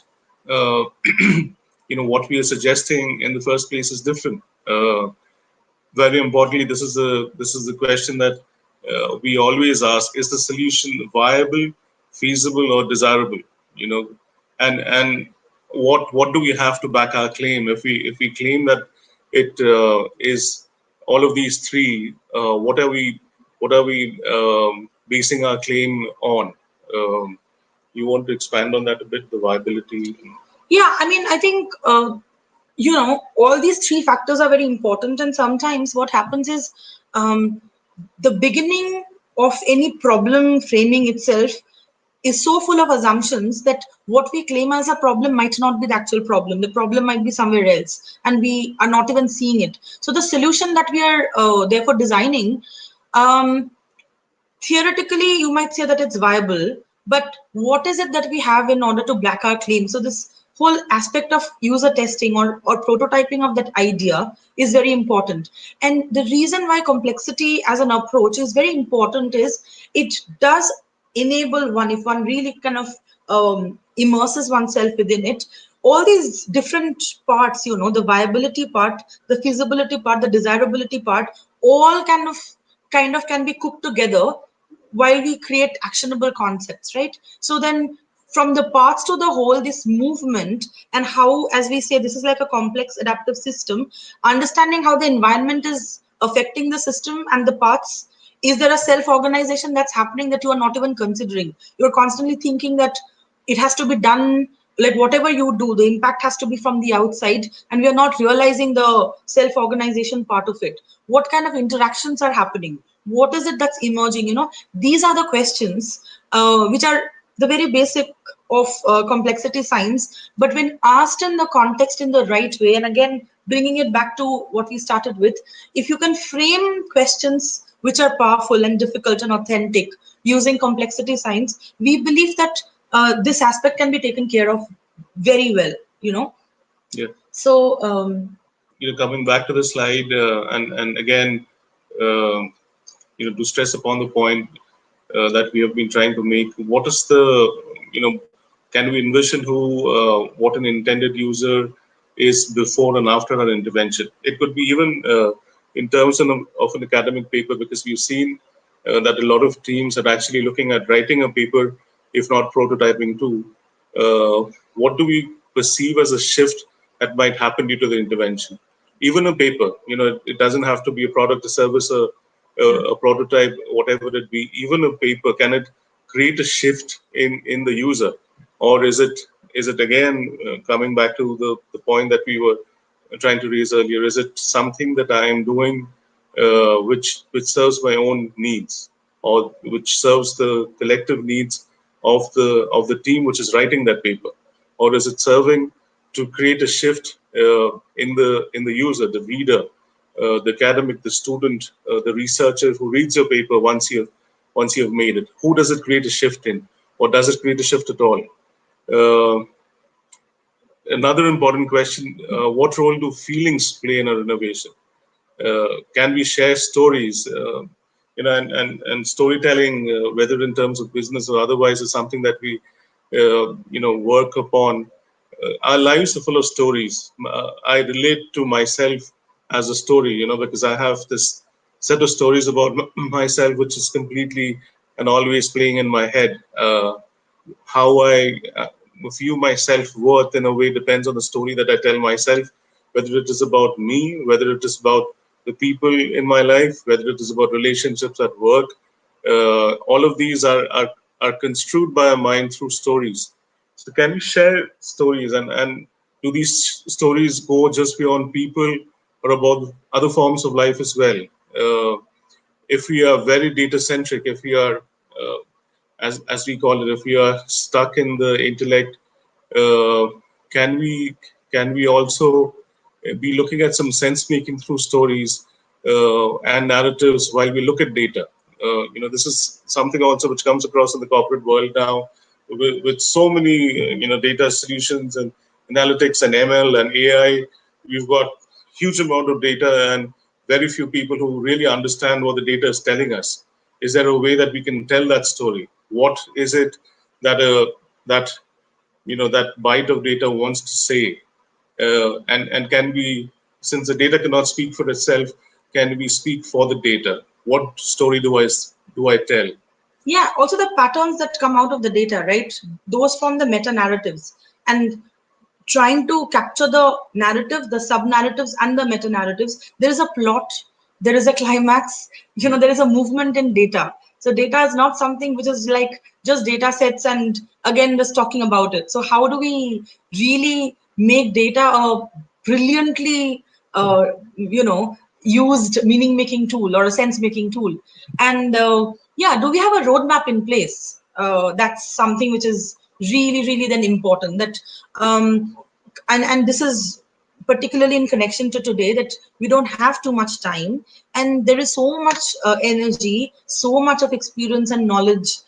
[SPEAKER 8] what we are suggesting in the first place is different? Very importantly, this is the question that we always ask: is the solution viable, feasible, or desirable? And what do we have to back our claim? If we claim that it is all of these three, what are we basing our claim on? You want to expand on that a bit, the viability?
[SPEAKER 7] Yeah, I mean, I think all these three factors are very important, and sometimes what happens is the beginning of any problem framing itself is so full of assumptions that what we claim as a problem might not be the actual problem. The problem might be somewhere else, and we are not even seeing it. So the solution that we are therefore designing, theoretically, you might say that it's viable, but what is it that we have in order to back our claim? So this whole aspect of user testing or prototyping of that idea is very important. And the reason why complexity as an approach is very important is it does enable one, if one really kind of immerses oneself within it, all these different parts, the viability part, the feasibility part, the desirability part, all kind of can be cooked together while we create actionable concepts, right? So then from the parts to the whole, this movement, and how, as we say, this is like a complex adaptive system, understanding how the environment is affecting the system and the parts. Is there a self-organization that's happening that you are not even considering? You're constantly thinking that it has to be done, like whatever you do, the impact has to be from the outside, and we are not realizing the self-organization part of it. What kind of interactions are happening? What is it that's emerging? These are the questions which are the very basic of complexity science, but when asked in the context in the right way, and again, bringing it back to what we started with, if you can frame questions which are powerful and difficult and authentic using complexity science, we believe that this aspect can be taken care of very well,
[SPEAKER 8] Yeah.
[SPEAKER 7] So,
[SPEAKER 8] coming back to the slide, and again, to stress upon the point, that we have been trying to make. What is the, can we envision what an intended user is before and after an intervention? It could be even in terms of an academic paper, because we've seen that a lot of teams are actually looking at writing a paper, if not prototyping too. What do we perceive as a shift that might happen due to the intervention? Even a paper, it doesn't have to be a product, a service, a prototype, whatever it be. Even a paper, can it create a shift in the user? Or is it again coming back to the point that we were trying to raise earlier? Is it something that I am doing which serves my own needs, or which serves the collective needs of the team which is writing that paper? Or is it serving to create a shift in the user, the reader, the academic, the student, the researcher who reads your paper once you've made it? Who does it create a shift in, or does it create a shift at all? Another important question: what role do feelings play in our innovation? Can we share stories? And storytelling, whether in terms of business or otherwise, is something that we work upon. Our lives are full of stories. I relate to myself as a story, because I have this set of stories about myself, which is completely and always playing in my head. How I view my self-worth in a way depends on the story that I tell myself, whether it is about me, whether it is about the people in my life, whether it is about relationships at work. All of these are construed by our mind through stories. So can we share stories, and do these stories go just beyond people or about other forms of life as well? If we are very data-centric, if we are as we call it, if we are stuck in the intellect, can we also be looking at some sense making through stories and narratives while we look at data? This is something also which comes across in the corporate world now, with so many data solutions and analytics and ML and AI. We've got huge amount of data and very few people who really understand what the data is telling us. Is there a way that we can tell that story? What is it that that byte of data wants to say? And can we, since the data cannot speak for itself, can we speak for the data? What story do I tell?
[SPEAKER 7] Yeah, also the patterns that come out of the data, right? Those form the meta narratives, and trying to capture the narrative, the sub narratives and the meta narratives. There is a plot, there is a climax, there is a movement in data. So data is not something which is like just data sets and again just talking about it. So how do we really make data a brilliantly used meaning making tool or a sense making tool? And yeah, do we have a roadmap in place? That's something which is really then important. That and this is particularly in connection to today, that we don't have too much time, and there is so much energy, so much of experience and knowledge,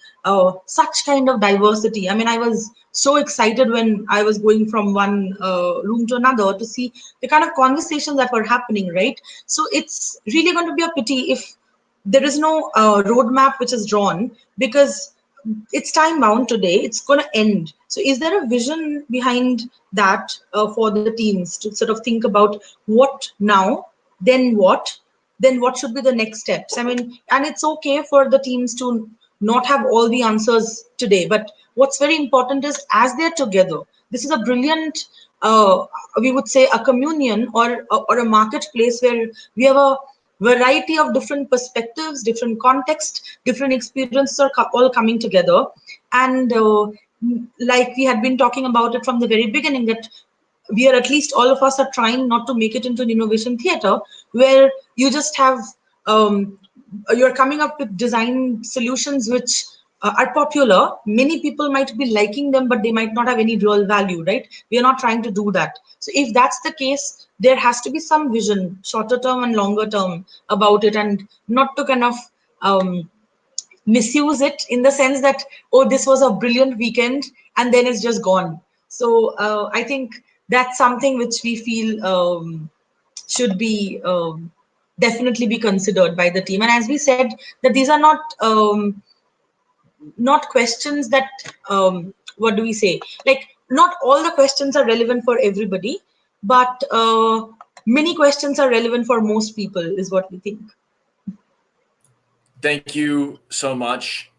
[SPEAKER 7] such kind of diversity. I mean, I was so excited when I was going from one room to another to see the kind of conversations that were happening, right? So it's really going to be a pity if there is no roadmap which is drawn, because it's time bound today, it's going to end. So is there a vision behind that for the teams to sort of think about what now, then what should be the next steps? I mean, and it's okay for the teams to not have all the answers today, but what's very important is as they're together, this is a brilliant we would say a communion or a marketplace where we have a variety of different perspectives, different contexts, different experiences are all coming together. And like we had been talking about it from the very beginning, that we are, at least all of us are trying not to make it into an innovation theater where you just have you're coming up with design solutions which are popular. Many people might be liking them, but they might not have any real value, right? We are not trying to do that. So if that's the case, there has to be some vision, shorter term and longer term, about it, and not to kind of misuse it in the sense that, oh, this was a brilliant weekend and then it's just gone. So I think that's something which we feel should be definitely be considered by the team. And as we said, that these are not not questions that, what do we say? Like, not all the questions are relevant for everybody, but many questions are relevant for most people, is what we think.
[SPEAKER 2] Thank you so much,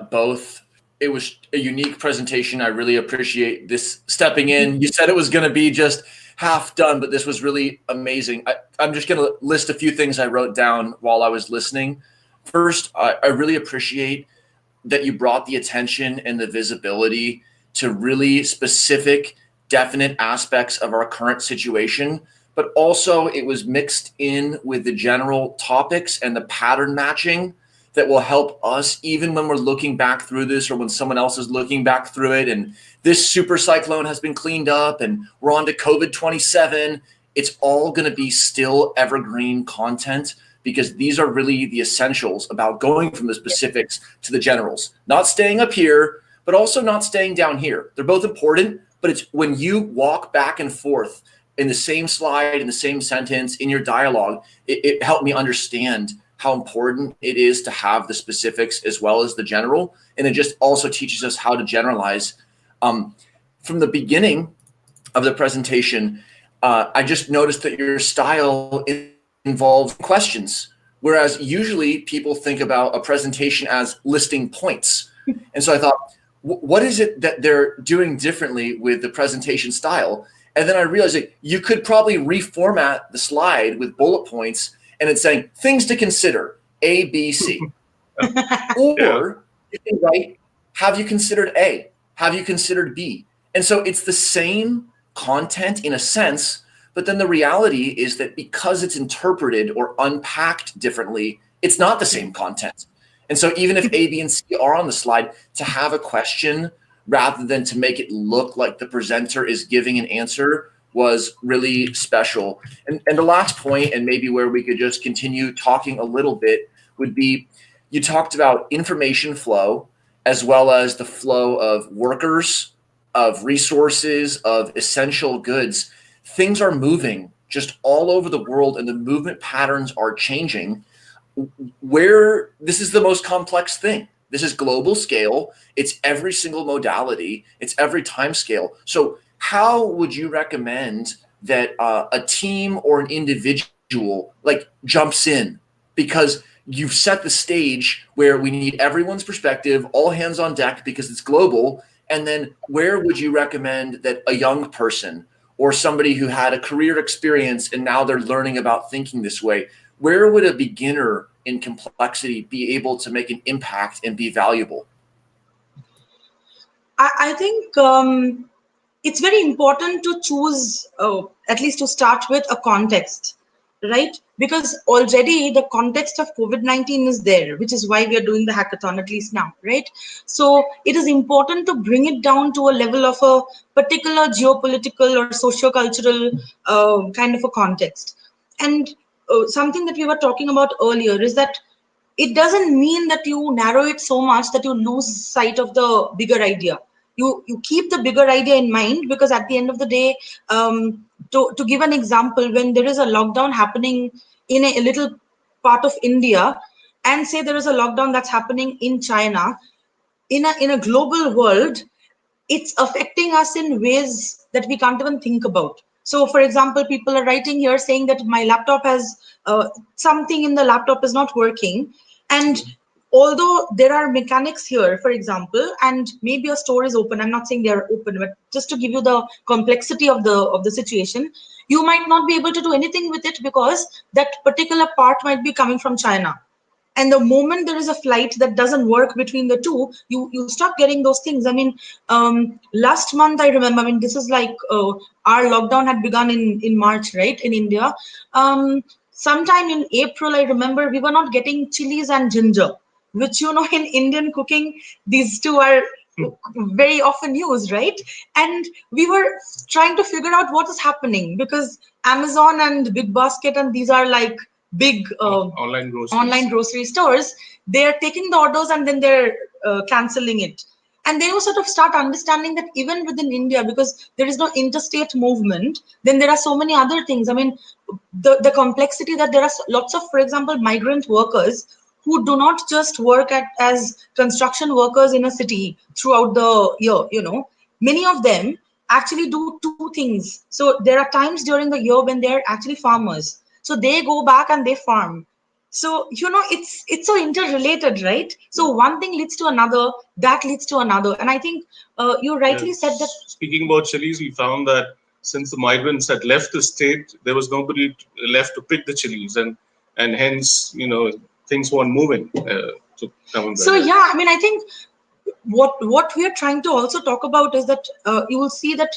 [SPEAKER 2] both. It was a unique presentation. I really appreciate this stepping in. You said it was going to be just half done, but this was really amazing. I'm just going to list a few things I wrote down while I was listening. First, I really appreciate that you brought the attention and the visibility to really specific, definite aspects of our current situation, but also it was mixed in with the general topics and the pattern matching that will help us even when we're looking back through this or when someone else is looking back through it and this super cyclone has been cleaned up and we're on to COVID-27. It's all going to be still evergreen content because these are really the essentials about going from the specifics to the generals, not staying up here, but also not staying down here. They're both important, but it's when you walk back and forth in the same slide, in the same sentence, in your dialogue, it helped me understand how important it is to have the specifics as well as the general. And it just also teaches us how to generalize. From the beginning of the presentation, I just noticed that your style involves questions, whereas usually people think about a presentation as listing points. And so I thought, what is it that they're doing differently with the presentation style? And then I realized that you could probably reformat the slide with bullet points and it's saying things to consider, A, B, C. Or you can write, have you considered A? Have you considered B? And so it's the same content in a sense, but then the reality is that because it's interpreted or unpacked differently, it's not the same content. And so even if A, B, and C are on the slide, to have a question rather than to make it look like the presenter is giving an answer was really special. And the last point, and maybe where we could just continue talking a little bit, would be you talked about information flow as well as the flow of workers, of resources, of essential goods. Things are moving just all over the world and the movement patterns are changing. Where this is the most complex thing. This is global scale. It's every single modality. It's every time scale. So how would you recommend that a team or an individual like jumps in? Because you've set the stage where we need everyone's perspective, all hands on deck because it's global. And then where would you recommend that a young person or somebody who had a career experience and now they're learning about thinking this way, where would a beginner in complexity be able to make an impact and be valuable?
[SPEAKER 7] I think it's very important to choose, at least to start with, a context, right? Because already the context of COVID-19 is there, which is why we are doing the hackathon, at least now, right? So it is important to bring it down to a level of a particular geopolitical or socio-cultural kind of a context. And something that we were talking about earlier is that it doesn't mean that you narrow it so much that you lose sight of the bigger idea. You keep the bigger idea in mind, because at the end of the day, to give an example, when there is a lockdown happening in a little part of India, and say there is a lockdown that's happening in China, in a global world, it's affecting us in ways that we can't even think about. So, for example, people are writing here saying that my laptop has something in the laptop is not working, and although there are mechanics here, for example, and maybe a store is open, I'm not saying they are open, but just to give you the complexity of the situation, you might not be able to do anything with it because that particular part might be coming from China. And the moment there is a flight that doesn't work between the two, you start getting those things. I mean, last month, I remember, I mean, this is like our lockdown had begun in March, right, in India. Sometime in April, I remember we were not getting chilies and ginger, which, you know, in Indian cooking, these two are very often used, right? And we were trying to figure out what is happening, because Amazon and Big Basket, and these are like big online grocery stores, they're taking the orders and then they're canceling it. And then you sort of start understanding that even within India, because there is no interstate movement, then there are so many other things. I mean, the complexity that there are lots of, for example, migrant workers who do not just work as construction workers in a city throughout the year, many of them actually do two things. So there are times during the year when they're actually farmers. So they go back and they farm. So, it's so interrelated, right? So one thing leads to another, that leads to another. And I think you rightly said that.
[SPEAKER 8] Speaking about chilies, we found that since the migrants had left the state, there was nobody left to pick the chilies. And hence, things weren't moving.
[SPEAKER 7] So, yeah, I mean, I think what we are trying to also talk about is that you will see that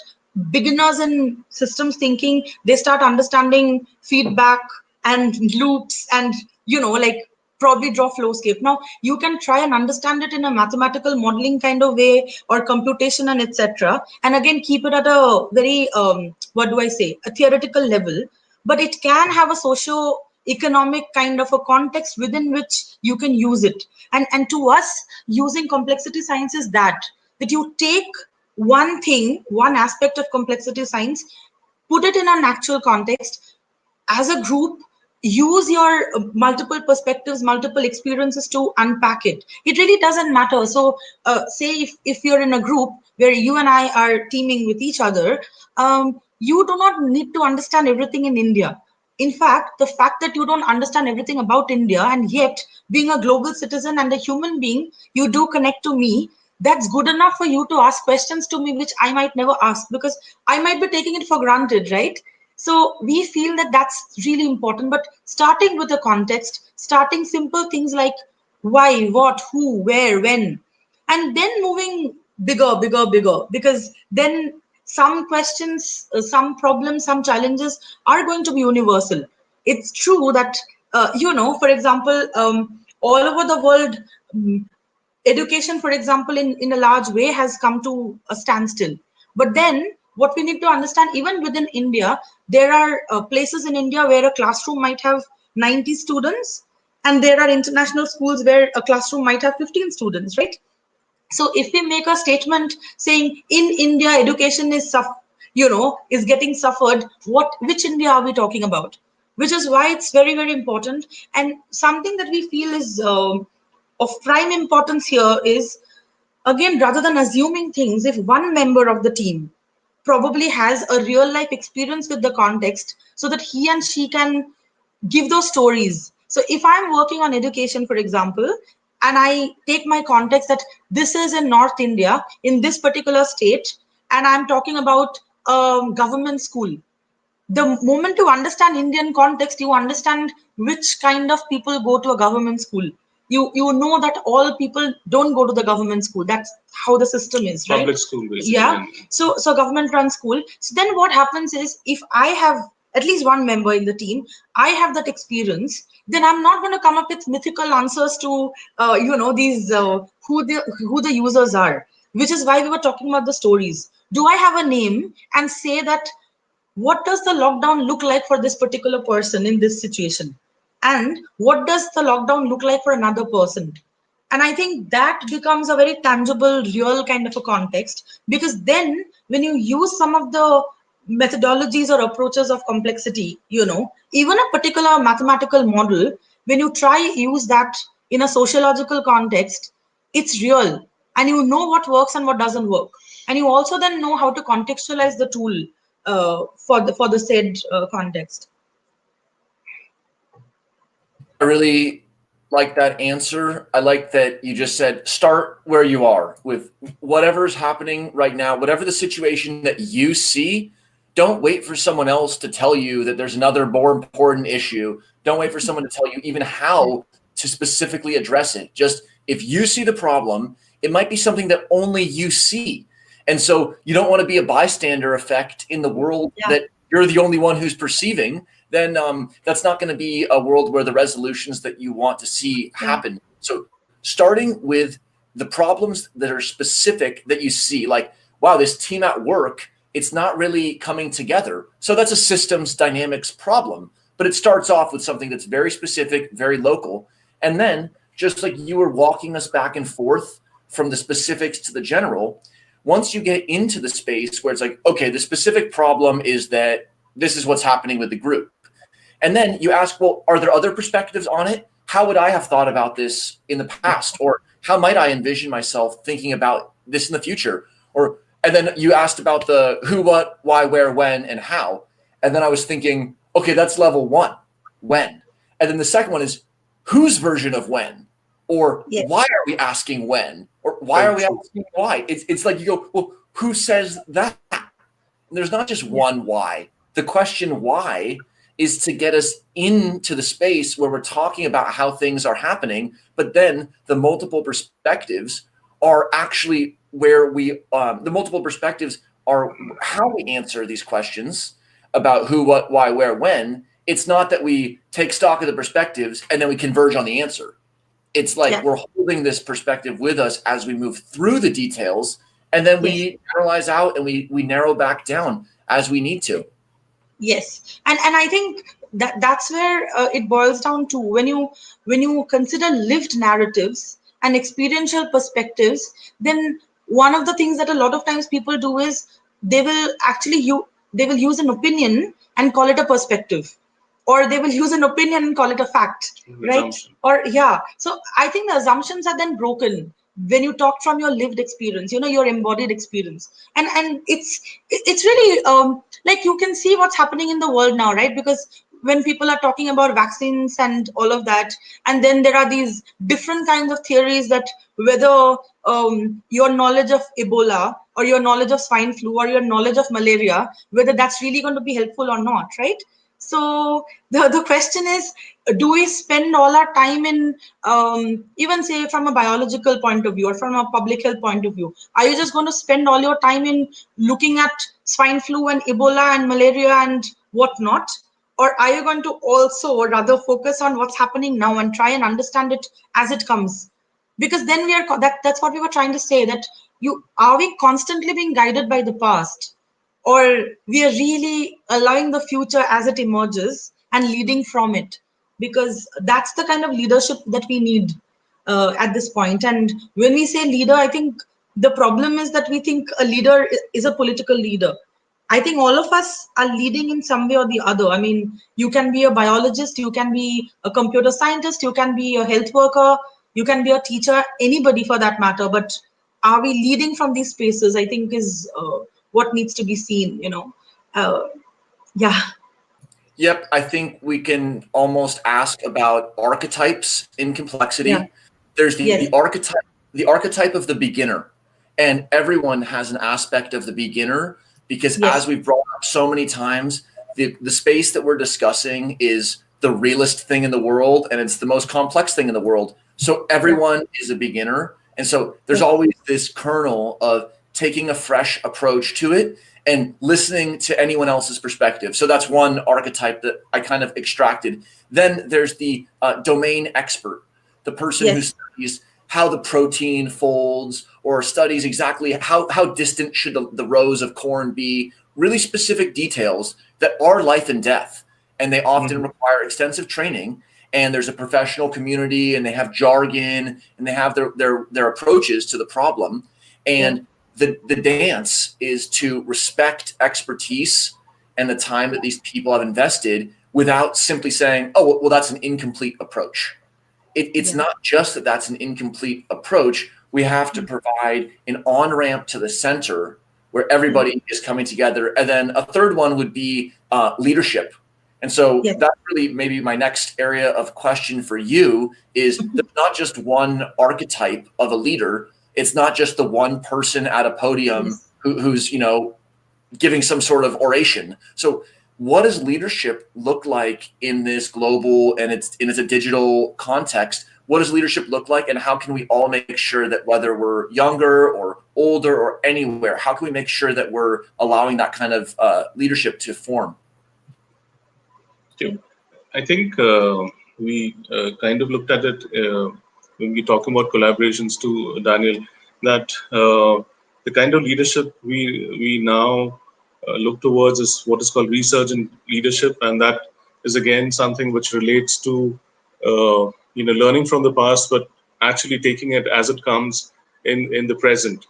[SPEAKER 7] beginners in systems thinking, they start understanding feedback and loops and probably draw flowscape. Now you can try and understand it in a mathematical modeling kind of way or computation and etc, and again keep it at a very a theoretical level, but it can have a socio economic kind of a context within which you can use it. And to us, using complexity science is that you take one thing, one aspect of complexity science, put it in an actual context as a group, use your multiple perspectives, multiple experiences to unpack it. It really doesn't matter. So say if you're in a group where you and I are teaming with each other, you do not need to understand everything in India. In fact, the fact that you don't understand everything about India, and yet being a global citizen and a human being, you do connect to me, that's good enough for you to ask questions to me, which I might never ask because I might be taking it for granted, right? So we feel that that's really important, but starting with the context, starting simple things like why, what, who, where, when, and then moving bigger, because then some questions, some problems, some challenges are going to be universal. It's true that, for example, all over the world, education, for example, in a large way has come to a standstill. But then what we need to understand, even within India, there are places in India where a classroom might have 90 students, and there are international schools where a classroom might have 15 students, right? So if we make a statement saying in India education is is getting suffered, which India are we talking about? Which is why it's very, very important. And something that we feel is of prime importance here is, again, rather than assuming things, if one member of the team probably has a real life experience with the context so that he and she can give those stories. So if I'm working on education, for example, and I take my context that this is in North India, in this particular state, and I'm talking about government school. The moment you understand Indian context, you understand which kind of people go to a government school. You know that all people don't go to the government school. That's how the system is, right?
[SPEAKER 8] Public school, basically.
[SPEAKER 7] Yeah. So government run school. So then what happens is, if I have at least one member in the team, I have that experience, then I'm not going to come up with mythical answers to these who the users are, which is why we were talking about the stories. Do I have a name and say that what does the lockdown look like for this particular person in this situation? And what does the lockdown look like for another person? And I think that becomes a very tangible, real kind of a context, because then when you use some of the methodologies or approaches of complexity, even a particular mathematical model, when you try use that in a sociological context, it's real. And you know what works and what doesn't work. And you also then know how to contextualize the tool for the said context.
[SPEAKER 2] I really like that answer. I like that you just said, start where you are with whatever's happening right now, whatever the situation that you see. Don't wait for someone else to tell you that there's another more important issue. Don't wait for someone to tell you even how to specifically address it. Just if you see the problem, it might be something that only you see. And so you don't want to be a bystander effect in the world that you're the only one who's perceiving. Then that's not going to be a world where the resolutions that you want to see happen. So starting with the problems that are specific that you see, like, wow, this team at work, it's not really coming together. So that's a systems dynamics problem. But it starts off with something that's very specific, very local. And then, just like you were walking us back and forth from the specifics to the general, once you get into the space where it's like, okay, the specific problem is that this is what's happening with the group. And then you ask, well, are there other perspectives on it? how would I have thought about this in the past? Or how might I envision myself thinking about this in the future? And then you asked about the who, what, why, where, when, and how. And then I was thinking, okay, that's level 1, when. And then the second one is whose version of when? Or why are we asking when? Or why are we asking why? It's like you go, well, who says that? There's not just one why. The question why is to get us into the space where we're talking about how things are happening, but then the multiple perspectives are actually where the multiple perspectives are how we answer these questions about who, what, why, where, when. It's not that we take stock of the perspectives and then we converge on the answer. It's like we're holding this perspective with us as we move through the details, and then we generalize out and we narrow back down as we need to.
[SPEAKER 7] Yes, and I think that's where it boils down to when you consider lived narratives and experiential perspectives, then one of the things that a lot of times people do is they will use an opinion and call it a perspective, or they will use an opinion and call it a fact, right? Or so I think the assumptions are then broken when you talk from your lived experience, your embodied experience, and it's really like you can see what's happening in the world now, right? Because when people are talking about vaccines and all of that, and then there are these different kinds of theories that whether your knowledge of Ebola or your knowledge of swine flu or your knowledge of malaria, whether that's really going to be helpful or not, right? So the question is, do we spend all our time in, even say from a biological point of view or from a public health point of view, are you just going to spend all your time in looking at swine flu and Ebola and malaria and whatnot? Or are you going to also rather focus on what's happening now and try and understand it as it comes? Because then that's what we were trying to say, that are we constantly being guided by the past? Or we are really allowing the future as it emerges and leading from it, because that's the kind of leadership that we need at this point. And when we say leader, I think the problem is that we think a leader is a political leader. I think all of us are leading in some way or the other. I mean, you can be a biologist, you can be a computer scientist, you can be a health worker, you can be a teacher, anybody for that matter. But are we leading from these spaces, I think is what needs to be seen,
[SPEAKER 2] Yep, I think we can almost ask about archetypes in complexity. There's the archetype of the beginner, and everyone has an aspect of the beginner, because as we've brought up so many times, the space that we're discussing is the realest thing in the world, and it's the most complex thing in the world. So everyone is a beginner, and so there's always this kernel of taking a fresh approach to it and listening to anyone else's perspective. So that's one archetype that I kind of extracted. Then there's the domain expert, the person who studies how the protein folds, or studies exactly how distant should the rows of corn be, really specific details that are life and death. And they often require extensive training, and there's a professional community, and they have jargon, and they have their approaches to the problem. And the dance is to respect expertise and the time that these people have invested, without simply saying, oh, well, that's an incomplete approach. It's not just that that's an incomplete approach. We have to provide an on-ramp to the center where everybody is coming together. And then a third one would be leadership. And so that's really maybe my next area of question for you is there's not just one archetype of a leader. It's not just the one person at a podium who's, giving some sort of oration. So what does leadership look like in this global, and it's a digital context? What does leadership look like, and how can we all make sure that whether we're younger or older or anywhere, how can we make sure that we're allowing that kind of leadership to form?
[SPEAKER 8] I think we kind of looked at it when we talk about collaborations too, Daniel, that the kind of leadership we now look towards is what is called resurgent leadership, and that is again something which relates to learning from the past, but actually taking it as it comes in the present.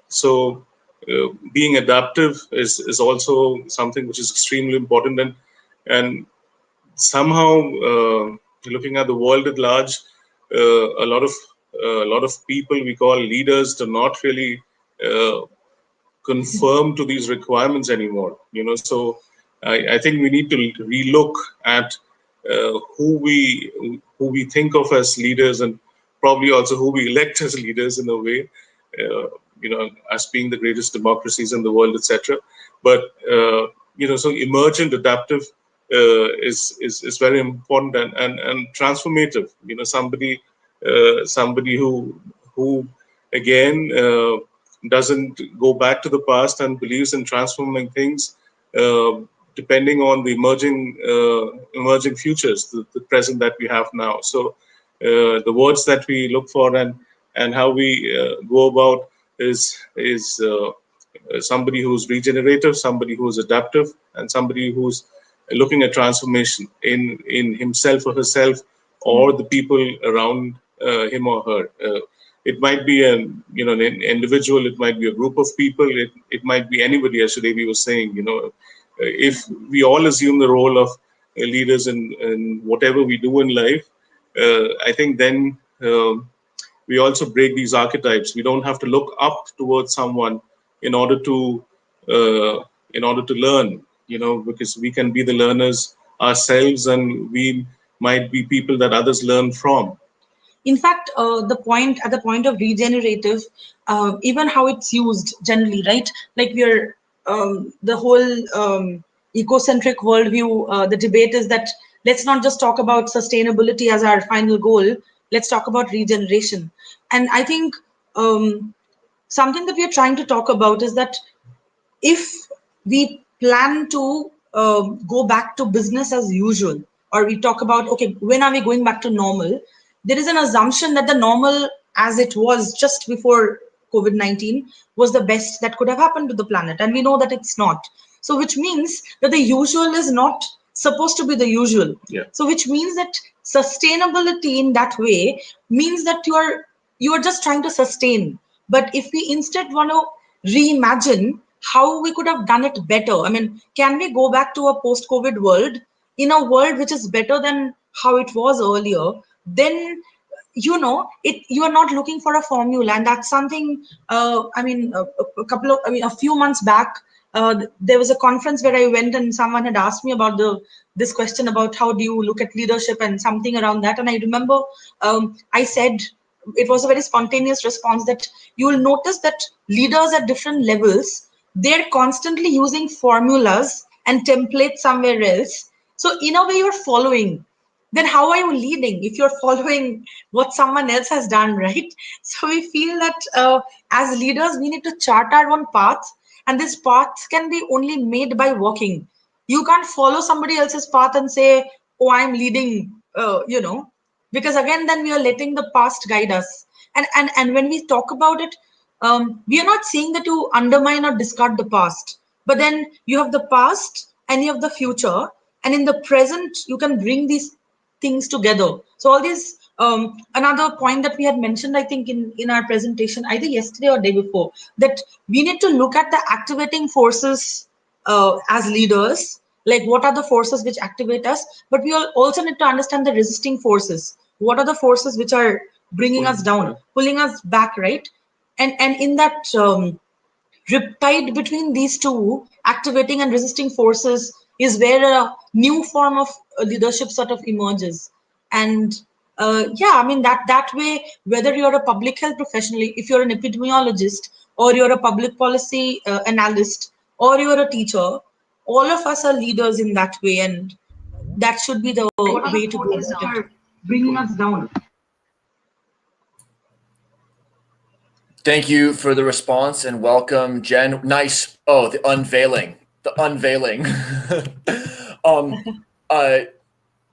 [SPEAKER 8] So being adaptive is also something which is extremely important, and somehow looking at the world at large, a lot of people we call leaders do not really conform to these requirements anymore. So I think we need to relook at who we think of as leaders, and probably also who we elect as leaders in a way. As being the greatest democracies in the world, etc. But so emergent, adaptive is very important and transformative. Somebody who again doesn't go back to the past and believes in transforming things depending on the emerging futures, the present that we have now. So the words that we look for and how we go about is somebody who's regenerative, somebody who's adaptive, and somebody who's looking at transformation in himself or herself or the people around him or her. It might be an individual, it might be a group of people, it might be anybody, as Devi was saying. If we all assume the role of leaders in whatever we do in life, I think then we also break these archetypes. We don't have to look up towards someone in order to learn, because we can be the learners ourselves, and we might be people that others learn from.
[SPEAKER 7] In fact, at the point of regenerative, even how it's used generally, right? Like we're the whole ecocentric worldview. The debate is that let's not just talk about sustainability as our final goal. Let's talk about regeneration. And I think something that we are trying to talk about is that if we plan to go back to business as usual, or we talk about, okay, when are we going back to normal? There is an assumption that the normal as it was just before COVID-19 was the best that could have happened to the planet. And we know that it's not. So which means that the usual is not supposed to be the usual.
[SPEAKER 8] Yeah.
[SPEAKER 7] So which means that sustainability in that way means that you are just trying to sustain. But if we instead want to reimagine how we could have done it better, I mean, can we go back to a post-COVID world, in a world which is better than how it was earlier? Then you are not looking for a formula, and that's something. A few months back, there was a conference where I went, and someone had asked me about this question about how do you look at leadership and something around that. And I remember I said, it was a very spontaneous response, that you will notice that leaders at different levels, they're constantly using formulas and templates somewhere else. So in a way, you're following. Then how are you leading if you're following what someone else has done, right? So we feel that as leaders, we need to chart our own path, and this path can be only made by walking. You can't follow somebody else's path and say, oh, I'm leading, because again, then we are letting the past guide us. And when we talk about it, we are not saying that you undermine or discard the past, but then you have the past and you have the future, and in the present, you can bring these things together. So all these, another point that we had mentioned, I think in our presentation, either yesterday or day before, that we need to look at the activating forces as leaders, like what are the forces which activate us, but we also need to understand the resisting forces. What are the forces which are bringing us down, pulling us back, right? And in that riptide between these two, activating and resisting forces, is where a new form of leadership sort of emerges. And that way, whether you're a public health professional, if you're an epidemiologist, or you're a public policy analyst, or you're a teacher, all of us are leaders in that way, and that should be the way to go about it. Bringing us down.
[SPEAKER 2] Thank you for the response, and welcome, Jenn. Nice. Oh, the unveiling.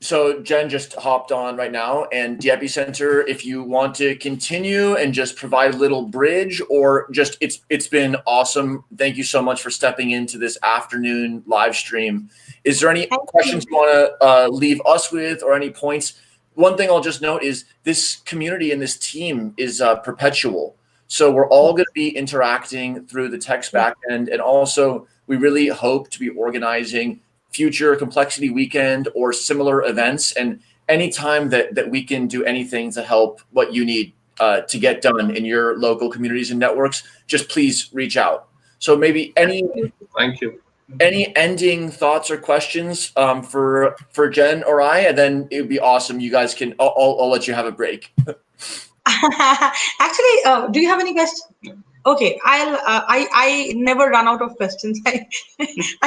[SPEAKER 2] So Jenn just hopped on right now, and Depicentre, if you want to continue and just provide a little bridge, or just it's been awesome. Thank you so much for stepping into this afternoon live stream. Is there any questions you want to leave us with, or any points? One thing I'll just note is this community and this team is perpetual. So we're all going to be interacting through the text backend, and also we really hope to be organizing future Complexity Weekend or similar events. And anytime that we can do anything to help what you need to get done in your local communities and networks, just please reach out. So maybe
[SPEAKER 8] thank you.
[SPEAKER 2] Any ending thoughts or questions for Jenn or I, and then it would be awesome. You guys can. I'll let you have a break.
[SPEAKER 7] Actually, do you have any questions? Okay, I never run out of questions. I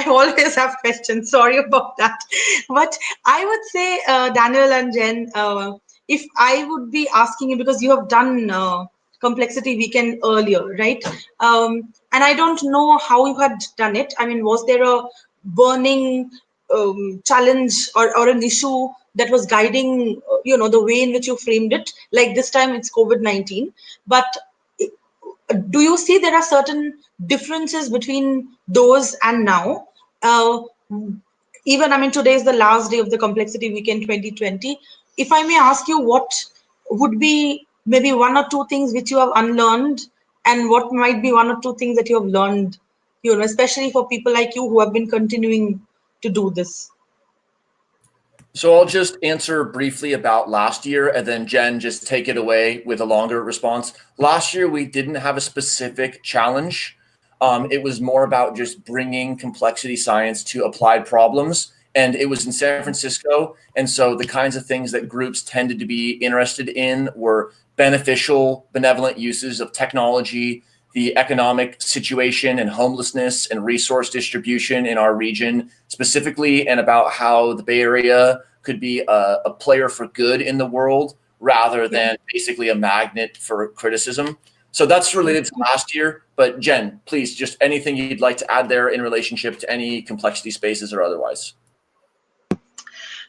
[SPEAKER 7] always have questions. Sorry about that. But I would say, Daniel and Jenn, if I would be asking you, because you have done Complexity Weekend earlier, right? And I don't know how you had done it. I mean, was there a burning challenge or an issue that was guiding, the way in which you framed it? Like this time it's COVID-19, but do you see there are certain differences between those and now? Even, I mean, today is the last day of the Complexity Weekend 2020. If I may ask you, what would be maybe one or two things which you have unlearned, and what might be one or two things that you have learned, especially for people like you who have been continuing to do this?
[SPEAKER 2] So I'll just answer briefly about last year, and then Jenn, just take it away with a longer response. Last year, we didn't have a specific challenge. It was more about just bringing complexity science to applied problems. And it was in San Francisco. And so the kinds of things that groups tended to be interested in were beneficial, benevolent uses of technology, the economic situation and homelessness and resource distribution in our region specifically, and about how the Bay Area could be a player for good in the world rather than basically a magnet for criticism. So that's related to last year. But Jenn, please, just anything you'd like to add there in relationship to any complexity spaces or otherwise.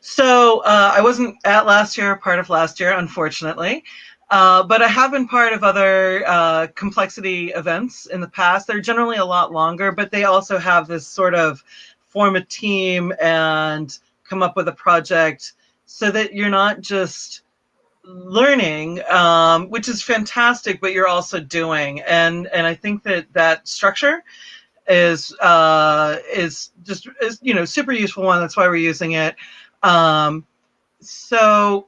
[SPEAKER 9] So I wasn't at last year, part of last year, unfortunately. But I have been part of other complexity events in the past. They're generally a lot longer, but they also have this sort of form a team and come up with a project so that you're not just learning, which is fantastic, but you're also doing. And I think that structure is just super useful one. That's why we're using it. So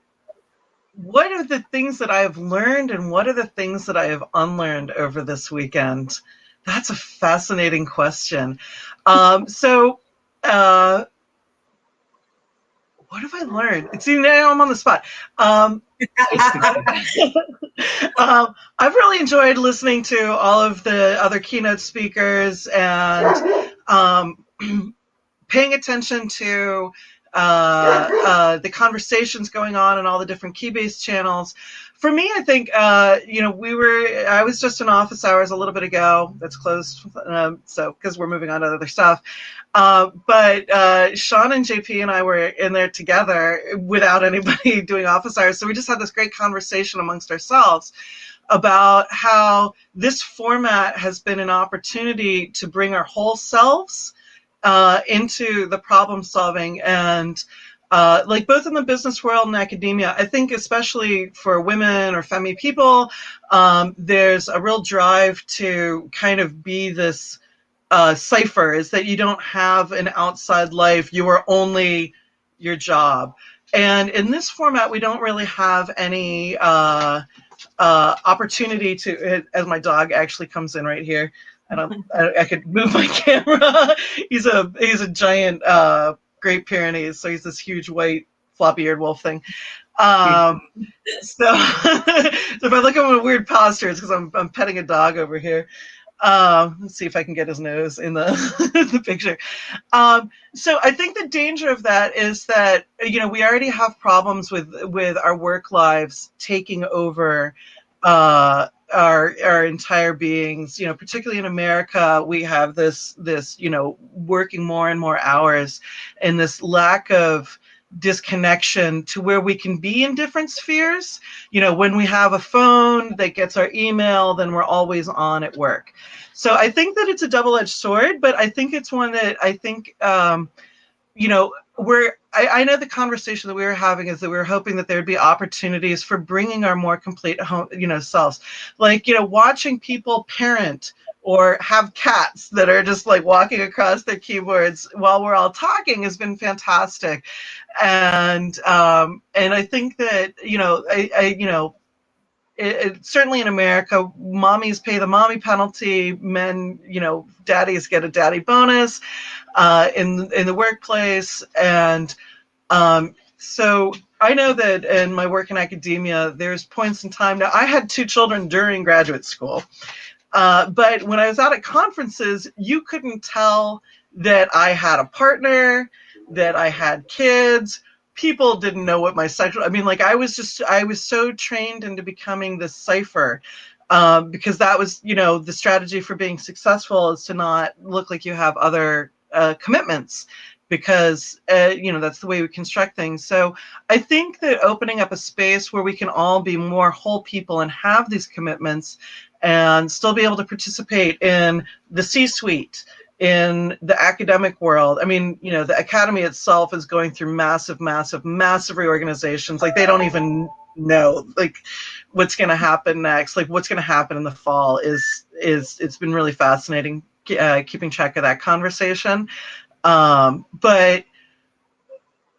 [SPEAKER 9] what are the things that I have learned and what are the things that I have unlearned over this weekend? That's a fascinating question. What have I learned? See, now I'm on the spot. I've really enjoyed listening to all of the other keynote speakers and paying attention to the conversations going on and all the different Keybase channels. For me, I think, I was just in office hours a little bit ago. That's closed, because we're moving on to other stuff. But Shaun and JP and I were in there together without anybody doing office hours. So we just had this great conversation amongst ourselves about how this format has been an opportunity to bring our whole selves into the problem solving, and both in the business world and academia. I think especially for women or femme people, there's a real drive to kind of be this cipher, is that you don't have an outside life. You are only your job. And in this format, we don't really have any opportunity to, as my dog actually comes in right here. I could move my camera. He's a giant Great Pyrenees, so he's this huge white floppy-eared wolf thing. So if I look at him in a weird posture, it's because I'm petting a dog over here. Let's see if I can get his nose in the the picture. So I think the danger of that is that we already have problems with our work lives taking over our entire beings. Particularly in America, we have this working more and more hours, and this lack of disconnection to where we can be in different spheres. When we have a phone that gets our email, then we're always on at work. So I think that it's a double-edged sword, but I think it's one that I think I know the conversation that we were having is that we were hoping that there would be opportunities for bringing our more complete selves, watching people parent or have cats that are just like walking across their keyboards while we're all talking has been fantastic. And I think that, certainly in America, mommies pay the mommy penalty. Men, daddies get a daddy bonus in the workplace. And so I know that in my work in academia, there's points in time. Now, I had 2 children during graduate school. But when I was out at conferences, you couldn't tell that I had a partner, that I had kids. People didn't know what my sexual, I was so trained into becoming this cipher, because that was, the strategy for being successful is to not look like you have other commitments, because, that's the way we construct things. So I think that opening up a space where we can all be more whole people and have these commitments and still be able to participate in the C-suite, in the academic world. The academy itself is going through massive reorganizations. Like, they don't even know what's going to happen next. Like, what's going to happen in the fall is it's been really fascinating keeping track of that conversation. But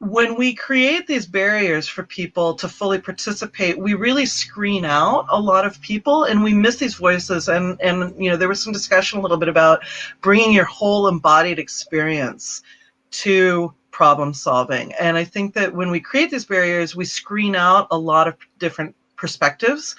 [SPEAKER 9] when we create these barriers for people to fully participate, we really screen out a lot of people, and we miss these voices. And there was some discussion a little bit about bringing your whole embodied experience to problem solving. And I think that when we create these barriers, we screen out a lot of different perspectives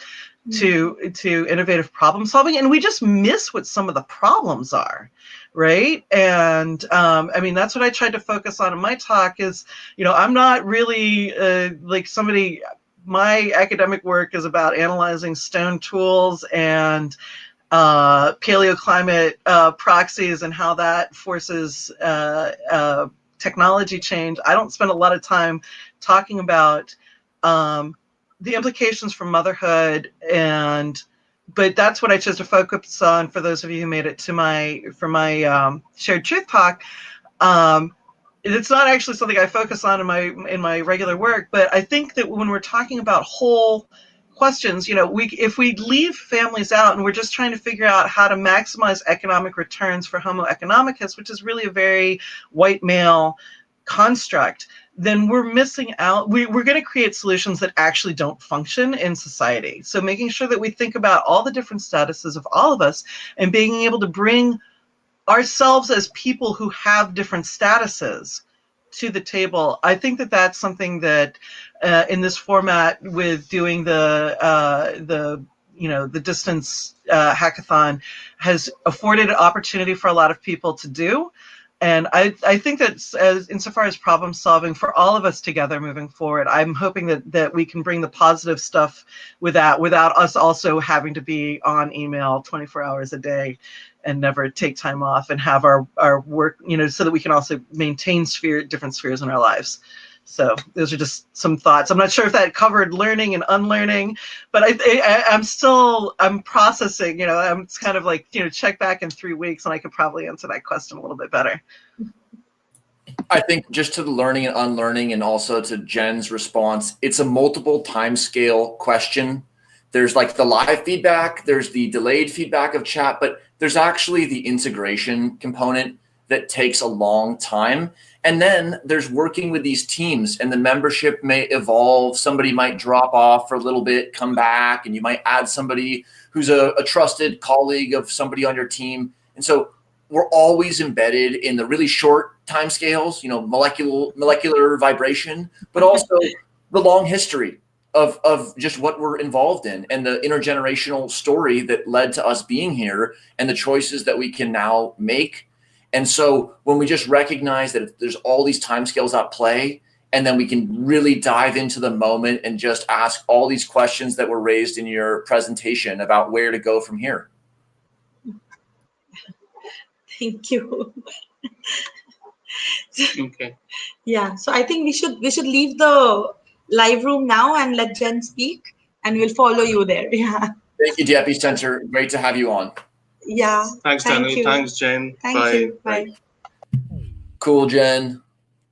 [SPEAKER 9] to innovative problem solving, and we just miss what some of the problems are. Right. And that's what I tried to focus on in my talk is, I'm not really like somebody, my academic work is about analyzing stone tools and paleoclimate proxies and how that forces technology change. I don't spend a lot of time talking about the implications for motherhood, but that's what I chose to focus on for those of you who made it to my shared truth talk. It's not actually something I focus on in my regular work, but I think that when we're talking about whole questions, if we leave families out and we're just trying to figure out how to maximize economic returns for Homo economicus, which is really a very white male construct, then we're missing out. We're going to create solutions that actually don't function in society. So making sure that we think about all the different statuses of all of us and being able to bring ourselves as people who have different statuses to the table. I think that that's something that in this format with doing the distance hackathon has afforded an opportunity for a lot of people to do. And I think that insofar as problem solving for all of us together moving forward, I'm hoping that we can bring the positive stuff without us also having to be on email 24 hours a day and never take time off and have our work, so that we can also maintain different spheres in our lives. So those are just some thoughts. I'm not sure if that covered learning and unlearning, but I'm processing, I'm kind of like, check back in 3 weeks and I could probably answer that question a little bit better.
[SPEAKER 2] I think just to the learning and unlearning, and also to Jenn's response, it's a multiple timescale question. There's like the live feedback, there's the delayed feedback of chat, but there's actually the integration component that takes a long time. And then there's working with these teams, and the membership may evolve. Somebody might drop off for a little bit, come back, and you might add somebody who's a trusted colleague of somebody on your team. And so we're always embedded in the really short timescales, molecular vibration, but also the long history of just what we're involved in and the intergenerational story that led to us being here and the choices that we can now make. And so when we just recognize that there's all these timescales at play, and then we can really dive into the moment and just ask all these questions that were raised in your presentation about where to go from here.
[SPEAKER 7] Thank you.
[SPEAKER 8] Okay.
[SPEAKER 7] Yeah, so I think we should leave the live room now and let Jenn speak, and we'll follow you there. Yeah.
[SPEAKER 2] Thank you, Depicentre. Great to have you on.
[SPEAKER 7] Yeah.
[SPEAKER 8] Thanks, Daniel. Thanks, Jenn.
[SPEAKER 7] Thank you. Bye.
[SPEAKER 2] Cool, Jenn.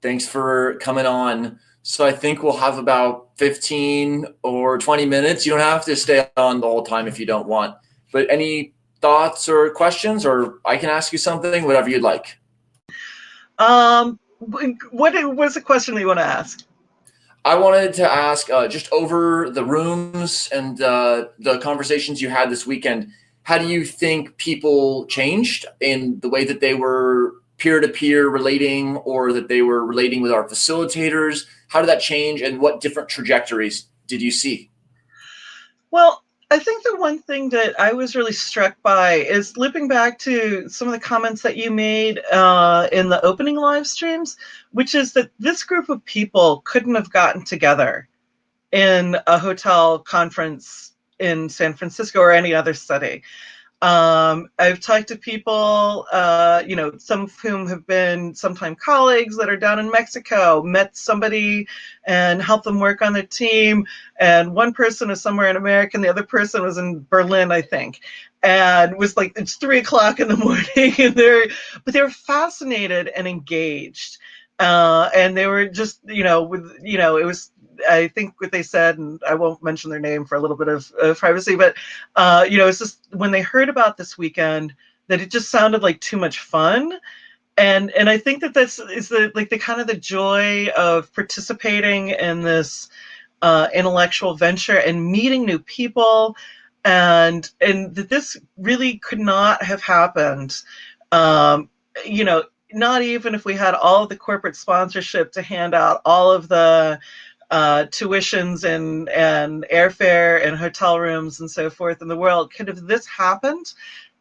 [SPEAKER 2] Thanks for coming on. So I think we'll have about 15 or 20 minutes. You don't have to stay on the whole time if you don't want. But any thoughts or questions, or I can ask you something, whatever you'd like.
[SPEAKER 9] What was the question that you want to ask?
[SPEAKER 2] I wanted to ask, just over the rooms and the conversations you had this weekend, how do you think people changed in the way that they were peer-to-peer relating, or that they were relating with our facilitators? How did that change, and what different trajectories did you see?
[SPEAKER 9] Well, I think the one thing that I was really struck by is looping back to some of the comments that you made in the opening live streams, which is that this group of people couldn't have gotten together in a hotel conference in San Francisco or any other city. I've talked to people, some of whom have been sometime colleagues that are down in Mexico, met somebody and helped them work on their team. And one person is somewhere in America and the other person was in Berlin, I think. And was like, it's 3 o'clock in the morning and they're fascinated and engaged. And they were just, it was, I think what they said, and I won't mention their name for a little bit of privacy, but, it's just when they heard about this weekend that it just sounded like too much fun. And I think that this is the kind of the joy of participating in this intellectual venture and meeting new people. And that this really could not have happened, not even if we had all of the corporate sponsorship to hand out all of the tuitions and airfare and hotel rooms and so forth in the world. Could have this happened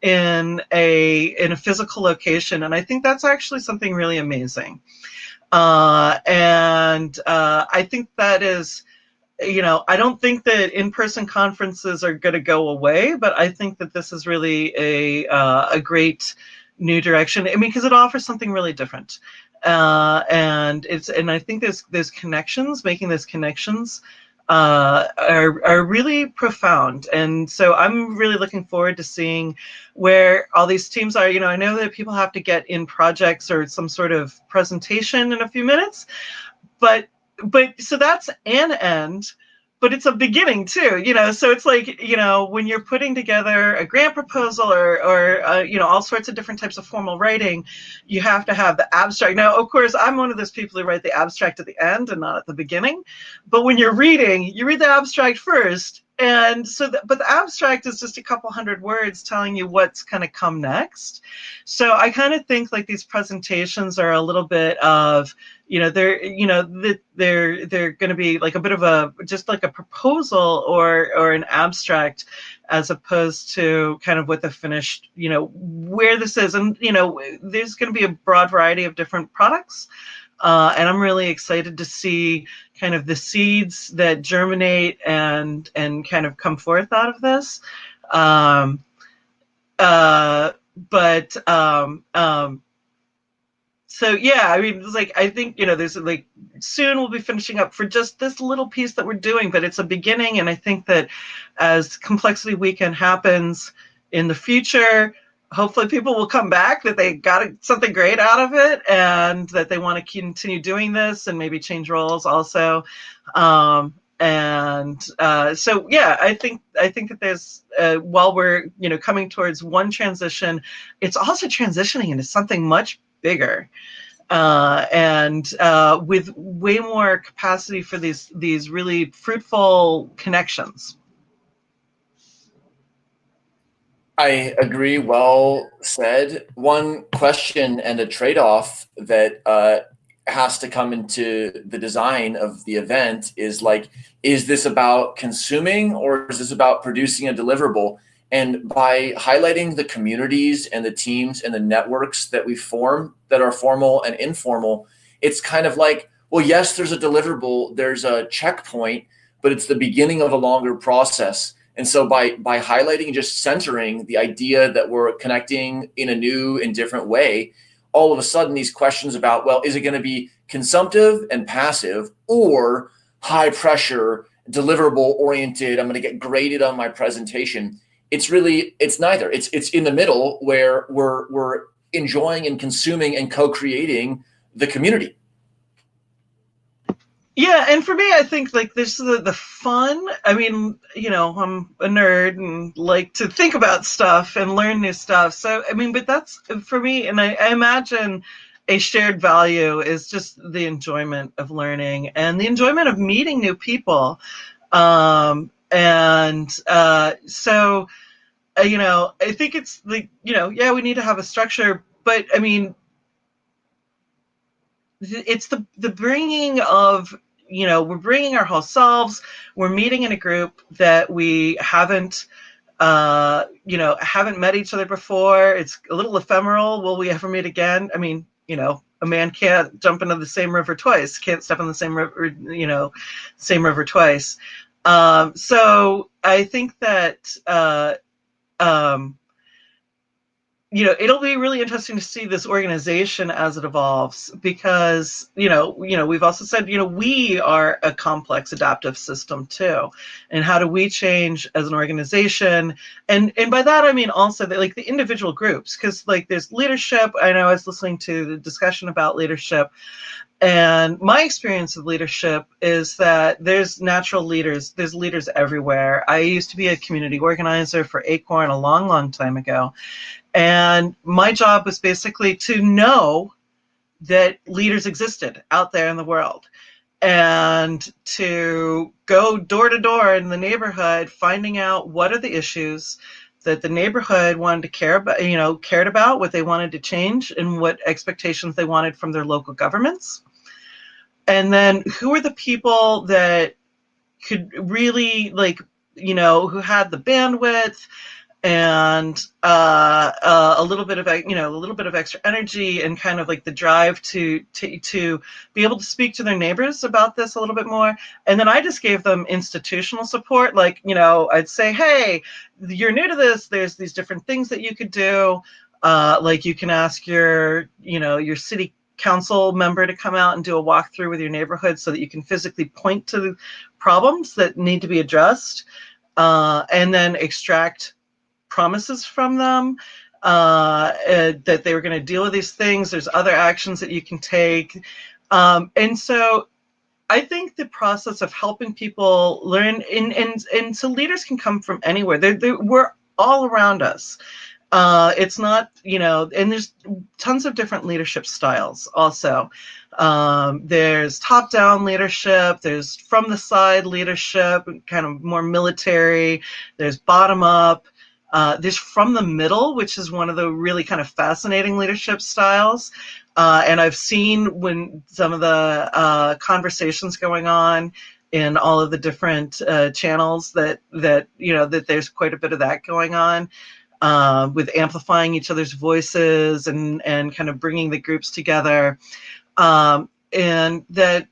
[SPEAKER 9] in a physical location? And I think that's actually something really amazing. And I think that is, I don't think that in-person conferences are going to go away, but I think that this is really a great new direction. I mean, because it offers something really different. And I think those connections, making those connections, are really profound. And so I'm really looking forward to seeing where all these teams are. I know that people have to get in projects or some sort of presentation in a few minutes, but so that's an end, but it's a beginning too, so it's like, when you're putting together a grant proposal or all sorts of different types of formal writing, you have to have the abstract. Now, of course, I'm one of those people who write the abstract at the end and not at the beginning. But when you're reading, you read the abstract first. And so, but the abstract is just a couple hundred words telling you what's going to come next. So I kind of think like these presentations are a little bit of, they're going to be like a bit of just like a proposal or an abstract, as opposed to kind of what the finished, where this is. And, there's going to be a broad variety of different products. And I'm really excited to see kind of the seeds that germinate and kind of come forth out of this. So yeah, I mean, it's like, I think, there's like, soon we'll be finishing up for just this little piece that we're doing, but it's a beginning. And I think that as Complexity Weekend happens in the future, hopefully people will come back, that they got something great out of it and that they want to continue doing this and maybe change roles also. So yeah, I think that there's, while we're, coming towards one transition, it's also transitioning into something much bigger, and with way more capacity for these really fruitful connections.
[SPEAKER 2] I agree. Well said. One question and a trade-off that has to come into the design of the event is like, is this about consuming or is this about producing a deliverable? And by highlighting the communities and the teams and the networks that we form that are formal and informal, it's kind of like, well, yes, there's a deliverable, there's a checkpoint, but it's the beginning of a longer process. And so by highlighting, just centering the idea that we're connecting in a new and different way, all of a sudden these questions about, well, is it going to be consumptive and passive or high pressure, deliverable oriented? I'm going to get graded on my presentation. It's neither. It's in the middle where we're enjoying and consuming and co-creating the community.
[SPEAKER 9] Yeah, and for me, I think like this is the fun. I mean, you know, I'm a nerd and like to think about stuff and learn new stuff. So I mean, but that's for me, and I imagine a shared value is just the enjoyment of learning and the enjoyment of meeting new people. So you know, I think it's like, you know, yeah, we need to have a structure, but I mean, it's the bringing of, you know, we're bringing our whole selves, we're meeting in a group that we haven't, you know, haven't met each other before. It's a little ephemeral. Will we ever meet again? I mean, you know, a man can't jump into the same river twice, can't step in the same river, you know, same river twice. So I think that, you know, it'll be really interesting to see this organization as it evolves, because, you know, we've also said, you know, we are a complex adaptive system too. And how do we change as an organization? And by that, I mean also that, like, the individual groups, because like there's leadership. I know I was listening to the discussion about leadership, and my experience of leadership is that there's natural leaders. There's leaders everywhere. I used to be a community organizer for Acorn a long, long time ago. And my job was basically to know that leaders existed out there in the world, and to go door to door in the neighborhood, finding out what are the issues that the neighborhood wanted to care about, you know, cared about, what they wanted to change, and what expectations they wanted from their local governments. And then who are the people that could really, like, you know, who had the bandwidth and a little bit of, you know, a little bit of extra energy and kind of like the drive to be able to speak to their neighbors about this a little bit more. And then I just gave them institutional support. Like, you know, I'd say, hey, you're new to this. There's these different things that you could do. Like you can ask your, you know, your city council member to come out and do a walkthrough with your neighborhood so that you can physically point to the problems that need to be addressed, and then extract promises from them that they were going to deal with these things. There's other actions that you can take. And so I think the process of helping people learn, and so leaders can come from anywhere. We're all around us. It's not, you know, and there's tons of different leadership styles also. There's top-down leadership, there's from the side leadership, kind of more military, there's bottom-up. There's from the middle, which is one of the really kind of fascinating leadership styles. And I've seen when some of the conversations going on in all of the different channels that you know, that there's quite a bit of that going on, with amplifying each other's voices and kind of bringing the groups together. And that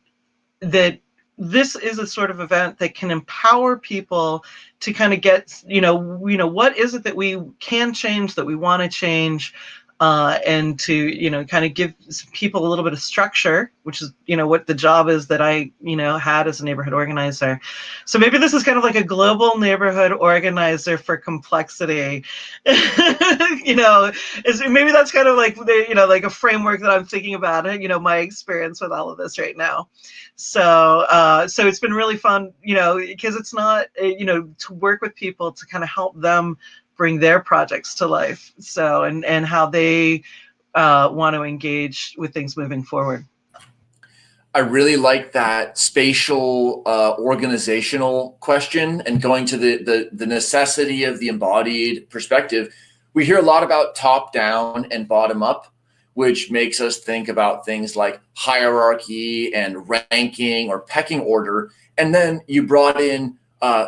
[SPEAKER 9] this is a sort of event that can empower people to kind of get, you know, what is it that we can change, that we want to change, and to, you know, kind of give people a little bit of structure, which is, you know, what the job is that I, you know, had as a neighborhood organizer. So maybe this is kind of like a global neighborhood organizer for complexity. You know, maybe that's kind of like the, you know, like a framework that I'm thinking about, you know, my experience with all of this right now. So it's been really fun, you know, because it's not, you know, to work with people to kind of help them bring their projects to life. So, and how they want to engage with things moving forward.
[SPEAKER 2] I really like that spatial organizational question, and going to the necessity of the embodied perspective. We hear a lot about top down and bottom up, which makes us think about things like hierarchy and ranking or pecking order. And then you brought in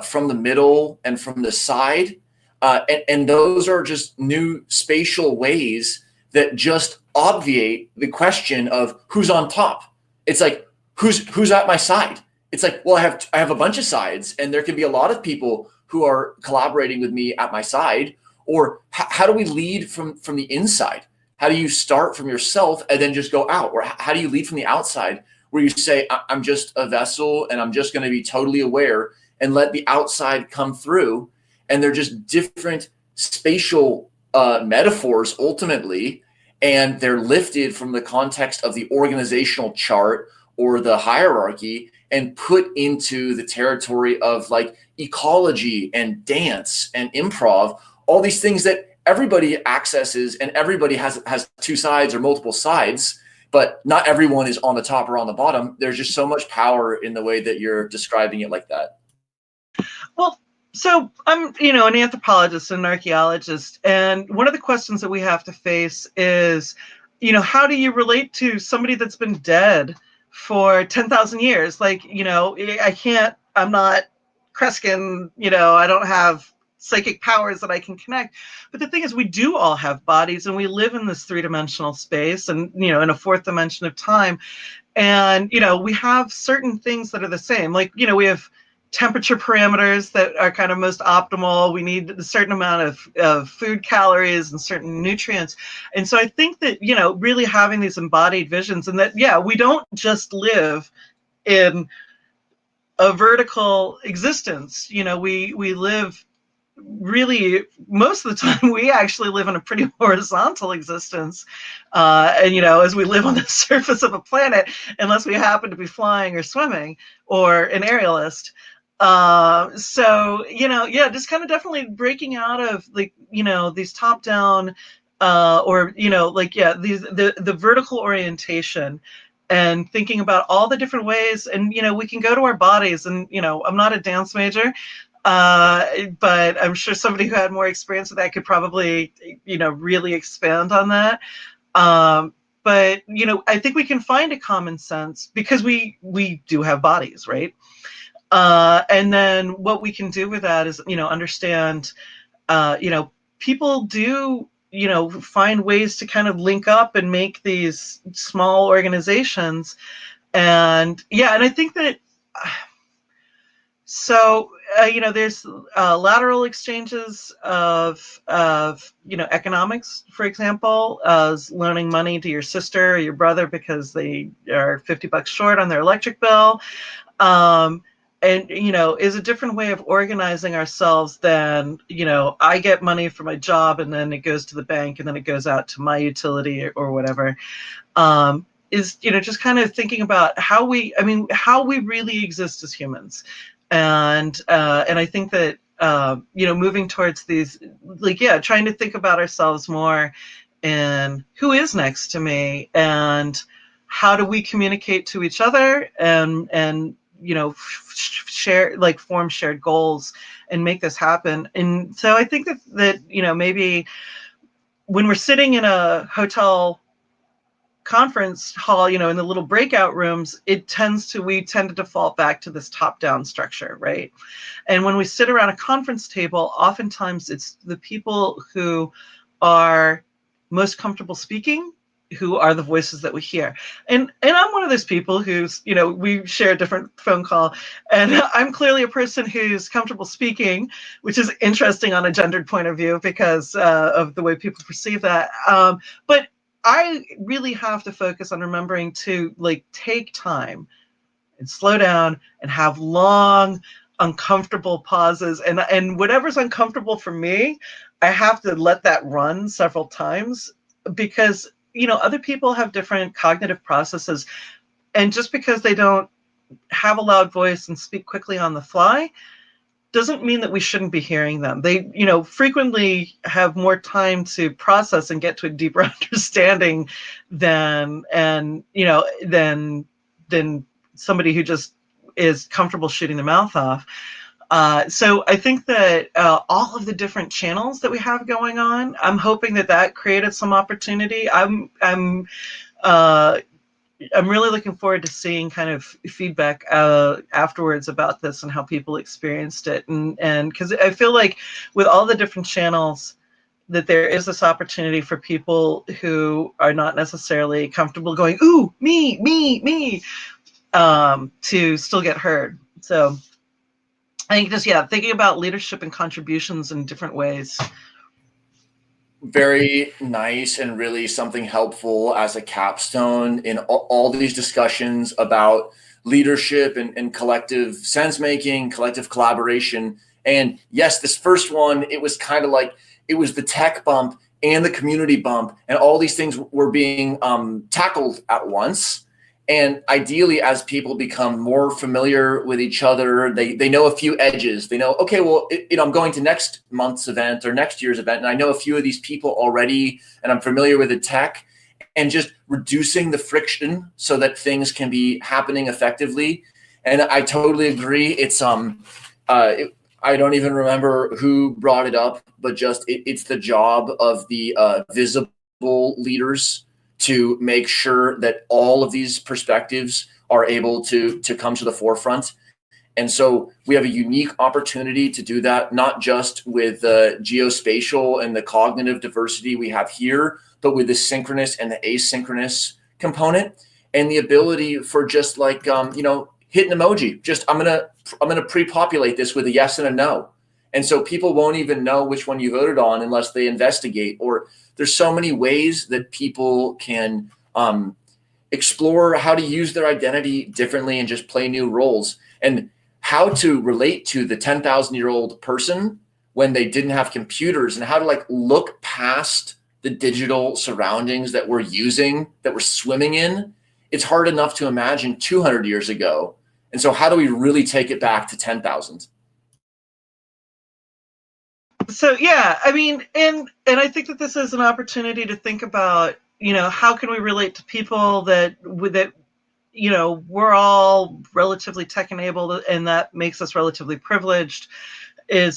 [SPEAKER 2] from the middle and from the side. And those are just new spatial ways that just obviate the question of who's on top. It's like, who's at my side? It's like, well, I have a bunch of sides, and there can be a lot of people who are collaborating with me at my side. Or how do we lead from the inside? How do you start from yourself and then just go out? Or how do you lead from the outside, where you say, I'm just a vessel and I'm just going to be totally aware and let the outside come through? And they're just different spatial metaphors ultimately, and they're lifted from the context of the organizational chart or the hierarchy, and put into the territory of like ecology and dance and improv, all these things that everybody accesses, and everybody has two sides or multiple sides, but not everyone is on the top or on the bottom. There's just so much power in the way that you're describing it like that.
[SPEAKER 9] Well, so I'm, an anthropologist and an archaeologist, and one of the questions that we have to face is, how do you relate to somebody that's been dead for 10,000 years? Like, I'm not Kreskin, I don't have psychic powers that I can connect. But the thing is, we do all have bodies, and we live in this three-dimensional space and, in a fourth dimension of time. And, we have certain things that are the same. Like, we have temperature parameters that are kind of most optimal. We need a certain amount of food calories and certain nutrients. And so I think that, really having these embodied visions, and that, we don't just live in a vertical existence. We live really, most of the time, we actually live in a pretty horizontal existence. And, as we live on the surface of a planet, unless we happen to be flying or swimming or an aerialist. So, just kind of definitely breaking out of like, these top down, the vertical orientation, and thinking about all the different ways. And, we can go to our bodies, and, I'm not a dance major, but I'm sure somebody who had more experience with that could probably, really expand on that. But, I think we can find a common sense because we do have bodies, right? And then what we can do with that is, understand, people do, find ways to kind of link up and make these small organizations. And and I think that, so, there's lateral exchanges of economics, for example, as loaning money to your sister or your brother because they are $50 short on their electric bill. And, is a different way of organizing ourselves than, I get money for my job and then it goes to the bank and then it goes out to my utility or whatever. Is, just kind of thinking about how we really exist as humans. And I think that, moving towards these, trying to think about ourselves more and who is next to me and how do we communicate to each other and share, form shared goals and make this happen. And so I think that maybe when we're sitting in a hotel conference hall, in the little breakout rooms, we tend to default back to this top-down structure, right? And when we sit around a conference table, oftentimes it's the people who are most comfortable speaking who are the voices that we hear. And I'm one of those people who's, we share a different phone call, and I'm clearly a person who's comfortable speaking, which is interesting on a gendered point of view because of the way people perceive that. But I really have to focus on remembering to take time and slow down and have long, uncomfortable pauses. And whatever's uncomfortable for me, I have to let that run several times because, other people have different cognitive processes. And just because they don't have a loud voice and speak quickly on the fly doesn't mean that we shouldn't be hearing them. They, frequently have more time to process and get to a deeper understanding than somebody who just is comfortable shooting the mouth off. So I think that all of the different channels that we have going on, I'm hoping that created some opportunity. I'm really looking forward to seeing kind of feedback afterwards about this and how people experienced it. And because I feel like with all the different channels that there is this opportunity for people who are not necessarily comfortable going, ooh, me, to still get heard. So I think just, thinking about leadership and contributions in different ways.
[SPEAKER 2] Very nice and really something helpful as a capstone in all these discussions about leadership and collective sense-making, collective collaboration. And yes, this first one, it was kind of like, it was the tech bump and the community bump, and all these things were being tackled at once. And ideally, as people become more familiar with each other, they know a few edges. They know, okay, well, I'm going to next month's event or next year's event, and I know a few of these people already, and I'm familiar with the tech, and just reducing the friction so that things can be happening effectively. And I totally agree. It's I don't even remember who brought it up, but just it's the job of the visible leaders to make sure that all of these perspectives are able to come to the forefront. And so we have a unique opportunity to do that, not just with the geospatial and the cognitive diversity we have here, but with the synchronous and the asynchronous component, and the ability for just like, hit an emoji. Just I'm gonna pre-populate this with a yes and a no. And so people won't even know which one you voted on unless they investigate. Or there's so many ways that people can explore how to use their identity differently and just play new roles, and how to relate to the 10,000-year-old person when they didn't have computers, and how to like look past the digital surroundings that we're using, that we're swimming in. It's hard enough to imagine 200 years ago. And so how do we really take it back to 10,000?
[SPEAKER 9] So yeah, I mean, and I think that this is an opportunity to think about, how can we relate to people that we're all relatively tech enabled, and that makes us relatively privileged. We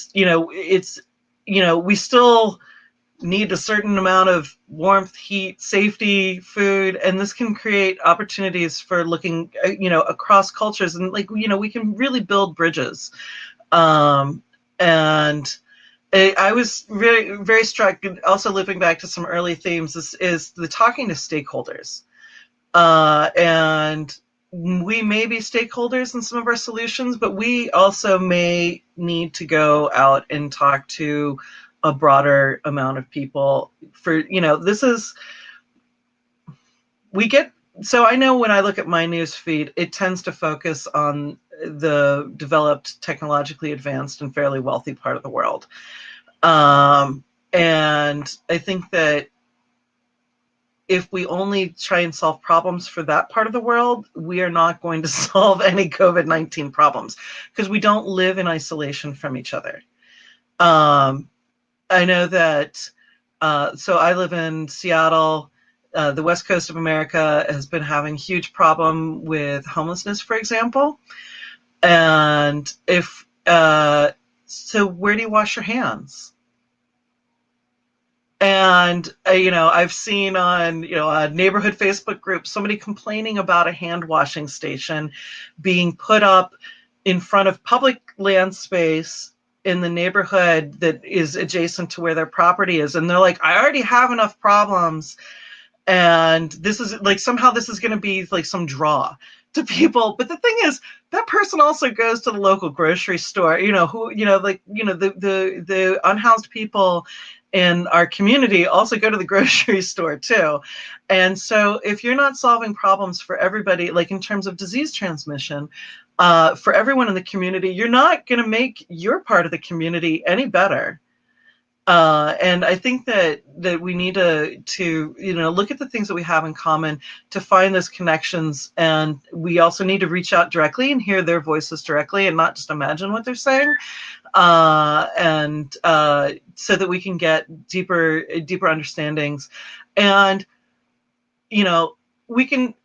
[SPEAKER 9] still need a certain amount of warmth, heat, safety, food, and this can create opportunities for looking, across cultures, and we can really build bridges. And I was very, very struck, also looping back to some early themes, is the talking to stakeholders. And we may be stakeholders in some of our solutions, but we also may need to go out and talk to a broader amount of people for, so I know when I look at my news feed, it tends to focus on the developed, technologically advanced, and fairly wealthy part of the world. And I think that if we only try and solve problems for that part of the world, we are not going to solve any COVID-19 problems, because we don't live in isolation from each other. I know that, so I live in Seattle. The West Coast of America has been having a huge problem with homelessness, for example. And so where do you wash your hands? And, I've seen on, a neighborhood Facebook group, somebody complaining about a hand washing station being put up in front of public land space in the neighborhood that is adjacent to where their property is. And they're like, I already have enough problems. And this is like, somehow this is going to be like some draw to people. But the thing is, that person also goes to the local grocery store, the unhoused people in our community also go to the grocery store too. And so if you're not solving problems for everybody, like in terms of disease transmission, for everyone in the community, you're not going to make your part of the community any better. And I think that we need to look at the things that we have in common to find those connections. And we also need to reach out directly and hear their voices directly, and not just imagine what they're saying. So that we can get deeper understandings. And, we can,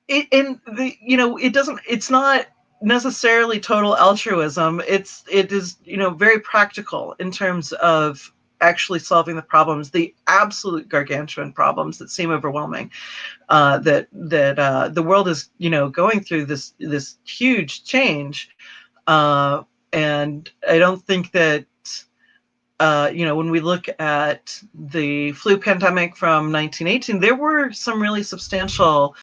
[SPEAKER 9] it's not necessarily total altruism. It is, very practical in terms of actually solving the problems, the absolute gargantuan problems that seem overwhelming, that the world is, going through this huge change. And I don't think that, when we look at the flu pandemic from 1918, there were some really substantial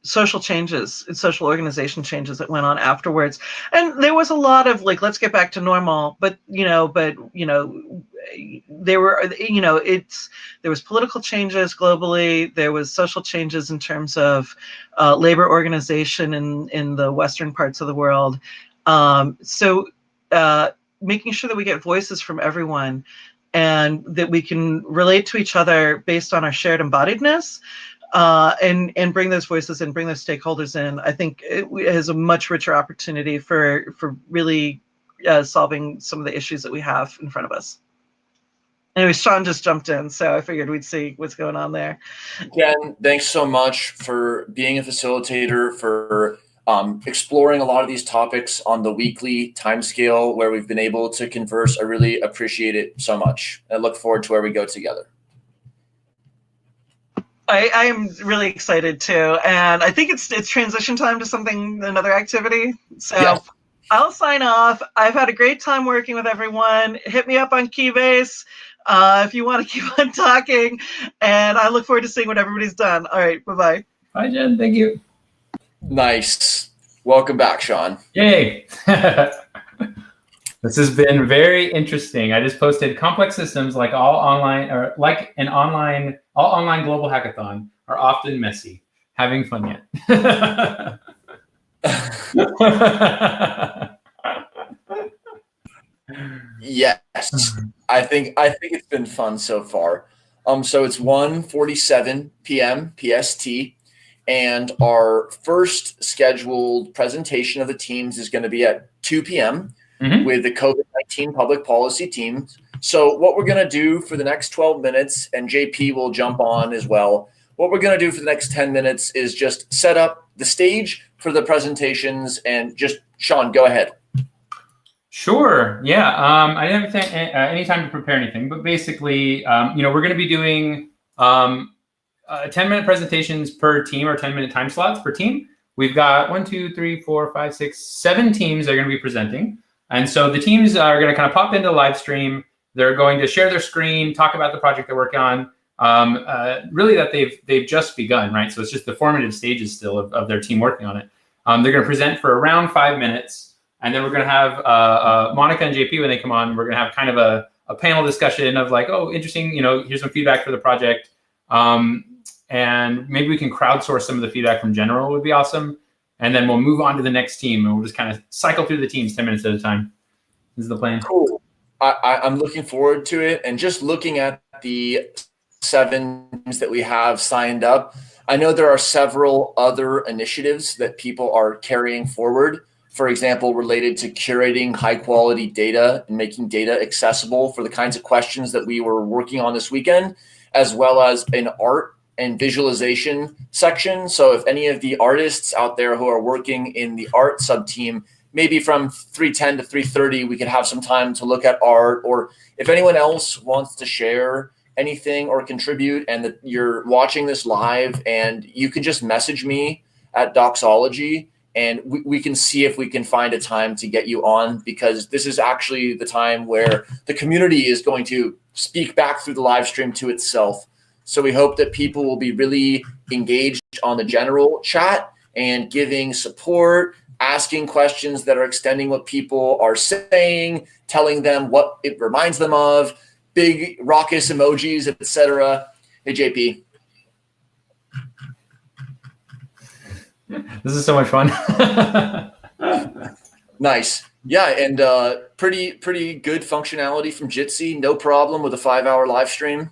[SPEAKER 9] social changes, social organization changes that went on afterwards. And there was a lot of like, let's get back to normal, but there were, there was political changes globally. There was social changes in terms of labor organization in the Western parts of the world. So making sure that we get voices from everyone and that we can relate to each other based on our shared embodiedness, and bring those voices and bring those stakeholders in. I think it has a much richer opportunity for really solving some of the issues that we have in front of us. Anyway, Shaun just jumped in, so I figured we'd see what's going on there.
[SPEAKER 2] Jen, thanks so much for being a facilitator, for exploring a lot of these topics on the weekly timescale where we've been able to converse. I really appreciate it so much. I look forward to where we go together.
[SPEAKER 9] I am really excited too, and I think it's transition time to another activity. So yes. I'll sign off. I've had a great time working with everyone. Hit me up on Keybase if you want to keep on talking, and I look forward to seeing what everybody's done. All right, bye-bye.
[SPEAKER 3] Bye, Jen. Thank you.
[SPEAKER 2] Nice. Welcome back, Shaun.
[SPEAKER 3] Yay. This has been very interesting. I just posted complex systems like all online global hackathon are often messy. Having fun yet?
[SPEAKER 2] Yes, I think it's been fun so far. So it's 1:47 p.m. PST, and our first scheduled presentation of the teams is going to be at 2 p.m. with the COVID-19 public policy teams. So what we're going to do for the next 12 minutes, and JP will jump on as well, what we're going to do for the next 10 minutes is just set up the stage for the presentations, and just, Shaun, go ahead.
[SPEAKER 3] Sure. Yeah. I didn't have any time to prepare anything, but basically, we're going to be doing 10-minute presentations per team, or 10-minute time slots per team. We've got 7 teams that are going to be presenting. And so the teams are going to kind of pop into the live stream. They're going to share their screen, talk about the project they're working on. Really that they've just begun, right? So it's just the formative stages still of their team working on it. They're going to present for around 5 minutes, and then we're going to have Monica and JP when they come on. We're going to have kind of a panel discussion of like, oh, interesting, here's some feedback for the project, and maybe we can crowdsource some of the feedback from general would be awesome. And then we'll move on to the next team, and we'll just kind of cycle through the teams 10 minutes at a time. This is the plan.
[SPEAKER 2] Cool. I'm looking forward to it. And just looking at the 7 teams that we have signed up, I know there are several other initiatives that people are carrying forward. For example, related to curating high quality data and making data accessible for the kinds of questions that we were working on this weekend, as well as an art and visualization section. So if any of the artists out there who are working in the art sub-team, maybe from 3:10 to 3:30, we could have some time to look at art, or if anyone else wants to share anything or contribute, and that you're watching this live, and you can just message me at Doxology, and we can see if we can find a time to get you on, because this is actually the time where the community is going to speak back through the live stream to itself. So we hope that people will be really engaged on the general chat and giving support, asking questions that are extending what people are saying, telling them what it reminds them of, big raucous emojis, etc. Hey, JP.
[SPEAKER 3] This is so much fun.
[SPEAKER 2] Nice. Yeah, and pretty good functionality from Jitsi. No problem with a 5-hour live stream.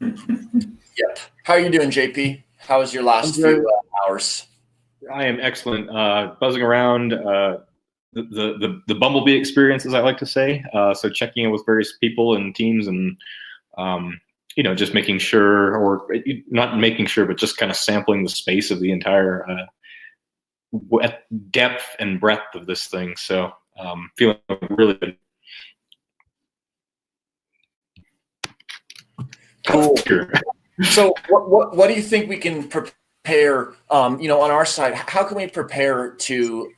[SPEAKER 2] Yep. How are you doing, JP? How was your last few hours?
[SPEAKER 1] I am excellent. Buzzing around the Bumblebee experience, as I like to say. So checking in with various people and teams, and just making sure, or not making sure, but just kind of sampling the space of the entire depth and breadth of this thing. So feeling really good.
[SPEAKER 2] Cool. So what do you think we can prepare, on our side? How can we prepare to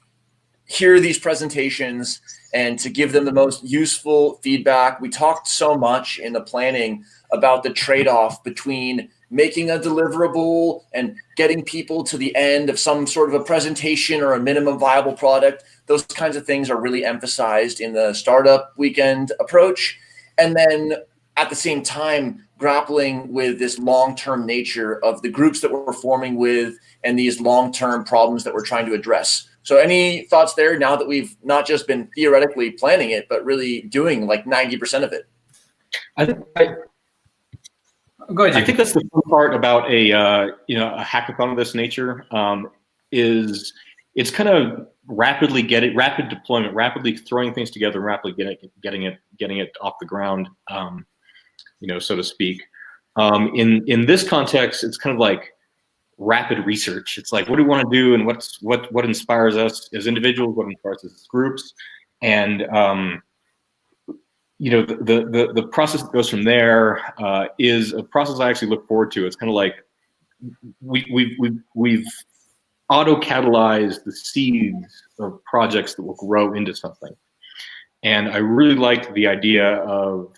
[SPEAKER 2] hear these presentations and to give them the most useful feedback? We talked so much in the planning about the trade-off between making a deliverable and getting people to the end of some sort of a presentation or a minimum viable product. Those kinds of things are really emphasized in the startup weekend approach. And then at the same time, grappling with this long-term nature of the groups that we're forming with and these long-term problems that we're trying to address. So any thoughts there now that we've not just been theoretically planning it, but really doing like 90% of it?
[SPEAKER 3] Go ahead.
[SPEAKER 1] I think that's the fun part about a hackathon of this nature, is it's kind of rapid deployment, rapidly throwing things together, rapidly getting it off the ground, so to speak. In this context, it's kind of like rapid research. It's like, what do we want to do, and what inspires us as individuals, what inspires us as groups, and the process that goes from there is a process I actually look forward to. It's kind of like we've auto-catalyzed the seeds of projects that will grow into something, and I really like the idea of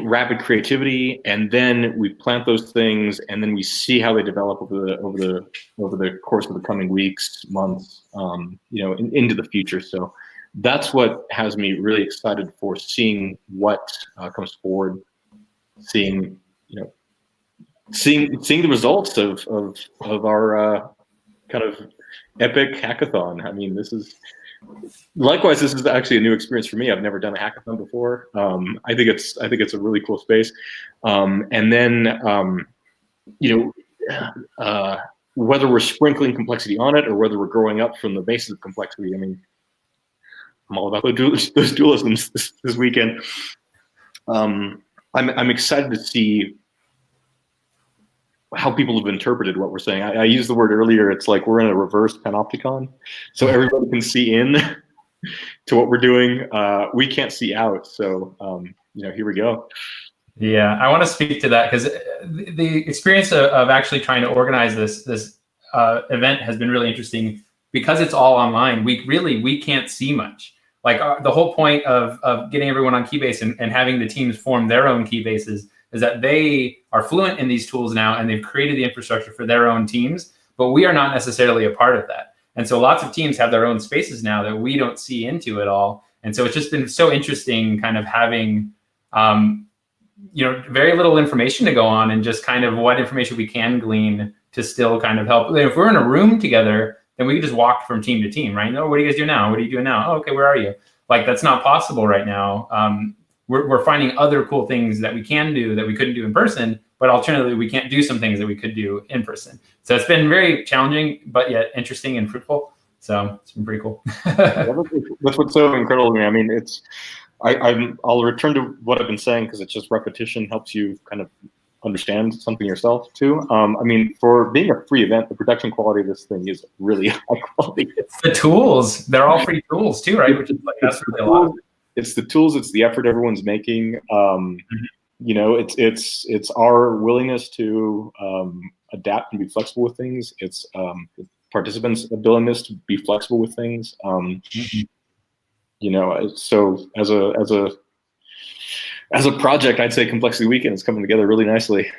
[SPEAKER 1] rapid creativity, and then we plant those things, and then we see how they develop over the course of the coming weeks, months, into the future. So that's what has me really excited for seeing what comes forward, seeing the results of our kind of epic hackathon. I mean, this is actually a new experience for me. I've never done a hackathon before. I think it's a really cool space. And then whether we're sprinkling complexity on it or whether we're growing up from the basis of complexity, I mean, I'm all about those dualisms this weekend. I'm excited to see how people have interpreted what we're saying. I used the word earlier. It's like we're in a reverse panopticon, so everybody can see in to what we're doing. We can't see out, so here we go.
[SPEAKER 3] Yeah, I want to speak to that because the experience of actually trying to organize this event has been really interesting because it's all online. We can't see much. Like the whole point of getting everyone on Keybase and having the teams form their own Keybases is that they are fluent in these tools now and they've created the infrastructure for their own teams, but we are not necessarily a part of that. And so lots of teams have their own spaces now that we don't see into at all. And so it's just been so interesting kind of having, very little information to go on and just kind of what information we can glean to still kind of help. If we're in a room together, then we can just walk from team to team, right? Oh, what do you guys do now? What are you doing now? Oh, okay, where are you? Like, that's not possible right now. We're finding other cool things that we can do that we couldn't do in person, but alternatively, we can't do some things that we could do in person. So it's been very challenging, but yet interesting and fruitful. So it's been pretty cool.
[SPEAKER 1] That's what's so incredible to me. I mean, I'll return to what I've been saying because it's just repetition helps you kind of understand something yourself too. I mean, for being a free event, the production quality of this thing is really high quality.
[SPEAKER 3] It's the tools. They're all free tools too, right? Which is like, that's really a lot.
[SPEAKER 1] It's the tools, it's the effort everyone's making. It's our willingness to adapt and be flexible with things. It's participants' willingness to be flexible with things. So as a project, I'd say Complexity Weekend is coming together really nicely.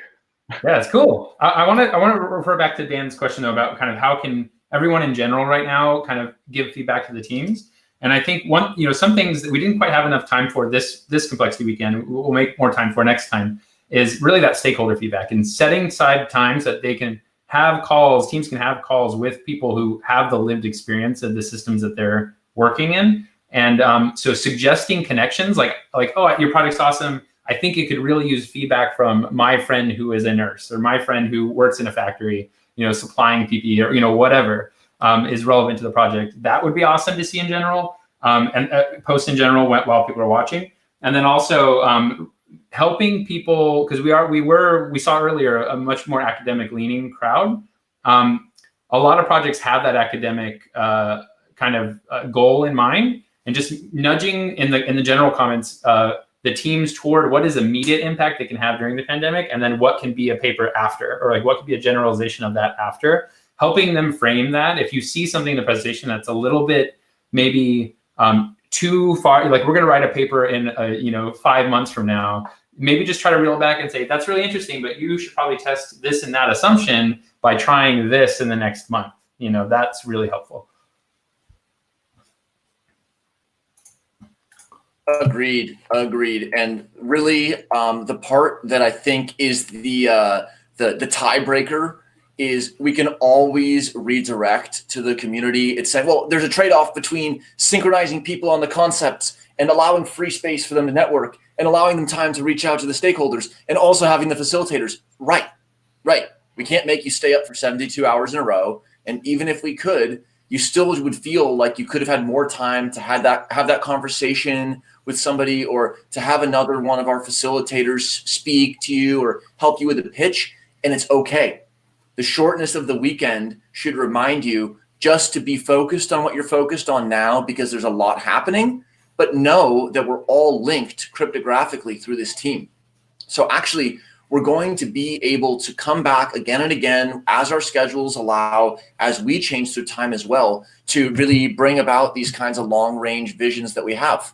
[SPEAKER 3] Yeah, it's cool. I want to refer back to Dan's question though about kind of how can everyone in general right now kind of give feedback to the teams. And I think some things that we didn't quite have enough time for this Complexity Weekend, we'll make more time for next time, is really that stakeholder feedback and setting aside times that they can have calls, teams can have calls with people who have the lived experience of the systems that they're working in. And so suggesting connections like, oh, your project's awesome. I think it could really use feedback from my friend who is a nurse or my friend who works in a factory, supplying PPE or, whatever. Is relevant to the project. That would be awesome to see in general, and post in general while people are watching. And then also helping people, because we saw earlier a much more academic leaning crowd. A lot of projects have that academic kind of goal in mind, and just nudging in the general comments the teams toward what is immediate impact they can have during the pandemic, and then what can be a paper after, or like what could be a generalization of that after. Helping them frame that. If you see something in the presentation that's a little bit maybe too far, like we're going to write a paper in 5 months from now, maybe just try to reel it back and say, that's really interesting, but you should probably test this and that assumption by trying this in the next month. That's really helpful.
[SPEAKER 2] Agreed. And really, the part that I think is the tiebreaker is we can always redirect to the community. It's saying, well, there's a trade-off between synchronizing people on the concepts and allowing free space for them to network and allowing them time to reach out to the stakeholders and also having the facilitators. Right. We can't make you stay up for 72 hours in a row. And even if we could, you still would feel like you could have had more time to have that conversation with somebody, or to have another one of our facilitators speak to you or help you with a pitch. And it's okay. The shortness of the weekend should remind you just to be focused on what you're focused on now, because there's a lot happening, but know that we're all linked cryptographically through this team. So actually, we're going to be able to come back again and again as our schedules allow, as we change through time as well, to really bring about these kinds of long range visions that we have.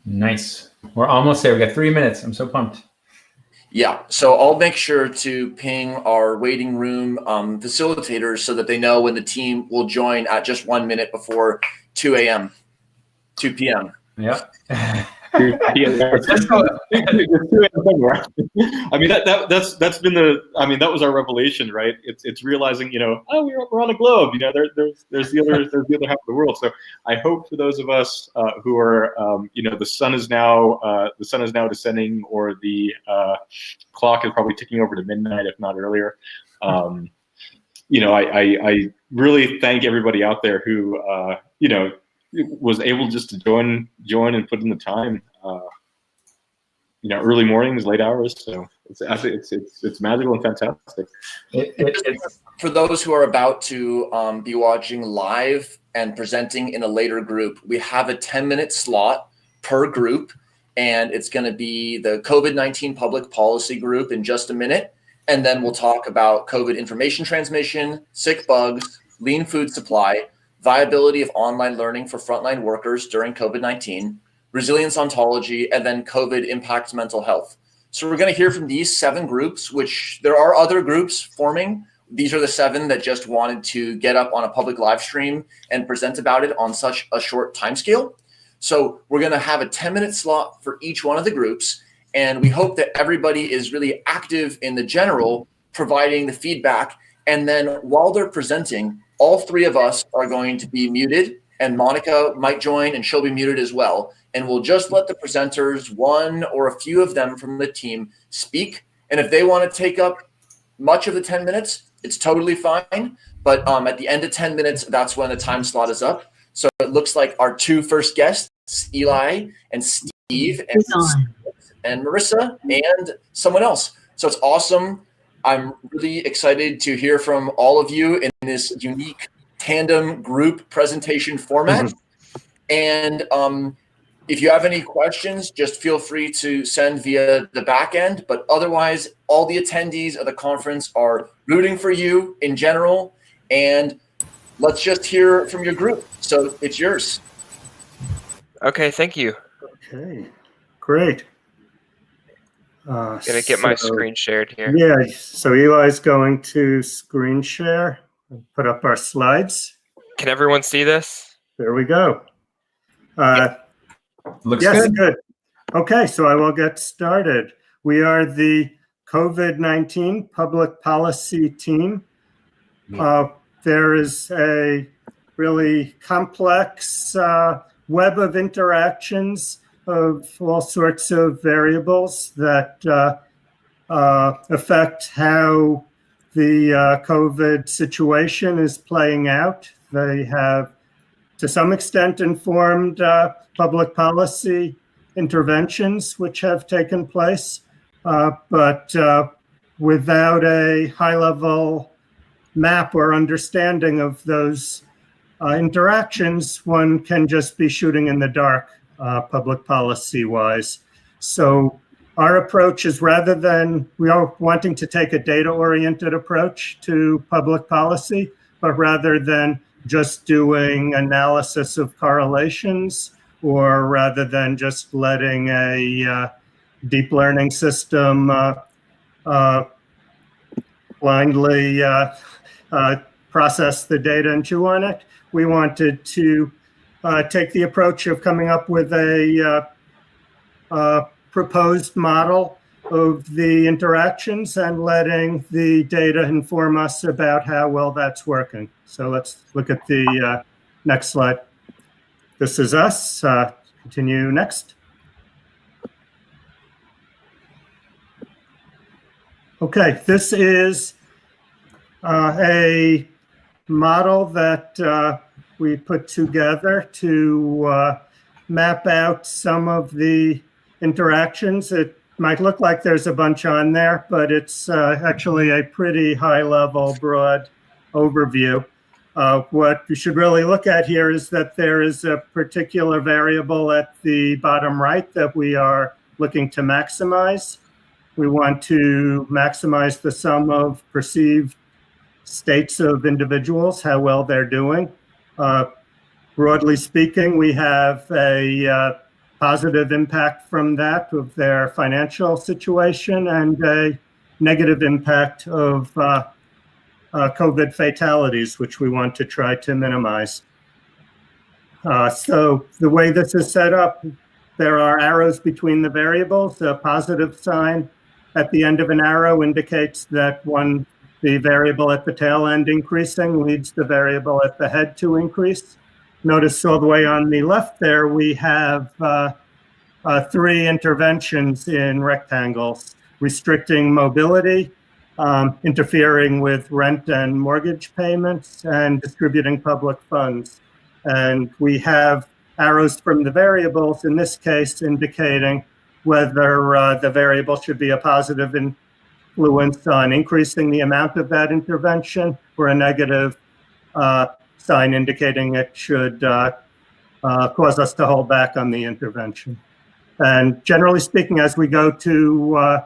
[SPEAKER 3] Nice. We're almost there. We got 3 minutes. I'm so pumped.
[SPEAKER 2] Yeah, so I'll make sure to ping our waiting room facilitators so that they know when the team will join at just 1 minute before 2 p.m.
[SPEAKER 3] Yeah.
[SPEAKER 1] I mean, that's been that was our revelation, right? It's realizing, we're on a globe, there's the other half of the world. So I hope for those of us who are the sun is now descending, or the clock is probably ticking over to midnight, if not earlier. I really thank everybody out there who was able just to join and put in the time, early mornings, late hours. So it's magical and fantastic.
[SPEAKER 2] For those who are about to be watching live and presenting in a later group, we have a 10-minute slot per group, and it's going to be the COVID-19 public policy group in just a minute. And then we'll talk about COVID information transmission, sick bugs, lean food supply, viability of online learning for frontline workers during COVID-19, resilience ontology, and then COVID impacts mental health. So we're going to hear from these 7 groups, which there are other groups forming. These are the 7 that just wanted to get up on a public live stream and present about it on such a short timescale. So we're going to have a 10-minute slot for each one of the groups. And we hope that everybody is really active in the general, providing the feedback. And then while they're presenting, all 3 of us are going to be muted, and Monica might join and she'll be muted as well. And we'll just let the presenters, one or a few of them from the team, speak. And if they want to take up much of the 10 minutes, it's totally fine. But at the end of 10 minutes, that's when the time slot is up. So it looks like our 2 first guests, Eli and Steve and Marissa and someone else. So it's awesome. I'm really excited to hear from all of you in this unique tandem group presentation format. And if you have any questions, just feel free to send via the back end. But otherwise, all the attendees of the conference are rooting for you in general. And let's just hear from your group. So it's yours.
[SPEAKER 10] Okay, thank you.
[SPEAKER 11] Okay, great.
[SPEAKER 10] Gonna get my screen shared here.
[SPEAKER 11] Yeah, so Eli's going to screen share and put up our slides.
[SPEAKER 10] Can everyone see this?
[SPEAKER 11] There we go.
[SPEAKER 3] Looks
[SPEAKER 11] good. Okay, so I will get started. We are the COVID-19 public policy team. There is a really complex web of interactions of all sorts of variables that affect how the COVID situation is playing out. They have, to some extent, informed public policy interventions which have taken place, but without a high-level map or understanding of those interactions, one can just be shooting in the dark public policy-wise. So our approach is, rather than, we are wanting to take a data-oriented approach to public policy, but rather than just doing analysis of correlations, or rather than just letting a deep learning system blindly process the data and chew on it, we wanted to take the approach of coming up with a proposed model of the interactions and letting the data inform us about how well that's working. So let's look at the next slide. This is us. Continue next. Okay, this is a model that we put together to map out some of the interactions. It might look like there's a bunch on there, but it's actually a pretty high-level, broad overview. What you should really look at here is that there is a particular variable at the bottom right that we are looking to maximize. We want to maximize the sum of perceived states of individuals, how well they're doing. Broadly speaking, we have a positive impact from that of their financial situation and a negative impact of COVID fatalities, which we want to try to minimize. So the way this is set up, there are arrows between the variables. A positive sign at the end of an arrow indicates that the variable at the tail end increasing leads the variable at the head to increase. Notice all the way on the left there, we have 3 interventions in rectangles: restricting mobility, interfering with rent and mortgage payments, and distributing public funds. And we have arrows from the variables, in this case, indicating whether the variable should be a positive influence on increasing the amount of that intervention, or a negative sign indicating it should cause us to hold back on the intervention. And generally speaking, as we go to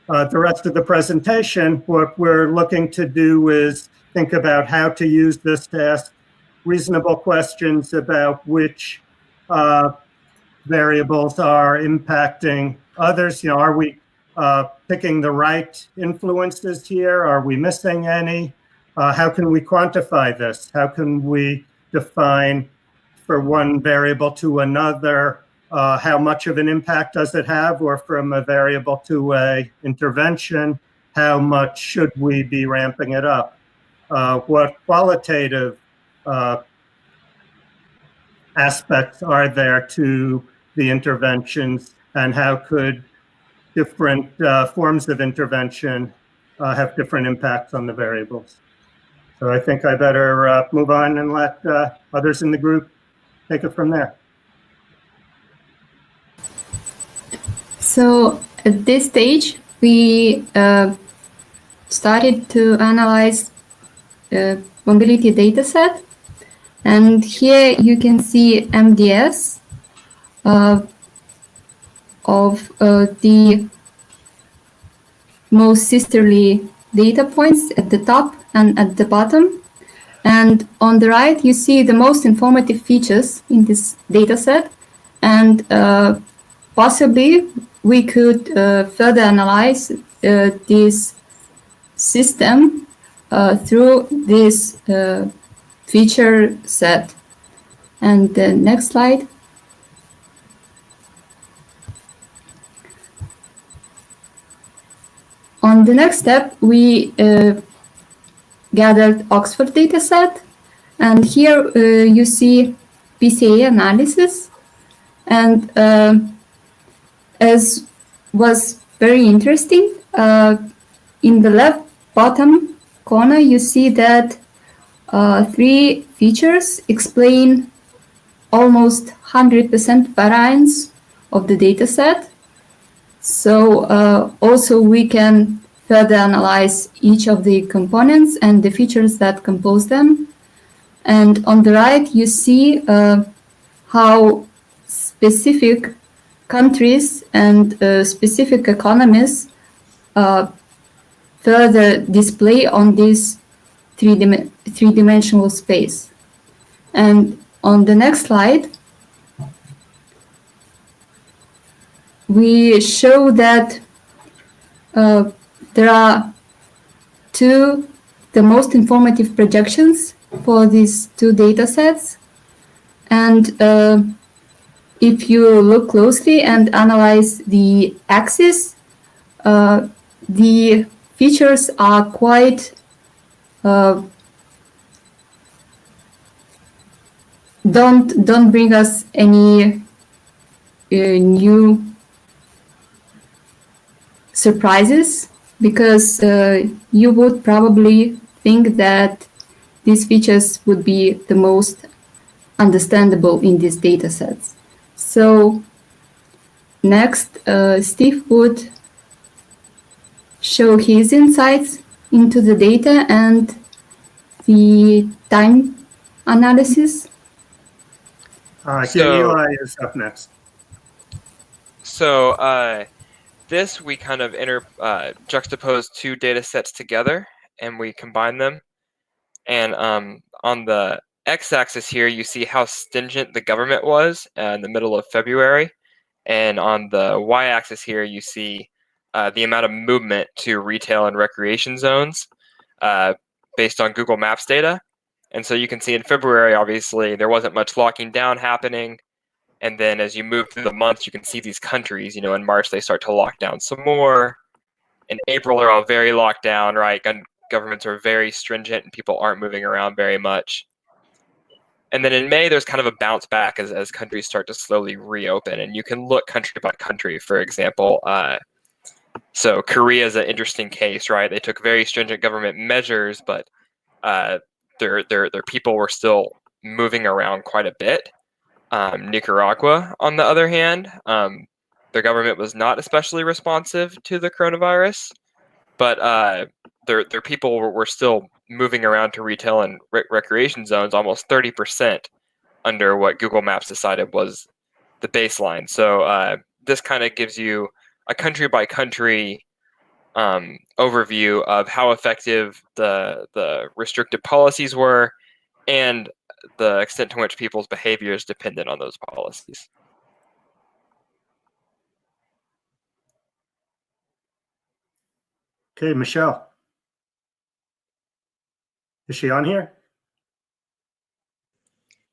[SPEAKER 11] the rest of the presentation, what we're looking to do is think about how to use this to ask reasonable questions about which variables are impacting others. Are we picking the right influences here? Are we missing any? How can we quantify this? How can we define for one variable to another how much of an impact does it have, or from a variable to a intervention, how much should we be ramping it up? What qualitative aspects are there to the interventions, and how could different forms of intervention have different impacts on the variables? So I think I better move on and let others in the group take it from there.
[SPEAKER 12] So at this stage, we started to analyze mobility dataset. And here you can see MDS of the most sisterly data points at the top and at the bottom. And on the right, you see the most informative features in this dataset. And possibly we could further analyze this system through this feature set. And the next slide. On the next step, we gathered Oxford dataset, and here you see PCA analysis. And as was very interesting, in the left bottom corner, you see that 3 features explain almost 100% variance of the dataset. So also we can further analyze each of the components and the features that compose them. And on the right, you see how specific countries and specific economies further display on this three-dimensional space. And on the next slide, we show that there are the most informative projections for these 2 data sets. And if you look closely and analyze the axis, the features are quite don't bring us any new surprises, because you would probably think that these features would be the most understandable in these data sets. So next, Steve would show his insights into the data and the time analysis.
[SPEAKER 11] Eli is up next.
[SPEAKER 10] So this, we kind of juxtapose two data sets together and we combine them. And on the x-axis here, you see how stringent the government was in the middle of February. And on the y-axis here, you see the amount of movement to retail and recreation zones based on Google Maps data. And so you can see in February, obviously, there wasn't much locking down happening. And then as you move through the months, you can see these countries, in March, they start to lock down some more. In April, they're all very locked down, right? Governments are very stringent and people aren't moving around very much. And then in May, there's kind of a bounce back as countries start to slowly reopen. And you can look country by country, for example. So Korea is an interesting case, right? They took very stringent government measures, but their people were still moving around quite a bit. Nicaragua, on the other hand, their government was not especially responsive to the coronavirus, but their people were still moving around to retail and recreation zones almost 30% under what Google Maps decided was the baseline. So this kind of gives you a country by country overview of how effective the restrictive policies were and the extent to which people's behavior is dependent on those policies.
[SPEAKER 11] Okay, Michelle. Is she on here?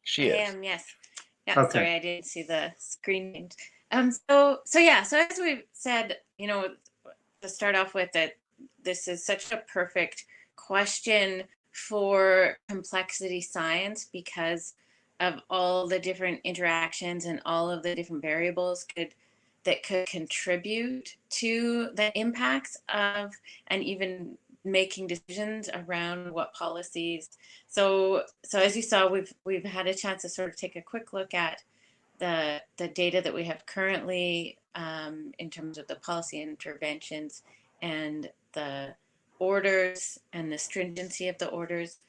[SPEAKER 10] She is.
[SPEAKER 5] I am, yes. Yeah,
[SPEAKER 11] Okay.
[SPEAKER 5] sorry, I didn't see the screen. So as we've said, to start off with, that this is such a perfect question for complexity science because of all the different interactions and all of the different variables that could contribute to the impacts of, and even making decisions around what policies. So as you saw, we've had a chance to sort of take a quick look at the data that we have currently in terms of the policy interventions and the orders and the stringency of the orders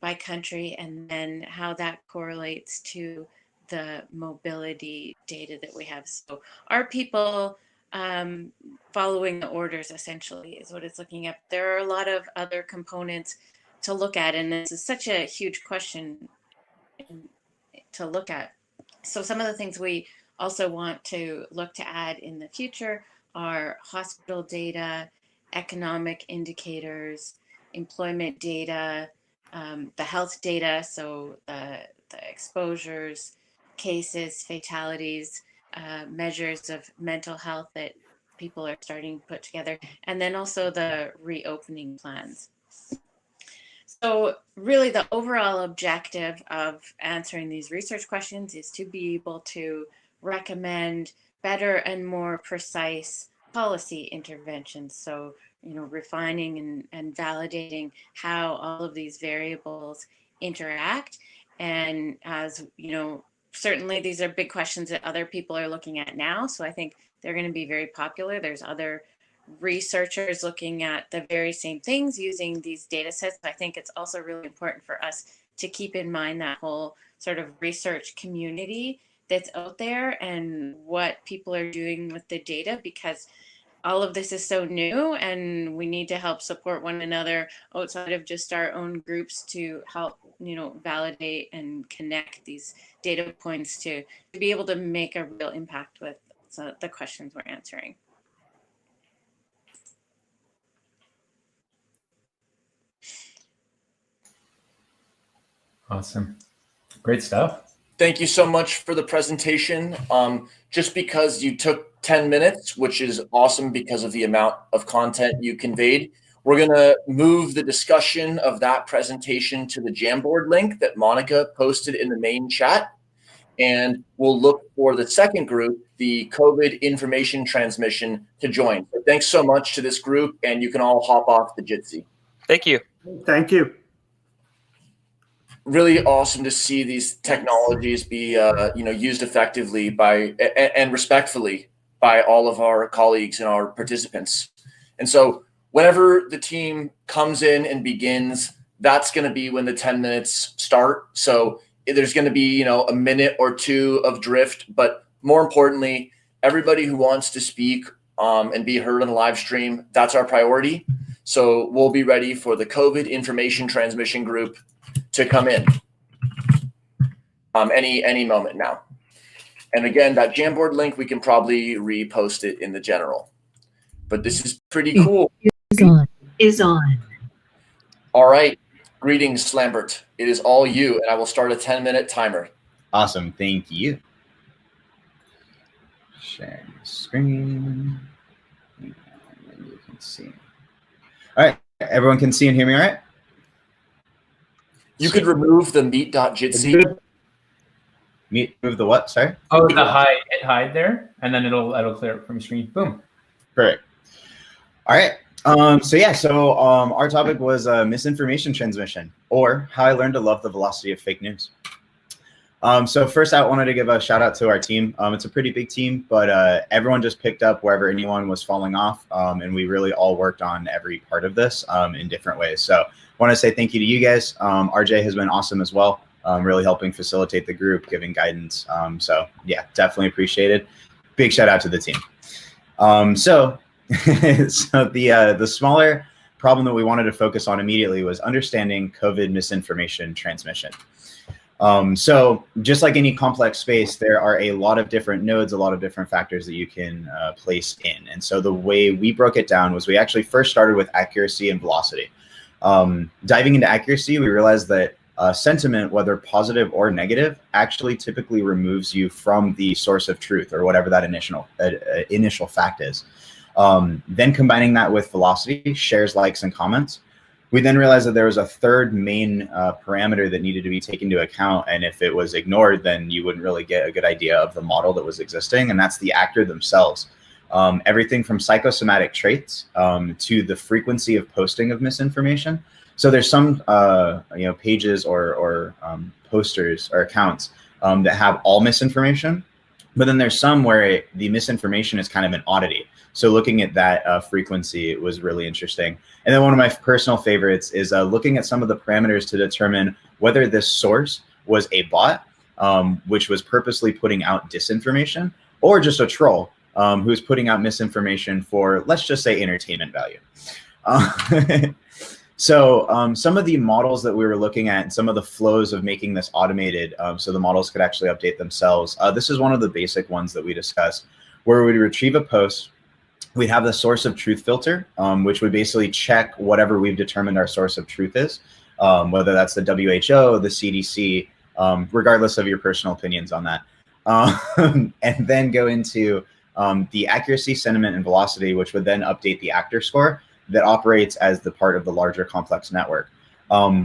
[SPEAKER 5] by country, and then how that correlates to the mobility data that we have. So are people following the orders, essentially, is what it's looking at. There are a lot of other components to look at, and this is such a huge question to look at. So some of the things we also want to look to add in the future are hospital data, economic indicators, employment data, the health data, so the exposures, cases, fatalities, measures of mental health that people are starting to put together, and then also the reopening plans. So really the overall objective of answering these research questions is to be able to recommend better and more precise policy interventions. So, refining and validating how all of these variables interact. And as certainly these are big questions that other people are looking at now. So I think they're going to be very popular. There's other researchers looking at the very same things using these data sets. I think it's also really important for us to keep in mind that whole sort of research community that's out there and what people are doing with the data, because all of this is so new and we need to help support one another outside of just our own groups to help, validate and connect these data points to be able to make a real impact with the questions we're answering.
[SPEAKER 3] Awesome. Great stuff.
[SPEAKER 2] Thank you so much for the presentation. Just because you took 10 minutes, which is awesome because of the amount of content you conveyed, we're going to move the discussion of that presentation to the Jamboard link that Monica posted in the main chat. And we'll look for the second group, the COVID information transmission, to join. So thanks so much to this group, and you can all hop off the Jitsi.
[SPEAKER 10] Thank you.
[SPEAKER 11] Thank you.
[SPEAKER 2] Really awesome to see these technologies be used effectively by and respectfully by all of our colleagues and our participants. And so whenever the team comes in and begins, that's going to be when the 10 minutes start. So there's going to be a minute or two of drift, but more importantly, everybody who wants to speak and be heard on the live stream, that's our priority. So we'll be ready for the COVID information transmission group to come in any moment now. And again, that Jamboard link, we can probably repost it in the general. But this is pretty cool.
[SPEAKER 13] Is on.
[SPEAKER 2] All right. Greetings, Slambert. It is all you, and I will start a 10-minute timer.
[SPEAKER 14] Awesome. Thank you. Sharing the screen. And you can see. All right. Everyone can see and hear me all right?
[SPEAKER 2] You could remove the meet.jitsi.
[SPEAKER 14] Move the what? Sorry?
[SPEAKER 3] Oh, the hide there, and then it'll clear it from your screen. Boom.
[SPEAKER 14] Perfect. All right. So our topic was misinformation transmission, or how I learned to love the velocity of fake news. So first, I wanted to give a shout out to our team. It's a pretty big team, but everyone just picked up wherever anyone was falling off, and we really all worked on every part of this in different ways. So I want to say thank you to you guys. RJ has been awesome as well, really helping facilitate the group, giving guidance. So yeah, definitely appreciated. Big shout out to the team. So the smaller problem that we wanted to focus on immediately was understanding COVID misinformation transmission. So just like any complex space, there are a lot of different nodes, a lot of different factors that you can place in. And so the way we broke it down was we actually first started with accuracy and velocity. Diving into accuracy, we realized that sentiment, whether positive or negative, actually typically removes you from the source of truth or whatever that initial fact is. Then combining that with velocity, shares, likes, and comments, we then realized that there was a third main parameter that needed to be taken into account. And if it was ignored, then you wouldn't really get a good idea of the model that was existing. And that's the actor themselves. Everything from psychosomatic traits to the frequency of posting of misinformation. So there's some pages or posters or accounts that have all misinformation, but then there's some where the misinformation is kind of an oddity. So looking at that frequency was really interesting. And then one of my personal favorites is looking at some of the parameters to determine whether this source was a bot, which was purposely putting out disinformation, or just a troll who was putting out misinformation for, let's just say, entertainment value. So some of the models that we were looking at and some of the flows of making this automated so the models could actually update themselves. This is one of the basic ones that we discussed, where we'd retrieve a post. We'd have the source of truth filter, which would basically check whatever we've determined our source of truth is, whether that's the WHO, the CDC, regardless of your personal opinions on that. And then go into the accuracy, sentiment, and velocity, which would then update the actor score that operates as the part of the larger complex network.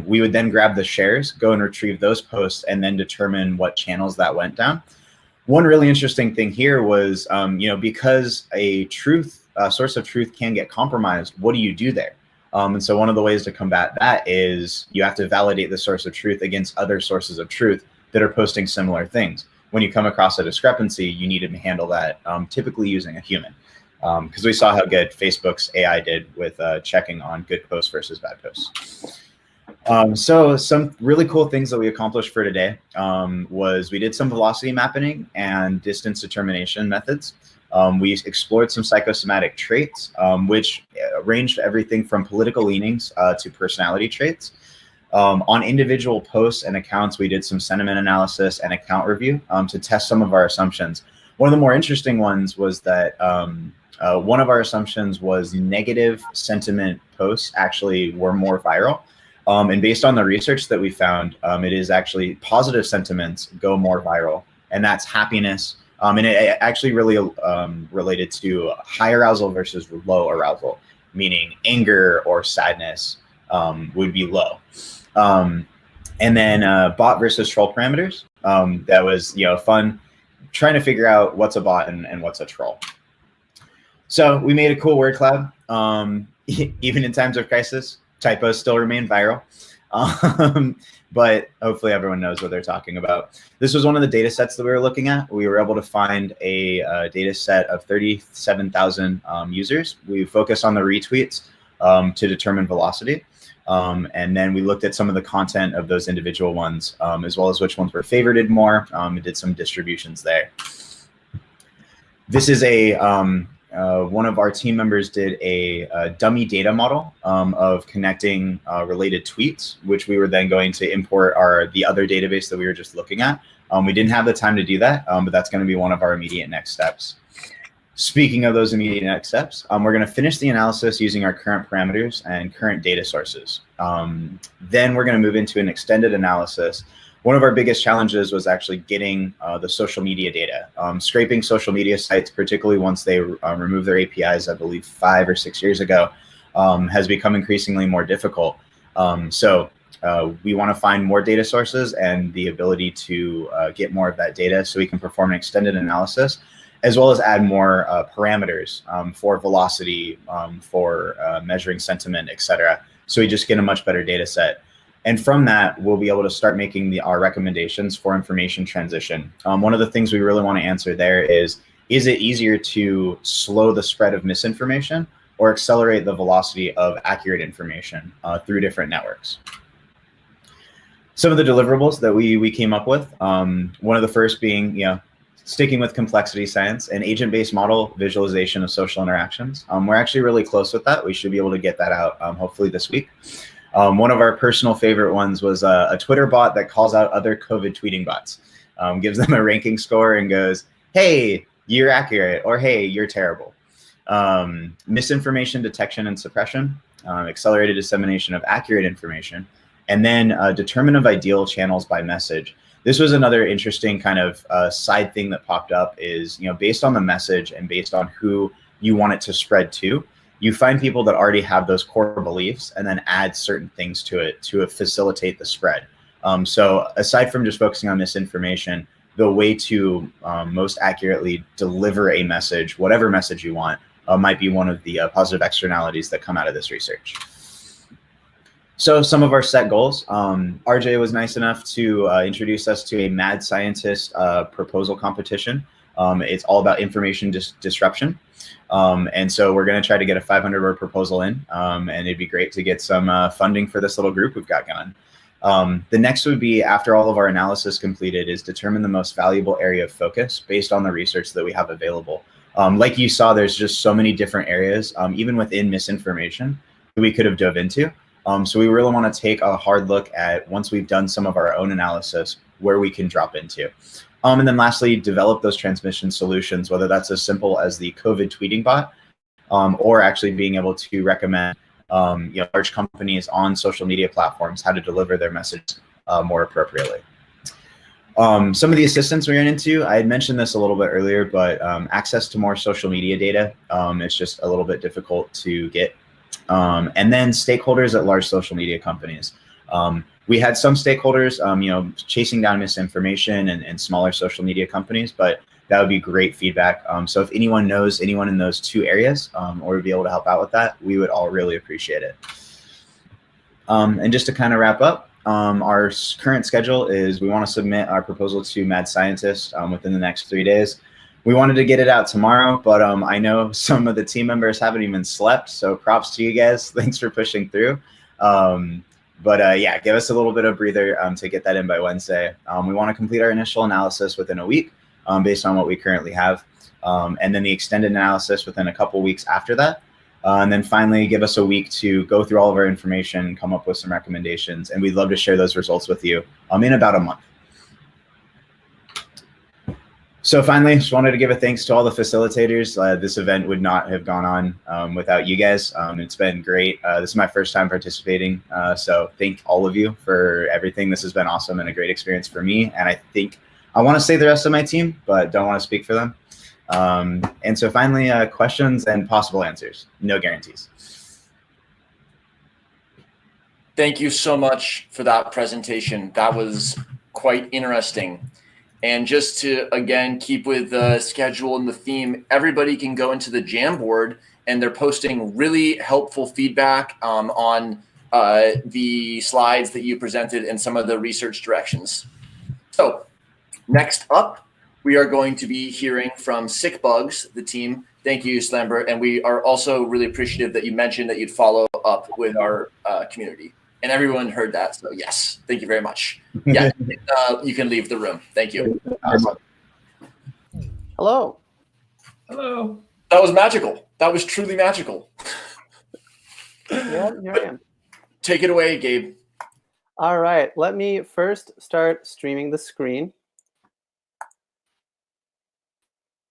[SPEAKER 14] We would then grab the shares, go and retrieve those posts, and then determine what channels that went down. One really interesting thing here was, because a source of truth can get compromised, what do you do there? And so one of the ways to combat that is you have to validate the source of truth against other sources of truth that are posting similar things. When you come across a discrepancy, you need to handle that typically using a human. Because we saw how good Facebook's AI did with checking on good posts versus bad posts. So some really cool things that we accomplished for today was we did some velocity mapping and distance determination methods. We explored some psychosomatic traits, which ranged everything from political leanings to personality traits. On individual posts and accounts, we did some sentiment analysis and account review to test some of our assumptions. One of the more interesting ones was that one of our assumptions was negative sentiment posts actually were more viral. And based on the research that we found, it is actually positive sentiments go more viral, and that's happiness. And it actually really related to high arousal versus low arousal, meaning anger or sadness would be low. And then bot versus troll parameters. That was fun, trying to figure out what's a bot and what's a troll. So we made a cool word cloud. Even in times of crisis, typos still remain viral. But hopefully everyone knows what they're talking about. This was one of the data sets that we were looking at. We were able to find a data set of 37,000 users. We focused on the retweets to determine velocity. And then we looked at some of the content of those individual ones, as well as which ones were favorited more. We did some distributions there. This is one of our team members did a dummy data model of connecting related tweets, which we were then going to import the other database that we were just looking at. We didn't have the time to do that, but that's going to be one of our immediate next steps. Speaking of those immediate next steps, we're going to finish the analysis using our current parameters and current data sources. Then we're going to move into an extended analysis. One of our biggest challenges was actually getting the social media data. Scraping social media sites, particularly once they remove their APIs, I believe 5 or 6 years ago, has become increasingly more difficult. So we want to find more data sources and the ability to get more of that data so we can perform an extended analysis, as well as add more parameters for velocity, for measuring sentiment, etc. So we just get a much better data set. And from that, we'll be able to start making our recommendations for information transition. One of the things we really want to answer there is it easier to slow the spread of misinformation or accelerate the velocity of accurate information through different networks? Some of the deliverables that we came up with, one of the first being, sticking with complexity science and agent-based model visualization of social interactions. We're actually really close with that. We should be able to get that out hopefully this week. One of our personal favorite ones was a Twitter bot that calls out other COVID tweeting bots, gives them a ranking score and goes, hey, you're accurate, or hey, you're terrible. Misinformation detection and suppression, accelerated dissemination of accurate information, and then determination of ideal channels by message. This was another interesting kind of side thing that popped up is, based on the message and based on who you want it to spread to, you find people that already have those core beliefs and then add certain things to it to facilitate the spread. So aside from just focusing on misinformation, the way to most accurately deliver a message, whatever message you want, might be one of the positive externalities that come out of this research. So some of our set goals, RJ was nice enough to introduce us to a mad scientist proposal competition. It's all about information disruption. And so we're going to try to get a 500-word proposal in, and it'd be great to get some funding for this little group we've got going. The next would be, after all of our analysis completed, is determine the most valuable area of focus based on the research that we have available. Like you saw, there's just so many different areas, even within misinformation, that we could have dove into. So we really want to take a hard look at, once we've done some of our own analysis, where we can drop into. And then lastly, develop those transmission solutions, whether that's as simple as the COVID tweeting bot, or actually being able to recommend large companies on social media platforms how to deliver their message more appropriately. Some of the assistance we ran into, I had mentioned this a little bit earlier, but access to more social media data is just a little bit difficult to get. And then stakeholders at large social media companies. We had some stakeholders, chasing down misinformation and smaller social media companies, but that would be great feedback. So if anyone knows anyone in those two areas, or would be able to help out with that, we would all really appreciate it. And just to kind of wrap up, our current schedule is we want to submit our proposal to Mad Scientist within the next 3 days. We wanted to get it out tomorrow, but I know some of the team members haven't even slept, so props to you guys. Thanks for pushing through. But yeah, give us a little bit of breather to get that in by Wednesday. We want to complete our initial analysis within a week based on what we currently have, and then the extended analysis within a couple weeks after that. And then finally, give us a week to go through all of our information, come up with some recommendations, and we'd love to share those results with you in about a month. So finally, just wanted to give a thanks to all the facilitators. This event would not have gone on without you guys. It's been great. This is my first time participating. So thank all of you for everything. This has been awesome and a great experience for me. And I think I want to say the rest of my team, but don't want to speak for them. And so finally, questions and possible answers. No guarantees.
[SPEAKER 2] Thank you so much for that presentation. That was quite interesting. And just to, again, keep with the schedule and the theme, everybody can go into the Jamboard, and they're posting really helpful feedback on the slides that you presented and some of the research directions. So next up, we are going to be hearing from Sick Bugs, the team. Thank you, Slambert. And we are also really appreciative that you mentioned that you'd follow up with our community. And everyone heard that, so yes, thank you very much. Yeah, you can leave the room. Thank you.
[SPEAKER 14] Awesome.
[SPEAKER 15] Hello.
[SPEAKER 3] Hello.
[SPEAKER 2] That was magical. That was truly magical.
[SPEAKER 15] Yeah, here I am.
[SPEAKER 2] Take it away, Gabe.
[SPEAKER 15] All right, let me first start streaming the screen.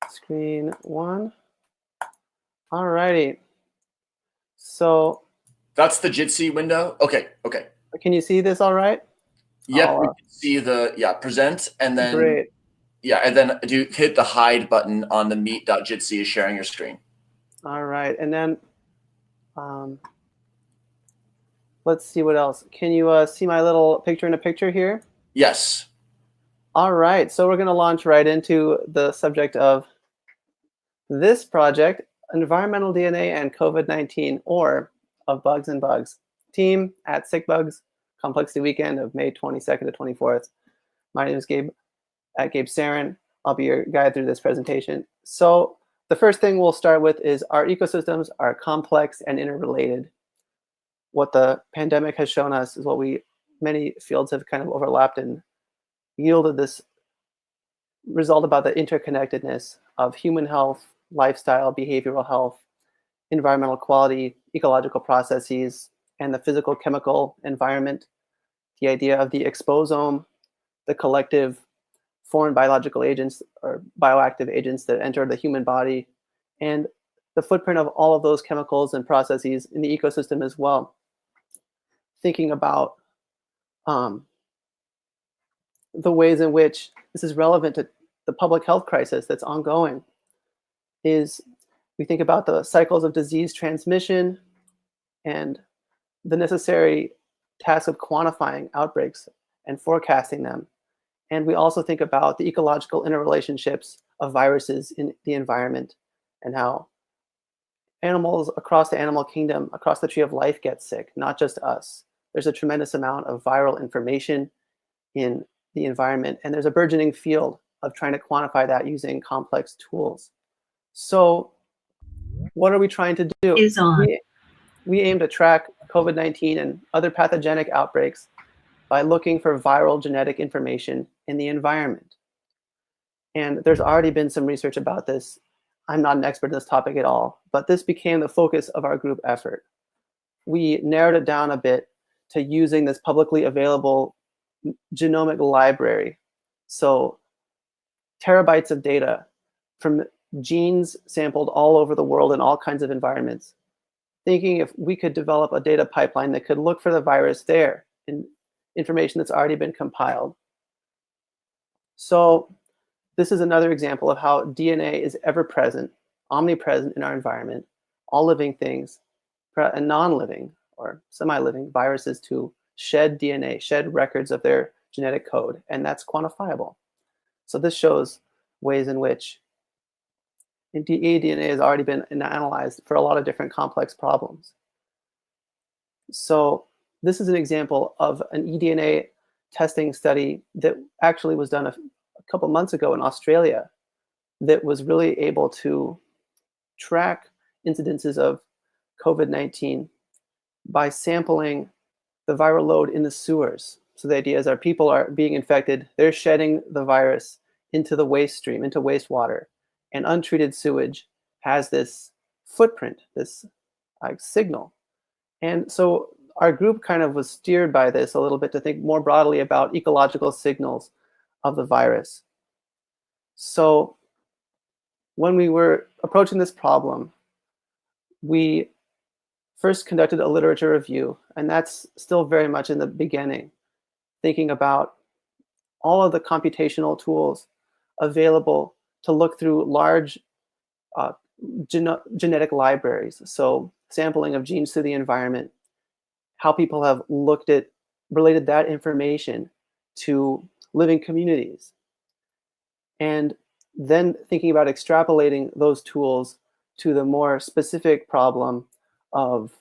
[SPEAKER 15] Screen 1. All righty. So
[SPEAKER 2] that's the Jitsi window. Okay.
[SPEAKER 15] Can you see this all right?
[SPEAKER 2] Yep, we can see the present, and then
[SPEAKER 15] great.
[SPEAKER 2] Yeah, and then do hit the hide button on the meet.jitsi is sharing your screen.
[SPEAKER 15] All right, and then let's see what else. Can you see my little picture in a picture here?
[SPEAKER 2] Yes.
[SPEAKER 15] All right, so we're going to launch right into the subject of this project, Environmental DNA and COVID-19, or of Bugs and Bugs. Team at SickBugs, Complexity Weekend of May 22nd to 24th. My name is Gabe, at Gabe Sarin. I'll be your guide through this presentation. So the first thing we'll start with is our ecosystems are complex and interrelated. What the pandemic has shown us is what many fields have kind of overlapped and yielded this result about the interconnectedness of human health, lifestyle, behavioral health, environmental quality, ecological processes, and the physical chemical environment. The idea of the exposome, the collective foreign biological agents or bioactive agents that enter the human body, and the footprint of all of those chemicals and processes in the ecosystem as well. Thinking about the ways in which this is relevant to the public health crisis that's ongoing is we think about the cycles of disease transmission and the necessary task of quantifying outbreaks and forecasting them. And we also think about the ecological interrelationships of viruses in the environment and how animals across the animal kingdom, across the tree of life get sick, not just us. There's a tremendous amount of viral information in the environment, and there's a burgeoning field of trying to quantify that using complex tools. So what are we trying to do? We aim to track COVID-19 and other pathogenic outbreaks by looking for viral genetic information in the environment. And there's already been some research about this. I'm not an expert in this topic at all, but this became the focus of our group effort. We narrowed it down a bit to using this publicly available genomic library. So terabytes of data from genes sampled all over the world in all kinds of environments. Thinking if we could develop a data pipeline that could look for the virus there in information that's already been compiled. So this is another example of how DNA is ever present, omnipresent in our environment, all living things and non-living or semi-living viruses to shed DNA, shed records of their genetic code, and that's quantifiable. So this shows ways in which DNA has already been analyzed for a lot of different complex problems. So this is an example of an eDNA testing study that actually was done a couple months ago in Australia that was really able to track incidences of COVID-19 by sampling the viral load in the sewers. So the idea is our people are being infected, they're shedding the virus into the waste stream, into wastewater, and untreated sewage has this footprint, this signal. And so our group kind of was steered by this a little bit to think more broadly about ecological signals of the virus. So when we were approaching this problem, we first conducted a literature review, and that's still very much in the beginning, thinking about all of the computational tools available to look through large genetic libraries. So sampling of genes to the environment, how people have related that information to living communities. And then thinking about extrapolating those tools to the more specific problem of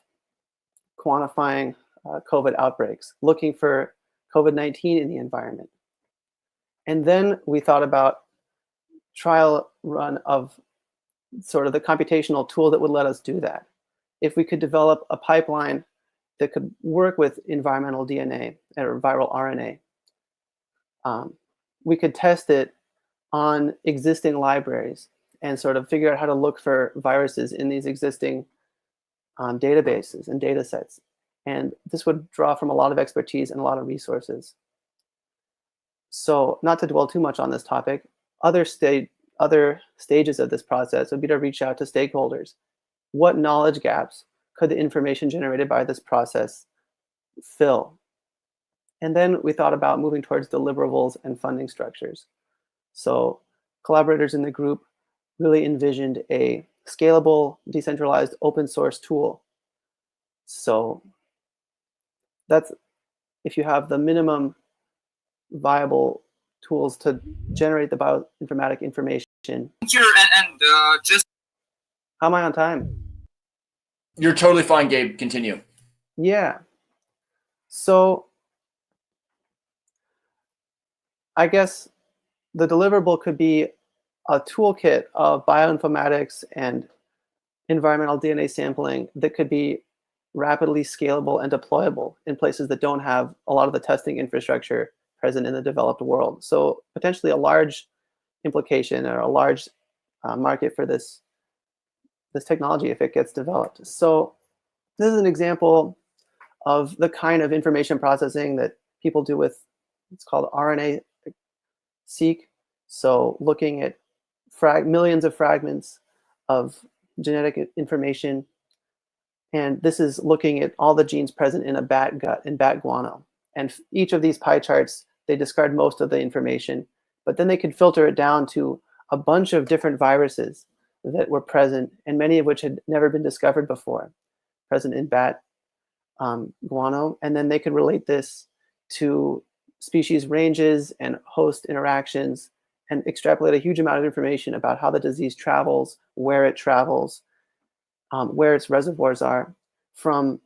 [SPEAKER 15] quantifying COVID outbreaks, looking for COVID-19 in the environment. And then we thought about trial run of sort of the computational tool that would let us do that. If we could develop a pipeline that could work with environmental DNA or viral RNA, we could test it on existing libraries and sort of figure out how to look for viruses in these existing databases and data sets. And this would draw from a lot of expertise and a lot of resources. So not to dwell too much on this topic, other stages of this process would be to reach out to stakeholders. What knowledge gaps could the information generated by this process fill? And then we thought about moving towards deliverables and funding structures. So collaborators in the group really envisioned a scalable, decentralized, open source tool. So that's if you have the minimum viable tools to generate the bioinformatic information. How am I on time?
[SPEAKER 2] You're totally fine, Gabe. Continue.
[SPEAKER 15] Yeah. So I guess the deliverable could be a toolkit of bioinformatics and environmental DNA sampling that could be rapidly scalable and deployable in places that don't have a lot of the testing infrastructure present in the developed world. So potentially a large implication or a large market for this technology if it gets developed. So this is an example of the kind of information processing that people do with, it's called RNA-seq. So looking at millions of fragments of genetic information. And this is looking at all the genes present in a bat gut and bat guano. And each of these pie charts, they discard most of the information, but then they could filter it down to a bunch of different viruses that were present, and many of which had never been discovered before, present in bat guano. And then they could relate this to species ranges and host interactions and extrapolate a huge amount of information about how the disease travels, where it travels, where its reservoirs are from.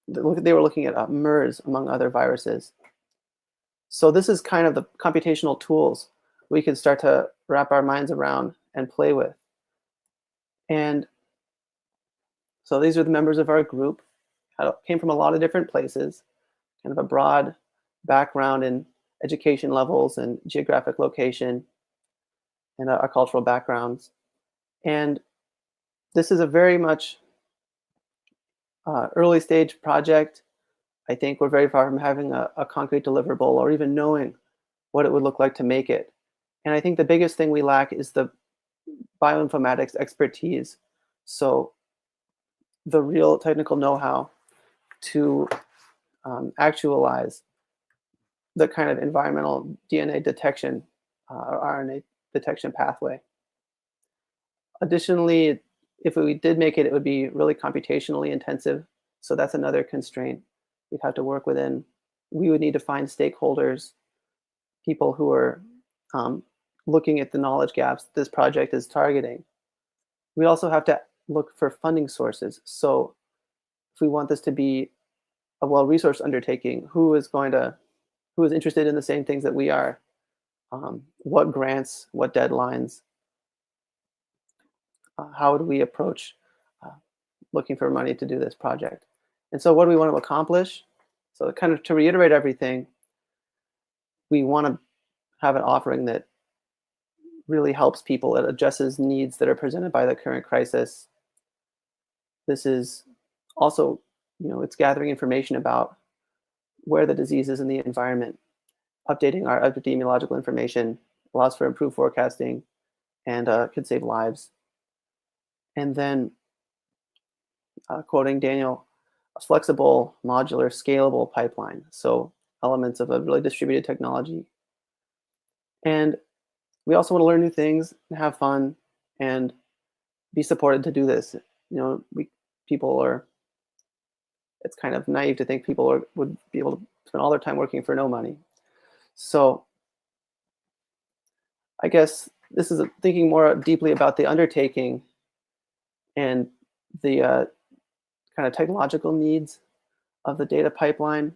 [SPEAKER 15] They were looking at MERS, among other viruses. So this is kind of the computational tools we can start to wrap our minds around and play with. And so these are the members of our group. Came from a lot of different places, kind of a broad background in education levels and geographic location and our cultural backgrounds. And this is a very much early stage project. I think we're very far from having a concrete deliverable or even knowing what it would look like to make it. And I think the biggest thing we lack is the bioinformatics expertise. So the real technical know-how to actualize the kind of environmental DNA detection or RNA detection pathway. Additionally, if we did make it, it would be really computationally intensive. So that's another constraint we'd have to work within. We would need to find stakeholders, people who are looking at the knowledge gaps this project is targeting. We also have to look for funding sources. So if we want this to be a well-resourced undertaking, who is interested in the same things that we are? What grants, what deadlines? How do we approach looking for money to do this project? And so what do we want to accomplish? So kind of to reiterate everything, we want to have an offering that really helps people. It addresses needs that are presented by the current crisis. This is also, it's gathering information about where the disease is in the environment, updating our epidemiological information allows for improved forecasting, and could save lives. And then, quoting Daniel, a flexible, modular, scalable pipeline. So elements of a really distributed technology. And we also want to learn new things and have fun and be supported to do this. You know, it's kind of naive to think people would be able to spend all their time working for no money. So I guess this is thinking more deeply about the undertaking and the kind of technological needs of the data pipeline.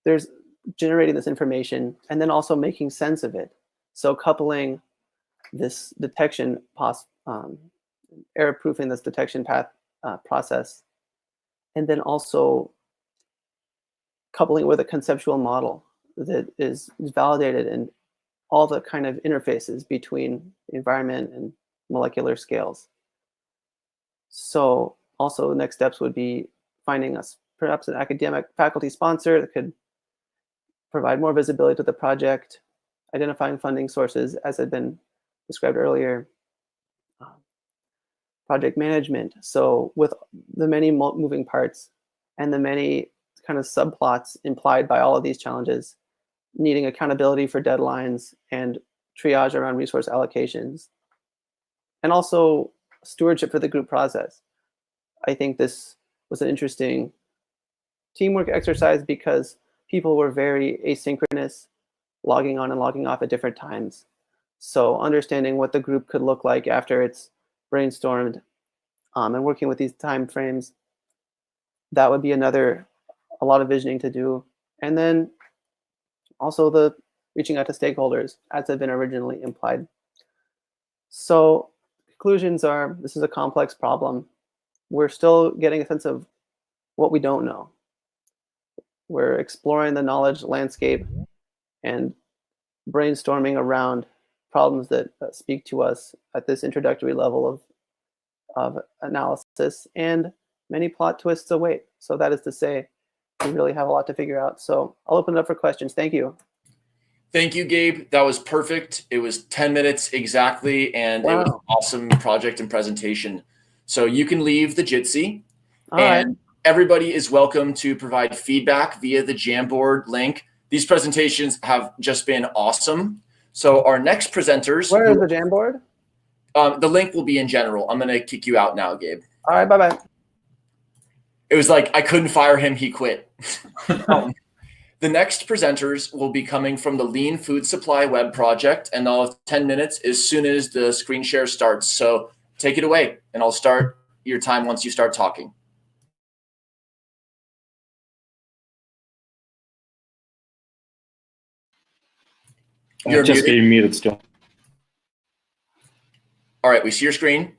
[SPEAKER 15] There's generating this information and then also making sense of it. So coupling this detection, error-proofing this detection path process, and then also coupling it with a conceptual model that is validated in all the kind of interfaces between the environment and molecular scales. So also the next steps would be finding perhaps an academic faculty sponsor that could provide more visibility to the project, identifying funding sources as had been described earlier, project management. So with the many moving parts and the many kind of subplots implied by all of these challenges, needing accountability for deadlines and triage around resource allocations, and also stewardship for the group process. I think this was an interesting teamwork exercise because people were very asynchronous, logging on and logging off at different times. So understanding what the group could look like after it's brainstormed and working with these time frames, that would be a lot of visioning to do. And then also the reaching out to stakeholders, as had been originally implied. So conclusions are, this is a complex problem. We're still getting a sense of what we don't know. We're exploring the knowledge landscape and brainstorming around problems that speak to us at this introductory level of analysis, and many plot twists await. So that is to say, we really have a lot to figure out. So I'll open it up for questions. Thank you.
[SPEAKER 2] Thank you, Gabe. That was perfect. It was 10 minutes exactly, and It was an awesome project and presentation. So you can leave the Jitsi, and everybody is welcome to provide feedback via the Jamboard link. These presentations have just been awesome. So our next presenters—
[SPEAKER 15] Where is the Jamboard?
[SPEAKER 2] The link will be in general. I'm going to kick you out now, Gabe.
[SPEAKER 15] All right, bye-bye.
[SPEAKER 2] It was like I couldn't fire him, he quit. The next presenters will be coming from the Lean Food Supply Web Project, and I'll have 10 minutes as soon as the screen share starts. So take it away, and I'll start your time once you start talking.
[SPEAKER 1] You're just getting muted still.
[SPEAKER 2] All right, we see your screen.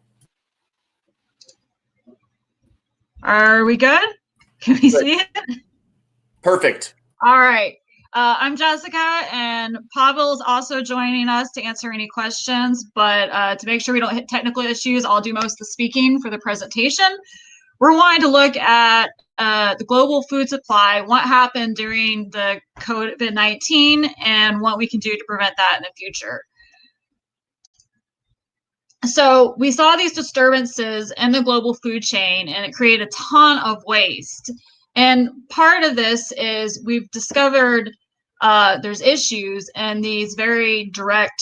[SPEAKER 16] Are we good? Can we see it?
[SPEAKER 2] Perfect.
[SPEAKER 16] All right. I'm Jessica, and Pavel is also joining us to answer any questions. But to make sure we don't hit technical issues, I'll do most of the speaking for the presentation. We're wanting to look at the global food supply, what happened during the COVID-19, and what we can do to prevent that in the future. So we saw these disturbances in the global food chain, and it created a ton of waste. And part of this is we've discovered there's issues in these very direct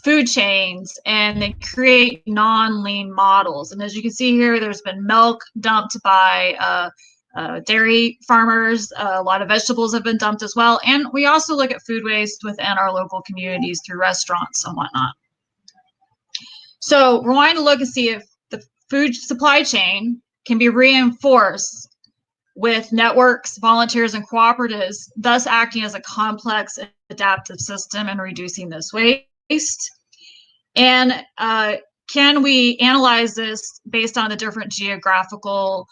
[SPEAKER 16] food chains, and they create non-lean models. And as you can see here, there's been milk dumped by dairy farmers. A lot of vegetables have been dumped as well. And we also look at food waste within our local communities through restaurants and whatnot. So we're wanting to look and see if the food supply chain can be reinforced with networks, volunteers, and cooperatives, thus acting as a complex adaptive system and reducing this waste. And can we analyze this based on the different geographical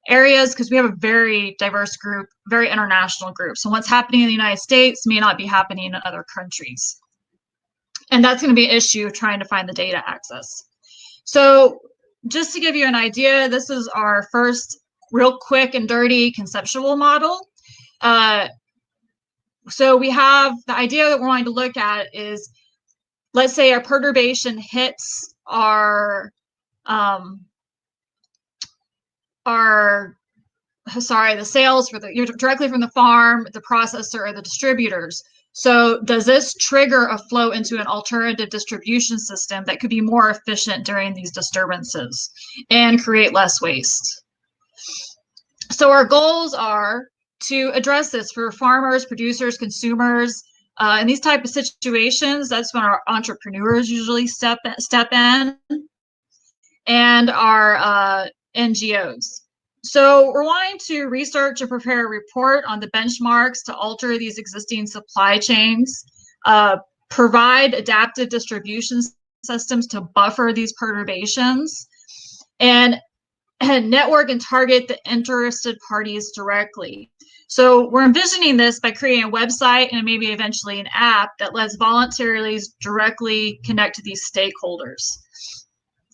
[SPEAKER 16] areas? Because we have a very diverse group, very international group. So what's happening in the United States may not be happening in other countries. And that's going to be an issue of trying to find the data access. So just to give you an idea, this is our first real quick and dirty conceptual model. So we have the idea that we're wanting to look at is, let's say our perturbation hits our the sales for you're directly from the farm, the processor, or the distributors. So does this trigger a flow into an alternative distribution system that could be more efficient during these disturbances and create less waste? So our goals are to address this for farmers, producers, consumers. In these type of situations, that's when our entrepreneurs usually step in, and our NGOs. So we're wanting to research and prepare a report on the benchmarks to alter these existing supply chains, provide adaptive distribution systems to buffer these perturbations, and network and target the interested parties directly. So we're envisioning this by creating a website and maybe eventually an app that lets voluntaries directly connect to these stakeholders.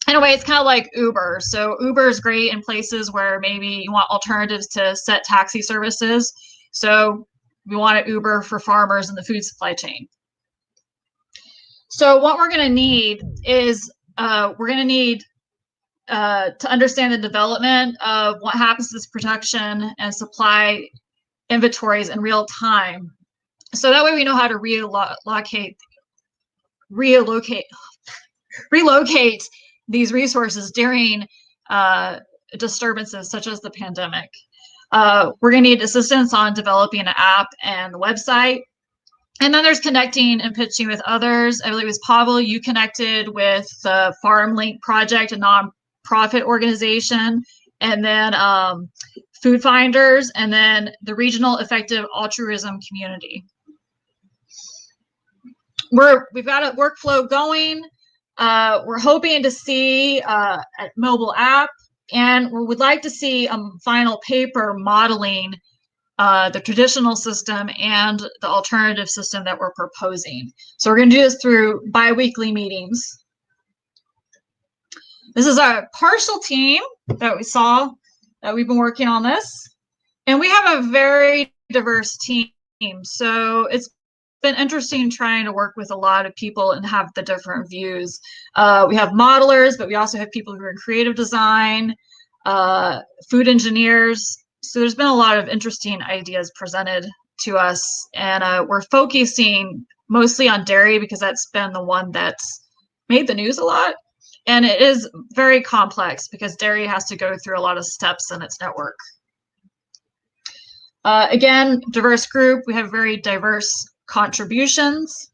[SPEAKER 16] In a way, it's kind of like Uber. So Uber is great in places where maybe you want alternatives to set taxi services. So we want an Uber for farmers in the food supply chain. So what we're going to need is to understand the development of what happens to this production and supply inventories in real time. So that way we know how to relocate these resources during disturbances such as the pandemic. We're going to need assistance on developing an app and the website. And then there's connecting and pitching with others. I believe it was Pavel, you connected with the Farm Link Project, a nonprofit organization, and then Food Finders, and then the Regional Effective Altruism Community. We've got a workflow going. We're hoping to see a mobile app, and we would like to see a final paper modeling the traditional system and the alternative system that we're proposing. So we're going to do this through bi-weekly meetings. This is our partial team that we saw that we've been working on this, and we have a very diverse team. So it's been interesting trying to work with a lot of people and have the different views. We have modelers, but we also have people who are in creative design, food engineers. So there's been a lot of interesting ideas presented to us, and we're focusing mostly on dairy because that's been the one that's made the news a lot. And it is very complex because dairy has to go through a lot of steps in its network. Again, diverse group, we have very diverse contributions.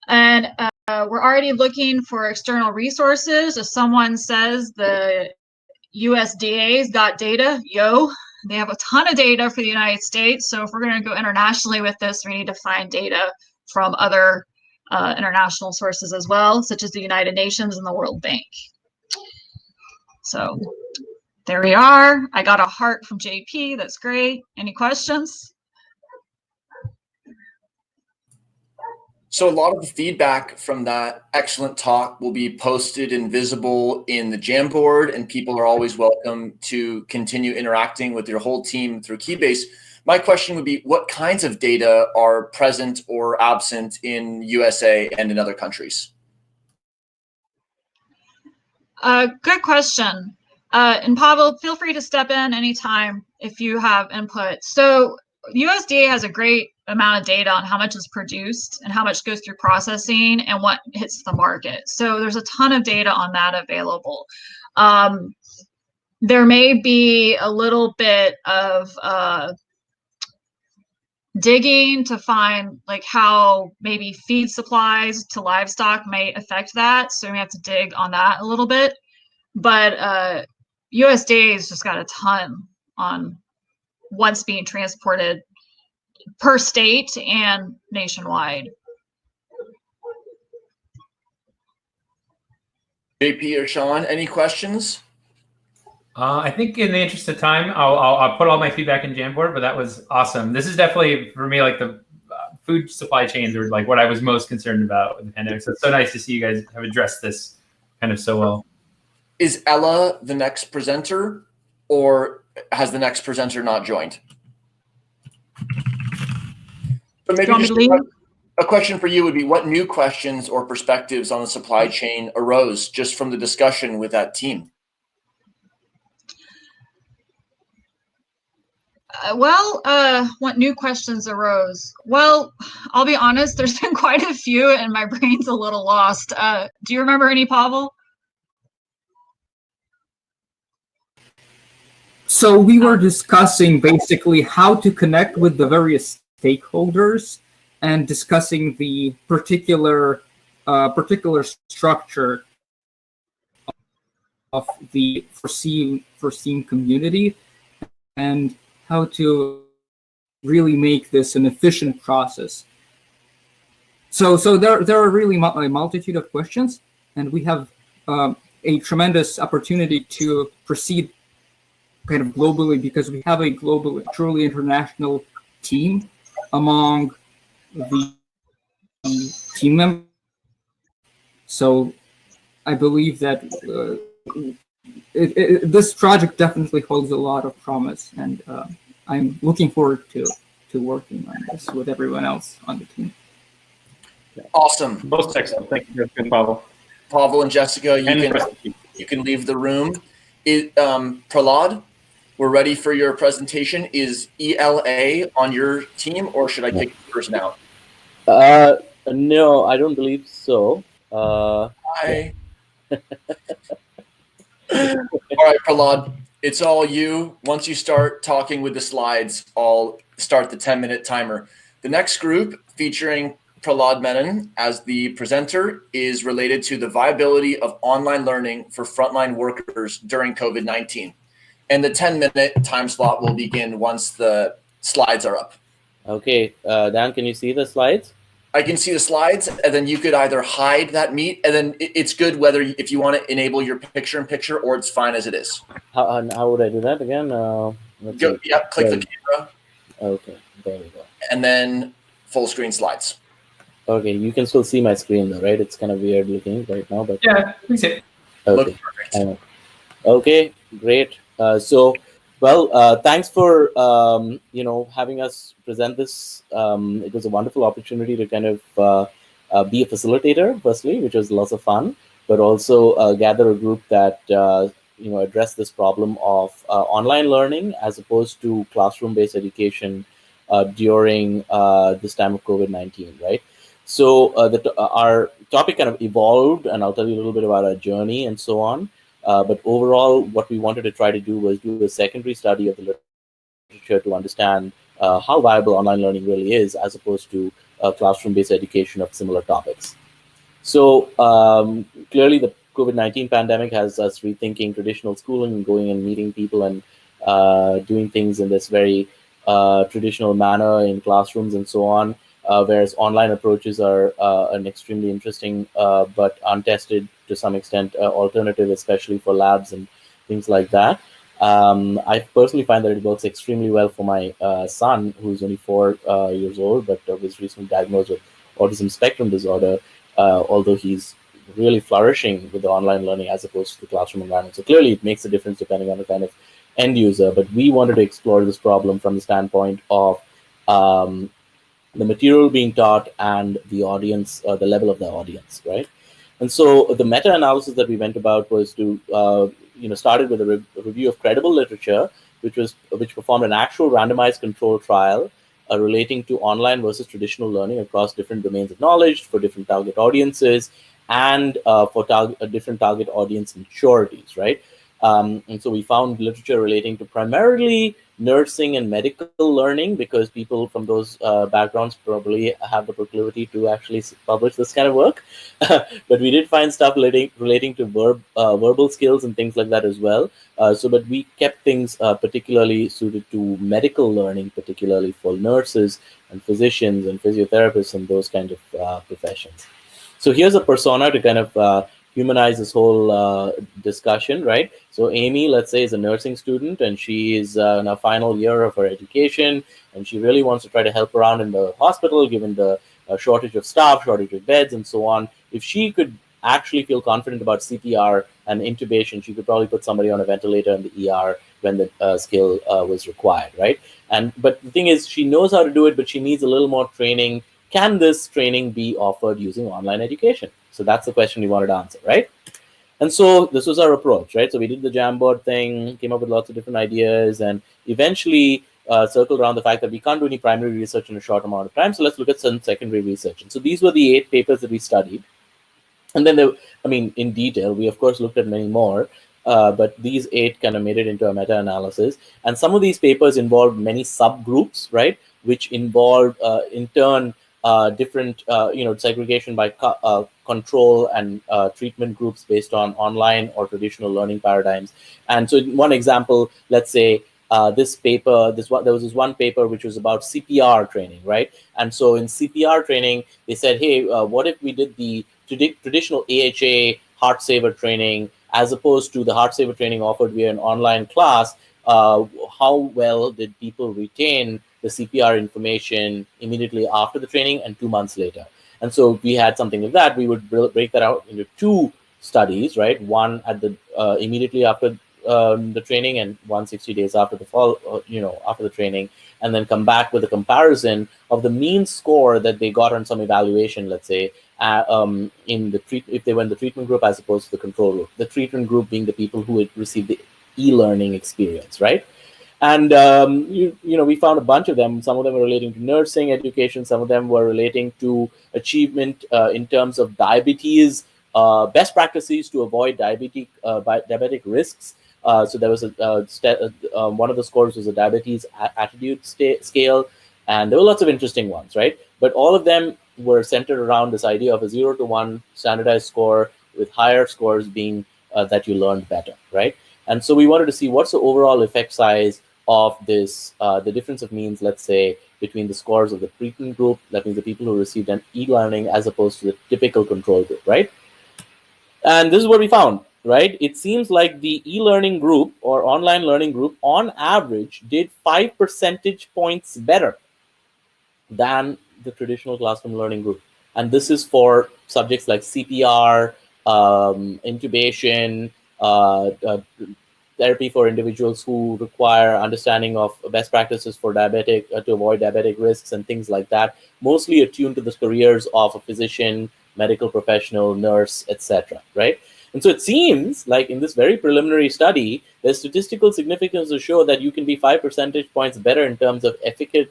[SPEAKER 16] And we're already looking for external resources. If someone says the USDA's got data, they have a ton of data for the United States. So if we're going to go internationally with this, we need to find data from other international sources as well, such as the United Nations and the World Bank. So there we are. I got a heart from JP. That's great. Any questions?
[SPEAKER 2] So a lot of the feedback from that excellent talk will be posted and visible in the Jamboard, and people are always welcome to continue interacting with your whole team through Keybase. My question would be, what kinds of data are present or absent in USA and in other countries?
[SPEAKER 16] Good question. And Pavel, feel free to step in anytime if you have input. So USDA has a great amount of data on how much is produced and how much goes through processing and what hits the market. So there's a ton of data on that available. There may be a little bit of digging to find like how maybe feed supplies to livestock may affect that. So we have to dig on that a little bit. But USDA has just got a ton on what's being transported per state and nationwide.
[SPEAKER 2] JP or Shaun, any questions?
[SPEAKER 3] I think in the interest of time, I'll put all my feedback in Jamboard, but that was awesome. This is definitely, for me, like the food supply chains are like what I was most concerned about with the pandemic. So it's so nice to see you guys have addressed this kind of so well.
[SPEAKER 2] Is Ella the next presenter, or has the next presenter not joined? So maybe just a question for you would be, what new questions or perspectives on the supply chain arose just from the discussion with that team?
[SPEAKER 16] What new questions arose? Well, I'll be honest, there's been quite a few and my brain's a little lost. Do you remember any, Pavel?
[SPEAKER 17] So we were discussing basically how to connect with the various stakeholders and discussing the particular structure of the foreseen community and how to really make this an efficient process. So there are really a multitude of questions, and we have a tremendous opportunity to proceed kind of globally because we have a global, truly international team among the team members. So I believe that this project definitely holds a lot of promise, and I'm looking forward to working on this with everyone else on the team.
[SPEAKER 2] Awesome.
[SPEAKER 1] Most excellent. Thank you, Pavel.
[SPEAKER 2] Pavel and Jessica, you can leave the room. Prahlad, we're ready for your presentation. Is ELA on your team, or should I pick yours now?
[SPEAKER 18] No, I don't believe so.
[SPEAKER 2] Hi. All right, Prahlad, it's all you. Once you start talking with the slides, I'll start the 10-minute timer. The next group, featuring Prahlad Menon as the presenter, is related to the viability of online learning for frontline workers during COVID-19. And the 10-minute time slot will begin once the slides are up.
[SPEAKER 18] Okay, Dan, can you see the slides?
[SPEAKER 2] I can see the slides, and then you could either hide that meet, and then it's good whether if you want to enable your picture-in-picture, or it's fine as it is.
[SPEAKER 18] How would I do that again?
[SPEAKER 2] Click the camera.
[SPEAKER 18] Okay, there we go.
[SPEAKER 2] And then full screen slides.
[SPEAKER 18] Okay, you can still see my screen though, right? It's kind of weird looking right now, but
[SPEAKER 3] yeah, we see it.
[SPEAKER 18] Okay. Okay, great. Thanks for having us present this. It was a wonderful opportunity to kind of be a facilitator, firstly, which was lots of fun, but also gather a group that address this problem of online learning as opposed to classroom-based education during this time of COVID-19, right? So our topic kind of evolved, and I'll tell you a little bit about our journey and so on. But overall, what we wanted to try to do was do a secondary study of the literature to understand how viable online learning really is, as opposed to classroom-based education of similar topics. So clearly, the COVID-19 pandemic has us rethinking traditional schooling and going and meeting people and doing things in this very traditional manner in classrooms and so on. Whereas online approaches are an extremely interesting but untested to some extent alternative, especially for labs and things like that. I personally find that it works extremely well for my son, who's only 4 years old, but was recently diagnosed with autism spectrum disorder, although he's really flourishing with the online learning as opposed to the classroom environment. So clearly it makes a difference depending on the kind of end user, but we wanted to explore this problem from the standpoint of the material being taught and the audience, the level of the audience, right? And so the meta-analysis that we went about was to, started with a review of credible literature, which performed an actual randomized control trial relating to online versus traditional learning across different domains of knowledge for different target audiences and for different target audience maturities, right? And so we found literature relating to primarily nursing and medical learning, because people from those backgrounds probably have the proclivity to actually publish this kind of work. But we did find stuff relating to verbal skills and things like that as well. But we kept things particularly suited to medical learning, particularly for nurses and physicians and physiotherapists and those kind of professions. So here's a persona to kind of humanize this whole discussion, right? So Amy, let's say, is a nursing student, and she is in her final year of her education, and she really wants to try to help around in the hospital, given the shortage of staff, shortage of beds, and so on. If she could actually feel confident about CPR and intubation, she could probably put somebody on a ventilator in the ER when the skill was required, right? But the thing is, she knows how to do it, but she needs a little more training. Can this training be offered using online education? So that's the question we wanted to answer, right? And so this was our approach, right? So we did the Jamboard thing, came up with lots of different ideas, and eventually circled around the fact that we can't do any primary research in a short amount of time. So let's look at some secondary research. And so these were the 8 papers that we studied. And then, in detail, we of course looked at many more, but these 8 kind of made it into a meta-analysis. And some of these papers involved many subgroups, right? Which involved, in turn, different, segregation by control and treatment groups based on online or traditional learning paradigms. And so in one example, let's say this paper, there was this one paper which was about CPR training, right? And so in CPR training, they said, hey, what if we did the traditional AHA heart saver training as opposed to the heart saver training offered via an online class? How well did people retain the CPR information immediately after the training and 2 months later? And so we had something like that. We would break that out into 2 studies, right? One at the immediately after the training, and 160 days after the after the training, and then come back with a comparison of the mean score that they got on some evaluation, let's say, if they were in the treatment group as opposed to the control group. The treatment group being the people who had received the e-learning experience, right? And we found a bunch of them. Some of them were relating to nursing education. Some of them were relating to achievement in terms of diabetes, best practices to avoid diabetic risks. So there was one of the scores was a diabetes attitude scale, and there were lots of interesting ones, right? But all of them were centered around this idea of a 0 to 1 standardized score, with higher scores being that you learned better, right? And so we wanted to see what's the overall effect size of this, the difference of means, let's say, between the scores of the treatment group, that means the people who received an e-learning, as opposed to the typical control group, right? And this is what we found, right? It seems like the e-learning group or online learning group on average did 5 percentage points better than the traditional classroom learning group. And this is for subjects like CPR, intubation, therapy for individuals who require understanding of best practices for to avoid diabetic risks and things like that, mostly attuned to the careers of a physician, medical professional, nurse, etc., right? And so it seems like in this very preliminary study, there's statistical significance to show that you can be 5 percentage points better in terms of efficacy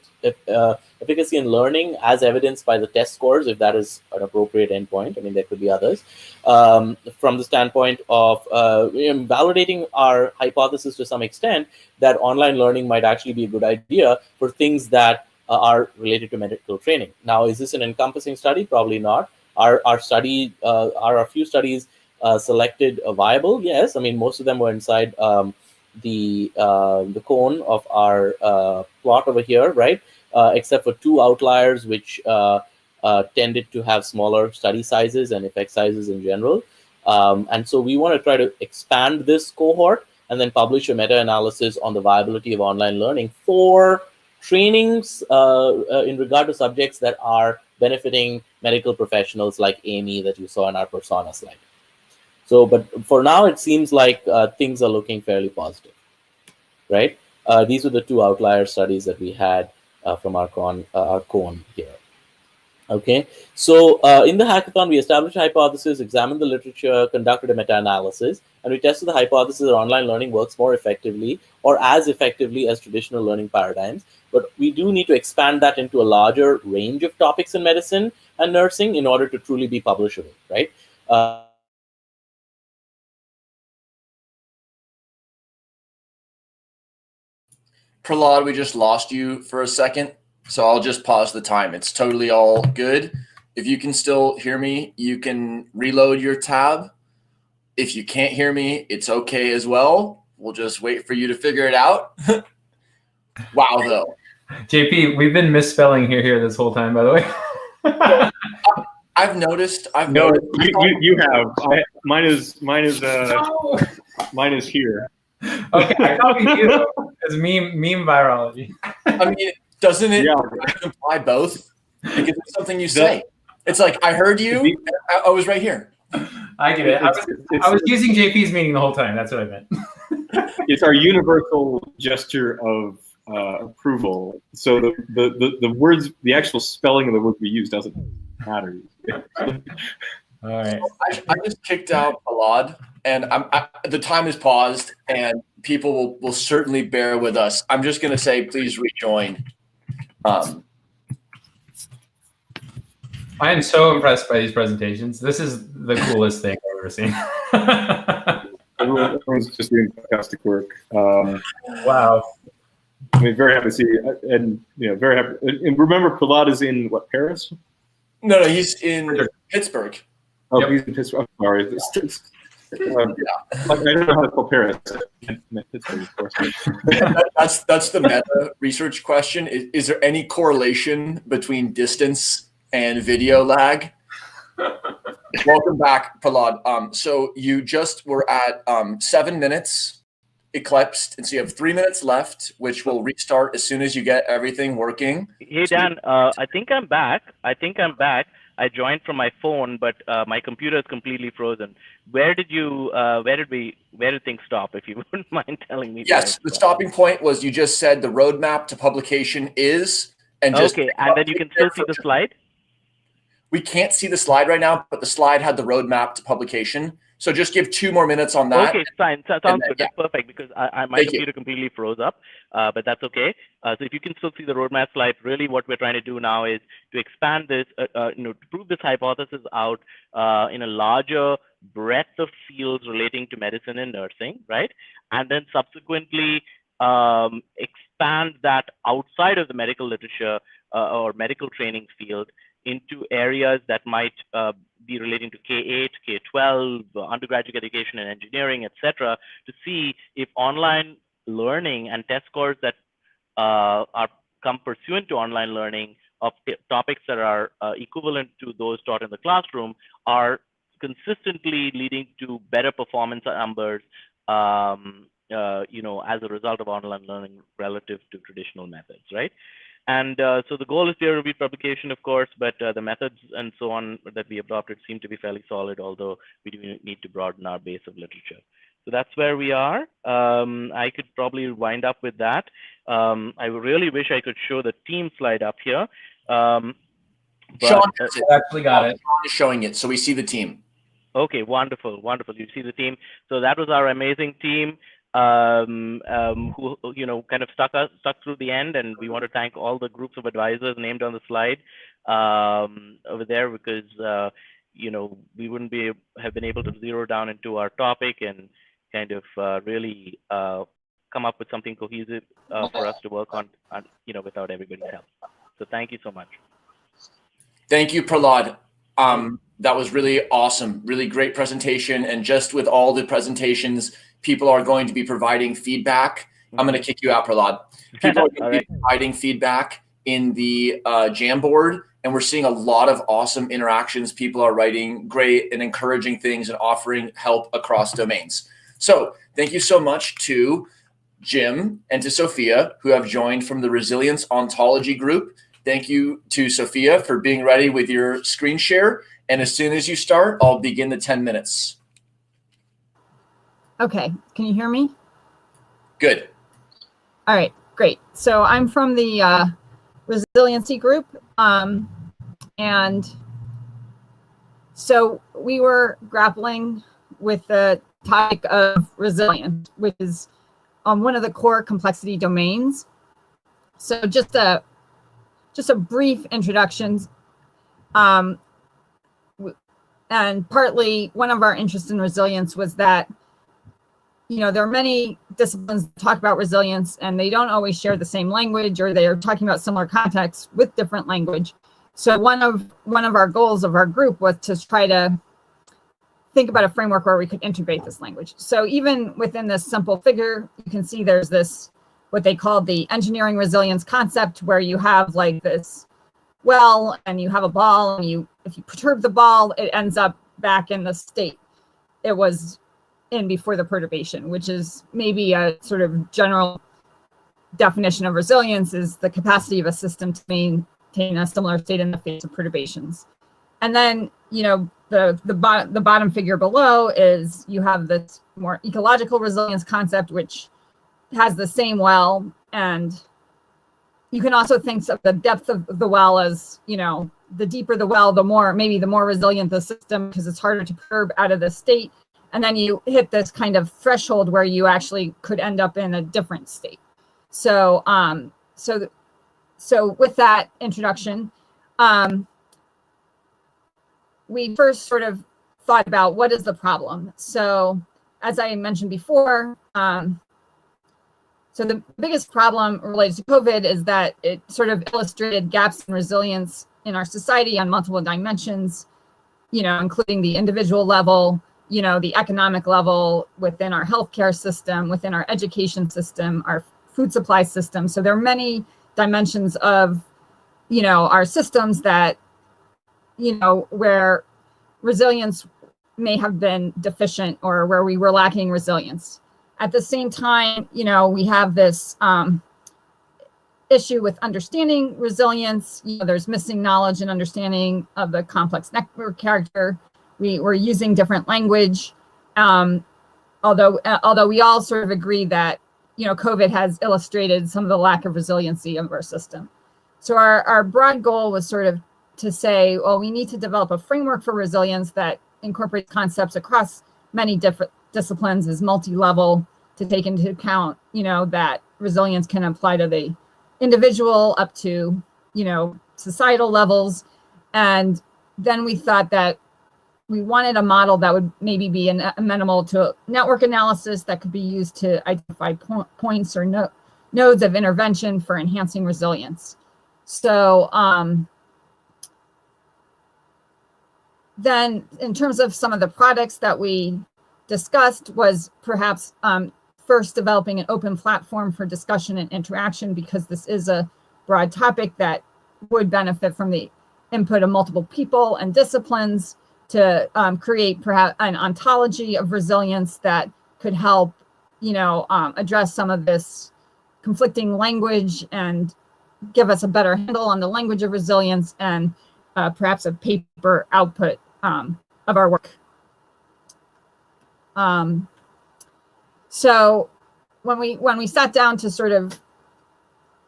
[SPEAKER 18] in learning, as evidenced by the test scores, if that is an appropriate endpoint. I mean, there could be others. From the standpoint of validating our hypothesis to some extent that online learning might actually be a good idea for things that are related to medical training. Now, is this an encompassing study? Probably not. Are a few studies selected viable? Yes. I mean, most of them were inside the cone of our plot over here, right? Except for 2 outliers, which tended to have smaller study sizes and effect sizes in general. And so we want to try to expand this cohort and then publish a meta-analysis on the viability of online learning for trainings in regard to subjects that are benefiting medical professionals like Amy that you saw in our persona slide. So, but for now, it seems like things are looking fairly positive, right? These were the 2 outlier studies that we had from our cone here. Okay, so in the hackathon, we established a hypothesis, examined the literature, conducted a meta-analysis, and we tested the hypothesis that online learning works more effectively or as effectively as traditional learning paradigms. But we do need to expand that into a larger range of topics in medicine and nursing in order to truly be publishable, right?
[SPEAKER 2] Prahlad, we just lost you for a second, so I'll just pause the time. It's totally all good. If you can still hear me, you can reload your tab. If you can't hear me, it's okay as well. We'll just wait for you to figure it out. Wow, though.
[SPEAKER 3] JP, we've been misspelling here this whole time, by the way.
[SPEAKER 2] I've noticed.
[SPEAKER 1] You have. Mine is here.
[SPEAKER 3] Okay, I copied you. It's meme virology.
[SPEAKER 2] I mean, doesn't it imply both? Because it's something you say. It's like, I heard you. I was right here.
[SPEAKER 3] I get it. I was using JP's meaning the whole time. That's what I meant.
[SPEAKER 1] It's our universal gesture of approval. So the words, the actual spelling of the words we use doesn't matter.
[SPEAKER 3] All right.
[SPEAKER 2] I just kicked out Alad, and the time is paused, and people will certainly bear with us. I'm just going to say, please rejoin.
[SPEAKER 3] I am so impressed by these presentations. This is the coolest thing I've ever seen.
[SPEAKER 1] Everyone's just doing fantastic work.
[SPEAKER 3] Wow.
[SPEAKER 1] I mean, very happy to see you, and very happy. And remember, Prahlad is in what, Paris?
[SPEAKER 2] No, he's in Pittsburgh.
[SPEAKER 1] Oh, yep. He's in Pittsburgh. I'm sorry. I don't know how to spell Paris. Pittsburgh, of course.
[SPEAKER 2] That's the meta research question. Is there any correlation between distance and video lag? Welcome back, Prahlad. So you just were at 7 minutes eclipsed, and so you have 3 minutes left, which will restart as soon as you get everything working.
[SPEAKER 19] Hey Dan, I think I'm back. I joined from my phone, but my computer is completely frozen. Where did things stop? If you wouldn't mind telling me.
[SPEAKER 2] Yes, the stopping point was you just said the roadmap to publication is, and just
[SPEAKER 19] okay, and then you can still see the slide.
[SPEAKER 2] We can't see the slide right now, but the slide had the roadmap to publication. So just give 2 more minutes on that.
[SPEAKER 19] Okay, fine. So sounds good. That's perfect because my computer completely froze up, but that's okay. So if you can still see the roadmap slide, really what we're trying to do now is to expand this, to prove this hypothesis out in a larger breadth of fields relating to medicine and nursing, right? And then subsequently expand that outside of the medical literature or medical training field into areas that might be relating to K-8, K-12, undergraduate education and engineering, etc., to see if online learning and test scores that come pursuant to online learning of topics that are equivalent to those taught in the classroom are consistently leading to better performance numbers, as a result of online learning relative to traditional methods, right? And so the goal is peer-reviewed publication, of course, but the methods and so on that we adopted seem to be fairly solid, although we do need to broaden our base of literature. So that's where we are. I could probably wind up with that. I really wish I could show the team slide up here.
[SPEAKER 2] Shaun
[SPEAKER 3] actually got it.
[SPEAKER 2] Shaun is showing it, so we see the team.
[SPEAKER 19] Okay, wonderful, wonderful. You see the team. So that was our amazing team. Who kind of stuck through the end, and we want to thank all the groups of advisors named on the slide over there, because we wouldn't have been able to zero down into our topic and kind of really come up with something cohesive for us to work on without everybody's help. So thank you so much.
[SPEAKER 2] Thank you, Prahlad. That was really awesome, really great presentation, and just with all the presentations, people are going to be providing feedback. I'm going to kick you out, Prahlad. People are going to be providing feedback in the Jamboard, and we're seeing a lot of awesome interactions. People are writing great and encouraging things and offering help across domains. So thank you so much to Jim and to Sophia, who have joined from the Resilience Ontology group. Thank you to Sophia for being ready with your screen share. And as soon as you start, I'll begin the 10 minutes.
[SPEAKER 20] Okay, can you hear me?
[SPEAKER 2] Good.
[SPEAKER 20] All right, great. So I'm from the resiliency group. And so we were grappling with the topic of resilience, which is one of the core complexity domains. So just a brief introductions. And partly one of our interests in resilience was that, there are many disciplines that talk about resilience and they don't always share the same language, or they are talking about similar contexts with different language. So one of our goals of our group was to try to think about a framework where we could integrate this language. So even within this simple figure, you can see there's this, what they call the engineering resilience concept, where you have like this well, and you have a ball, and if you perturb the ball, it ends up back in the state it was in before the perturbation, which is maybe a sort of general definition of resilience, is the capacity of a system to maintain a similar state in the face of perturbations. And then the bottom figure below is you have this more ecological resilience concept, which has the same well, and you can also think of the depth of the well as, the deeper the well, the more resilient the system, because it's harder to curb out of the state. And then you hit this kind of threshold where you actually could end up in a different state. So, so with that introduction, we first sort of thought about what is the problem. So as I mentioned before, so the biggest problem related to COVID is that it sort of illustrated gaps in resilience in our society on multiple dimensions, including the individual level, the economic level, within our healthcare system, within our education system, our food supply system. So there are many dimensions of, our systems that, where resilience may have been deficient or where we were lacking resilience. At the same time, we have this issue with understanding resilience. There's missing knowledge and understanding of the complex network character. We're using different language, although we all sort of agree that COVID has illustrated some of the lack of resiliency of our system. So our broad goal was sort of to say, well, we need to develop a framework for resilience that incorporates concepts across many different disciplines, is multi-level, to take into account, that resilience can apply to the individual up to, societal levels. And then we thought that we wanted a model that would maybe be amenable to network analysis that could be used to identify points or nodes of intervention for enhancing resilience. So then in terms of some of the products that we discussed was perhaps first developing an open platform for discussion and interaction, because this is a broad topic that would benefit from the input of multiple people and disciplines to create perhaps an ontology of resilience that could help, address some of this conflicting language and give us a better handle on the language of resilience, and perhaps a paper output of our work. So when we sat down to sort of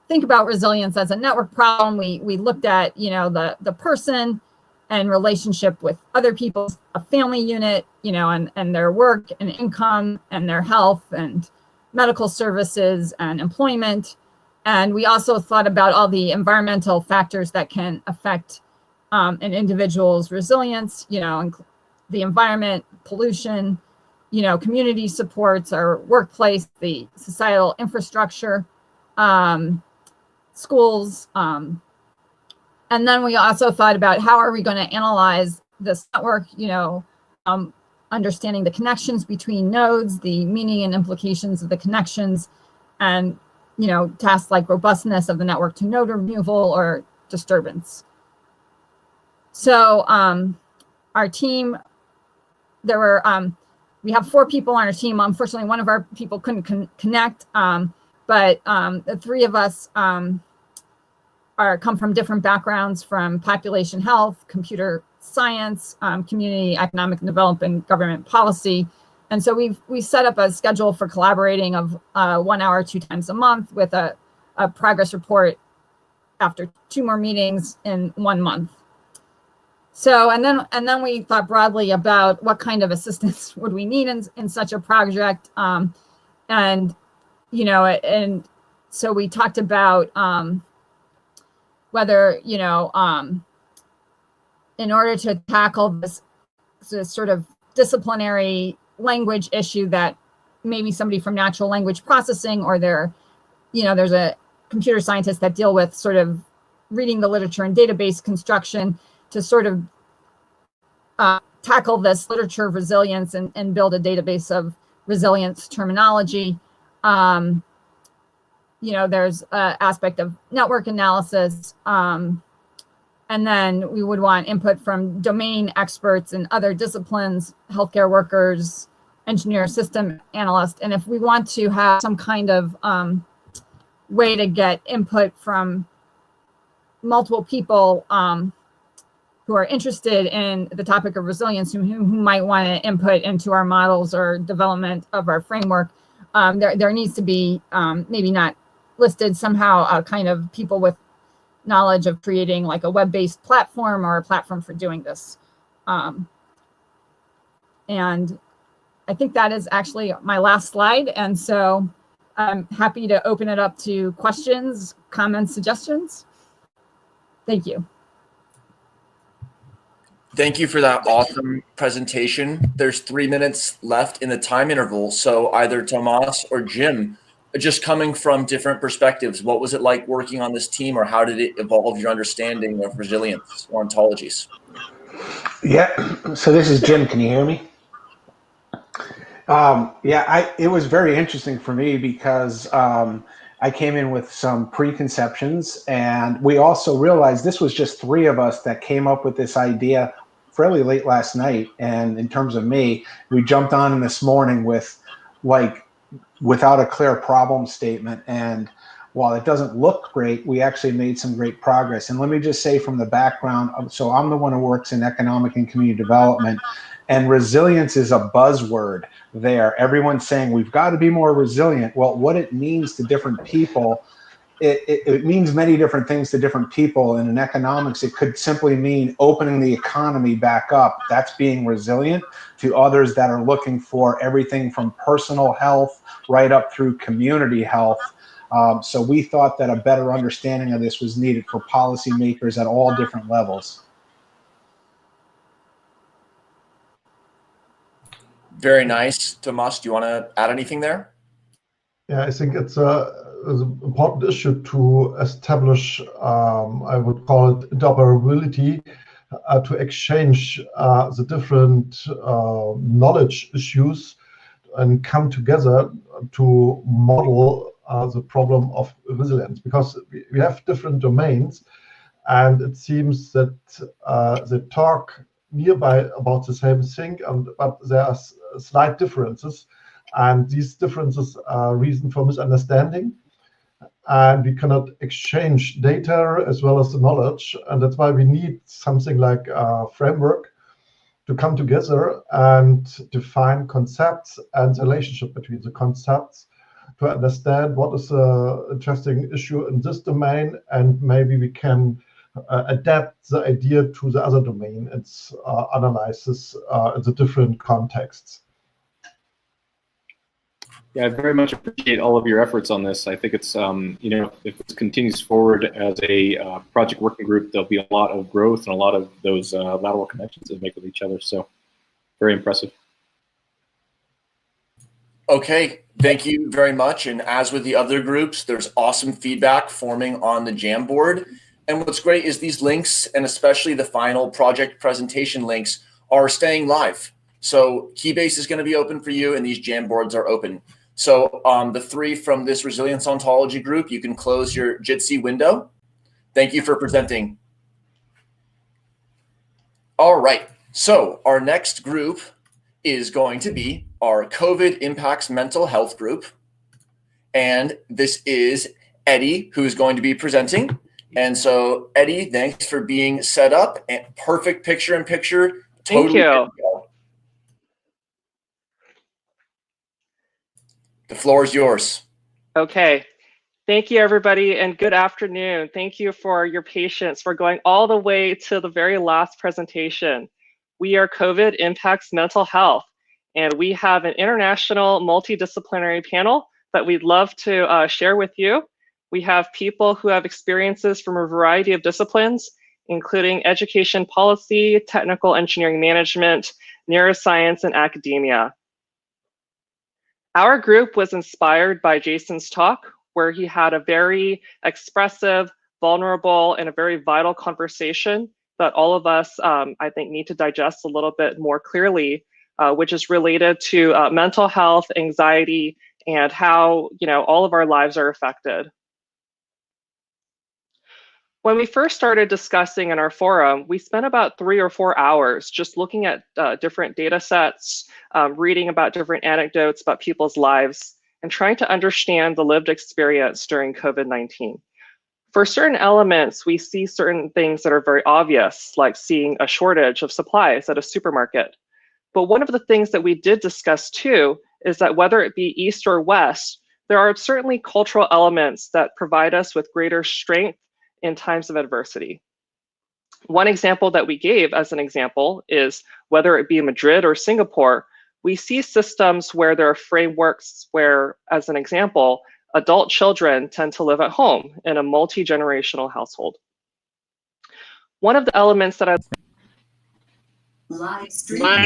[SPEAKER 20] think about resilience as a network problem, we looked at, the person and relationship with other people, a family unit, and their work and income and their health and medical services and employment. And we also thought about all the environmental factors that can affect an individual's resilience, the environment, pollution, community supports, our workplace, the societal infrastructure, schools. And then we also thought about how are we going to analyze this network, understanding the connections between nodes, the meaning and implications of the connections, and, tasks like robustness of the network to node removal or disturbance. So our team, there were, we have 4 people on our team. Unfortunately, one of our people couldn't connect, but the 3 of us come from different backgrounds, from population health, computer science, community economic development, government policy. And so we set up a schedule for collaborating of 1 hour, 2 times a month, with a progress report after 2 more meetings in 1 month. So, and then we thought broadly about what kind of assistance would we need in such a project. And so we talked about whether, in order to tackle this sort of disciplinary language issue that maybe somebody from natural language processing, or there's a computer scientist that deal with sort of reading the literature and database construction, to sort of tackle this literature of resilience and build a database of resilience terminology. There's an aspect of network analysis. And then we would want input from domain experts in other disciplines, healthcare workers, engineers, system analysts. And if we want to have some kind of way to get input from multiple people, who are interested in the topic of resilience, who might want to input into our models or development of our framework, there needs to be maybe not listed somehow kind of people with knowledge of creating like a web-based platform or a platform for doing this. And I think that is actually my last slide. And so I'm happy to open it up to questions, comments, suggestions. Thank you.
[SPEAKER 2] Thank you for that awesome presentation. There's 3 minutes left in the time interval. So either Tomas or Jim, just coming from different perspectives, what was it like working on this team, or how did it evolve your understanding of resilience or ontologies?
[SPEAKER 21] Yeah, so this is Jim. Can you hear me? It was very interesting for me because I came in with some preconceptions, and we also realized this was just 3 of us that came up with this idea fairly late last night. And in terms of me, we jumped on this morning with without a clear problem statement. And while it doesn't look great, we actually made some great progress. And let me just say from the background, so I'm the one who works in economic and community development, and resilience is a buzzword there. Everyone's saying we've got to be more resilient. Well, what it means to different people, it means many different things to different people. And in economics, it could simply mean opening the economy back up. That's being resilient. To others that are looking for everything from personal health right up through community health. So we thought that a better understanding of this was needed for policymakers at all different levels.
[SPEAKER 2] Very nice. Tomas, do you want to add anything there?
[SPEAKER 22] Yeah, I think it's an important issue to establish, I would call it interoperability, to exchange the different knowledge issues and come together to model the problem of resilience, because we have different domains, and it seems that they talk nearby about the same thing, but there are slight differences, and these differences are reason for misunderstanding, and we cannot exchange data as well as the knowledge, and that's why we need something like a framework to come together and define concepts and the relationship between the concepts to understand what is an interesting issue in this domain, and maybe we can adapt the idea to the other domain and analyze this in the different contexts.
[SPEAKER 1] Yeah, I very much appreciate all of your efforts on this. I think it's, if this continues forward as a project working group, there'll be a lot of growth and a lot of those lateral connections that make with each other. So very impressive.
[SPEAKER 2] Okay, thank you very much. And as with the other groups, there's awesome feedback forming on the Jamboard. And what's great is these links, and especially the final project presentation links, are staying live. So Keybase is going to be open for you, and these Jamboards are open. So the 3 from this resilience ontology group, you can close your Jitsi window. Thank you for presenting. All right, so our next group is going to be our COVID Impacts Mental Health group. And this is Eddie, who's going to be presenting. And so Eddie, thanks for being set up. And perfect picture-in-picture.
[SPEAKER 23] Thank you.
[SPEAKER 2] The floor is yours.
[SPEAKER 23] Okay. Thank you, everybody, and good afternoon. Thank you for your patience for going all the way to the very last presentation. We are COVID Impacts Mental Health, and we have an international multidisciplinary panel that we'd love to share with you. We have people who have experiences from a variety of disciplines, including education policy, technical engineering management, neuroscience, and academia. Our group was inspired by Jason's talk, where he had a very expressive, vulnerable, and a very vital conversation that all of us, I think, need to digest a little bit more clearly, which is related to mental health, anxiety, and how all of our lives are affected. When we first started discussing in our forum, we spent about 3 or 4 hours just looking at different data sets, reading about different anecdotes about people's lives, and trying to understand the lived experience during COVID-19. For certain elements, we see certain things that are very obvious, like seeing a shortage of supplies at a supermarket. But one of the things that we did discuss too is that whether it be East or West, there are certainly cultural elements that provide us with greater strength in times of adversity. One example that we gave as an example is whether it be Madrid or Singapore, we see systems where there are frameworks where, as an example, adult children tend to live at home in a multi-generational household. One of the elements that I
[SPEAKER 13] Live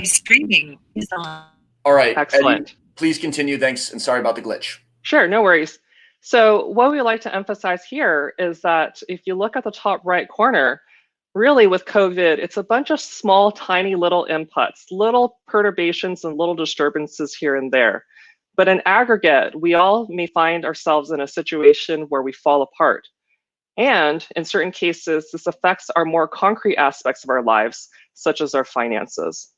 [SPEAKER 13] streaming is on.
[SPEAKER 2] All right,
[SPEAKER 23] excellent.
[SPEAKER 2] Eddie, please continue. Thanks, and sorry about the glitch.
[SPEAKER 23] Sure, no worries. So what we like to emphasize here is that if you look at the top right corner, really with COVID, it's a bunch of small, tiny little inputs, little perturbations and little disturbances here and there. But in aggregate, we all may find ourselves in a situation where we fall apart. And in certain cases, this affects our more concrete aspects of our lives, such as our finances.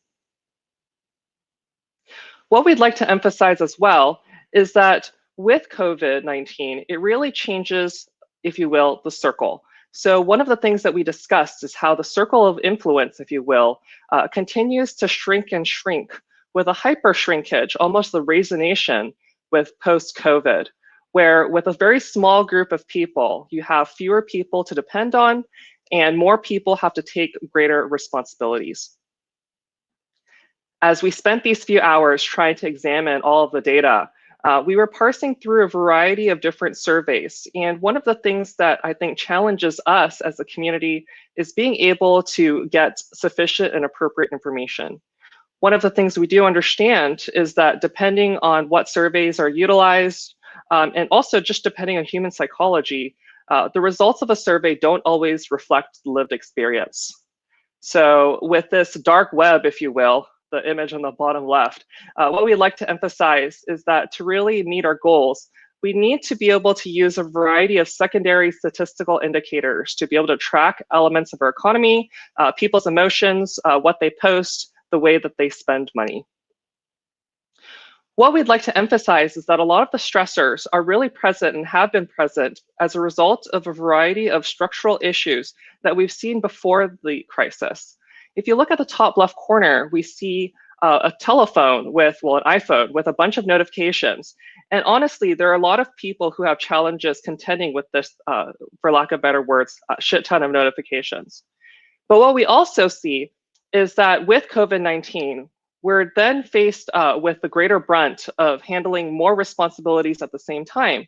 [SPEAKER 23] What we'd like to emphasize as well is that with COVID-19, it really changes, if you will, the circle. So one of the things that we discussed is how the circle of influence, if you will, continues to shrink and shrink with a hyper shrinkage, almost the raisination with post-COVID, where with a very small group of people, you have fewer people to depend on and more people have to take greater responsibilities. As we spent these few hours trying to examine all of the data, we were parsing through a variety of different surveys. And one of the things that I think challenges us as a community is being able to get sufficient and appropriate information. One of the things we do understand is that depending on what surveys are utilized, and also just depending on human psychology, the results of a survey don't always reflect lived experience. So with this dark web, if you will, the image on the bottom left, what we'd like to emphasize is that to really meet our goals, we need to be able to use a variety of secondary statistical indicators to be able to track elements of our economy, people's emotions, what they post, the way that they spend money. What we'd like to emphasize is that a lot of the stressors are really present and have been present as a result of a variety of structural issues that we've seen before the crisis. If you look at the top left corner, we see a telephone with, well, an iPhone with a bunch of notifications. And honestly, there are a lot of people who have challenges contending with this, for lack of better words, shit ton of notifications. But what we also see is that with COVID-19, we're then faced with the greater brunt of handling more responsibilities at the same time.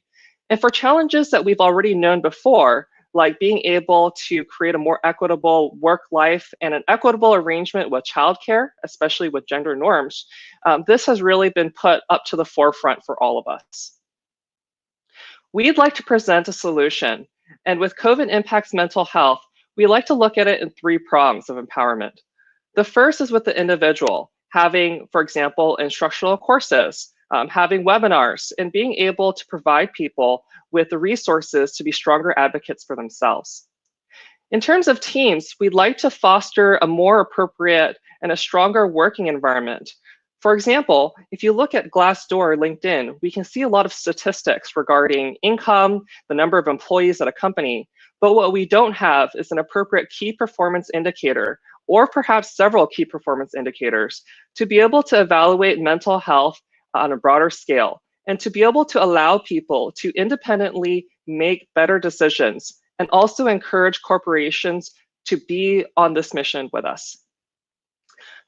[SPEAKER 23] And for challenges that we've already known before, like being able to create a more equitable work life and an equitable arrangement with childcare, especially with gender norms, this has really been put up to the forefront for all of us. We'd like to present a solution, and with COVID impacts mental health, we like to look at it in 3 prongs of empowerment. The first is with the individual, having, for example, instructional courses, having webinars, and being able to provide people with the resources to be stronger advocates for themselves. In terms of teams, we'd like to foster a more appropriate and a stronger working environment. For example, if you look at Glassdoor or LinkedIn, we can see a lot of statistics regarding income, the number of employees at a company, but what we don't have is an appropriate key performance indicator, or perhaps several key performance indicators, to be able to evaluate mental health on a broader scale, and to be able to allow people to independently make better decisions, and also encourage corporations to be on this mission with us.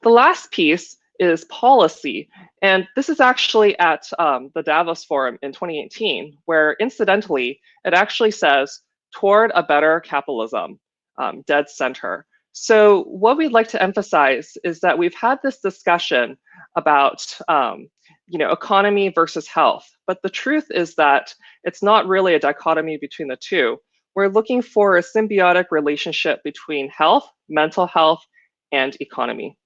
[SPEAKER 23] The last piece is policy, and this is actually at the Davos Forum in 2018, where incidentally, it actually says, toward a better capitalism, dead center. So what we'd like to emphasize is that we've had this discussion about economy versus health, but the truth is that it's not really a dichotomy between the two. We're looking for a symbiotic relationship between health, mental health, and economy.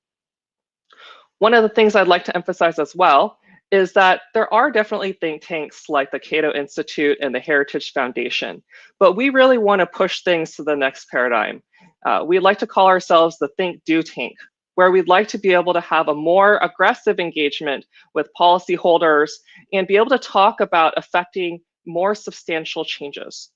[SPEAKER 23] One of the things I'd like to emphasize as well is that there are definitely think tanks like the Cato Institute and the Heritage Foundation, but we really want to push things to the next paradigm. We like to call ourselves the Think Do Tank, where we'd like to be able to have a more aggressive engagement with policyholders and be able to talk about affecting more substantial changes.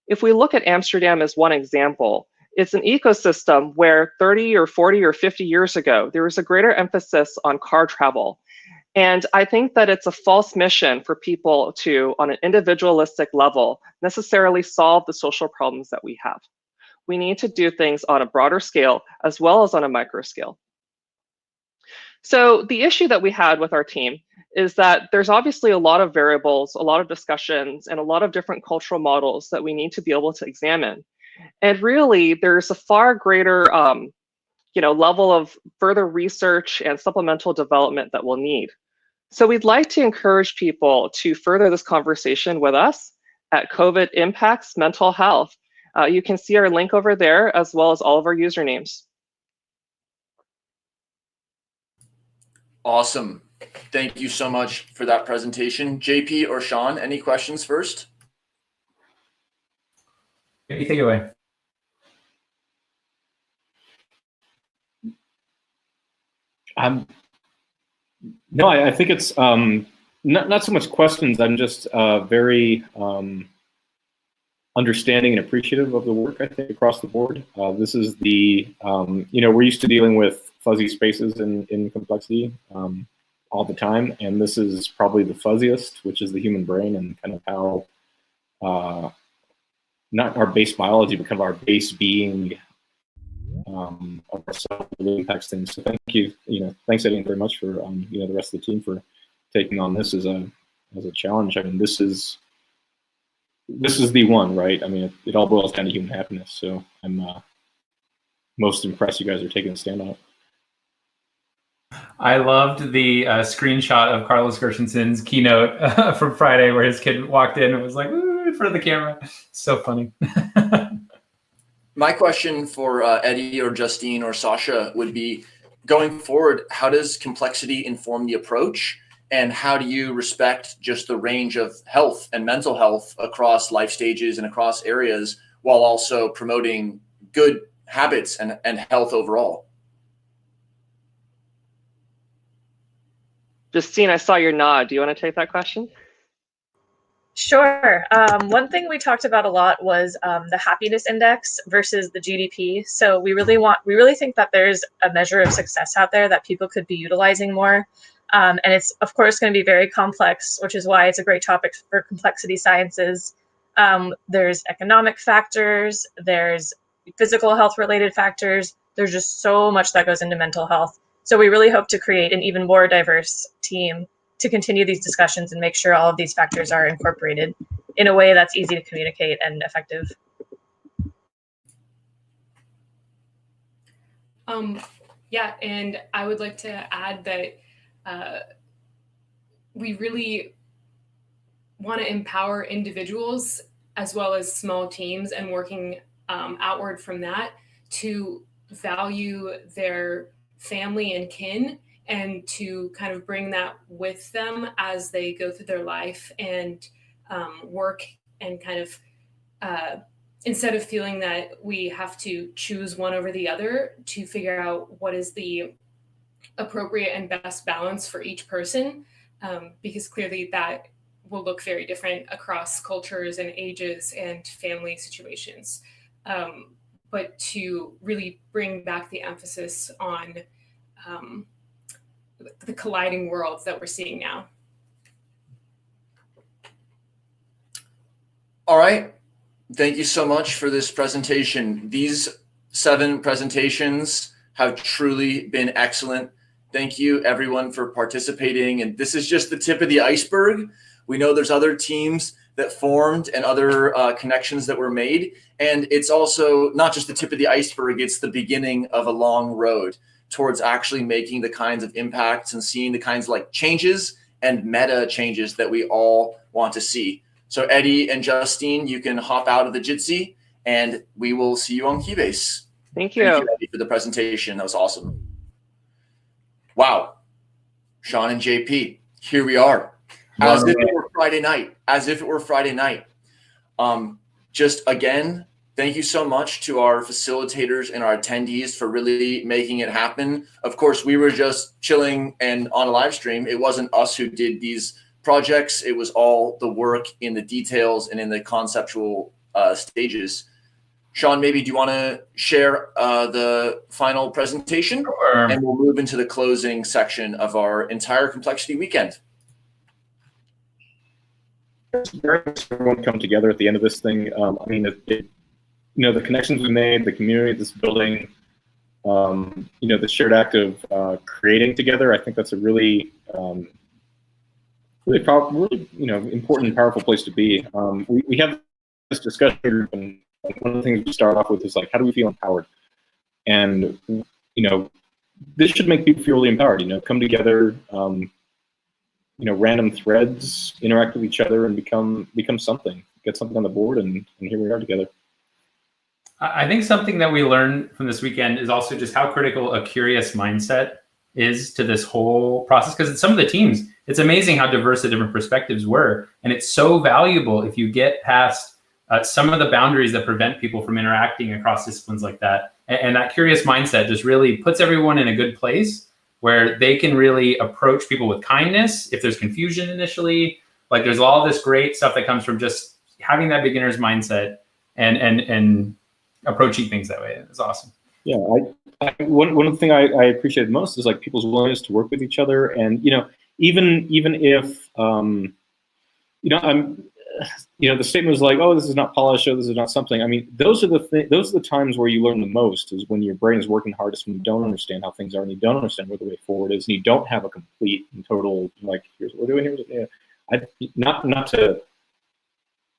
[SPEAKER 23] If we look at Amsterdam as one example, it's an ecosystem where 30 or 40 or 50 years ago, there was a greater emphasis on car travel. And I think that it's a false mission for people to, on an individualistic level, necessarily solve the social problems that we have. We need to do things on a broader scale as well as on a micro scale. So the issue that we had with our team is that there's obviously a lot of variables, a lot of discussions, and a lot of different cultural models that we need to be able to examine. And really, there's a far greater level of further research and supplemental development that we'll need. So we'd like to encourage people to further this conversation with us at COVID Impacts Mental Health. You can see our link over there as well as all of our usernames.
[SPEAKER 2] Awesome. Thank you so much for that presentation. JP or Shaun, any questions first?
[SPEAKER 3] Take it away.
[SPEAKER 1] No, I think it's not so much questions. I'm just very understanding and appreciative of the work, I think, across the board. This is the, we're used to dealing with fuzzy spaces in complexity all the time, and this is probably the fuzziest, which is the human brain and kind of how, not our base biology, but kind of our base being of ourselves really impacts things. So thank you, thanks Eddie very much for the rest of the team for taking on this as a challenge. I mean, this is the one, right? I mean, it all boils down to human happiness. So I'm most impressed you guys are taking a stand on it.
[SPEAKER 3] I loved the screenshot of Carlos Gershensen's keynote from Friday where his kid walked in and was like, "Ooh," in front of the camera. So funny.
[SPEAKER 2] My question for Eddie or Justine or Sasha would be, going forward, how does complexity inform the approach? And how do you respect just the range of health and mental health across life stages and across areas while also promoting good habits and health overall?
[SPEAKER 23] Justine, I saw your nod. Do you want to take that question?
[SPEAKER 4] Sure. One thing we talked about a lot was the happiness index versus the GDP. So we really think that there's a measure of success out there that people could be utilizing more. And it's, of course, going to be very complex, which is why it's a great topic for complexity sciences. There's economic factors, there's physical health related factors. There's just so much that goes into mental health. So we really hope to create an even more diverse team to continue these discussions and make sure all of these factors are incorporated in a way that's easy to communicate and effective.
[SPEAKER 6] Yeah, and I would like to add that we really want to empower individuals as well as small teams, and working outward from that to value their family and kin, and to kind of bring that with them as they go through their life and work, and kind of instead of feeling that we have to choose one over the other, to figure out what is the appropriate and best balance for each person, because clearly that will look very different across cultures and ages and family situations. But to really bring back the emphasis on the colliding worlds that we're seeing now.
[SPEAKER 2] All right. Thank you so much for this presentation. These 7 presentations have truly been excellent. Thank you everyone for participating. And this is just the tip of the iceberg. We know there's other teams that formed and other connections that were made. And it's also not just the tip of the iceberg, it's the beginning of a long road towards actually making the kinds of impacts and seeing the kinds of like changes and meta changes that we all want to see. So Eddie and Justine, you can hop out of the Jitsi and we will see you on Keybase.
[SPEAKER 23] Thank you.
[SPEAKER 2] Thank you, Eddie, for the presentation. That was awesome. Wow. Shaun and JP, here we are. As if it were Friday night. As if it were Friday night. Just again, thank you so much to our facilitators and our attendees for really making it happen. Of course, we were just chilling and on a live stream. It wasn't us who did these projects. It was all the work in the details and in the conceptual stages. Shaun, maybe do you want to share the final presentation?
[SPEAKER 3] Sure.
[SPEAKER 2] And we'll move into the closing section of our entire Complexity Weekend.
[SPEAKER 1] Everyone come together at the end of this thing. I mean, the connections we made, the community, this building, the shared act of creating together. I think that's a really, really important and powerful place to be. We have this discussion group, and one of the things we start off with is like, how do we feel empowered? And this should make people feel really empowered. Come together. Random threads, interact with each other, and become something. Get something on the board, and here we are together.
[SPEAKER 3] I think something that we learned from this weekend is also just how critical a curious mindset is to this whole process. Because in some of the teams, it's amazing how diverse the different perspectives were, and it's so valuable if you get past some of the boundaries that prevent people from interacting across disciplines like that. And that curious mindset just really puts everyone in a good place where they can really approach people with kindness if there's confusion initially. Like there's all this great stuff that comes from just having that beginner's mindset and approaching things that way. It's awesome.
[SPEAKER 1] Yeah, one of the things I appreciated most is like people's willingness to work with each other, and even if the statement was like, oh, this is not polished, or this is not something. I mean, those are the times where you learn the most, is when your brain is working hardest, when you don't understand how things are, and you don't understand where the way forward is, and you don't have a complete and total, like, here's what we're doing, not to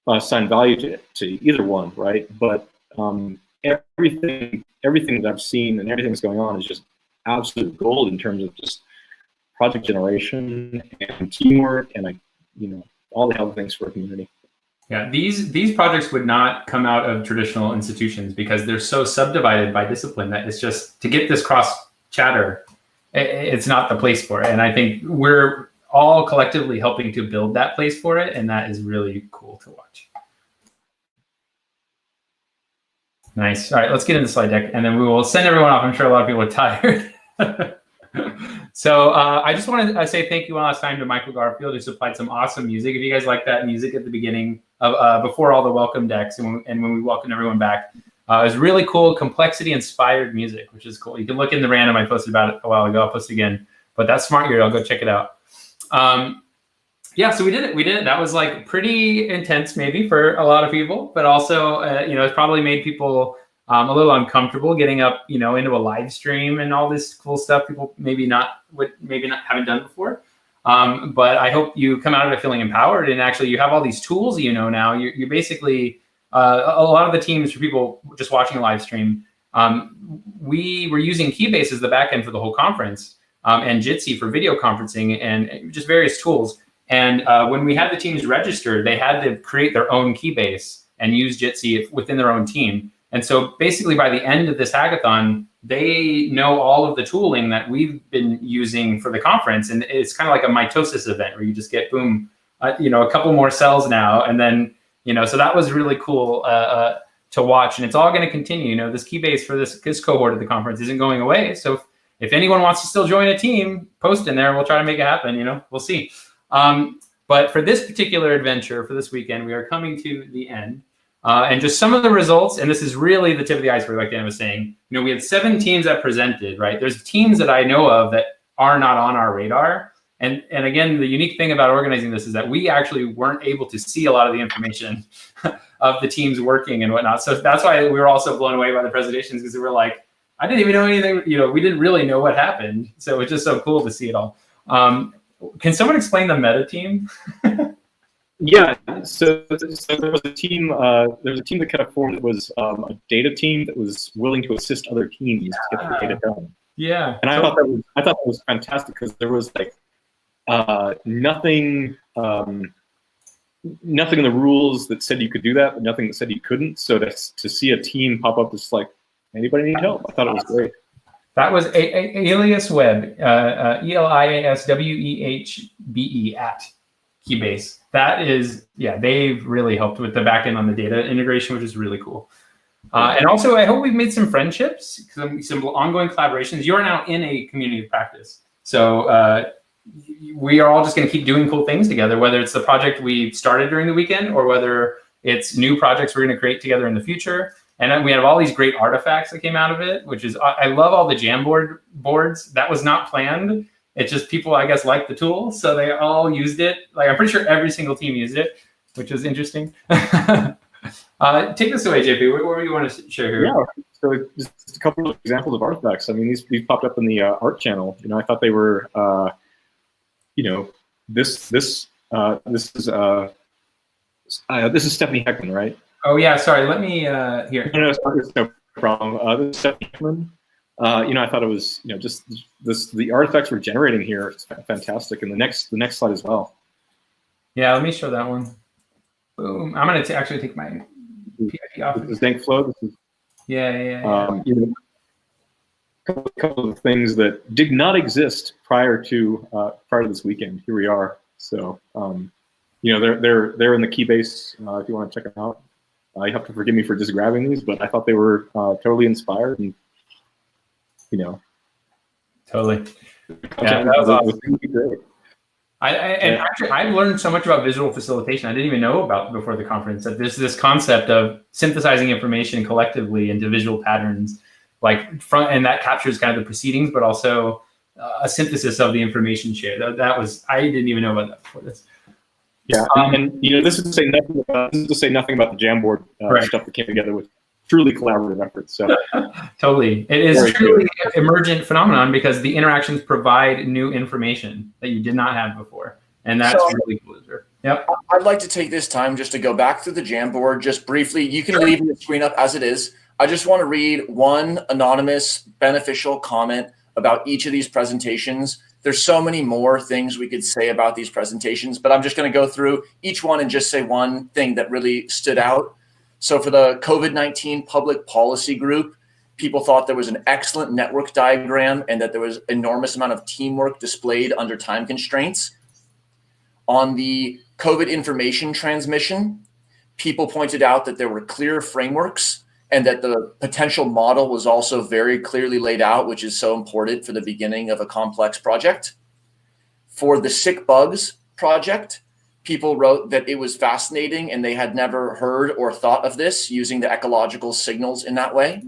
[SPEAKER 1] assign value to either one, right? But everything that I've seen and everything that's going on is just absolute gold in terms of just project generation and teamwork and all the other things for a community.
[SPEAKER 3] Yeah, these projects would not come out of traditional institutions because they're so subdivided by discipline that it's just, to get this cross chatter, it's not the place for it. And I think we're all collectively helping to build that place for it, and that is really cool to watch. Nice. All right, let's get into the slide deck, and then we will send everyone off. I'm sure a lot of people are tired. So I just want to say thank you one last time to Michael Garfield, who supplied some awesome music. If you guys like that music at the beginning of before all the welcome decks and when we welcomed everyone back, it was really cool, complexity-inspired music, which is cool. You can look in the random. I posted about it a while ago. I'll post it again. But that's smart here. I'll go check it out. Yeah, so we did it. That was like pretty intense maybe for a lot of people, but also, it probably made people a little uncomfortable getting up, into a live stream and all this cool stuff people maybe not haven't done before. But I hope you come out of it feeling empowered, and actually you have all these tools now. You're basically, a lot of the teams, for people just watching a live stream, we were using Keybase as the backend for the whole conference, and Jitsi for video conferencing, and just various tools. And when we had the teams registered, they had to create their own Keybase and use Jitsi within their own team. And so basically by the end of this hackathon, they know all of the tooling that we've been using for the conference. And it's kind of like a mitosis event where you just get, boom, a couple more cells now. And then, so that was really cool to watch. And it's all going to continue. This Keybase for this cohort of the conference isn't going away. So if anyone wants to still join a team, post in there. We'll try to make it happen. We'll see. But for this particular adventure, for this weekend, we are coming to the end. And just some of the results, and this is really the tip of the iceberg, like Dan was saying. We had 7 teams that presented, right? There's teams that I know of that are not on our radar. And again, the unique thing about organizing this is that we actually weren't able to see a lot of the information of the teams working and whatnot. So that's why we were also blown away by the presentations, because we were like, I didn't even know anything, we didn't really know what happened. So it's just so cool to see it all. Can someone explain the meta team?
[SPEAKER 1] Yeah, so there was a team. There's a team that kind of formed. It was a data team that was willing to assist other teams to get the data done.
[SPEAKER 3] Yeah,
[SPEAKER 1] and I thought that was fantastic, because there was like nothing in the rules that said you could do that, but nothing that said you couldn't. So to see a team pop up that's like, anybody need help? I thought it was great.
[SPEAKER 3] That was Alias Web, ELIASWEHBE at Keybase. That is, they've really helped with the backend on the data integration, which is really cool. And also, I hope we've made some friendships, some ongoing collaborations. You are now in a community of practice. So we are all just going to keep doing cool things together, whether it's the project we started during the weekend or whether It's new projects we're going to create together in the future. And then we have all these great artifacts that came out of it, which is, I love all the Jamboard boards. That was not planned. It's just people, I guess, liked the tool. So they all used it. Like, I'm pretty sure every single team used it, which was interesting. Take this away, JP. What do you want to share here?
[SPEAKER 1] Yeah, so just a couple of examples of artifacts. I mean, these popped up in the art channel. You know, I thought they were, you know, this is Stephanie Heckman, right?
[SPEAKER 3] Oh yeah, sorry. Let me here.
[SPEAKER 1] No, it's no problem. This is Stephanie Heckman. You know, I thought it was, you know, just the artifacts we're generating here is fantastic, and the next slide as well.
[SPEAKER 3] Yeah, let me show that one. Boom. I'm gonna actually take my PIP off.
[SPEAKER 1] This is Dankflow. This is
[SPEAKER 3] yeah.
[SPEAKER 1] You know, a couple of things that did not exist prior to this weekend. Here we are. So you know, they're in the Keybase if you want to check them out. You have to forgive me for just grabbing these, but I thought they were totally inspired, and you know,
[SPEAKER 3] totally. Yeah, that was awesome. Great. Actually, I've learned so much about visual facilitation I didn't even know about before the conference. That there's this concept of synthesizing information collectively into visual patterns, and that captures kind of the proceedings, but also a synthesis of the information shared. That was, I didn't even know about that before this.
[SPEAKER 1] Yeah, and you know, this is to say nothing about the Jamboard stuff that came together with truly collaborative efforts. So
[SPEAKER 3] totally, it is truly an emergent phenomenon because the interactions provide new information that you did not have before, and that's really cool. Yep.
[SPEAKER 2] I'd like to take this time just to go back through the Jamboard just briefly. You can leave the screen up as it is. I just want to read one anonymous beneficial comment about each of these presentations. There's so many more things we could say about these presentations, but I'm just going to go through each one and just say one thing that really stood out. So for the COVID-19 public policy group, people thought there was an excellent network diagram and that there was enormous amount of teamwork displayed under time constraints. On the COVID information transmission, people pointed out that there were clear frameworks and that the potential model was also very clearly laid out, which is so important for the beginning of a complex project. For the sick bugs project, people wrote that it was fascinating and they had never heard or thought of this using the ecological signals in that way.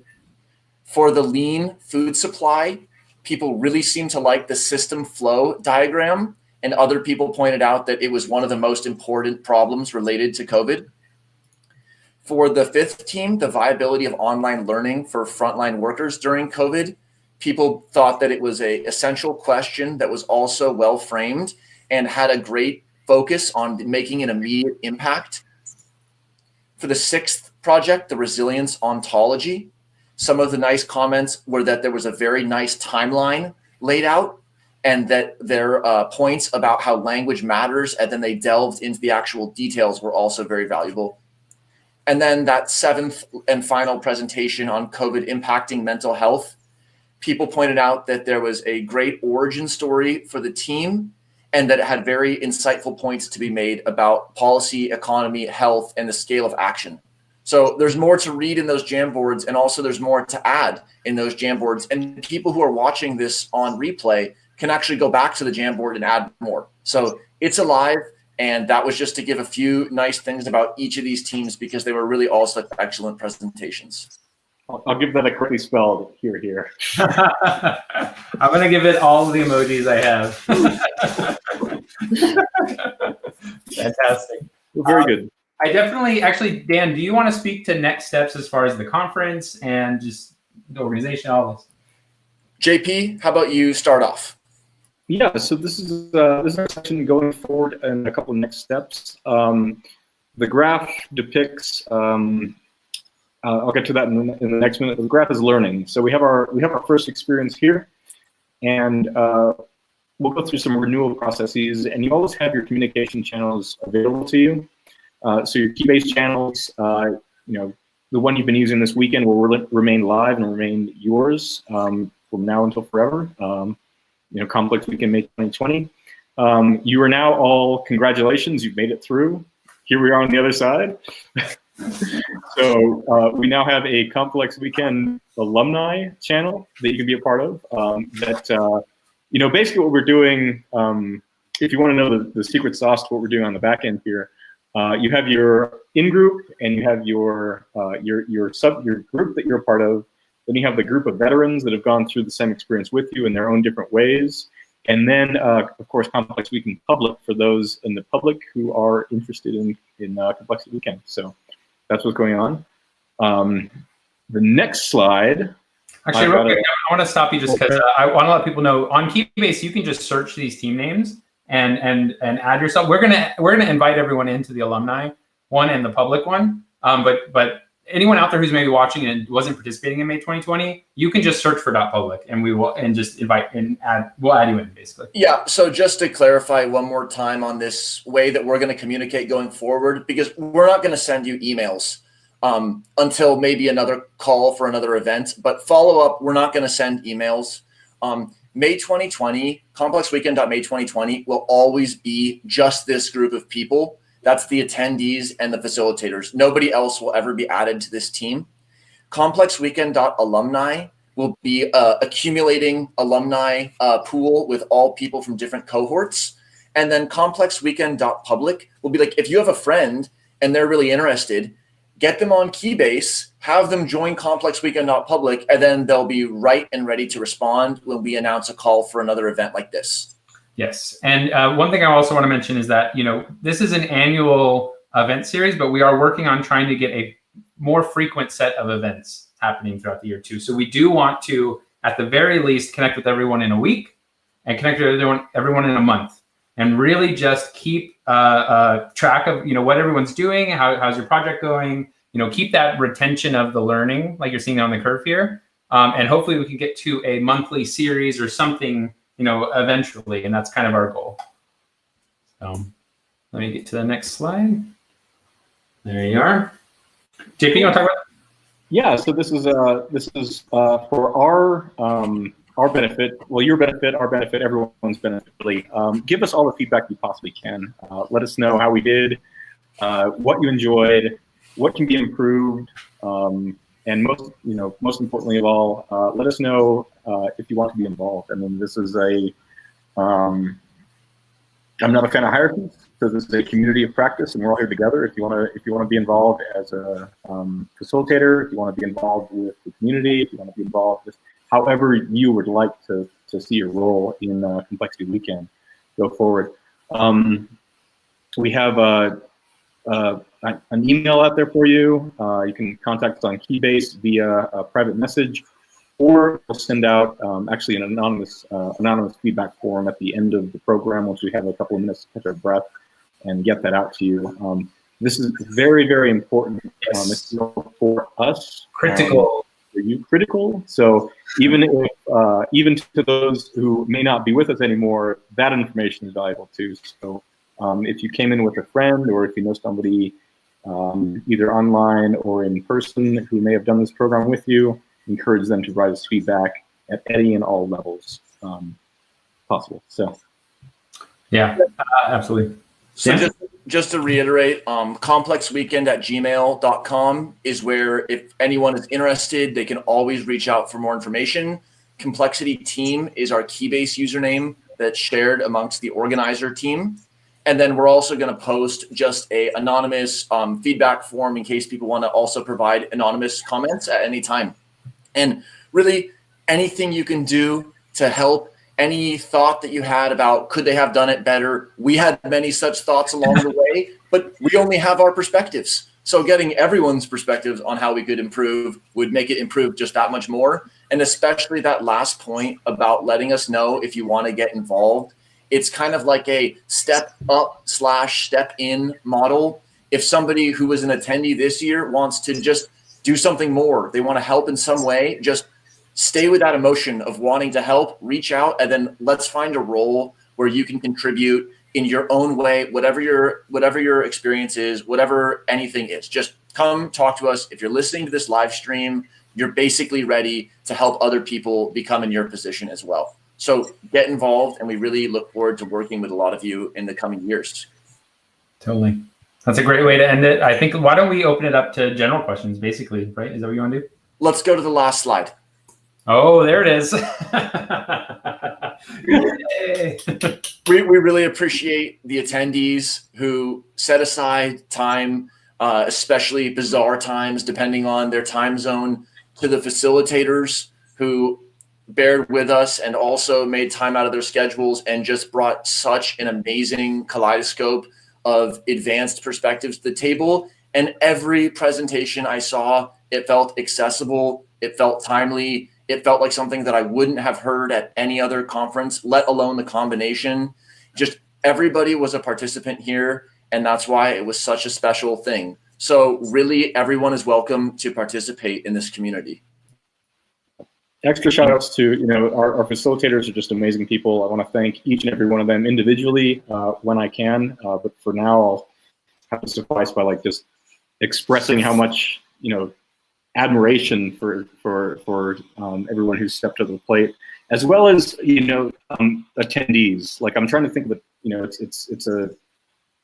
[SPEAKER 2] For the lean food supply, people really seemed to like the system flow diagram, and other people pointed out that it was one of the most important problems related to COVID. For the fifth team, the viability of online learning for frontline workers during COVID, people thought that it was an essential question that was also well framed and had a great focus on making an immediate impact. For the sixth project, the resilience ontology, some of the nice comments were that there was a very nice timeline laid out and that their points about how language matters and then they delved into the actual details were also very valuable. And then that seventh and final presentation on COVID impacting mental health, people pointed out that there was a great origin story for the team and that it had very insightful points to be made about policy, economy, health, and the scale of action. So there's more to read in those Jamboards, and also there's more to add in those Jamboards. And people who are watching this on replay can actually go back to the Jamboard and add more. So it's alive. And that was just to give a few nice things about each of these teams because they were really all such excellent presentations.
[SPEAKER 1] I'll give that a correctly spelled here.
[SPEAKER 3] I'm going to give it all the emojis I have. Fantastic.
[SPEAKER 1] Very good.
[SPEAKER 3] I definitely, actually, Dan, do you want to speak to next steps as far as the conference and just the organization, all this?
[SPEAKER 2] JP, how about you start off?
[SPEAKER 1] Yeah, so this is our section going forward and a couple of next steps. The graph depicts, I'll get to that in the next minute. The graph is learning. So we have our first experience here, and we'll go through some renewal processes, and you always have your communication channels available to you. So your Keybase channels, you know, the one you've been using this weekend will remain live and remain yours from now until forever. You know, Complex Weekend May 2020. You are now all, congratulations, you've made it through. Here we are on the other side. So we now have a Complex Weekend alumni channel that you can be a part of. You know, basically what we're doing, if you want to know the secret sauce to what we're doing on the back end here, You have your in-group, and you have your group that you're a part of. Then you have the group of veterans that have gone through the same experience with you in their own different ways. And then, of course, Complex Weekend Public for those in the public who are interested in Complexity Weekend. So that's what's going on. The next slide.
[SPEAKER 3] Actually, real quick, I want to stop you just because I want to let people know on Keybase you can just search these team names and add yourself. We're gonna invite everyone into the alumni one and the public one. But anyone out there who's maybe watching and wasn't participating in May 2020, you can just search for .public and just invite and we'll add you in basically.
[SPEAKER 2] Yeah. So just to clarify one more time on this way that we're going to communicate going forward, because we're not going to send you emails until maybe another call for another event, but follow up, we're not going to send emails. May 2020, complexweekend.may2020 will always be just this group of people. That's the attendees and the facilitators. Nobody else will ever be added to this team. complexweekend.alumni will be accumulating alumni pool with all people from different cohorts. And then complexweekend.public will be like, if you have a friend and they're really interested, get them on Keybase, have them join complexweekend.public, and then they'll be right and ready to respond when we announce a call for another event like this.
[SPEAKER 3] Yes, and one thing I also want to mention is that, this is an annual event series, but we are working on trying to get a more frequent set of events happening throughout the year too. So we do want to, at the very least, connect with everyone in a week and connect with everyone in a month, and really just keep track of what everyone's doing, how's your project going, keep that retention of the learning like you're seeing on the curve here, and hopefully we can get to a monthly series or something eventually, and that's kind of our goal. So let me get to the next slide. There you are. JP, you want to talk about?
[SPEAKER 1] Yeah. So this is for our benefit. Well, your benefit, our benefit, everyone's benefit. Really, give us all the feedback you possibly can. Let us know how we did, what you enjoyed, what can be improved, and most importantly of all, let us know if you want to be involved. I mean, this is I'm not a fan of hierarchies, so this is a community of practice, and we're all here together. If you want to be involved as a facilitator, if you want to be involved with the community, if you want to be involved with however you would like to see your role in Complexity Weekend, go forward. We have an email out there for you. You can contact us on Keybase via a private message, or we'll send out actually an anonymous feedback form at the end of the program once we have a couple of minutes to catch our breath and get that out to you. This is very, very important. It's for us.
[SPEAKER 3] Critical.
[SPEAKER 1] For you, critical. So even to those who may not be with us anymore, that information is valuable too. So if you came in with a friend, or if you know somebody either online or in person who may have done this program with you, encourage them to provide us feedback at any and all levels possible. So,
[SPEAKER 3] yeah, absolutely.
[SPEAKER 2] So just to reiterate, complexweekend@gmail.com is where if anyone is interested, they can always reach out for more information. Complexity Team is our Keybase username that's shared amongst the organizer team. And then we're also going to post just a anonymous feedback form in case people want to also provide anonymous comments at any time. And really, anything you can do to help, any thought that you had about could they have done it better? We had many such thoughts along the way, but we only have our perspectives. So getting everyone's perspectives on how we could improve would make it improve just that much more. And especially that last point about letting us know if you want to get involved. It's kind of like a step up / step in model. If somebody who was an attendee this year wants to just do something more, they want to help in some way, just stay with that emotion of wanting to help, reach out, and then let's find a role where you can contribute in your own way, whatever your experience is, whatever anything is. Just come talk to us. If you're listening to this live stream, you're basically ready to help other people become in your position as well. So get involved, and we really look forward to working with a lot of you in the coming years.
[SPEAKER 3] Totally. That's a great way to end it. I think, why don't we open it up to general questions, basically, right? Is that what you want to do?
[SPEAKER 2] Let's go to the last slide.
[SPEAKER 3] Oh, there it is.
[SPEAKER 2] we really appreciate the attendees who set aside time, especially bizarre times, depending on their time zone, to the facilitators who bared with us and also made time out of their schedules and just brought such an amazing kaleidoscope of advanced perspectives to the table. And every presentation I saw, it felt accessible, it felt timely, it felt like something that I wouldn't have heard at any other conference, let alone the combination. Just everybody was a participant here, and that's why it was such a special thing. So really, everyone is welcome to participate in this community.
[SPEAKER 1] Extra shout outs to, our facilitators are just amazing people. I want to thank each and every one of them individually when I can, but for now I'll have to suffice by just expressing how much, admiration for everyone who's stepped to the plate, as well as, attendees. I'm trying to think of it, it's a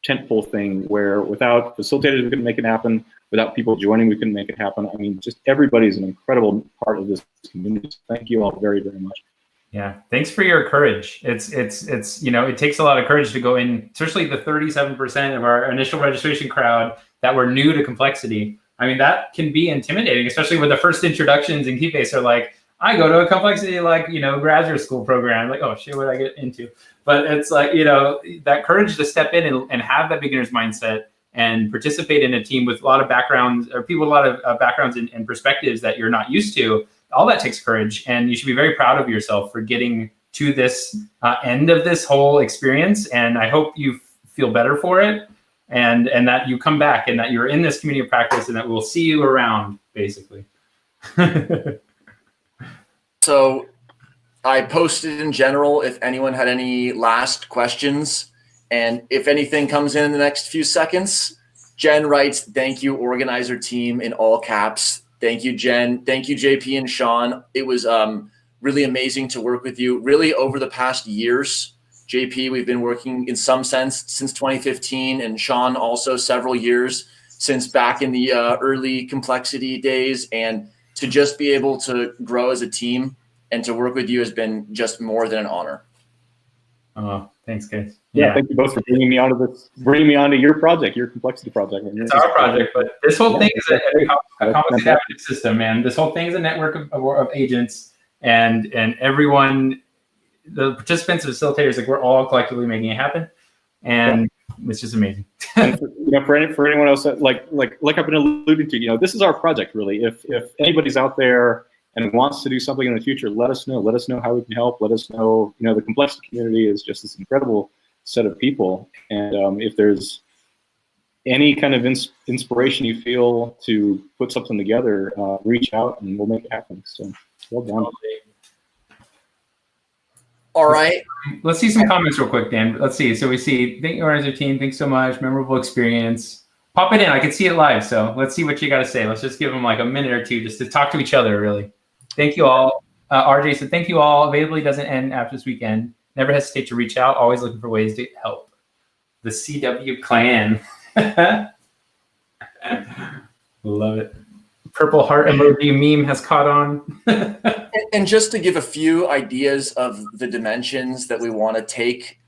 [SPEAKER 1] tentpole thing where without facilitators we couldn't make it happen. Without people joining, we couldn't make it happen. I mean, just everybody's an incredible part of this community. So thank you all very, very much.
[SPEAKER 3] Yeah, thanks for your courage. It takes a lot of courage to go in, especially the 37% of our initial registration crowd that were new to complexity. I mean, that can be intimidating, especially when the first introductions in Keybase are like, I go to a complexity graduate school program. Like, oh shit, what did I get into? But it's that courage to step in and have that beginner's mindset and participate in a team with a lot of backgrounds, or people with a lot of backgrounds and perspectives that you're not used to. All that takes courage, and you should be very proud of yourself for getting to this end of this whole experience. And I hope you feel better for it, and that you come back, and that you're in this community of practice, and that we'll see you around, basically.
[SPEAKER 2] So I posted in general if anyone had any last questions. And if anything comes in the next few seconds, Jen writes, "Thank you, organizer team," in all caps. Thank you, Jen. Thank you, JP and Shaun. It was really amazing to work with you. Really, over the past years, JP, we've been working in some sense since 2015, and Shaun also several years since back in the early complexity days. And to just be able to grow as a team and to work with you has been just more than an honor.
[SPEAKER 3] Oh, thanks, guys.
[SPEAKER 1] Yeah, thank you both for bringing me onto your project, your complexity project.
[SPEAKER 3] It's our project, but this whole thing is a complex adaptive system, man. This whole thing is a network of agents, and everyone, the participants, and facilitators, we're all collectively making it happen, and it's just amazing.
[SPEAKER 1] And for anyone else, like I've been alluding to, this is our project, really. If anybody's out there and wants to do something in the future, let us know. Let us know how we can help. Let us know. The complexity community is just this incredible set of people, and if there's any kind of inspiration you feel to put something together, reach out and we'll make it happen. So well done.
[SPEAKER 2] All right.
[SPEAKER 3] Let's see some comments real quick, Dan. Let's see. So we see, thank you, organizer team. Thanks so much. Memorable experience. Pop it in. I can see it live. So let's see what you got to say. Let's just give them a minute or two just to talk to each other, really. Thank you all. RJ said, thank you all. Availability doesn't end after this weekend. Never hesitate to reach out. Always looking for ways to help. The CW clan. Love it. Purple heart emoji meme has caught on.
[SPEAKER 2] And just to give a few ideas of the dimensions that we want to take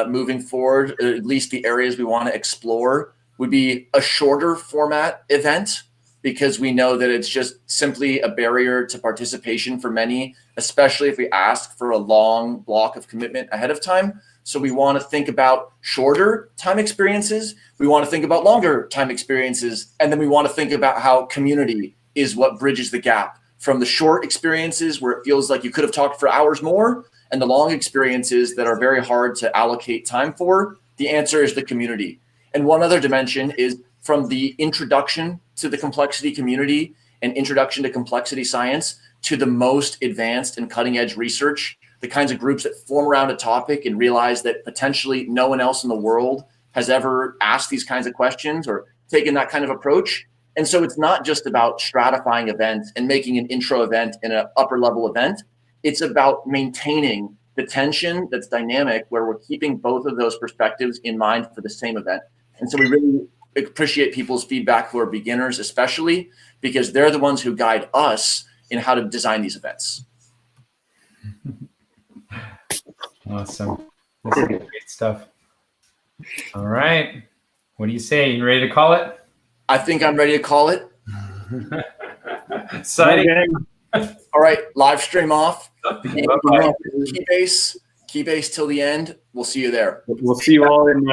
[SPEAKER 2] moving forward, or at least the areas we want to explore, would be a shorter format event, because we know that it's just simply a barrier to participation for many, especially if we ask for a long block of commitment ahead of time. So we want to think about shorter time experiences. We want to think about longer time experiences. And then we want to think about how community is what bridges the gap from the short experiences where it feels like you could have talked for hours more, and the long experiences that are very hard to allocate time for. The answer is the community. And one other dimension is from the introduction to the complexity community and introduction to complexity science to the most advanced and cutting edge research, the kinds of groups that form around a topic and realize that potentially no one else in the world has ever asked these kinds of questions or taken that kind of approach. And so it's not just about stratifying events and making an intro event and an upper level event. It's about maintaining the tension that's dynamic where we're keeping both of those perspectives in mind for the same event. And so we really appreciate people's feedback who are beginners, especially because they're the ones who guide us in how to design these events.
[SPEAKER 3] Awesome. This is great stuff. All right. What do you say? You ready to call it?
[SPEAKER 2] I think I'm ready to call it.
[SPEAKER 3] Exciting.
[SPEAKER 2] All right, live stream off. Keybase till the end. We'll see you there.
[SPEAKER 1] We'll see you all in.